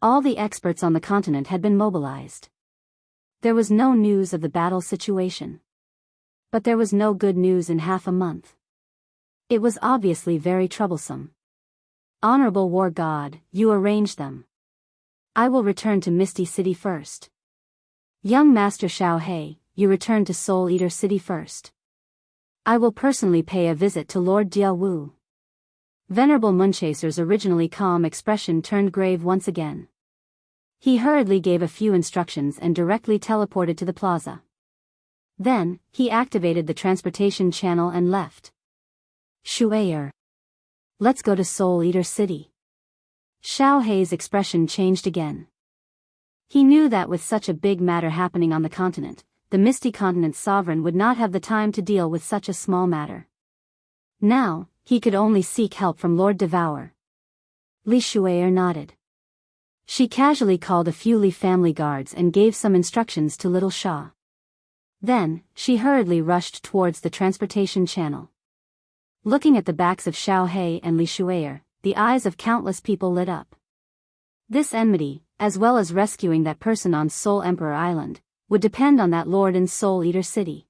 All the experts on the continent had been mobilized. There was no news of the battle situation. But there was no good news in half a month. It was obviously very troublesome. Honorable War God, you arrange them. I will return to Misty City first. Young Master Xiao He, you return to Soul Eater City first. I will personally pay a visit to Lord Jianghu. Venerable Moonchaser's originally calm expression turned grave once again. He hurriedly gave a few instructions and directly teleported to the plaza. Then, he activated the transportation channel and left. Shuaer. Let's go to Soul Eater City. Xiao He's expression changed again. He knew that with such a big matter happening on the continent, the Misty Continent's sovereign would not have the time to deal with such a small matter. Now, he could only seek help from Lord Devour. Li Shuaer nodded. She casually called a few Li family guards and gave some instructions to Little Sha. Then, she hurriedly rushed towards the transportation channel. Looking at the backs of Xiao He and Li Shuaer, the eyes of countless people lit up. This enmity, as well as rescuing that person on Soul Emperor Island, would depend on that lord in Soul Eater City.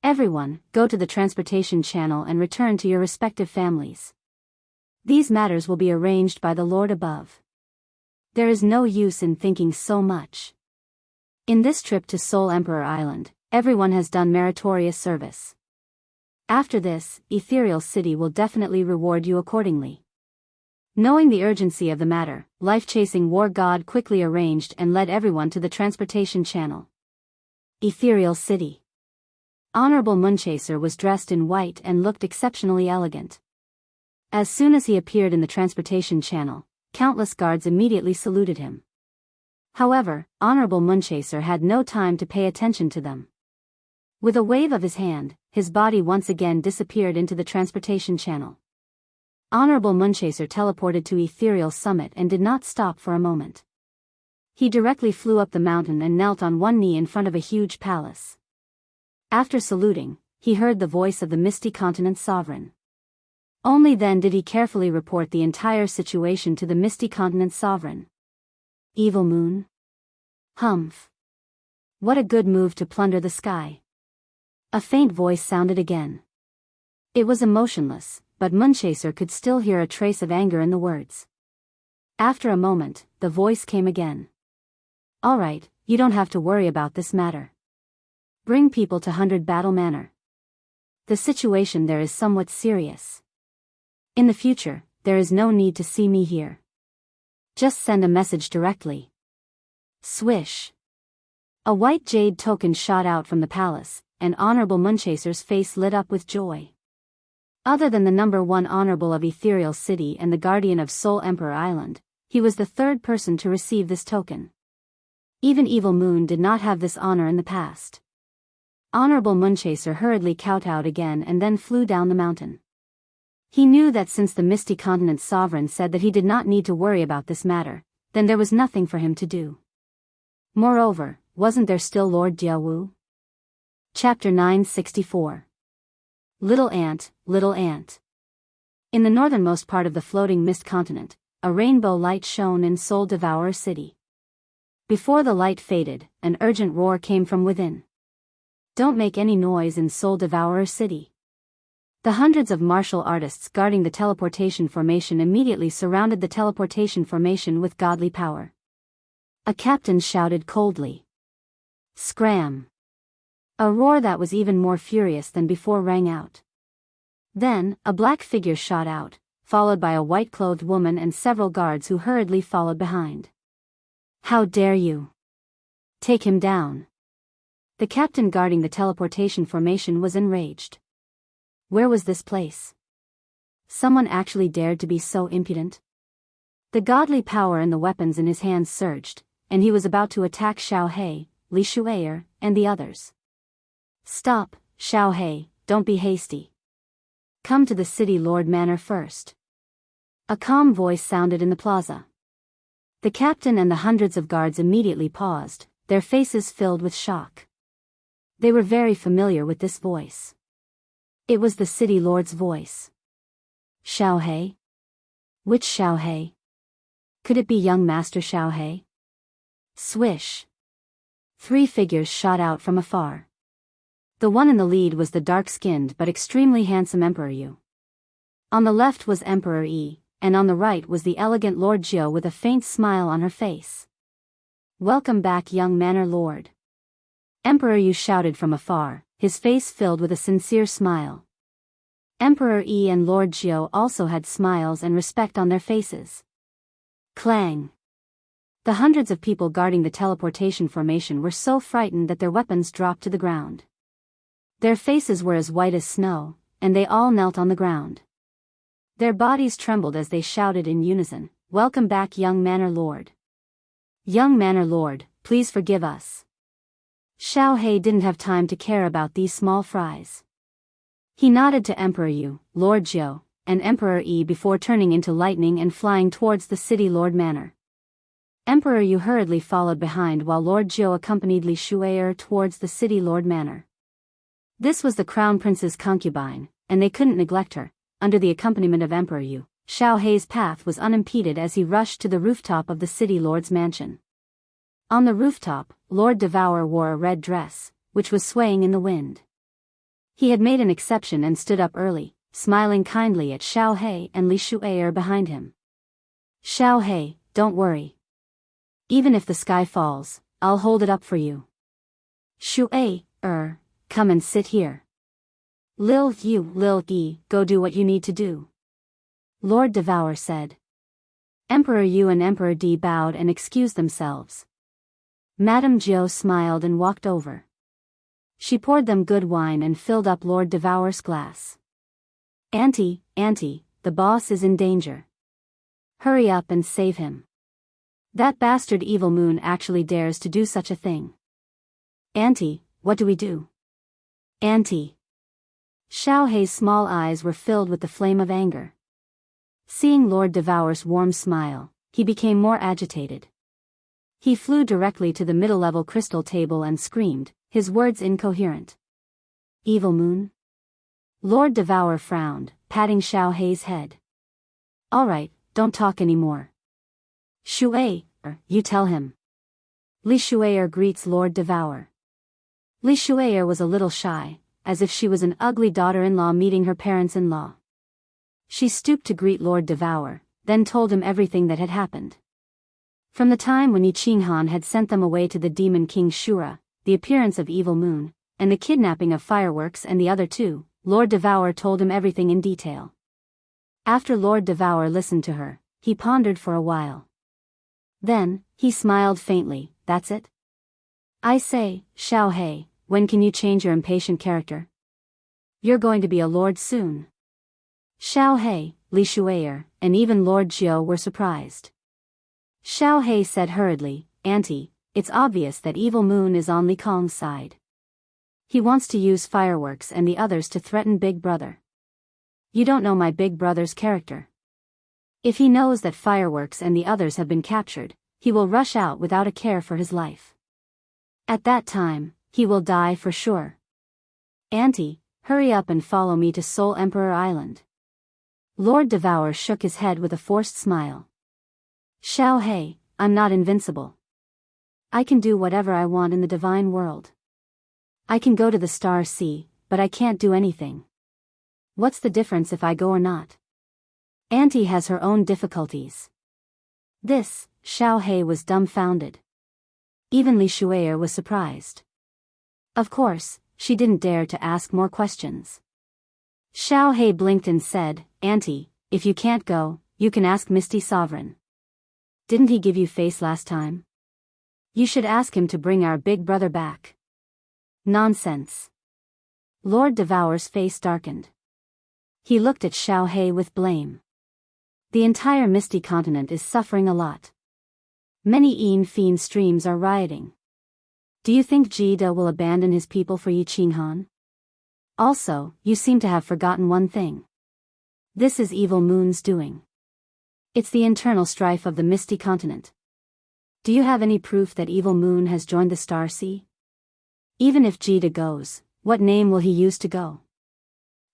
Everyone, go to the transportation channel and return to your respective families. These matters will be arranged by the Lord above. There is no use in thinking so much. In this trip to Soul Emperor Island, everyone has done meritorious service. After this, Ethereal City will definitely reward you accordingly. Knowing the urgency of the matter, life-chasing war god quickly arranged and led everyone to the transportation channel. Ethereal City. Honorable Moonchaser was dressed in white and looked exceptionally elegant. As soon as he appeared in the transportation channel, countless guards immediately saluted him. However, Honorable Moonchaser had no time to pay attention to them. With a wave of his hand, his body once again disappeared into the transportation channel. Honorable Moonchaser teleported to Ethereal Summit and did not stop for a moment. He directly flew up the mountain and knelt on one knee in front of a huge palace. After saluting, he heard the voice of the Misty Continent's sovereign. Only then did he carefully report the entire situation to the Misty Continent's sovereign. Evil Moon? Humph. What a good move to plunder the sky. A faint voice sounded again. It was emotionless, but Moonchaser could still hear a trace of anger in the words. After a moment, the voice came again. All right, you don't have to worry about this matter. Bring people to 100 Battle Manor. The situation there is somewhat serious. In the future, there is no need to see me here. Just send a message directly. Swish. A white jade token shot out from the palace, and Honorable Moonchaser's face lit up with joy. Other than the number 1 Honorable of Ethereal City and the Guardian of Soul Emperor Island, he was the 3rd person to receive this token. Even Evil Moon did not have this honor in the past. Honorable Moonchaser hurriedly kowtowed again and then flew down the mountain. He knew that since the Misty Continent's sovereign said that he did not need to worry about this matter, then there was nothing for him to do. Moreover, wasn't there still Lord Jianghu? Chapter 964. Little Ant, Little Ant. In the northernmost part of the floating mist continent, a rainbow light shone in Soul Devourer City. Before the light faded, an urgent roar came from within. Don't make any noise in Soul Devourer City. The hundreds of martial artists guarding the teleportation formation immediately surrounded the teleportation formation with godly power. A captain shouted coldly. Scram! A roar that was even more furious than before rang out. Then, a black figure shot out, followed by a white-clothed woman and several guards who hurriedly followed behind. How dare you! Take him down! The captain guarding the teleportation formation was enraged. Where was this place? Someone actually dared to be so impudent? The godly power in the weapons in his hands surged, and he was about to attack Xiaohei, Li Shu'er, and the others. Stop, Xiaohei, don't be hasty. Come to the City Lord Manor first. A calm voice sounded in the plaza. The captain and the hundreds of guards immediately paused, their faces filled with shock. They were very familiar with this voice. It was the City Lord's voice. Xiaohei? Which Xiaohei? Could it be young Master Xiaohei? Swish! 3 figures shot out from afar. The one in the lead was the dark-skinned but extremely handsome Emperor Yu. On the left was Emperor Yi, and on the right was the elegant Lord Jiao with a faint smile on her face. Welcome back, young Manor Lord. Emperor Yu shouted from afar, his face filled with a sincere smile. Emperor Yi and Lord Jiao also had smiles and respect on their faces. Clang! The hundreds of people guarding the teleportation formation were so frightened that their weapons dropped to the ground. Their faces were as white as snow, and they all knelt on the ground. Their bodies trembled as they shouted in unison, Welcome back, young Manor Lord. Young Manor Lord, please forgive us. Xiaohei didn't have time to care about these small fries. He nodded to Emperor Yu, Lord Jiao, and Emperor Yi before turning into lightning and flying towards the City Lord Manor. Emperor Yu hurriedly followed behind while Lord Jiao accompanied Li Shu'er towards the City Lord Manor. This was the Crown Prince's concubine, and they couldn't neglect her. Under the accompaniment of Emperor Yu, Xiaohei's path was unimpeded as he rushed to the rooftop of the City Lord's mansion. On the rooftop, Lord Devourer wore a red dress, which was swaying in the wind. He had made an exception and stood up early, smiling kindly at Xiaohei and Li Shu'er behind him. Xiaohei, don't worry. Even if the sky falls, I'll hold it up for you. Shu'er, come and sit here. Lil Yi, go do what you need to do. Lord Devourer said. Emperor Yu and Emperor Di bowed and excused themselves. Madame Jiao smiled and walked over. She poured them good wine and filled up Lord Devourer's glass. Auntie, the boss is in danger. Hurry up and save him. That bastard Evil Moon actually dares to do such a thing. Auntie, what do we do? Auntie. Xiao Hei's small eyes were filled with the flame of anger. Seeing Lord Devour's warm smile, he became more agitated. He flew directly to the middle-level crystal table and screamed, his words incoherent. Evil moon? Lord Devour frowned, patting Xiao Hei's head. All right, don't talk anymore. Shuai, you tell him. Li Shuai greets Lord Devour. Li Shuai was a little shy, as if she was an ugly daughter-in-law meeting her parents-in-law. She stooped to greet Lord Devour, then told him everything that had happened. From the time when Yi Qinghan had sent them away to the Demon King Shura, the appearance of Evil Moon, and the kidnapping of Fireworks and the other two, Lord Devour told him everything in detail. After Lord Devour listened to her, he pondered for a while. Then, he smiled faintly, that's it? I say, Xiao Hei, when can you change your impatient character? You're going to be a lord soon. Xiao Hei, Li Shuai, and even Lord Jiao were surprised. Xiao Hei said hurriedly, Auntie, it's obvious that Evil Moon is on Li Kong's side. He wants to use Fireworks and the others to threaten Big Brother. You don't know my Big Brother's character. If he knows that Fireworks and the others have been captured, he will rush out without a care for his life. At that time, he will die for sure. Auntie, hurry up and follow me to Soul Emperor Island. Lord Devour shook his head with a forced smile. Xiao Hei, I'm not invincible. I can do whatever I want in the divine world. I can go to the Star Sea, but I can't do anything. What's the difference if I go or not? Auntie has her own difficulties. This, Xiao Hei was dumbfounded. Even Li Shuai was surprised. Of course, she didn't dare to ask more questions. Xiao Hei blinked and said, Auntie, if you can't go, you can ask Misty Sovereign. Didn't he give you face last time? You should ask him to bring our big brother back. Nonsense. Lord Devour's face darkened. He looked at Xiao Hei with blame. The entire Misty Continent is suffering a lot. Many Yin Fiend streams are rioting. Do you think Jida will abandon his people for Yi Qinghan? Also, you seem to have forgotten one thing. This is Evil Moon's doing. It's the internal strife of the Misty Continent. Do you have any proof that Evil Moon has joined the Star Sea? Even if Jida goes, what name will he use to go?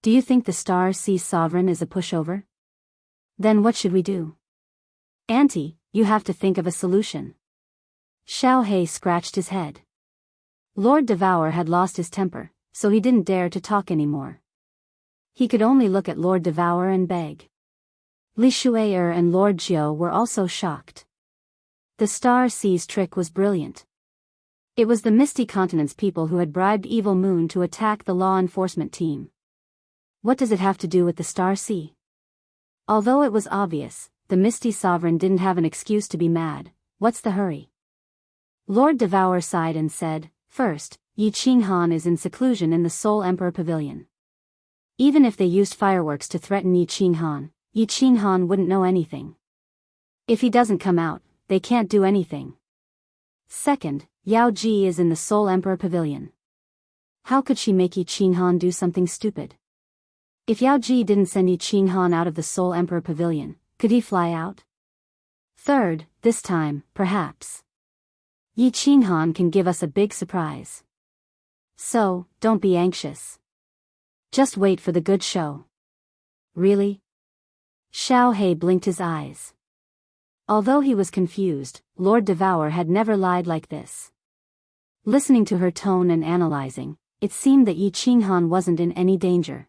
Do you think the Star Sea Sovereign is a pushover? Then what should we do? Auntie, you have to think of a solution. Xiao Hei scratched his head. Lord Devour had lost his temper, so he didn't dare to talk anymore. He could only look at Lord Devour and beg. Li Shuai and Lord Jiao were also shocked. The Star Sea's trick was brilliant. It was the Misty Continent's people who had bribed Evil Moon to attack the law enforcement team. What does it have to do with the Star Sea? Although it was obvious, the Misty Sovereign didn't have an excuse to be mad. What's the hurry? Lord Devour sighed and said, First, Yi Qinghan is in seclusion in the Soul Emperor Pavilion. Even if they used fireworks to threaten Yi Qinghan wouldn't know anything. If he doesn't come out, they can't do anything. Second, Yao Ji is in the Soul Emperor Pavilion. How could she make Yi Qinghan do something stupid? If Yao Ji didn't send Yi Qinghan out of the Soul Emperor Pavilion, could he fly out? Third, this time, perhaps. Yi Qinghan can give us a big surprise. So, don't be anxious. Just wait for the good show. Really? Xiao Hei blinked his eyes. Although he was confused, Lord Devour had never lied like this. Listening to her tone and analyzing, it seemed that Yi Qinghan wasn't in any danger.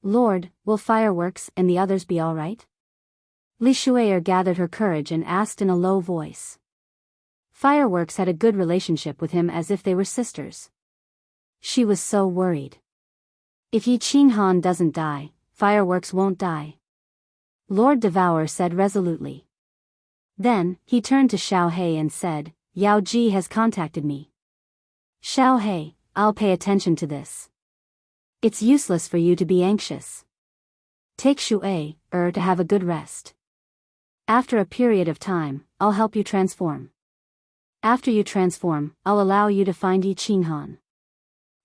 Lord, will Fireworks and the others be all right? Li Shuai gathered her courage and asked in a low voice. Fireworks had a good relationship with him as if they were sisters. She was so worried. If Yi Qinghan doesn't die, Fireworks won't die. Lord Devour said resolutely. Then, he turned to Xiao Hei and said, Yao Ji has contacted me. Xiao Hei, I'll pay attention to this. It's useless for you to be anxious. Take Shuai, to have a good rest. After a period of time, I'll help you transform. After you transform, I'll allow you to find Yi Qinghan.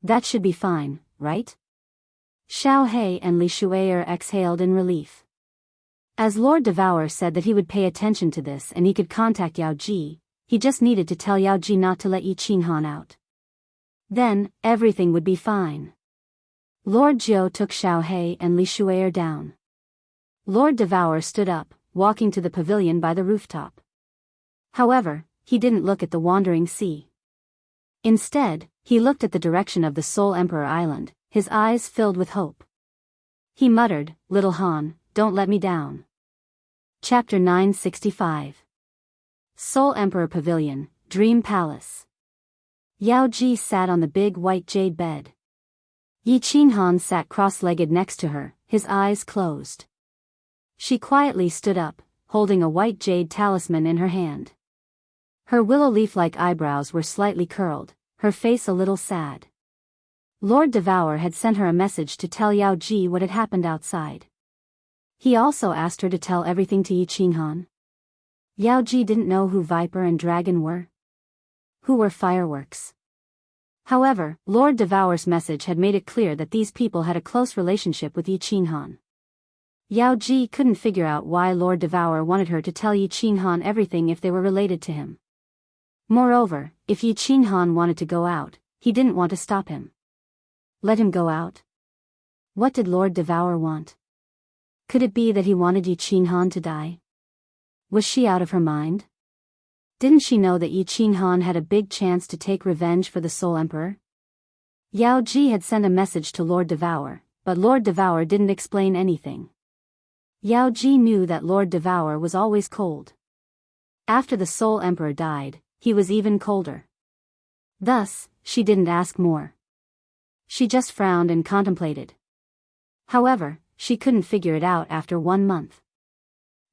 That should be fine, right? Xiao He and Li Shuier exhaled in relief. As Lord Devour said that he would pay attention to this and he could contact Yao Ji, he just needed to tell Yao Ji not to let Yi Qinghan out. Then, everything would be fine. Lord Jiu took Xiao He and Li Shuier down. Lord Devour stood up, walking to the pavilion by the rooftop. However, he didn't look at the wandering sea. Instead, he looked at the direction of the Soul Emperor Island, his eyes filled with hope. He muttered, "Little Han, don't let me down." Chapter 965. Soul Emperor Pavilion, Dream Palace. Yao Ji sat on the big white jade bed. Yi Qinghan sat cross-legged next to her, his eyes closed. She quietly stood up, holding a white jade talisman in her hand. Her willow leaf-like eyebrows were slightly curled, her face a little sad. Lord Devour had sent her a message to tell Yao Ji what had happened outside. He also asked her to tell everything to Yi Qinghan. Yao Ji didn't know who Viper and Dragon were. Who were fireworks? However, Lord Devour's message had made it clear that these people had a close relationship with Yi Qinghan. Yao Ji couldn't figure out why Lord Devour wanted her to tell Yi Qinghan everything if they were related to him. Moreover, if Yi Qinghan wanted to go out, he didn't want to stop him. Let him go out? What did Lord Devour want? Could it be that he wanted Yi Qinghan to die? Was she out of her mind? Didn't she know that Yi Qinghan had a big chance to take revenge for the Soul Emperor? Yao Ji had sent a message to Lord Devour, but Lord Devour didn't explain anything. Yao Ji knew that Lord Devour was always cold. After the Soul Emperor died, he was even colder. Thus, she didn't ask more. She just frowned and contemplated. However, she couldn't figure it out after 1 month.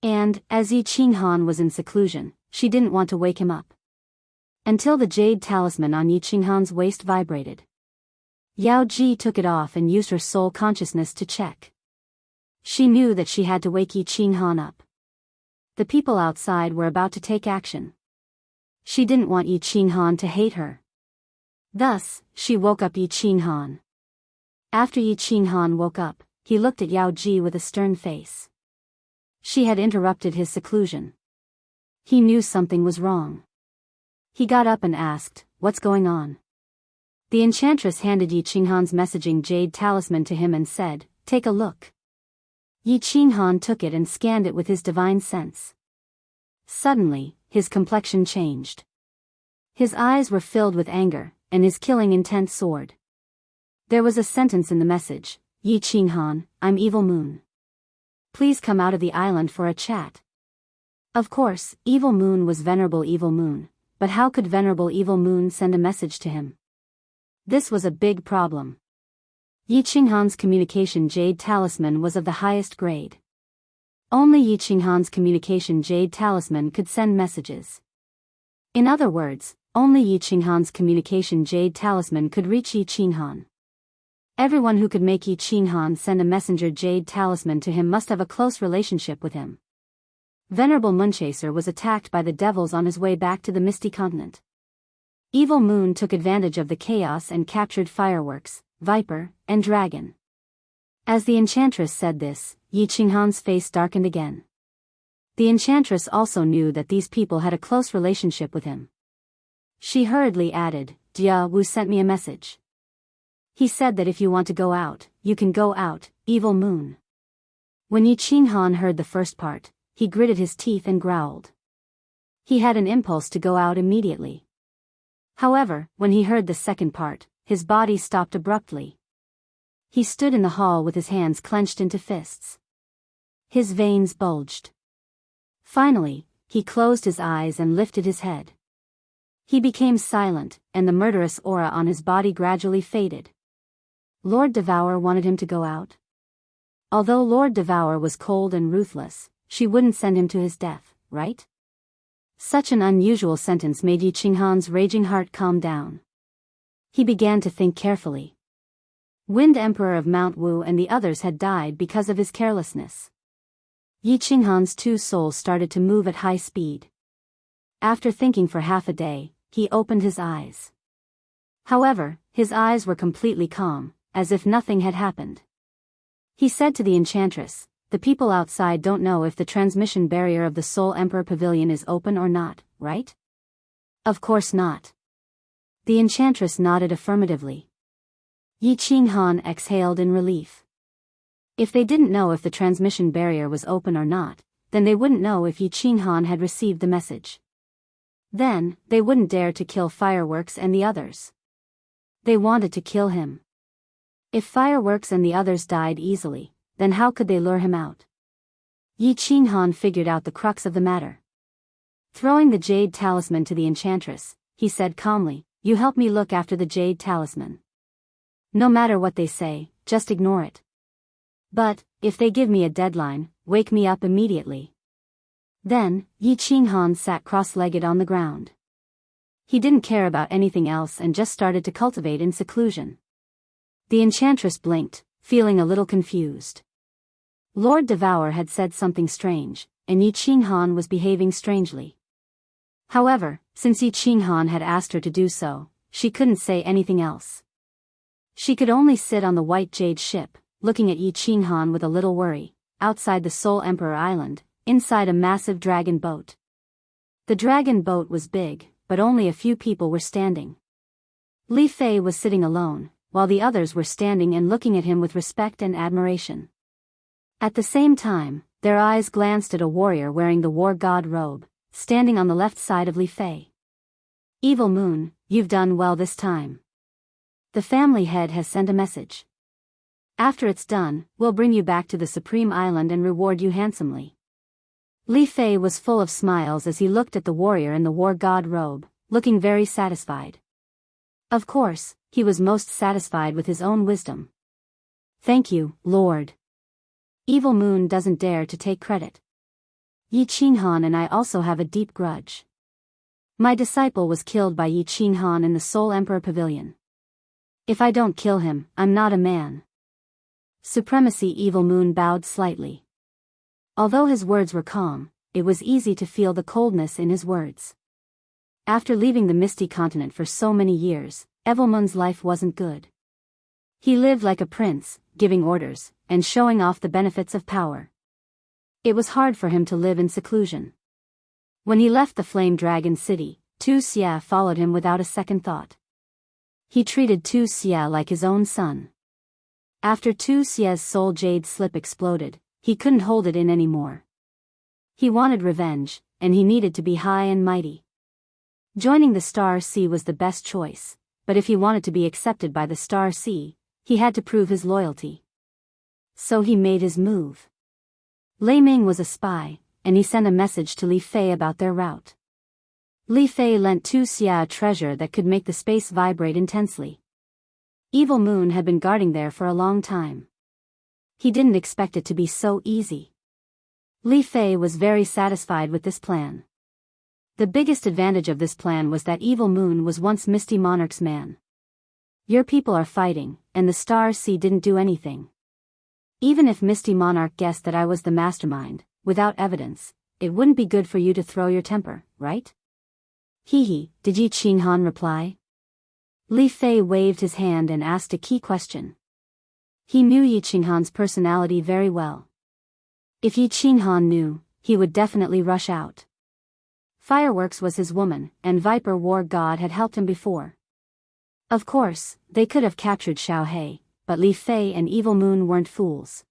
And, as Yi Qinghan was in seclusion, she didn't want to wake him up. Until the jade talisman on Yi Qinghan's waist vibrated. Yao Ji took it off and used her soul consciousness to check. She knew that she had to wake Yi Qinghan up. The people outside were about to take action. She didn't want Yi Qinghan to hate her. Thus, she woke up Yi Qinghan. After Yi Qinghan woke up, he looked at Yao Ji with a stern face. She had interrupted his seclusion. He knew something was wrong. He got up and asked, "What's going on?" The enchantress handed Yi Qinghan's messaging jade talisman to him and said, "Take a look." Yi Qinghan took it and scanned it with his divine sense. Suddenly, his complexion changed. His eyes were filled with anger, and his killing intent soared. There was a sentence in the message, "Yi Qinghan, I'm Evil Moon. Please come out of the island for a chat." Of course, Evil Moon was Venerable Evil Moon, but how could Venerable Evil Moon send a message to him? This was a big problem. Yi Qinghan's communication jade talisman was of the highest grade. Only Yi Qinghan's communication jade talisman could send messages. In other words, only Yi Qinghan's communication jade talisman could reach Yi Qinghan. Everyone who could make Yi Qinghan send a messenger jade talisman to him must have a close relationship with him. Venerable Moonchaser was attacked by the devils on his way back to the Misty Continent. Evil Moon took advantage of the chaos and captured Fireworks, Viper, and Dragon. As the enchantress said this, Yi Qinghan's face darkened again. The enchantress also knew that these people had a close relationship with him. She hurriedly added, "Jia Wu sent me a message. He said that if you want to go out, you can go out, Evil Moon." When Yi Qinghan heard the first part, he gritted his teeth and growled. He had an impulse to go out immediately. However, when he heard the second part, his body stopped abruptly. He stood in the hall with his hands clenched into fists. His veins bulged. Finally, he closed his eyes and lifted his head. He became silent, and the murderous aura on his body gradually faded. Lord Devour wanted him to go out. Although Lord Devour was cold and ruthless, she wouldn't send him to his death, right? Such an unusual sentence made Yi Qinghan's raging heart calm down. He began to think carefully. Wind Emperor of Mount Wu and the others had died because of his carelessness. Yi Qinghan's 2 souls started to move at high speed. After thinking for half a day, he opened his eyes. However, his eyes were completely calm, as if nothing had happened. He said to the enchantress, "The people outside don't know if the transmission barrier of the Soul Emperor Pavilion is open or not, right?" "Of course not." The enchantress nodded affirmatively. Yi Qinghan exhaled in relief. If they didn't know if the transmission barrier was open or not, then they wouldn't know if Yi Qinghan had received the message. Then, they wouldn't dare to kill Fireworks and the others. They wanted to kill him. If Fireworks and the others died easily, then how could they lure him out? Yi Qinghan figured out the crux of the matter. Throwing the jade talisman to the enchantress, he said calmly, "You help me look after the jade talisman. No matter what they say, just ignore it. But, if they give me a deadline, wake me up immediately." Then, Yi Qinghan sat cross-legged on the ground. He didn't care about anything else and just started to cultivate in seclusion. The enchantress blinked, feeling a little confused. Lord Devour had said something strange, and Yi Qinghan was behaving strangely. However, since Yi Qinghan had asked her to do so, she couldn't say anything else. She could only sit on the white jade ship, looking at Yi Qinghan with a little worry, outside the Soul Emperor Island, inside a massive dragon boat. The dragon boat was big, but only a few people were standing. Li Fei was sitting alone, while the others were standing and looking at him with respect and admiration. At the same time, their eyes glanced at a warrior wearing the war god robe, standing on the left side of Li Fei. "Evil Moon, you've done well this time. The family head has sent a message. After it's done, we'll bring you back to the Supreme Island and reward you handsomely." Li Fei was full of smiles as he looked at the warrior in the war god robe, looking very satisfied. Of course, he was most satisfied with his own wisdom. "Thank you, Lord. Evil Moon doesn't dare to take credit. Yi Qinghan and I also have a deep grudge. My disciple was killed by Yi Qinghan in the Soul Emperor Pavilion. If I don't kill him, I'm not a man." Supremacy Evil Moon bowed slightly. Although his words were calm, it was easy to feel the coldness in his words. After leaving the Misty Continent for so many years, Evil Moon's life wasn't good. He lived like a prince, giving orders, and showing off the benefits of power. It was hard for him to live in seclusion. When he left the Flame Dragon City, Tu Xia followed him without a second thought. He treated Tu Xia like his own son. After Tu Xia's soul jade slip exploded, he couldn't hold it in anymore. He wanted revenge, and he needed to be high and mighty. Joining the Star Sea was the best choice, but if he wanted to be accepted by the Star Sea, he had to prove his loyalty. So he made his move. Lei Ming was a spy, and he sent a message to Li Fei about their route. Li Fei lent Tu Xia a treasure that could make the space vibrate intensely. Evil Moon had been guarding there for a long time. He didn't expect it to be so easy. Li Fei was very satisfied with this plan. The biggest advantage of this plan was that Evil Moon was once Misty Monarch's man. "Your people are fighting, and the Star Sea didn't do anything. Even if Misty Monarch guessed that I was the mastermind, without evidence, it wouldn't be good for you to throw your temper, right?" "Hee," did Yi Qinghan reply. Li Fei waved his hand and asked a key question. He knew Yi Qinghan's personality very well. If Yi Qinghan knew, he would definitely rush out. Fireworks was his woman, and Viper War God had helped him before. Of course, they could have captured Xiao He, but Li Fei and Evil Moon weren't fools.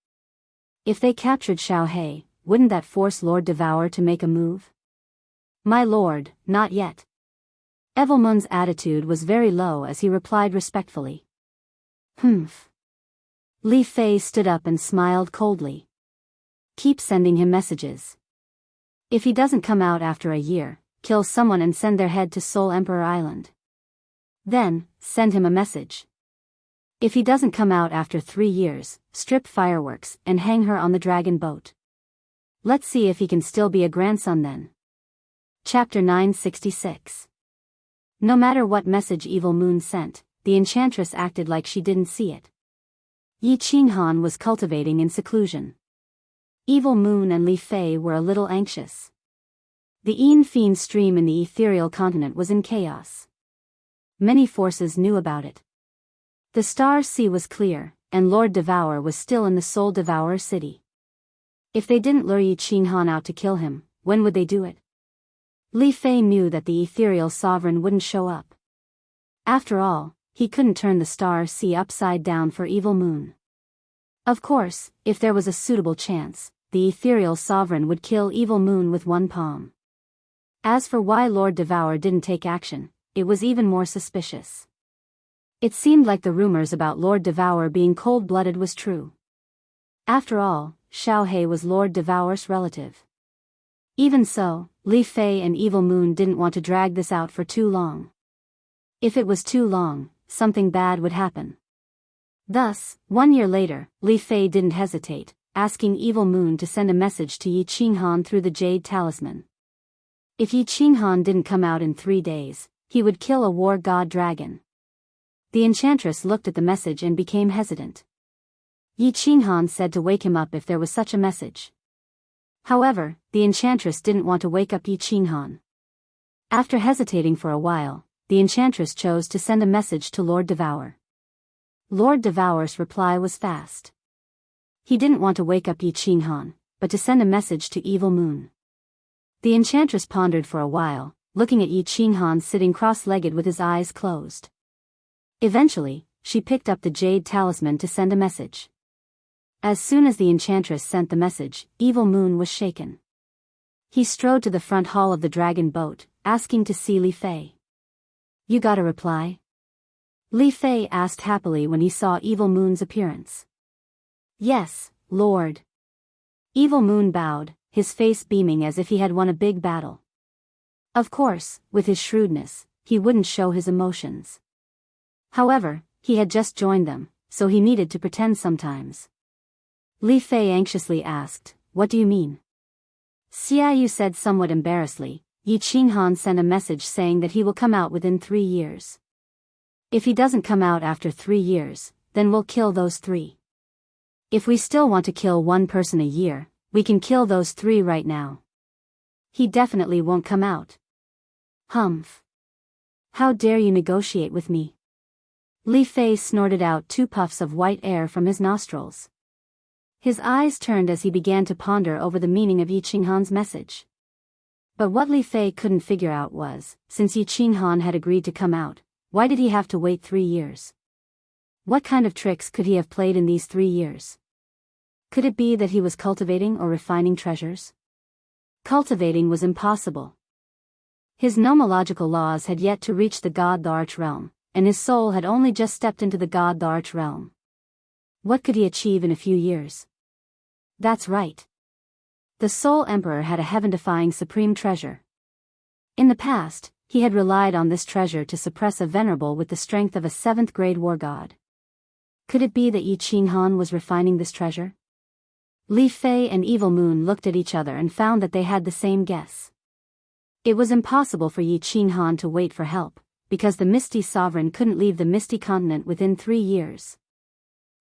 If they captured Xiao He, wouldn't that force Lord Devour to make a move? "My lord, not yet." Evil Moon's attitude was very low as he replied respectfully. "Humph." Li Fei stood up and smiled coldly. "Keep sending him messages. If he doesn't come out after a year, kill someone and send their head to Soul Emperor Island. Then, send him a message. If he doesn't come out after 3 years, strip Fireworks and hang her on the dragon boat. Let's see if he can still be a grandson then." Chapter 966. No matter what message Evil Moon sent, the enchantress acted like she didn't see it. Yi Qinghan was cultivating in seclusion. Evil Moon and Li Fei were a little anxious. The Yin Fiend stream in the ethereal continent was in chaos. Many forces knew about it. The Star Sea was clear, and Lord Devourer was still in the Soul Devourer city. If they didn't lure Yi Qinghan out to kill him, when would they do it? Li Fei knew that the ethereal sovereign wouldn't show up. After all, he couldn't turn the Star Sea upside down for Evil Moon. Of course, if there was a suitable chance, the ethereal sovereign would kill Evil Moon with one palm. As for why Lord Devourer didn't take action, it was even more suspicious. It seemed like the rumors about Lord Devourer being cold-blooded was true. After all, Xiaohe was Lord Devourer's relative. Even so, Li Fei and Evil Moon didn't want to drag this out for too long. If it was too long, something bad would happen. Thus, 1 year later, Li Fei didn't hesitate, asking Evil Moon to send a message to Yi Qinghan through the Jade Talisman. If Yi Qinghan didn't come out in 3 days, he would kill a war god dragon. The enchantress looked at the message and became hesitant. Yi Qinghan said to wake him up if there was such a message. However, the enchantress didn't want to wake up Yi Qinghan. After hesitating for a while, the enchantress chose to send a message to Lord Devourer. Lord Devourer's reply was fast. He didn't want to wake up Yi Qinghan, but to send a message to Evil Moon. The enchantress pondered for a while, looking at Yi Qinghan sitting cross-legged with his eyes closed. Eventually, she picked up the Jade Talisman to send a message. As soon as the enchantress sent the message, Evil Moon was shaken. He strode to the front hall of the dragon boat, asking to see Li Fei. "You got a reply?" Li Fei asked happily when he saw Evil Moon's appearance. "Yes, Lord." Evil Moon bowed, his face beaming as if he had won a big battle. Of course, with his shrewdness, he wouldn't show his emotions. However, he had just joined them, so he needed to pretend sometimes. Li Fei anxiously asked, "What do you mean?" Xiaoyu said somewhat embarrassedly, "Yi Qinghan sent a message saying that he will come out within 3 years. If he doesn't come out after 3 years, then we'll kill those 3. If we still want to kill 1 person a year, we can kill those 3 right now. He definitely won't come out." "Humph. How dare you negotiate with me?" Li Fei snorted out 2 puffs of white air from his nostrils. His eyes turned as he began to ponder over the meaning of Yi Qinghan's message. But what Li Fei couldn't figure out was, since Yi Qinghan had agreed to come out, why did he have to wait 3 years? What kind of tricks could he have played in these 3 years? Could it be that he was cultivating or refining treasures? Cultivating was impossible. His nomological laws had yet to reach the God the Arch realm, and his soul had only just stepped into the God the Arch realm. What could he achieve in a few years? That's right. The Soul Emperor had a heaven-defying supreme treasure. In the past, he had relied on this treasure to suppress a venerable with the strength of a 7th-grade war god. Could it be that Yi Qinghan was refining this treasure? Li Fei and Evil Moon looked at each other and found that they had the same guess. It was impossible for Yi Qinghan to wait for help, because the Misty Sovereign couldn't leave the Misty Continent within 3 years.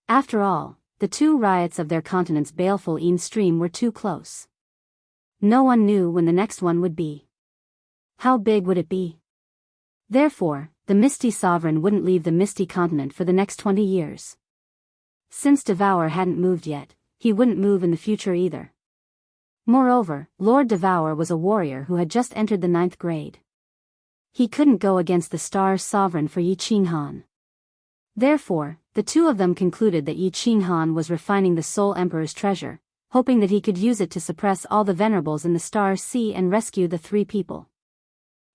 After all, the 2 riots of their continent's baleful stream were too close. No one knew when the next one would be. How big would it be? Therefore, the Misty Sovereign wouldn't leave the Misty Continent for the next 20 years. Since Devourer hadn't moved yet, he wouldn't move in the future either. Moreover, Lord Devourer was a warrior who had just entered the 9th grade. He couldn't go against the Star Sovereign for Yi Qinghan. Therefore, the 2 of them concluded that Yi Qinghan was refining the Soul Emperor's treasure, hoping that he could use it to suppress all the venerables in the Star Sea and rescue the 3 people.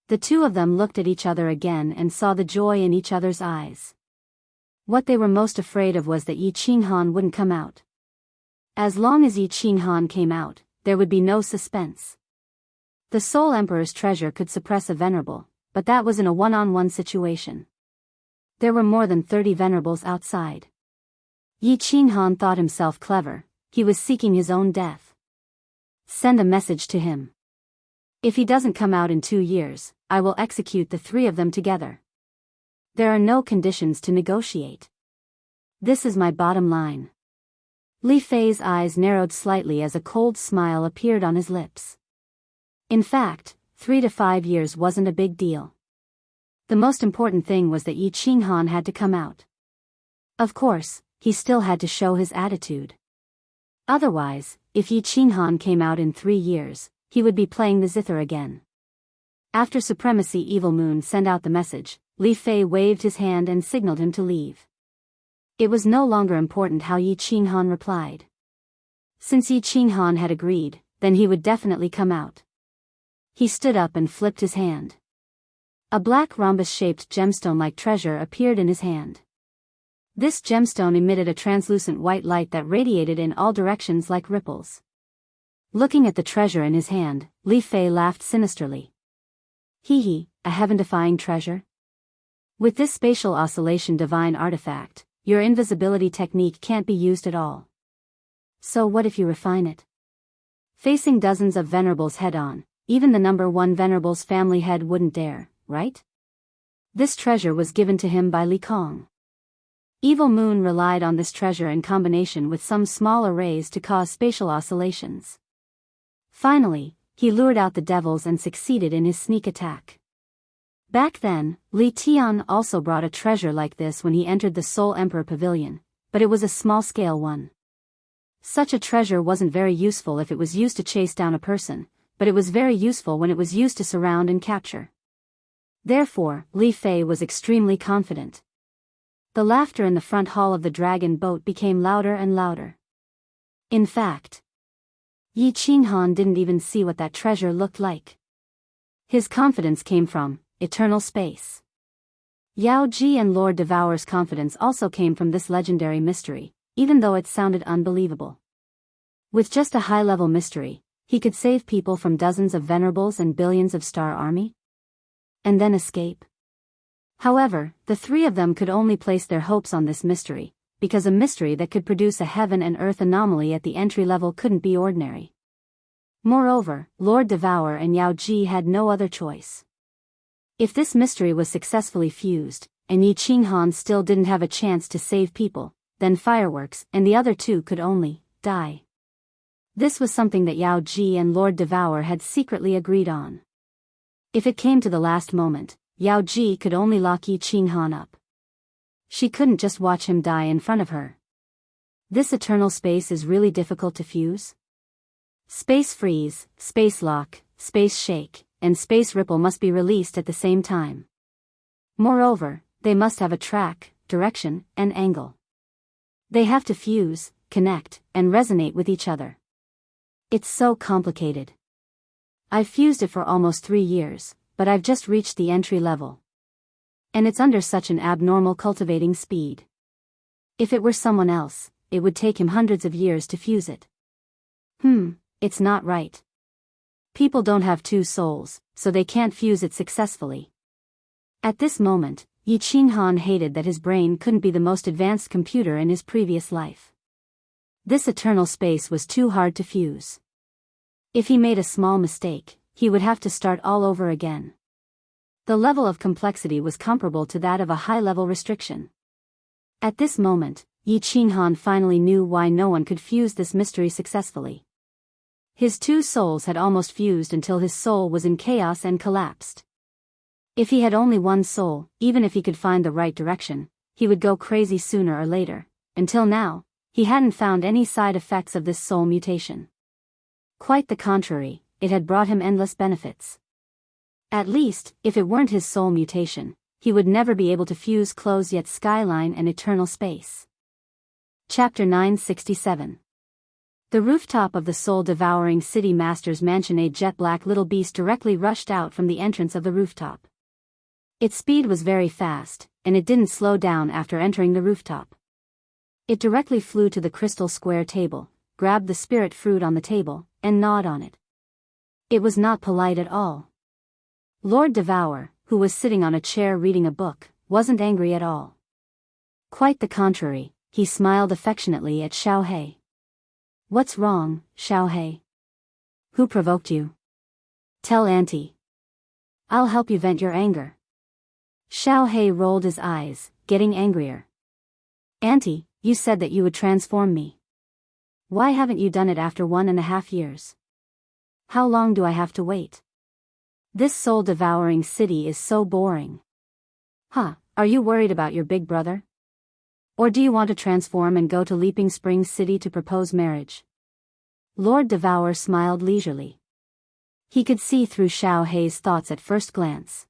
The 2 of them looked at each other again and saw the joy in each other's eyes. What they were most afraid of was that Yi Qinghan wouldn't come out. As long as Yi Qinghan came out, there would be no suspense. The Soul Emperor's treasure could suppress a venerable, but that was in a one-on-one situation. There were more than 30 venerables outside. Yi Qinghan thought himself clever, he was seeking his own death. Send a message to him. If he doesn't come out in 2 years, I will execute the 3 of them together. There are no conditions to negotiate. This is my bottom line. Li Fei's eyes narrowed slightly as a cold smile appeared on his lips. In fact, 3 to 5 years wasn't a big deal. The most important thing was that Yi Qinghan had to come out. Of course, he still had to show his attitude. Otherwise, if Yi Qinghan came out in 3 years, he would be playing the zither again. After Supremacy Evil Moon sent out the message, Li Fei waved his hand and signaled him to leave. It was no longer important how Yi Qinghan replied. Since Yi Qinghan had agreed, then he would definitely come out. He stood up and flipped his hand. A black rhombus-shaped gemstone-like treasure appeared in his hand. This gemstone emitted a translucent white light that radiated in all directions like ripples. Looking at the treasure in his hand, Li Fei laughed sinisterly. Hee hee, a heaven-defying treasure? With this spatial oscillation divine artifact, your invisibility technique can't be used at all. So what if you refine it? Facing dozens of venerables head-on, even the number 1 venerable's family head wouldn't dare, right? This treasure was given to him by Li Kong. Evil Moon relied on this treasure in combination with some small arrays to cause spatial oscillations. Finally, he lured out the devils and succeeded in his sneak attack. Back then, Li Tian also brought a treasure like this when he entered the Soul Emperor Pavilion, but it was a small-scale one. Such a treasure wasn't very useful if it was used to chase down a person, but it was very useful when it was used to surround and capture. Therefore, Li Fei was extremely confident. The laughter in the front hall of the dragon boat became louder and louder. In fact, Yi Qinghan didn't even see what that treasure looked like. His confidence came from eternal space. Yao Ji and Lord Devour's confidence also came from this legendary mystery, even though it sounded unbelievable. With just a high-level mystery, he could save people from dozens of venerables and billions of star army? And then escape? However, the 3 of them could only place their hopes on this mystery, because a mystery that could produce a heaven and earth anomaly at the entry level couldn't be ordinary. Moreover, Lord Devour and Yao Ji had no other choice. If this mystery was successfully fused, and Yi Qinghan still didn't have a chance to save people, then Fireworks and the other 2 could only die. This was something that Yao Ji and Lord Devour had secretly agreed on. If it came to the last moment, Yao Ji could only lock Yi Qinghan up. She couldn't just watch him die in front of her. This eternal space is really difficult to fuse. Space freeze, space lock, space shake, and space ripple must be released at the same time. Moreover, they must have a track, direction, and angle. They have to fuse, connect, and resonate with each other. It's so complicated. I've fused it for almost 3 years, but I've just reached the entry level. And it's under such an abnormal cultivating speed. If it were someone else, it would take him hundreds of years to fuse it. It's not right. People don't have 2 souls, so they can't fuse it successfully. At this moment, Yi Qinghan hated that his brain couldn't be the most advanced computer in his previous life. This eternal space was too hard to fuse. If he made a small mistake, he would have to start all over again. The level of complexity was comparable to that of a high-level restriction. At this moment, Yi Qinghan finally knew why no one could fuse this mystery successfully. His 2 souls had almost fused until his soul was in chaos and collapsed. If he had only 1 soul, even if he could find the right direction, he would go crazy sooner or later. Until now, he hadn't found any side effects of this soul mutation. Quite the contrary, it had brought him endless benefits. At least, if it weren't his soul mutation, he would never be able to fuse Close Yet Skyline and Eternal Space. Chapter 967. The rooftop of the soul-devouring city master's mansion. A jet-black little beast directly rushed out from the entrance of the rooftop. Its speed was very fast, and it didn't slow down after entering the rooftop. It directly flew to the crystal square table, grabbed the spirit fruit on the table, and gnawed on it. It was not polite at all. Lord Devour, who was sitting on a chair reading a book, wasn't angry at all. Quite the contrary, he smiled affectionately at Xiaohei. "What's wrong, Xiaohei? Who provoked you? Tell Auntie. I'll help you vent your anger." Xiaohei rolled his eyes, getting angrier. "Auntie, you said that you would transform me. Why haven't you done it after 1.5 years? How long do I have to wait? This soul-devouring city is so boring." "Huh, are you worried about your big brother?" Or do you want to transform and go to Leaping Springs City to propose marriage? Lord Devourer smiled leisurely. He could see through Xiao Hei's thoughts at first glance.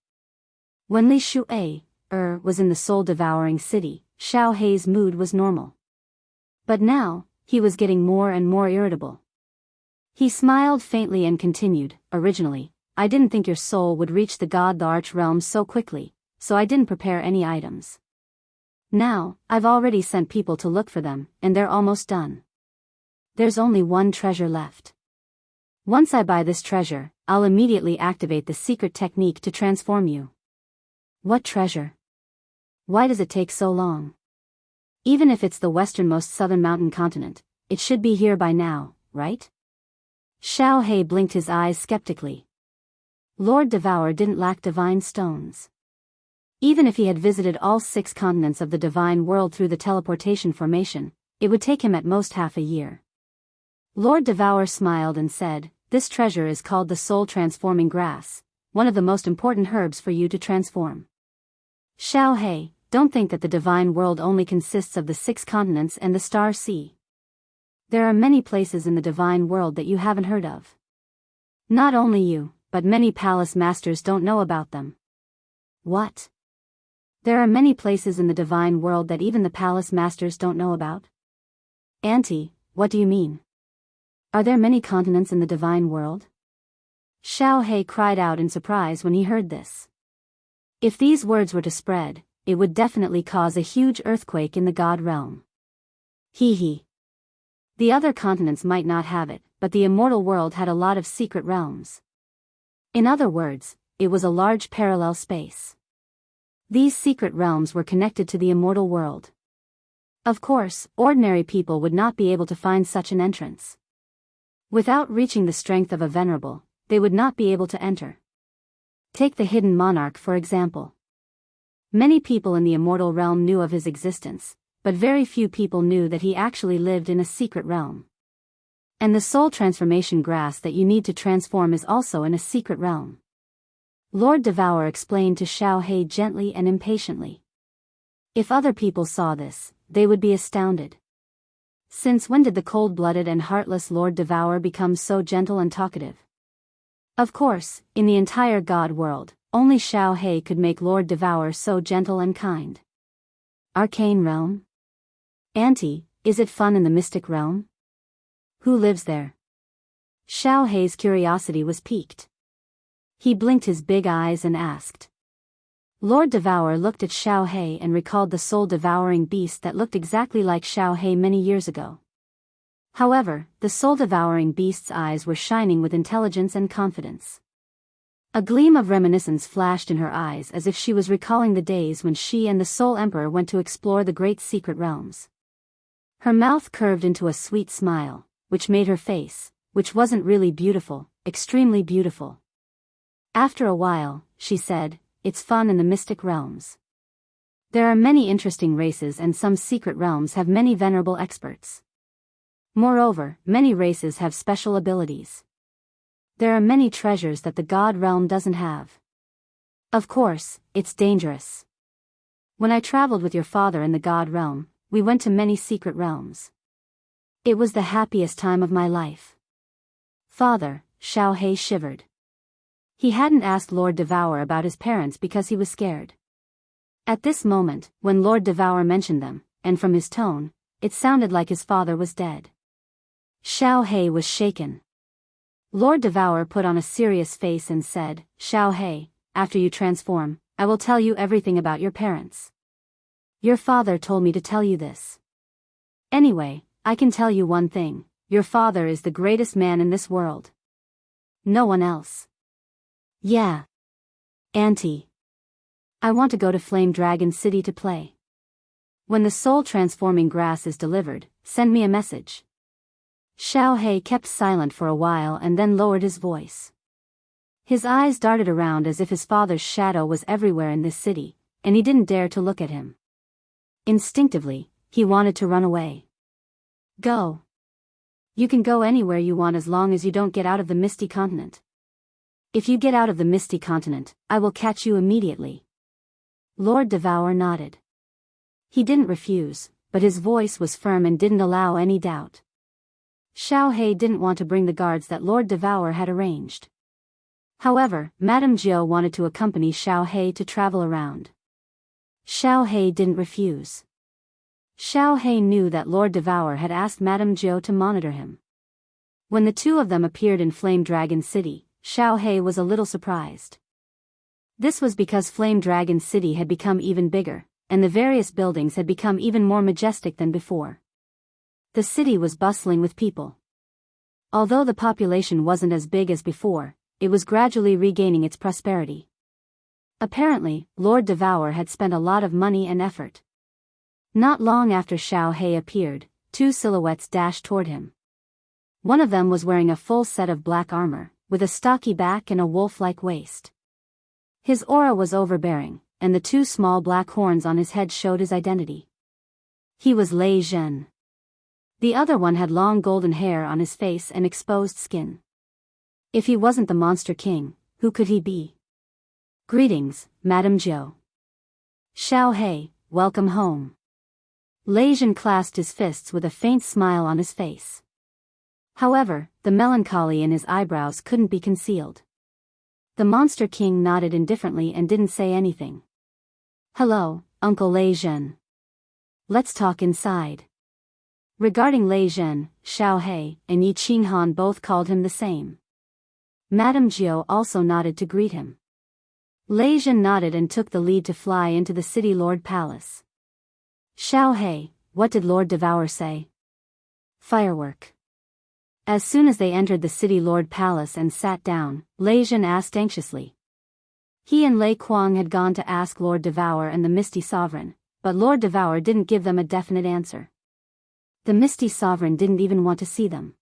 When Li Shuai was in the soul-devouring city, Xiao Hei's mood was normal. But now, he was getting more and more irritable. He smiled faintly and continued, originally, I didn't think your soul would reach the Arch realm so quickly, so I didn't prepare any items. Now, I've already sent people to look for them, and they're almost done. There's only one treasure left. Once I buy this treasure, I'll immediately activate the secret technique to transform you. What treasure? Why does it take so long? Even if it's the westernmost southern mountain continent, it should be here by now, right? Xiao Hei blinked his eyes skeptically. Lord Devourer didn't lack divine stones. Even if he had visited all 6 continents of the divine world through the teleportation formation, it would take him at most half a year. Lord Devourer smiled and said, this treasure is called the soul-transforming grass, one of the most important herbs for you to transform. Xiao Hei, don't think that the divine world only consists of the 6 continents and the star sea. There are many places in the divine world that you haven't heard of. Not only you, but many palace masters don't know about them. What? There are many places in the divine world that even the palace masters don't know about? Auntie, what do you mean? Are there many continents in the divine world? Xiao Hei cried out in surprise when he heard this. If these words were to spread, it would definitely cause a huge earthquake in the god realm. Hee. The other continents might not have it, but the immortal world had a lot of secret realms. In other words, it was a large parallel space. These secret realms were connected to the immortal world. Of course, ordinary people would not be able to find such an entrance. Without reaching the strength of a venerable, they would not be able to enter. Take the hidden monarch for example. Many people in the immortal realm knew of his existence, but very few people knew that he actually lived in a secret realm. And the soul transformation grass that you need to transform is also in a secret realm. Lord Devourer explained to Xiao Hei gently and impatiently. If other people saw this, they would be astounded. Since when did the cold-blooded and heartless Lord Devourer become so gentle and talkative? Of course, in the entire god world, only Xiao Hei could make Lord Devourer so gentle and kind. Arcane realm? Auntie, is it fun in the mystic realm? Who lives there? Xiao Hei's curiosity was piqued. He blinked his big eyes and asked. Lord Devourer looked at Xiao Hei and recalled the soul-devouring beast that looked exactly like Xiao Hei many years ago. However, the soul-devouring beast's eyes were shining with intelligence and confidence. A gleam of reminiscence flashed in her eyes as if she was recalling the days when she and the Soul Emperor went to explore the great secret realms. Her mouth curved into a sweet smile, which made her face, which wasn't really beautiful, extremely beautiful. After a while, she said, it's fun in the mystic realms. There are many interesting races and some secret realms have many venerable experts. Moreover, many races have special abilities. There are many treasures that the god realm doesn't have. Of course, it's dangerous. When I traveled with your father in the god realm, we went to many secret realms. It was the happiest time of my life. Father, Xiao Hei shivered. He hadn't asked Lord Devourer about his parents because he was scared. At this moment, when Lord Devourer mentioned them, and from his tone, it sounded like his father was dead. Xiao Hei was shaken. Lord Devourer put on a serious face and said, Xiao Hei, after you transform, I will tell you everything about your parents. Your father told me to tell you this. Anyway, I can tell you one thing, your father is the greatest man in this world. No one else. Yeah. Auntie. I want to go to Flame Dragon City to play. When the soul-transforming grass is delivered, send me a message. Xiao Hei kept silent for a while and then lowered his voice. His eyes darted around as if his father's shadow was everywhere in this city, and he didn't dare to look at him. Instinctively, he wanted to run away. Go. You can go anywhere you want as long as you don't get out of the Misty Continent. If you get out of the Misty Continent, I will catch you immediately. Lord Devourer nodded. He didn't refuse, but his voice was firm and didn't allow any doubt. Xiaohei didn't want to bring the guards that Lord Devour had arranged. However, Madame Jiao wanted to accompany Xiaohei to travel around. Xiaohei didn't refuse. Xiaohei knew that Lord Devour had asked Madame Jiao to monitor him. When the two of them appeared in Flame Dragon City, Xiaohei was a little surprised. This was because Flame Dragon City had become even bigger, and the various buildings had become even more majestic than before. The city was bustling with people. Although the population wasn't as big as before, it was gradually regaining its prosperity. Apparently, Lord Devour had spent a lot of money and effort. Not long after Xiaohei appeared, two silhouettes dashed toward him. One of them was wearing a full set of black armor, with a stocky back and a wolf-like waist. His aura was overbearing, and the two small black horns on his head showed his identity. He was Lei Zhen. The other one had long golden hair on his face and exposed skin. If he wasn't the Monster King, who could he be? Greetings, Madame Jiao. Xiaohei, welcome home. Lei Zhen clasped his fists with a faint smile on his face. However, the melancholy in his eyebrows couldn't be concealed. The Monster King nodded indifferently and didn't say anything. Hello, Uncle Lei Zhen. Let's talk inside. Regarding Lei Zhen, Xiaohei and Yi Qinghan both called him the same. Madame Jiao also nodded to greet him. Lei Zhen nodded and took the lead to fly into the City Lord Palace. Xiaohei, what did Lord Devour say? Firework. As soon as they entered the City Lord Palace and sat down, Lei Zhen asked anxiously. He and Lei Kuang had gone to ask Lord Devour and the Misty Sovereign, but Lord Devour didn't give them a definite answer. The Misty Sovereign didn't even want to see them.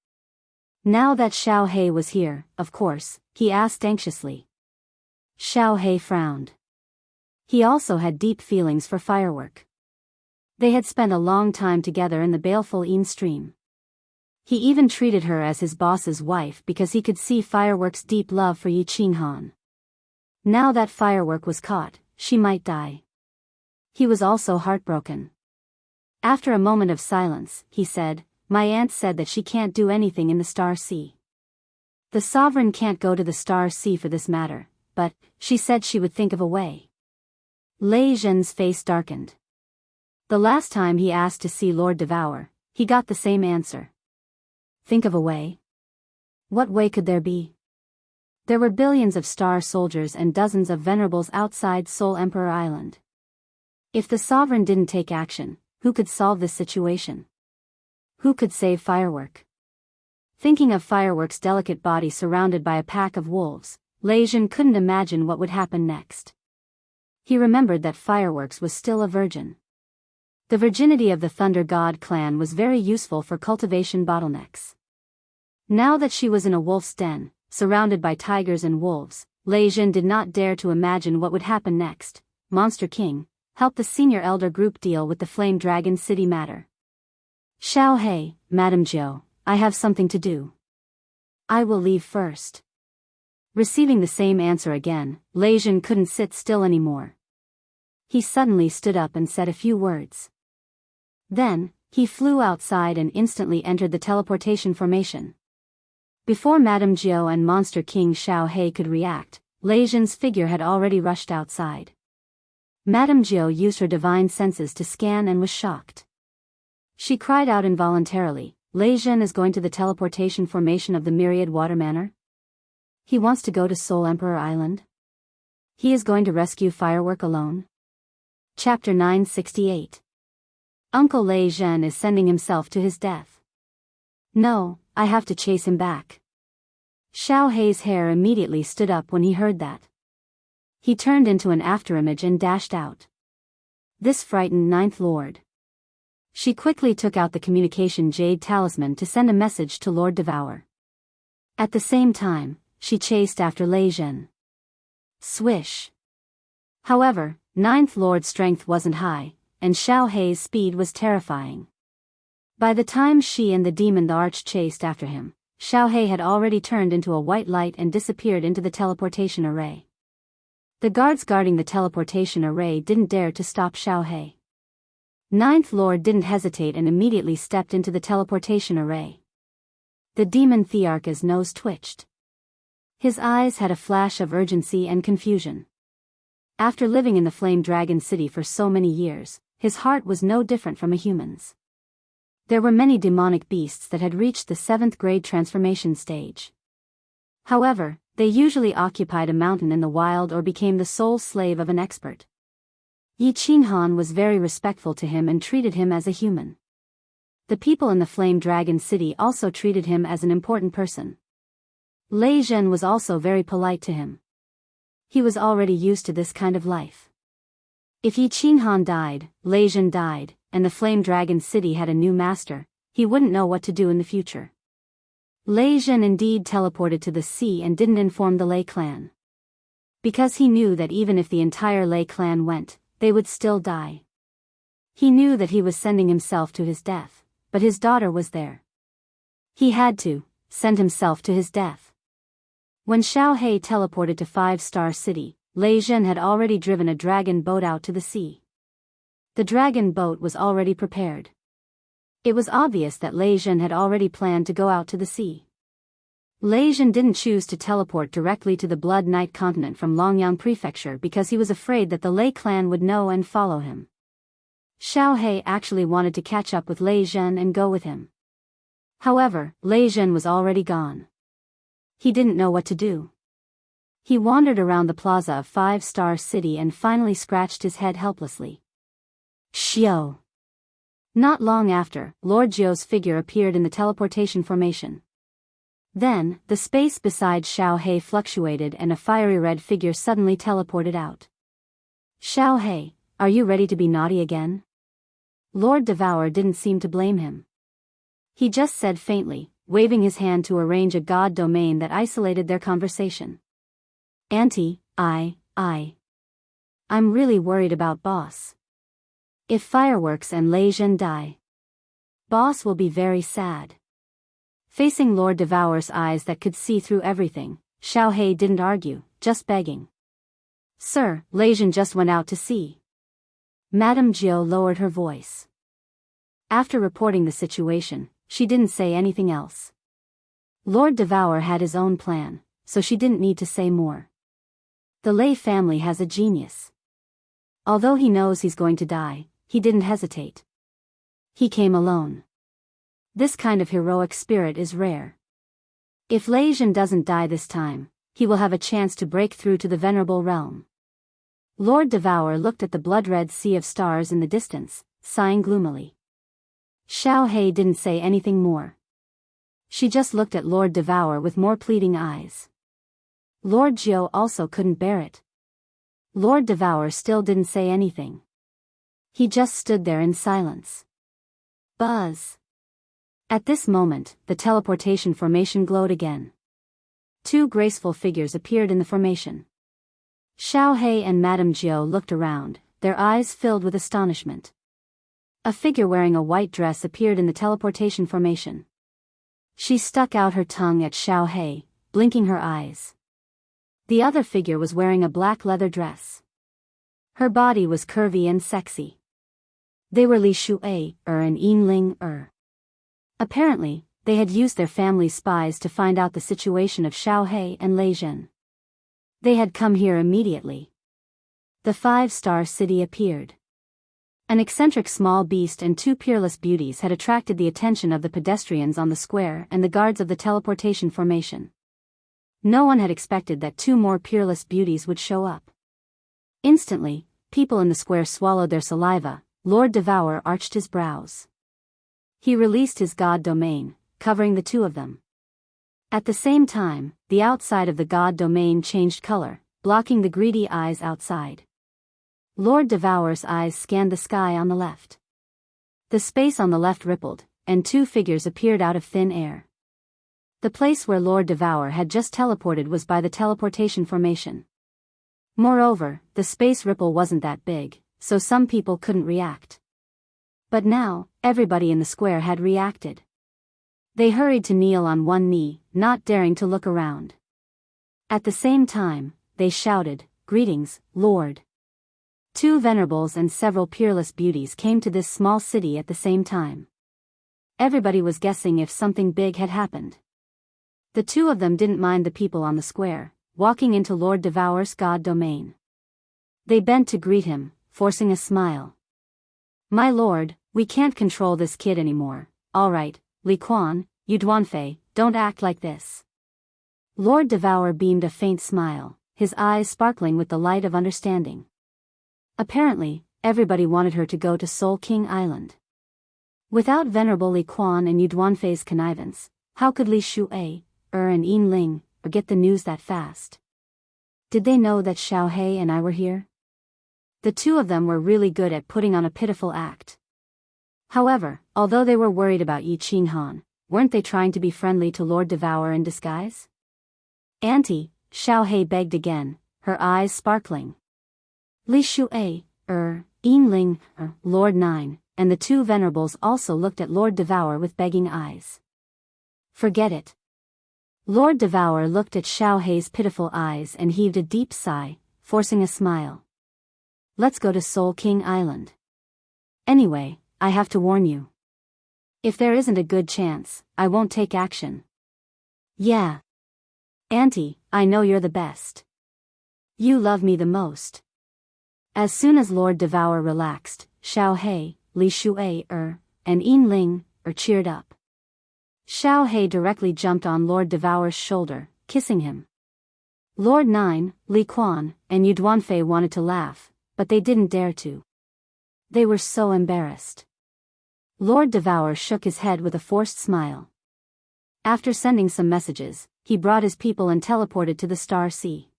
Now that Xiaohei was here, of course, he asked anxiously. Xiaohei frowned. He also had deep feelings for firework. They had spent a long time together in the baleful Yin stream. He even treated her as his boss's wife because he could see Firework's deep love for Yi Qinghan. Now that Firework was caught, she might die. He was also heartbroken. After a moment of silence, he said, My aunt said that she can't do anything in the Star Sea. The Sovereign can't go to the Star Sea for this matter, but she said she would think of a way. Lei Zhen's face darkened. The last time he asked to see Lord Devour, he got the same answer. Think of a way? What way could there be? There were billions of star soldiers and dozens of venerables outside Soul Emperor Island. If the Sovereign didn't take action, who could solve this situation? Who could save Firework? Thinking of Firework's delicate body surrounded by a pack of wolves, Lei Zhen couldn't imagine what would happen next. He remembered that Fireworks was still a virgin. The virginity of the Thunder God clan was very useful for cultivation bottlenecks. Now that she was in a wolf's den, surrounded by tigers and wolves, Lei Zhen did not dare to imagine what would happen next. Monster King, help the senior elder group deal with the Flame Dragon City matter. Xiaohei, Madame Jiao, I have something to do. I will leave first. Receiving the same answer again, Lei Zhen couldn't sit still anymore. He suddenly stood up and said a few words. Then, he flew outside and instantly entered the teleportation formation. Before Madame Jiao and Monster King Xiaohei could react, Lei Zhen's figure had already rushed outside. Madame Jiao used her divine senses to scan and was shocked. She cried out involuntarily, Lei Zhen is going to the teleportation formation of the Myriad Water Manor? He wants to go to Soul Emperor Island? He is going to rescue Firework alone? Chapter 968. Uncle Lei Zhen is sending himself to his death. No, I have to chase him back. Xiaohei's hair immediately stood up when he heard that. He turned into an afterimage and dashed out. This frightened Ninth Lord. She quickly took out the communication jade talisman to send a message to Lord Devour. At the same time, she chased after Lei Zhen. Swish. However, Ninth Lord's strength wasn't high, and Xiaohei's speed was terrifying. By the time she and the demon the Arch chased after him, Xiaohei had already turned into a white light and disappeared into the teleportation array. The guards guarding the teleportation array didn't dare to stop Xiaohei. Ninth Lord didn't hesitate and immediately stepped into the teleportation array. The demon Thearch's nose twitched. His eyes had a flash of urgency and confusion. After living in the Flame Dragon City for so many years, his heart was no different from a human's. There were many demonic beasts that had reached the 7th grade transformation stage. However, they usually occupied a mountain in the wild or became the sole slave of an expert. Yi Qinghan was very respectful to him and treated him as a human. The people in the Flame Dragon City also treated him as an important person. Lei Zhen was also very polite to him. He was already used to this kind of life. If Yi Qinghan died, Lei Zhen died, and the Flame Dragon City had a new master, he wouldn't know what to do in the future. Lei Zhen indeed teleported to the sea and didn't inform the Lei clan. Because he knew that even if the entire Lei clan went, they would still die. He knew that he was sending himself to his death, but his daughter was there. He had to send himself to his death. When Xiao He teleported to 5-Star City, Lei Zhen had already driven a dragon boat out to the sea. The dragon boat was already prepared. It was obvious that Lei Zhen had already planned to go out to the sea. Lei Zhen didn't choose to teleport directly to the Blood Knight continent from Longyang Prefecture because he was afraid that the Lei clan would know and follow him. Xiao He actually wanted to catch up with Lei Zhen and go with him. However, Lei Zhen was already gone. He didn't know what to do. He wandered around the plaza of 5-Star City and finally scratched his head helplessly. Xiao. Not long after, Lord Jiu's figure appeared in the teleportation formation. Then, the space beside Xiao He fluctuated and a fiery red figure suddenly teleported out. Xiao He, are you ready to be naughty again? Lord Devour didn't seem to blame him. He just said faintly, waving his hand to arrange a god domain that isolated their conversation. Auntie, I'm really worried about Boss. If Fireworks and Lei Zhen die, Boss will be very sad. Facing Lord Devour's eyes that could see through everything, Xiao He didn't argue, just begging. Sir, Lei Zhen just went out to sea. Madame Jiu lowered her voice. After reporting the situation, she didn't say anything else. Lord Devour had his own plan, so she didn't need to say more. The Lei family has a genius. Although he knows he's going to die, he didn't hesitate. He came alone. This kind of heroic spirit is rare. If Lei Zhen doesn't die this time, he will have a chance to break through to the Venerable Realm. Lord Devour looked at the blood-red sea of stars in the distance, sighing gloomily. Xiao He didn't say anything more. She just looked at Lord Devour with more pleading eyes. Lord Jiu also couldn't bear it. Lord Devour still didn't say anything. He just stood there in silence. Buzz. At this moment, the teleportation formation glowed again. 2 graceful figures appeared in the formation. Xiao He and Madame Jiu looked around, their eyes filled with astonishment. A figure wearing a white dress appeared in the teleportation formation. She stuck out her tongue at Xiao He, blinking her eyes. The other figure was wearing a black leather dress. Her body was curvy and sexy. They were Li Shuai and Yinling Apparently, they had used their family's spies to find out the situation of Xiao He and Lei Zhen. They had come here immediately. The 5-Star City appeared. An eccentric small beast and 2 peerless beauties had attracted the attention of the pedestrians on the square and the guards of the teleportation formation. No one had expected that 2 more peerless beauties would show up. Instantly, people in the square swallowed their saliva. Lord Devour arched his brows. He released his god domain, covering the 2 of them. At the same time, the outside of the god domain changed color, blocking the greedy eyes outside. Lord Devour's eyes scanned the sky on the left. The space on the left rippled, and 2 figures appeared out of thin air. The place where Lord Devour had just teleported was by the teleportation formation. Moreover, the space ripple wasn't that big, so some people couldn't react. But now, everybody in the square had reacted. They hurried to kneel on one knee, not daring to look around. At the same time, they shouted, "Greetings, Lord." 2 venerables and several peerless beauties came to this small city at the same time. Everybody was guessing if something big had happened. The 2 of them didn't mind the people on the square, walking into Lord Devour's god domain. They bent to greet him, forcing a smile. "My lord, we can't control this kid anymore. All right, Li Quan, you Duanfei, don't act like this." Lord Devour beamed a faint smile, his eyes sparkling with the light of understanding. Apparently, everybody wanted her to go to Soul King Island. Without Venerable Li Quan and Yu Duanfei's connivance, how could Li Shuai, and Yin Ling, get the news that fast? Did they know that Xiao He and I were here? The 2 of them were really good at putting on a pitiful act. However, although they were worried about Yi Qinghan, weren't they trying to be friendly to Lord Devour in disguise? "Auntie," Xiao He begged again, her eyes sparkling. Li Shuai, Yin Ling, Lord Nine, and the 2 venerables also looked at Lord Devour with begging eyes. "Forget it." Lord Devour looked at Xiao He's pitiful eyes and heaved a deep sigh, forcing a smile. "Let's go to Soul King Island. Anyway, I have to warn you. If there isn't a good chance, I won't take action." "Yeah. Auntie, I know you're the best. You love me the most." As soon as Lord Devour relaxed, Xiao He, Li Shuai, and Yin Ling, cheered up. Xiao He directly jumped on Lord Devour's shoulder, kissing him. Lord Nine, Li Quan, and Yu Duanfei wanted to laugh, but they didn't dare to. They were so embarrassed. Lord Devour shook his head with a forced smile. After sending some messages, he brought his people and teleported to the Star Sea.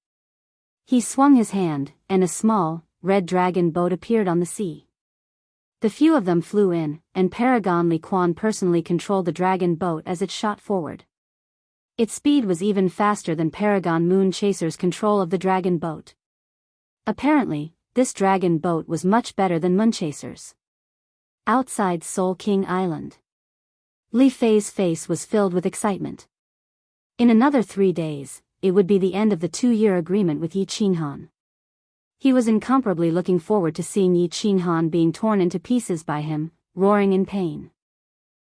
He swung his hand, and a small, red dragon boat appeared on the sea. The few of them flew in, and Paragon Li Quan personally controlled the dragon boat as it shot forward. Its speed was even faster than Paragon Moon Chaser's control of the dragon boat. Apparently, this dragon boat was much better than Moonchaser's. Outside Soul King Island, Li Fei's face was filled with excitement. In another 3 days, it would be the end of the 2-year agreement with Yi Qinghan. He was incomparably looking forward to seeing Yi Qinghan being torn into pieces by him, roaring in pain.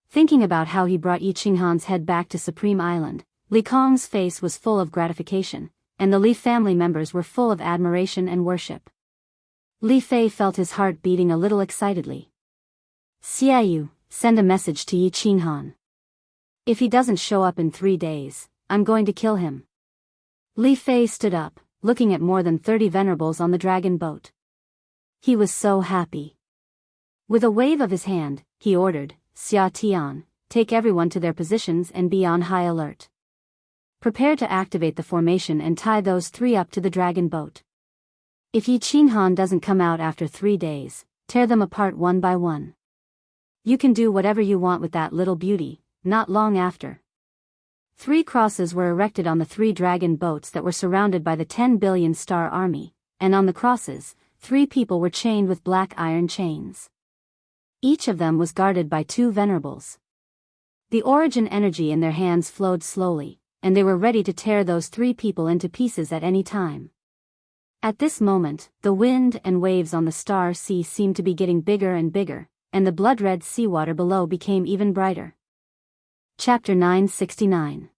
Thinking about how he brought Yi Qinghan's head back to Supreme Island, Li Kong's face was full of gratification, and the Li family members were full of admiration and worship. Li Fei felt his heart beating a little excitedly. "Xiaoyu, send a message to Yi Qinghan. If he doesn't show up in 3 days, I'm going to kill him." Li Fei stood up, looking at more than 30 venerables on the dragon boat. He was so happy. With a wave of his hand, he ordered, "Xia Tian, take everyone to their positions and be on high alert. Prepare to activate the formation and tie those 3 up to the dragon boat. If Yi Qinghan doesn't come out after 3 days, tear them apart one by one. You can do whatever you want with that little beauty." Not long after, 3 crosses were erected on the 3 dragon boats that were surrounded by the 10 billion star army, and on the crosses, 3 people were chained with black iron chains. Each of them was guarded by 2 venerables. The origin energy in their hands flowed slowly, and they were ready to tear those 3 people into pieces at any time. At this moment, the wind and waves on the Star Sea seemed to be getting bigger and bigger, and the blood-red seawater below became even brighter. Chapter 969.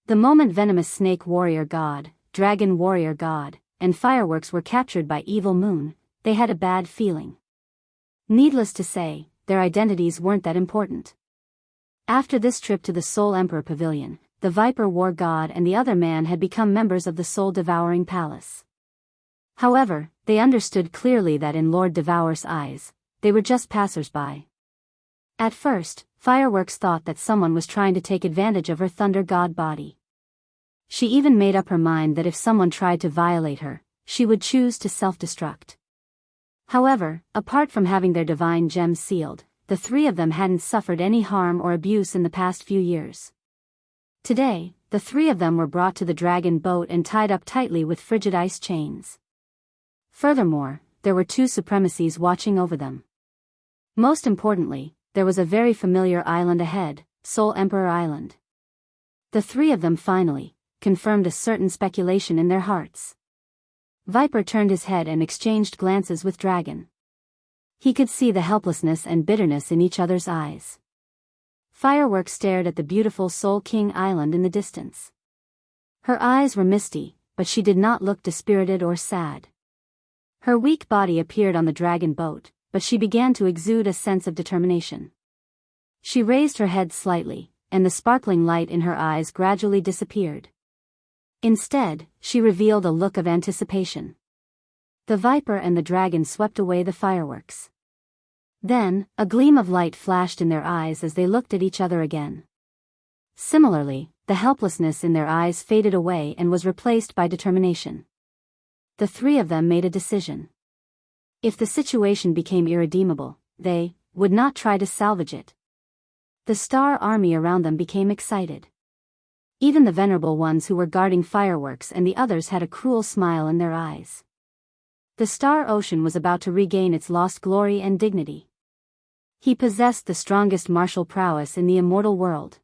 The moment venomous snake warrior god, dragon warrior god, and fireworks were captured by Evil Moon, they had a bad feeling. Needless to say, their identities weren't that important. After this trip to the Soul Emperor Pavilion, the Viper War God and the other man had become members of the Soul Devouring Palace. However, they understood clearly that in Lord Devour's eyes, they were just passers-by. At first, Fireworks thought that someone was trying to take advantage of her Thunder God body. She even made up her mind that if someone tried to violate her, she would choose to self-destruct. However, apart from having their divine gems sealed, the 3 of them hadn't suffered any harm or abuse in the past few years. Today, the 3 of them were brought to the dragon boat and tied up tightly with frigid ice chains. Furthermore, there were 2 supremacies watching over them. Most importantly, there was a very familiar island ahead, Soul Emperor Island. The 3 of them finally confirmed a certain speculation in their hearts. Viper turned his head and exchanged glances with Dragon. He could see the helplessness and bitterness in each other's eyes. Firework stared at the beautiful Soul King Island in the distance. Her eyes were misty, but she did not look dispirited or sad. Her weak body appeared on the dragon boat, but she began to exude a sense of determination. She raised her head slightly, and the sparkling light in her eyes gradually disappeared. Instead, she revealed a look of anticipation. The Viper and the dragon swept away the fireworks. Then, a gleam of light flashed in their eyes as they looked at each other again. Similarly, the helplessness in their eyes faded away and was replaced by determination. The three of them made a decision. If the situation became irredeemable, they would not try to salvage it. The star army around them became excited. Even the venerable ones who were guarding fireworks and the others had a cruel smile in their eyes. The Star Ocean was about to regain its lost glory and dignity. He possessed the strongest martial prowess in the immortal world.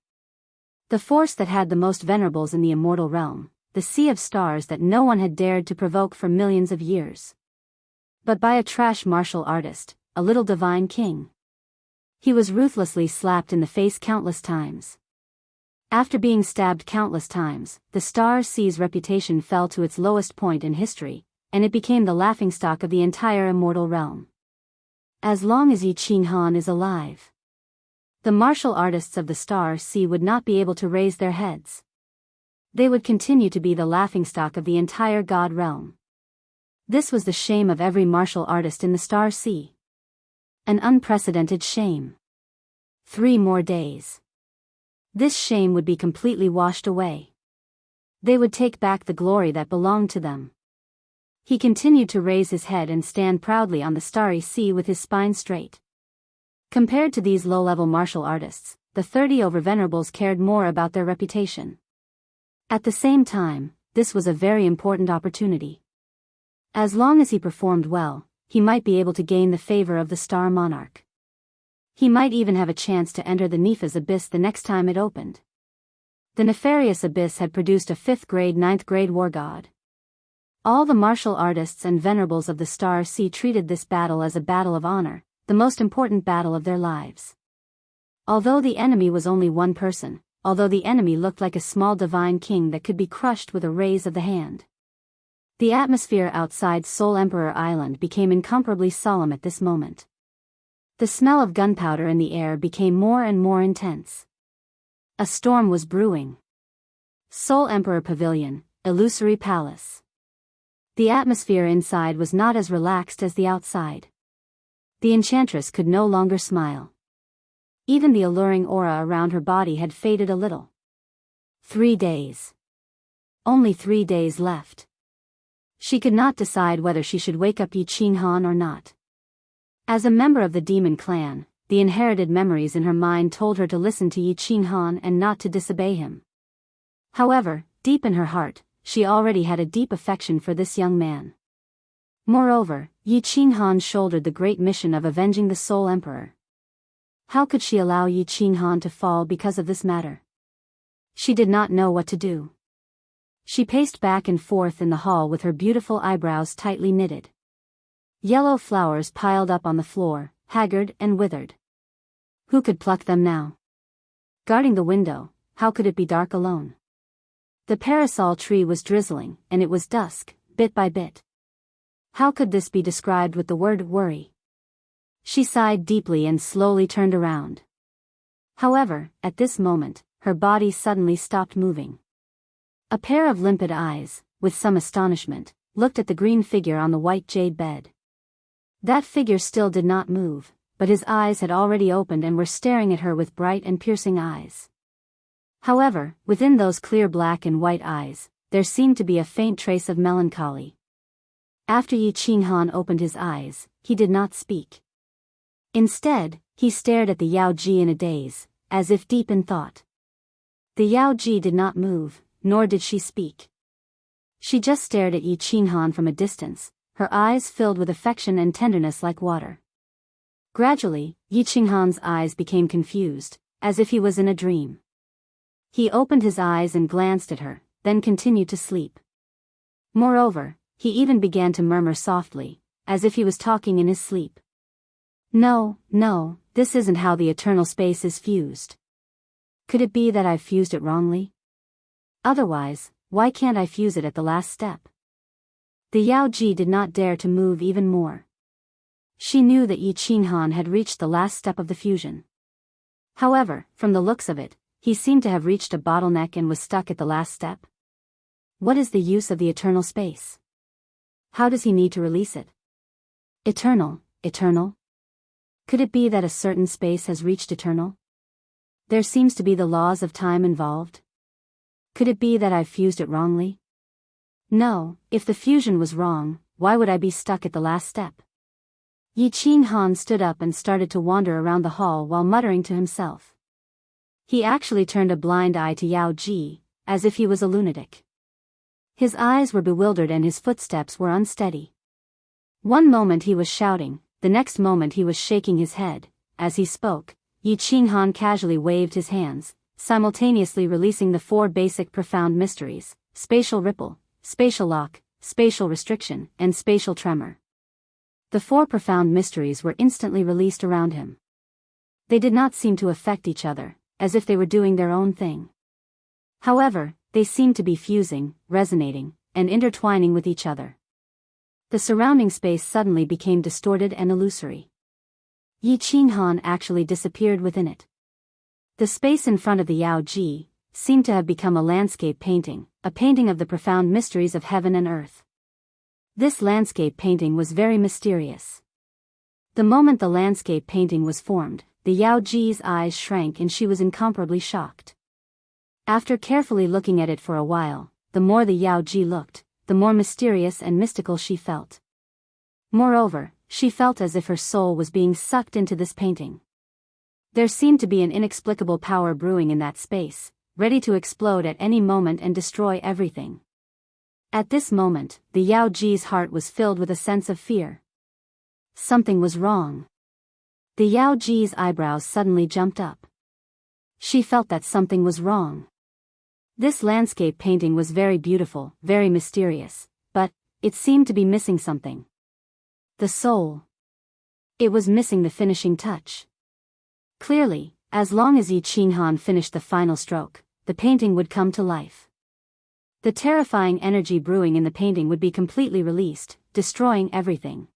The force that had the most venerables in the immortal realm, the sea of stars that no one had dared to provoke for millions of years. But by a trash martial artist, a little divine king. He was ruthlessly slapped in the face countless times. After being stabbed countless times, the Star Sea's reputation fell to its lowest point in history, and it became the laughingstock of the entire immortal realm. As long as Yi Qinghan is alive, the martial artists of the Star Sea would not be able to raise their heads. They would continue to be the laughingstock of the entire god realm. This was the shame of every martial artist in the Star Sea. An unprecedented shame. 3 more days. This shame would be completely washed away. They would take back the glory that belonged to them. He continued to raise his head and stand proudly on the starry sea with his spine straight. Compared to these low-level martial artists, the 30 overvenerables cared more about their reputation. At the same time, this was a very important opportunity. As long as he performed well, he might be able to gain the favor of the Star Monarch. He might even have a chance to enter the Nepha's Abyss the next time it opened. The nefarious abyss had produced a 5th grade 9th grade war god. All the martial artists and venerables of the Star Sea treated this battle as a battle of honor, the most important battle of their lives. Although the enemy was only one person, although the enemy looked like a small divine king that could be crushed with a raise of the hand. The atmosphere outside Soul Emperor Island became incomparably solemn at this moment. The smell of gunpowder in the air became more and more intense. A storm was brewing. Soul Emperor Pavilion, Illusory Palace. The atmosphere inside was not as relaxed as the outside. The enchantress could no longer smile. Even the alluring aura around her body had faded a little. 3 days. Only 3 days left. She could not decide whether she should wake up Yi Qinghan or not. As a member of the demon clan, the inherited memories in her mind told her to listen to Yi Qinghan and not to disobey him. However, deep in her heart, she already had a deep affection for this young man. Moreover, Yi Qinghan shouldered the great mission of avenging the Soul Emperor. How could she allow Yi Qinghan to fall because of this matter? She did not know what to do. She paced back and forth in the hall with her beautiful eyebrows tightly knitted. Yellow flowers piled up on the floor, haggard and withered. Who could pluck them now? Guarding the window, how could it be dark alone? The parasol tree was drizzling, and it was dusk, bit by bit. How could this be described with the word worry? She sighed deeply and slowly turned around. However, at this moment, her body suddenly stopped moving. A pair of limpid eyes, with some astonishment, looked at the green figure on the white jade bed. That figure still did not move, but his eyes had already opened and were staring at her with bright and piercing eyes. However, within those clear black and white eyes, there seemed to be a faint trace of melancholy. After Yi Qinghan opened his eyes, he did not speak. Instead, he stared at the Yao Ji in a daze, as if deep in thought. The Yao Ji did not move, nor did she speak. She just stared at Yi Qinghan from a distance, her eyes filled with affection and tenderness like water. Gradually, Yi Qinghan's eyes became confused, as if he was in a dream. He opened his eyes and glanced at her, then continued to sleep. Moreover, he even began to murmur softly, as if he was talking in his sleep. No, no, this isn't how the eternal space is fused. Could it be that I've fused it wrongly? Otherwise, why can't I fuse it at the last step? The Yao Ji did not dare to move even more. She knew that Yi Qinghan had reached the last step of the fusion. However, from the looks of it, he seemed to have reached a bottleneck and was stuck at the last step. What is the use of the eternal space? How does he need to release it? Eternal, eternal? Could it be that a certain space has reached eternal? There seems to be the laws of time involved. Could it be that I've fused it wrongly? No, if the fusion was wrong, why would I be stuck at the last step? Yi Qinghan stood up and started to wander around the hall while muttering to himself. He actually turned a blind eye to Yao Ji, as if he was a lunatic. His eyes were bewildered and his footsteps were unsteady. One moment he was shouting, the next moment he was shaking his head. As he spoke, Yi Qinghan casually waved his hands, simultaneously releasing the 4 basic profound mysteries: spatial ripple, spatial lock, spatial restriction, and spatial tremor. The 4 profound mysteries were instantly released around him. They did not seem to affect each other, as if they were doing their own thing. However, they seemed to be fusing, resonating, and intertwining with each other. The surrounding space suddenly became distorted and illusory. Yi Qinghan actually disappeared within it. The space in front of the Yao Ji seemed to have become a landscape painting, a painting of the profound mysteries of heaven and earth. This landscape painting was very mysterious. The moment the landscape painting was formed, the Yao Ji's eyes shrank and she was incomparably shocked. After carefully looking at it for a while, the more the Yao Ji looked, the more mysterious and mystical she felt. Moreover, she felt as if her soul was being sucked into this painting. There seemed to be an inexplicable power brewing in that space, ready to explode at any moment and destroy everything. At this moment, the Yao Ji's heart was filled with a sense of fear. Something was wrong. The Yao Ji's eyebrows suddenly jumped up. She felt that something was wrong. This landscape painting was very beautiful, very mysterious, but it seemed to be missing something. The soul. It was missing the finishing touch. Clearly, as long as Yi Qinghan finished the final stroke, the painting would come to life. The terrifying energy brewing in the painting would be completely released, destroying everything.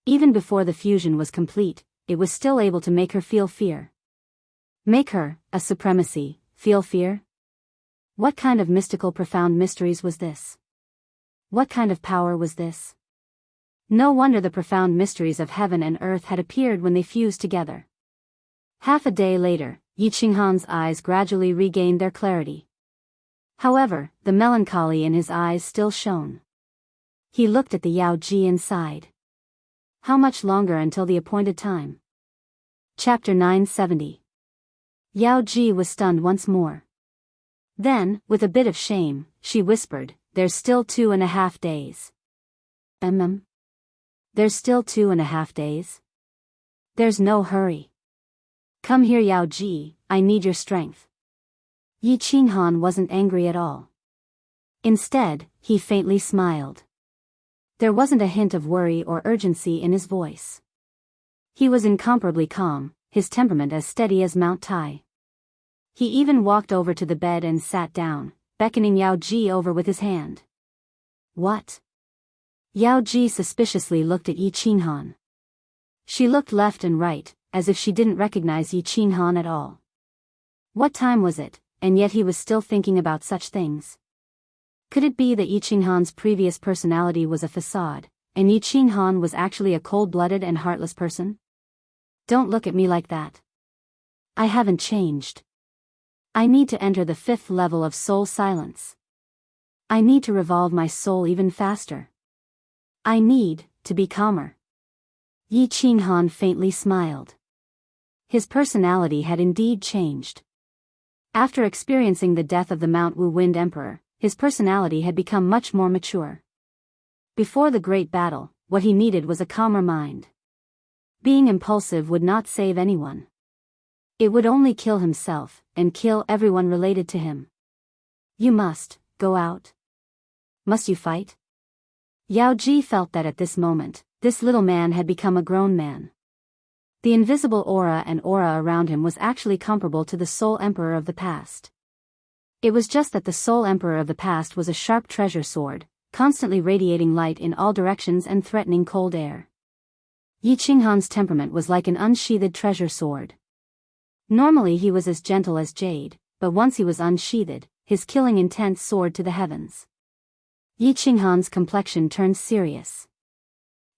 Even before the fusion was complete, it was still able to make her feel fear. Make her, a supremacy, feel fear? What kind of mystical profound mysteries was this? What kind of power was this? No wonder the profound mysteries of heaven and earth had appeared when they fused together. Half a day later, Yi Qinghan's eyes gradually regained their clarity. However, the melancholy in his eyes still shone. He looked at the Yao Ji and sighed. How much longer until the appointed time? Chapter 970. Yao Ji was stunned once more. Then, with a bit of shame, she whispered, "There's still 2.5 days. There's still 2.5 days? There's no hurry. Come here, Yao Ji, I need your strength." Yi Qinghan wasn't angry at all. Instead, he faintly smiled. There wasn't a hint of worry or urgency in his voice. He was incomparably calm, his temperament as steady as Mount Tai. He even walked over to the bed and sat down, beckoning Yao Ji over with his hand. What? Yao Ji suspiciously looked at Yi Qinghan. She looked left and right, as if she didn't recognize Yi Qinghan at all. What time was it, and yet he was still thinking about such things? Could it be that Yi Qinghan's previous personality was a facade, and Yi Qinghan was actually a cold-blooded and heartless person? Don't look at me like that. I haven't changed. I need to enter the 5th level of soul silence. I need to revolve my soul even faster. I need to be calmer. Yi Qinghan faintly smiled. His personality had indeed changed. After experiencing the death of the Mount Wu Wind Emperor, his personality had become much more mature. Before the great battle, what he needed was a calmer mind. Being impulsive would not save anyone. It would only kill himself, and kill everyone related to him. You must go out. Must you fight? Yao Ji felt that at this moment, this little man had become a grown man. The invisible aura and aura around him was actually comparable to the Soul Emperor of the past. It was just that the Soul Emperor of the past was a sharp treasure sword, constantly radiating light in all directions and threatening cold air. Yi Qinghan's temperament was like an unsheathed treasure sword. Normally he was as gentle as jade, but once he was unsheathed, his killing intent soared to the heavens. Yi Qinghan's complexion turned serious.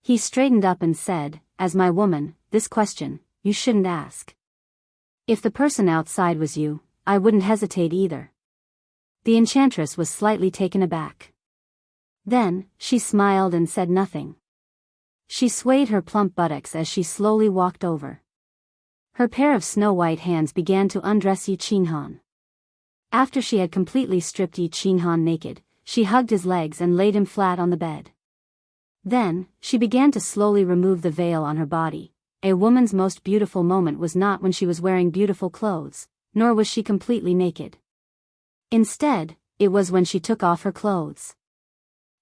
He straightened up and said, "As my woman, this question, you shouldn't ask. If the person outside was you, I wouldn't hesitate either." The enchantress was slightly taken aback. Then, she smiled and said nothing. She swayed her plump buttocks as she slowly walked over. Her pair of snow-white hands began to undress Yi Qinghan. After she had completely stripped Yi Qinghan naked, she hugged his legs and laid him flat on the bed. Then, she began to slowly remove the veil on her body. A woman's most beautiful moment was not when she was wearing beautiful clothes, nor was she completely naked. Instead, it was when she took off her clothes.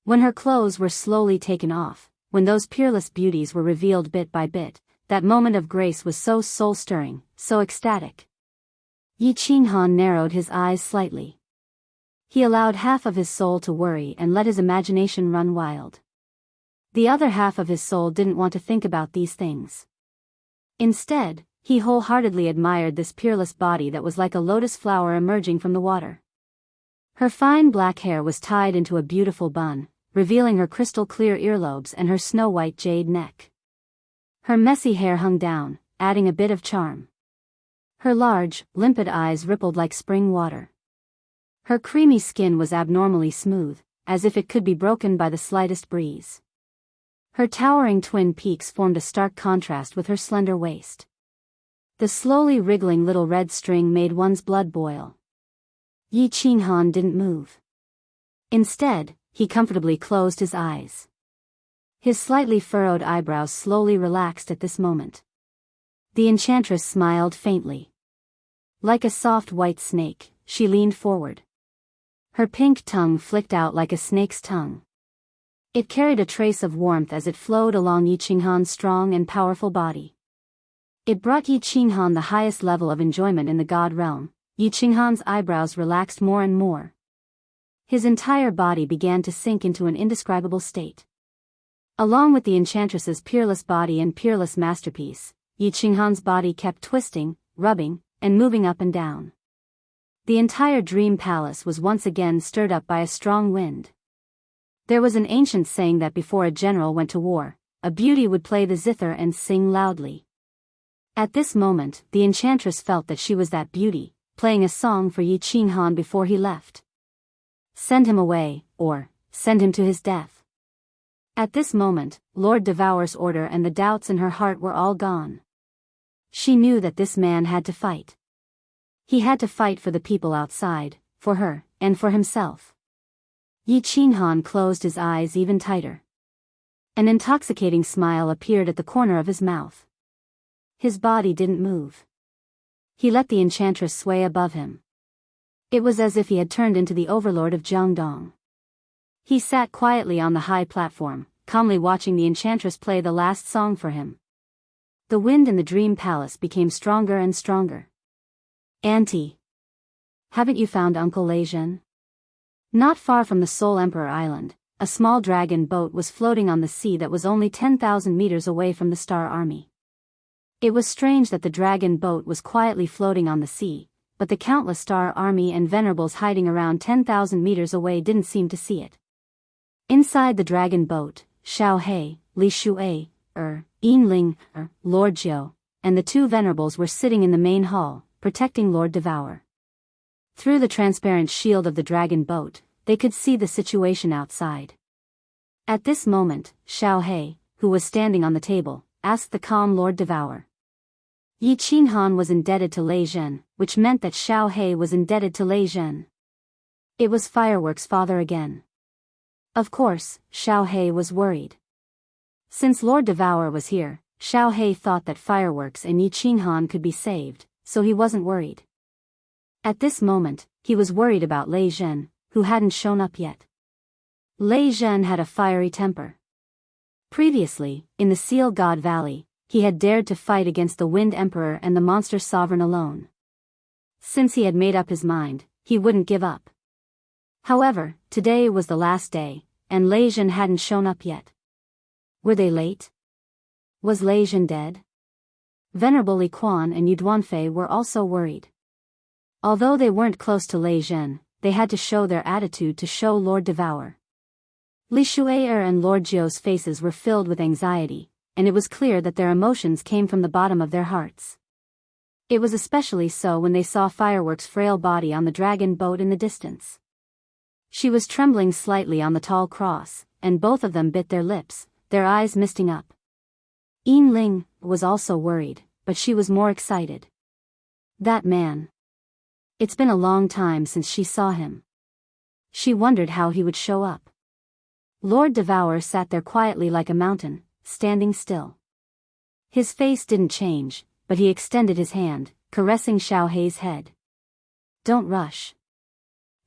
When her clothes were slowly taken off, when those peerless beauties were revealed bit by bit, that moment of grace was so soul-stirring, so ecstatic. Yi Qinghan narrowed his eyes slightly. He allowed half of his soul to worry and let his imagination run wild. The other half of his soul didn't want to think about these things. Instead, he wholeheartedly admired this peerless body that was like a lotus flower emerging from the water. Her fine black hair was tied into a beautiful bun, revealing her crystal-clear earlobes and her snow-white jade neck. Her messy hair hung down, adding a bit of charm. Her large, limpid eyes rippled like spring water. Her creamy skin was abnormally smooth, as if it could be broken by the slightest breeze. Her towering twin peaks formed a stark contrast with her slender waist. The slowly wriggling little red string made one's blood boil. Yi Qinghan didn't move. Instead, he comfortably closed his eyes. His slightly furrowed eyebrows slowly relaxed at this moment. The enchantress smiled faintly. Like a soft white snake, she leaned forward. Her pink tongue flicked out like a snake's tongue. It carried a trace of warmth as it flowed along Yi Qinghan's strong and powerful body. It brought Yi Qinghan the highest level of enjoyment in the god realm. Yi Qinghan's eyebrows relaxed more and more. His entire body began to sink into an indescribable state. Along with the enchantress's peerless body and peerless masterpiece, Yi Qinghan's body kept twisting, rubbing, and moving up and down. The entire dream palace was once again stirred up by a strong wind. There was an ancient saying that before a general went to war, a beauty would play the zither and sing loudly. At this moment, the enchantress felt that she was that beauty, playing a song for Yi Qinghan before he left. Send him away, or send him to his death. At this moment, Lord Devour's order and the doubts in her heart were all gone. She knew that this man had to fight. He had to fight for the people outside, for her, and for himself. Yi Qinghan closed his eyes even tighter. An intoxicating smile appeared at the corner of his mouth. His body didn't move. He let the enchantress sway above him. It was as if he had turned into the overlord of Jianghu. He sat quietly on the high platform, calmly watching the enchantress play the last song for him. The wind in the dream palace became stronger and stronger. "Auntie, haven't you found Uncle Leizhen?" Not far from the Soul Emperor Island, a small dragon boat was floating on the sea that was only 10,000 meters away from the Star Army. It was strange that the dragon boat was quietly floating on the sea, but the countless Star Army and venerables hiding around 10,000 meters away didn't seem to see it. Inside the dragon boat, Xiao He, Li Shuai, Yinling, Lord Jiu, and the two venerables were sitting in the main hall, protecting Lord Devour. Through the transparent shield of the dragon boat, they could see the situation outside. At this moment, Xiao He, who was standing on the table, asked the calm Lord Devour. Yi Qinghan was indebted to Leizhen, which meant that Xiao He was indebted to Leizhen. It was Fireworks' father again. Of course, Xiao He was worried. Since Lord Devour was here, Xiao He thought that Fireworks and Yi Qinghan could be saved, so he wasn't worried. At this moment, he was worried about Leizhen, who hadn't shown up yet. Lei Zhen had a fiery temper. Previously, in the Seal God Valley, he had dared to fight against the Wind Emperor and the Monster Sovereign alone. Since he had made up his mind, he wouldn't give up. However, today was the last day, and Lei Zhen hadn't shown up yet. Were they late? Was Lei Zhen dead? Venerable Li Quan and Yu Duanfei were also worried. Although they weren't close to Lei Zhen, they had to show their attitude to show Lord Devour. Li Shui'er and Lord Jiu's faces were filled with anxiety, and it was clear that their emotions came from the bottom of their hearts. It was especially so when they saw Fireworks' frail body on the dragon boat in the distance. She was trembling slightly on the tall cross, and both of them bit their lips, their eyes misting up. Yin Ling was also worried, but she was more excited. That man. It's been a long time since she saw him. She wondered how he would show up. Lord Devour sat there quietly like a mountain, standing still. His face didn't change, but he extended his hand, caressing Xiao Hei's head. Don't rush.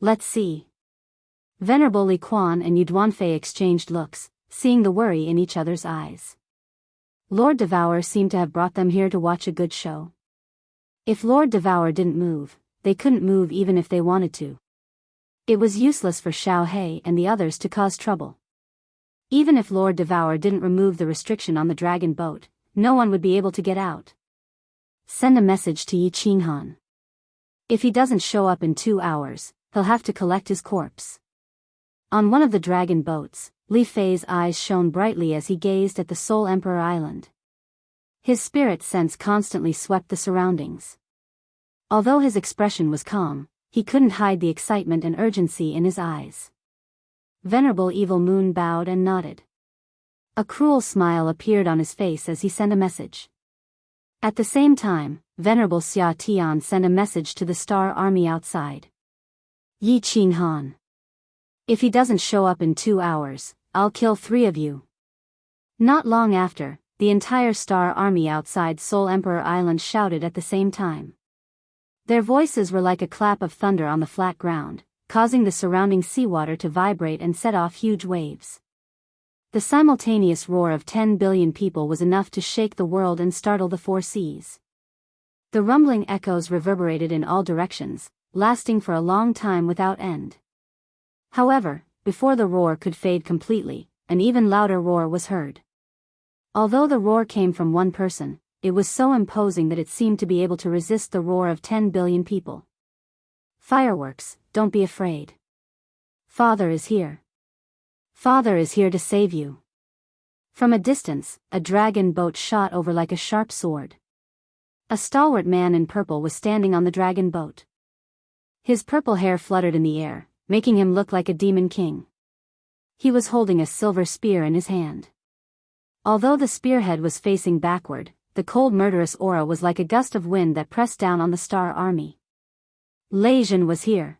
Let's see. Venerable Li Quan and Yu Duanfei exchanged looks, seeing the worry in each other's eyes. Lord Devour seemed to have brought them here to watch a good show. If Lord Devour didn't move, they couldn't move even if they wanted to. It was useless for Xiao Hei and the others to cause trouble. Even if Lord Devour didn't remove the restriction on the dragon boat, no one would be able to get out. Send a message to Yi Qinghan. If he doesn't show up in 2 hours, he'll have to collect his corpse. On one of the dragon boats, Li Fei's eyes shone brightly as he gazed at the Soul Emperor Island. His spirit sense constantly swept the surroundings. Although his expression was calm, he couldn't hide the excitement and urgency in his eyes. Venerable Evil Moon bowed and nodded. A cruel smile appeared on his face as he sent a message. At the same time, Venerable Xia Tian sent a message to the Star Army outside. Yi Qinghan. If he doesn't show up in 2 hours, I'll kill 3 of you. Not long after, the entire Star Army outside Soul Emperor Island shouted at the same time. Their voices were like a clap of thunder on the flat ground, causing the surrounding seawater to vibrate and set off huge waves. The simultaneous roar of 10 billion people was enough to shake the world and startle the 4 seas. The rumbling echoes reverberated in all directions, lasting for a long time without end. However, before the roar could fade completely, an even louder roar was heard. Although the roar came from one person, it was so imposing that it seemed to be able to resist the roar of 10 billion people. Fireworks, don't be afraid. Father is here. Father is here to save you. From a distance, a dragon boat shot over like a sharp sword. A stalwart man in purple was standing on the dragon boat. His purple hair fluttered in the air, making him look like a demon king. He was holding a silver spear in his hand. Although the spearhead was facing backward, the cold murderous aura was like a gust of wind that pressed down on the Star Army. Lei Zhen was here.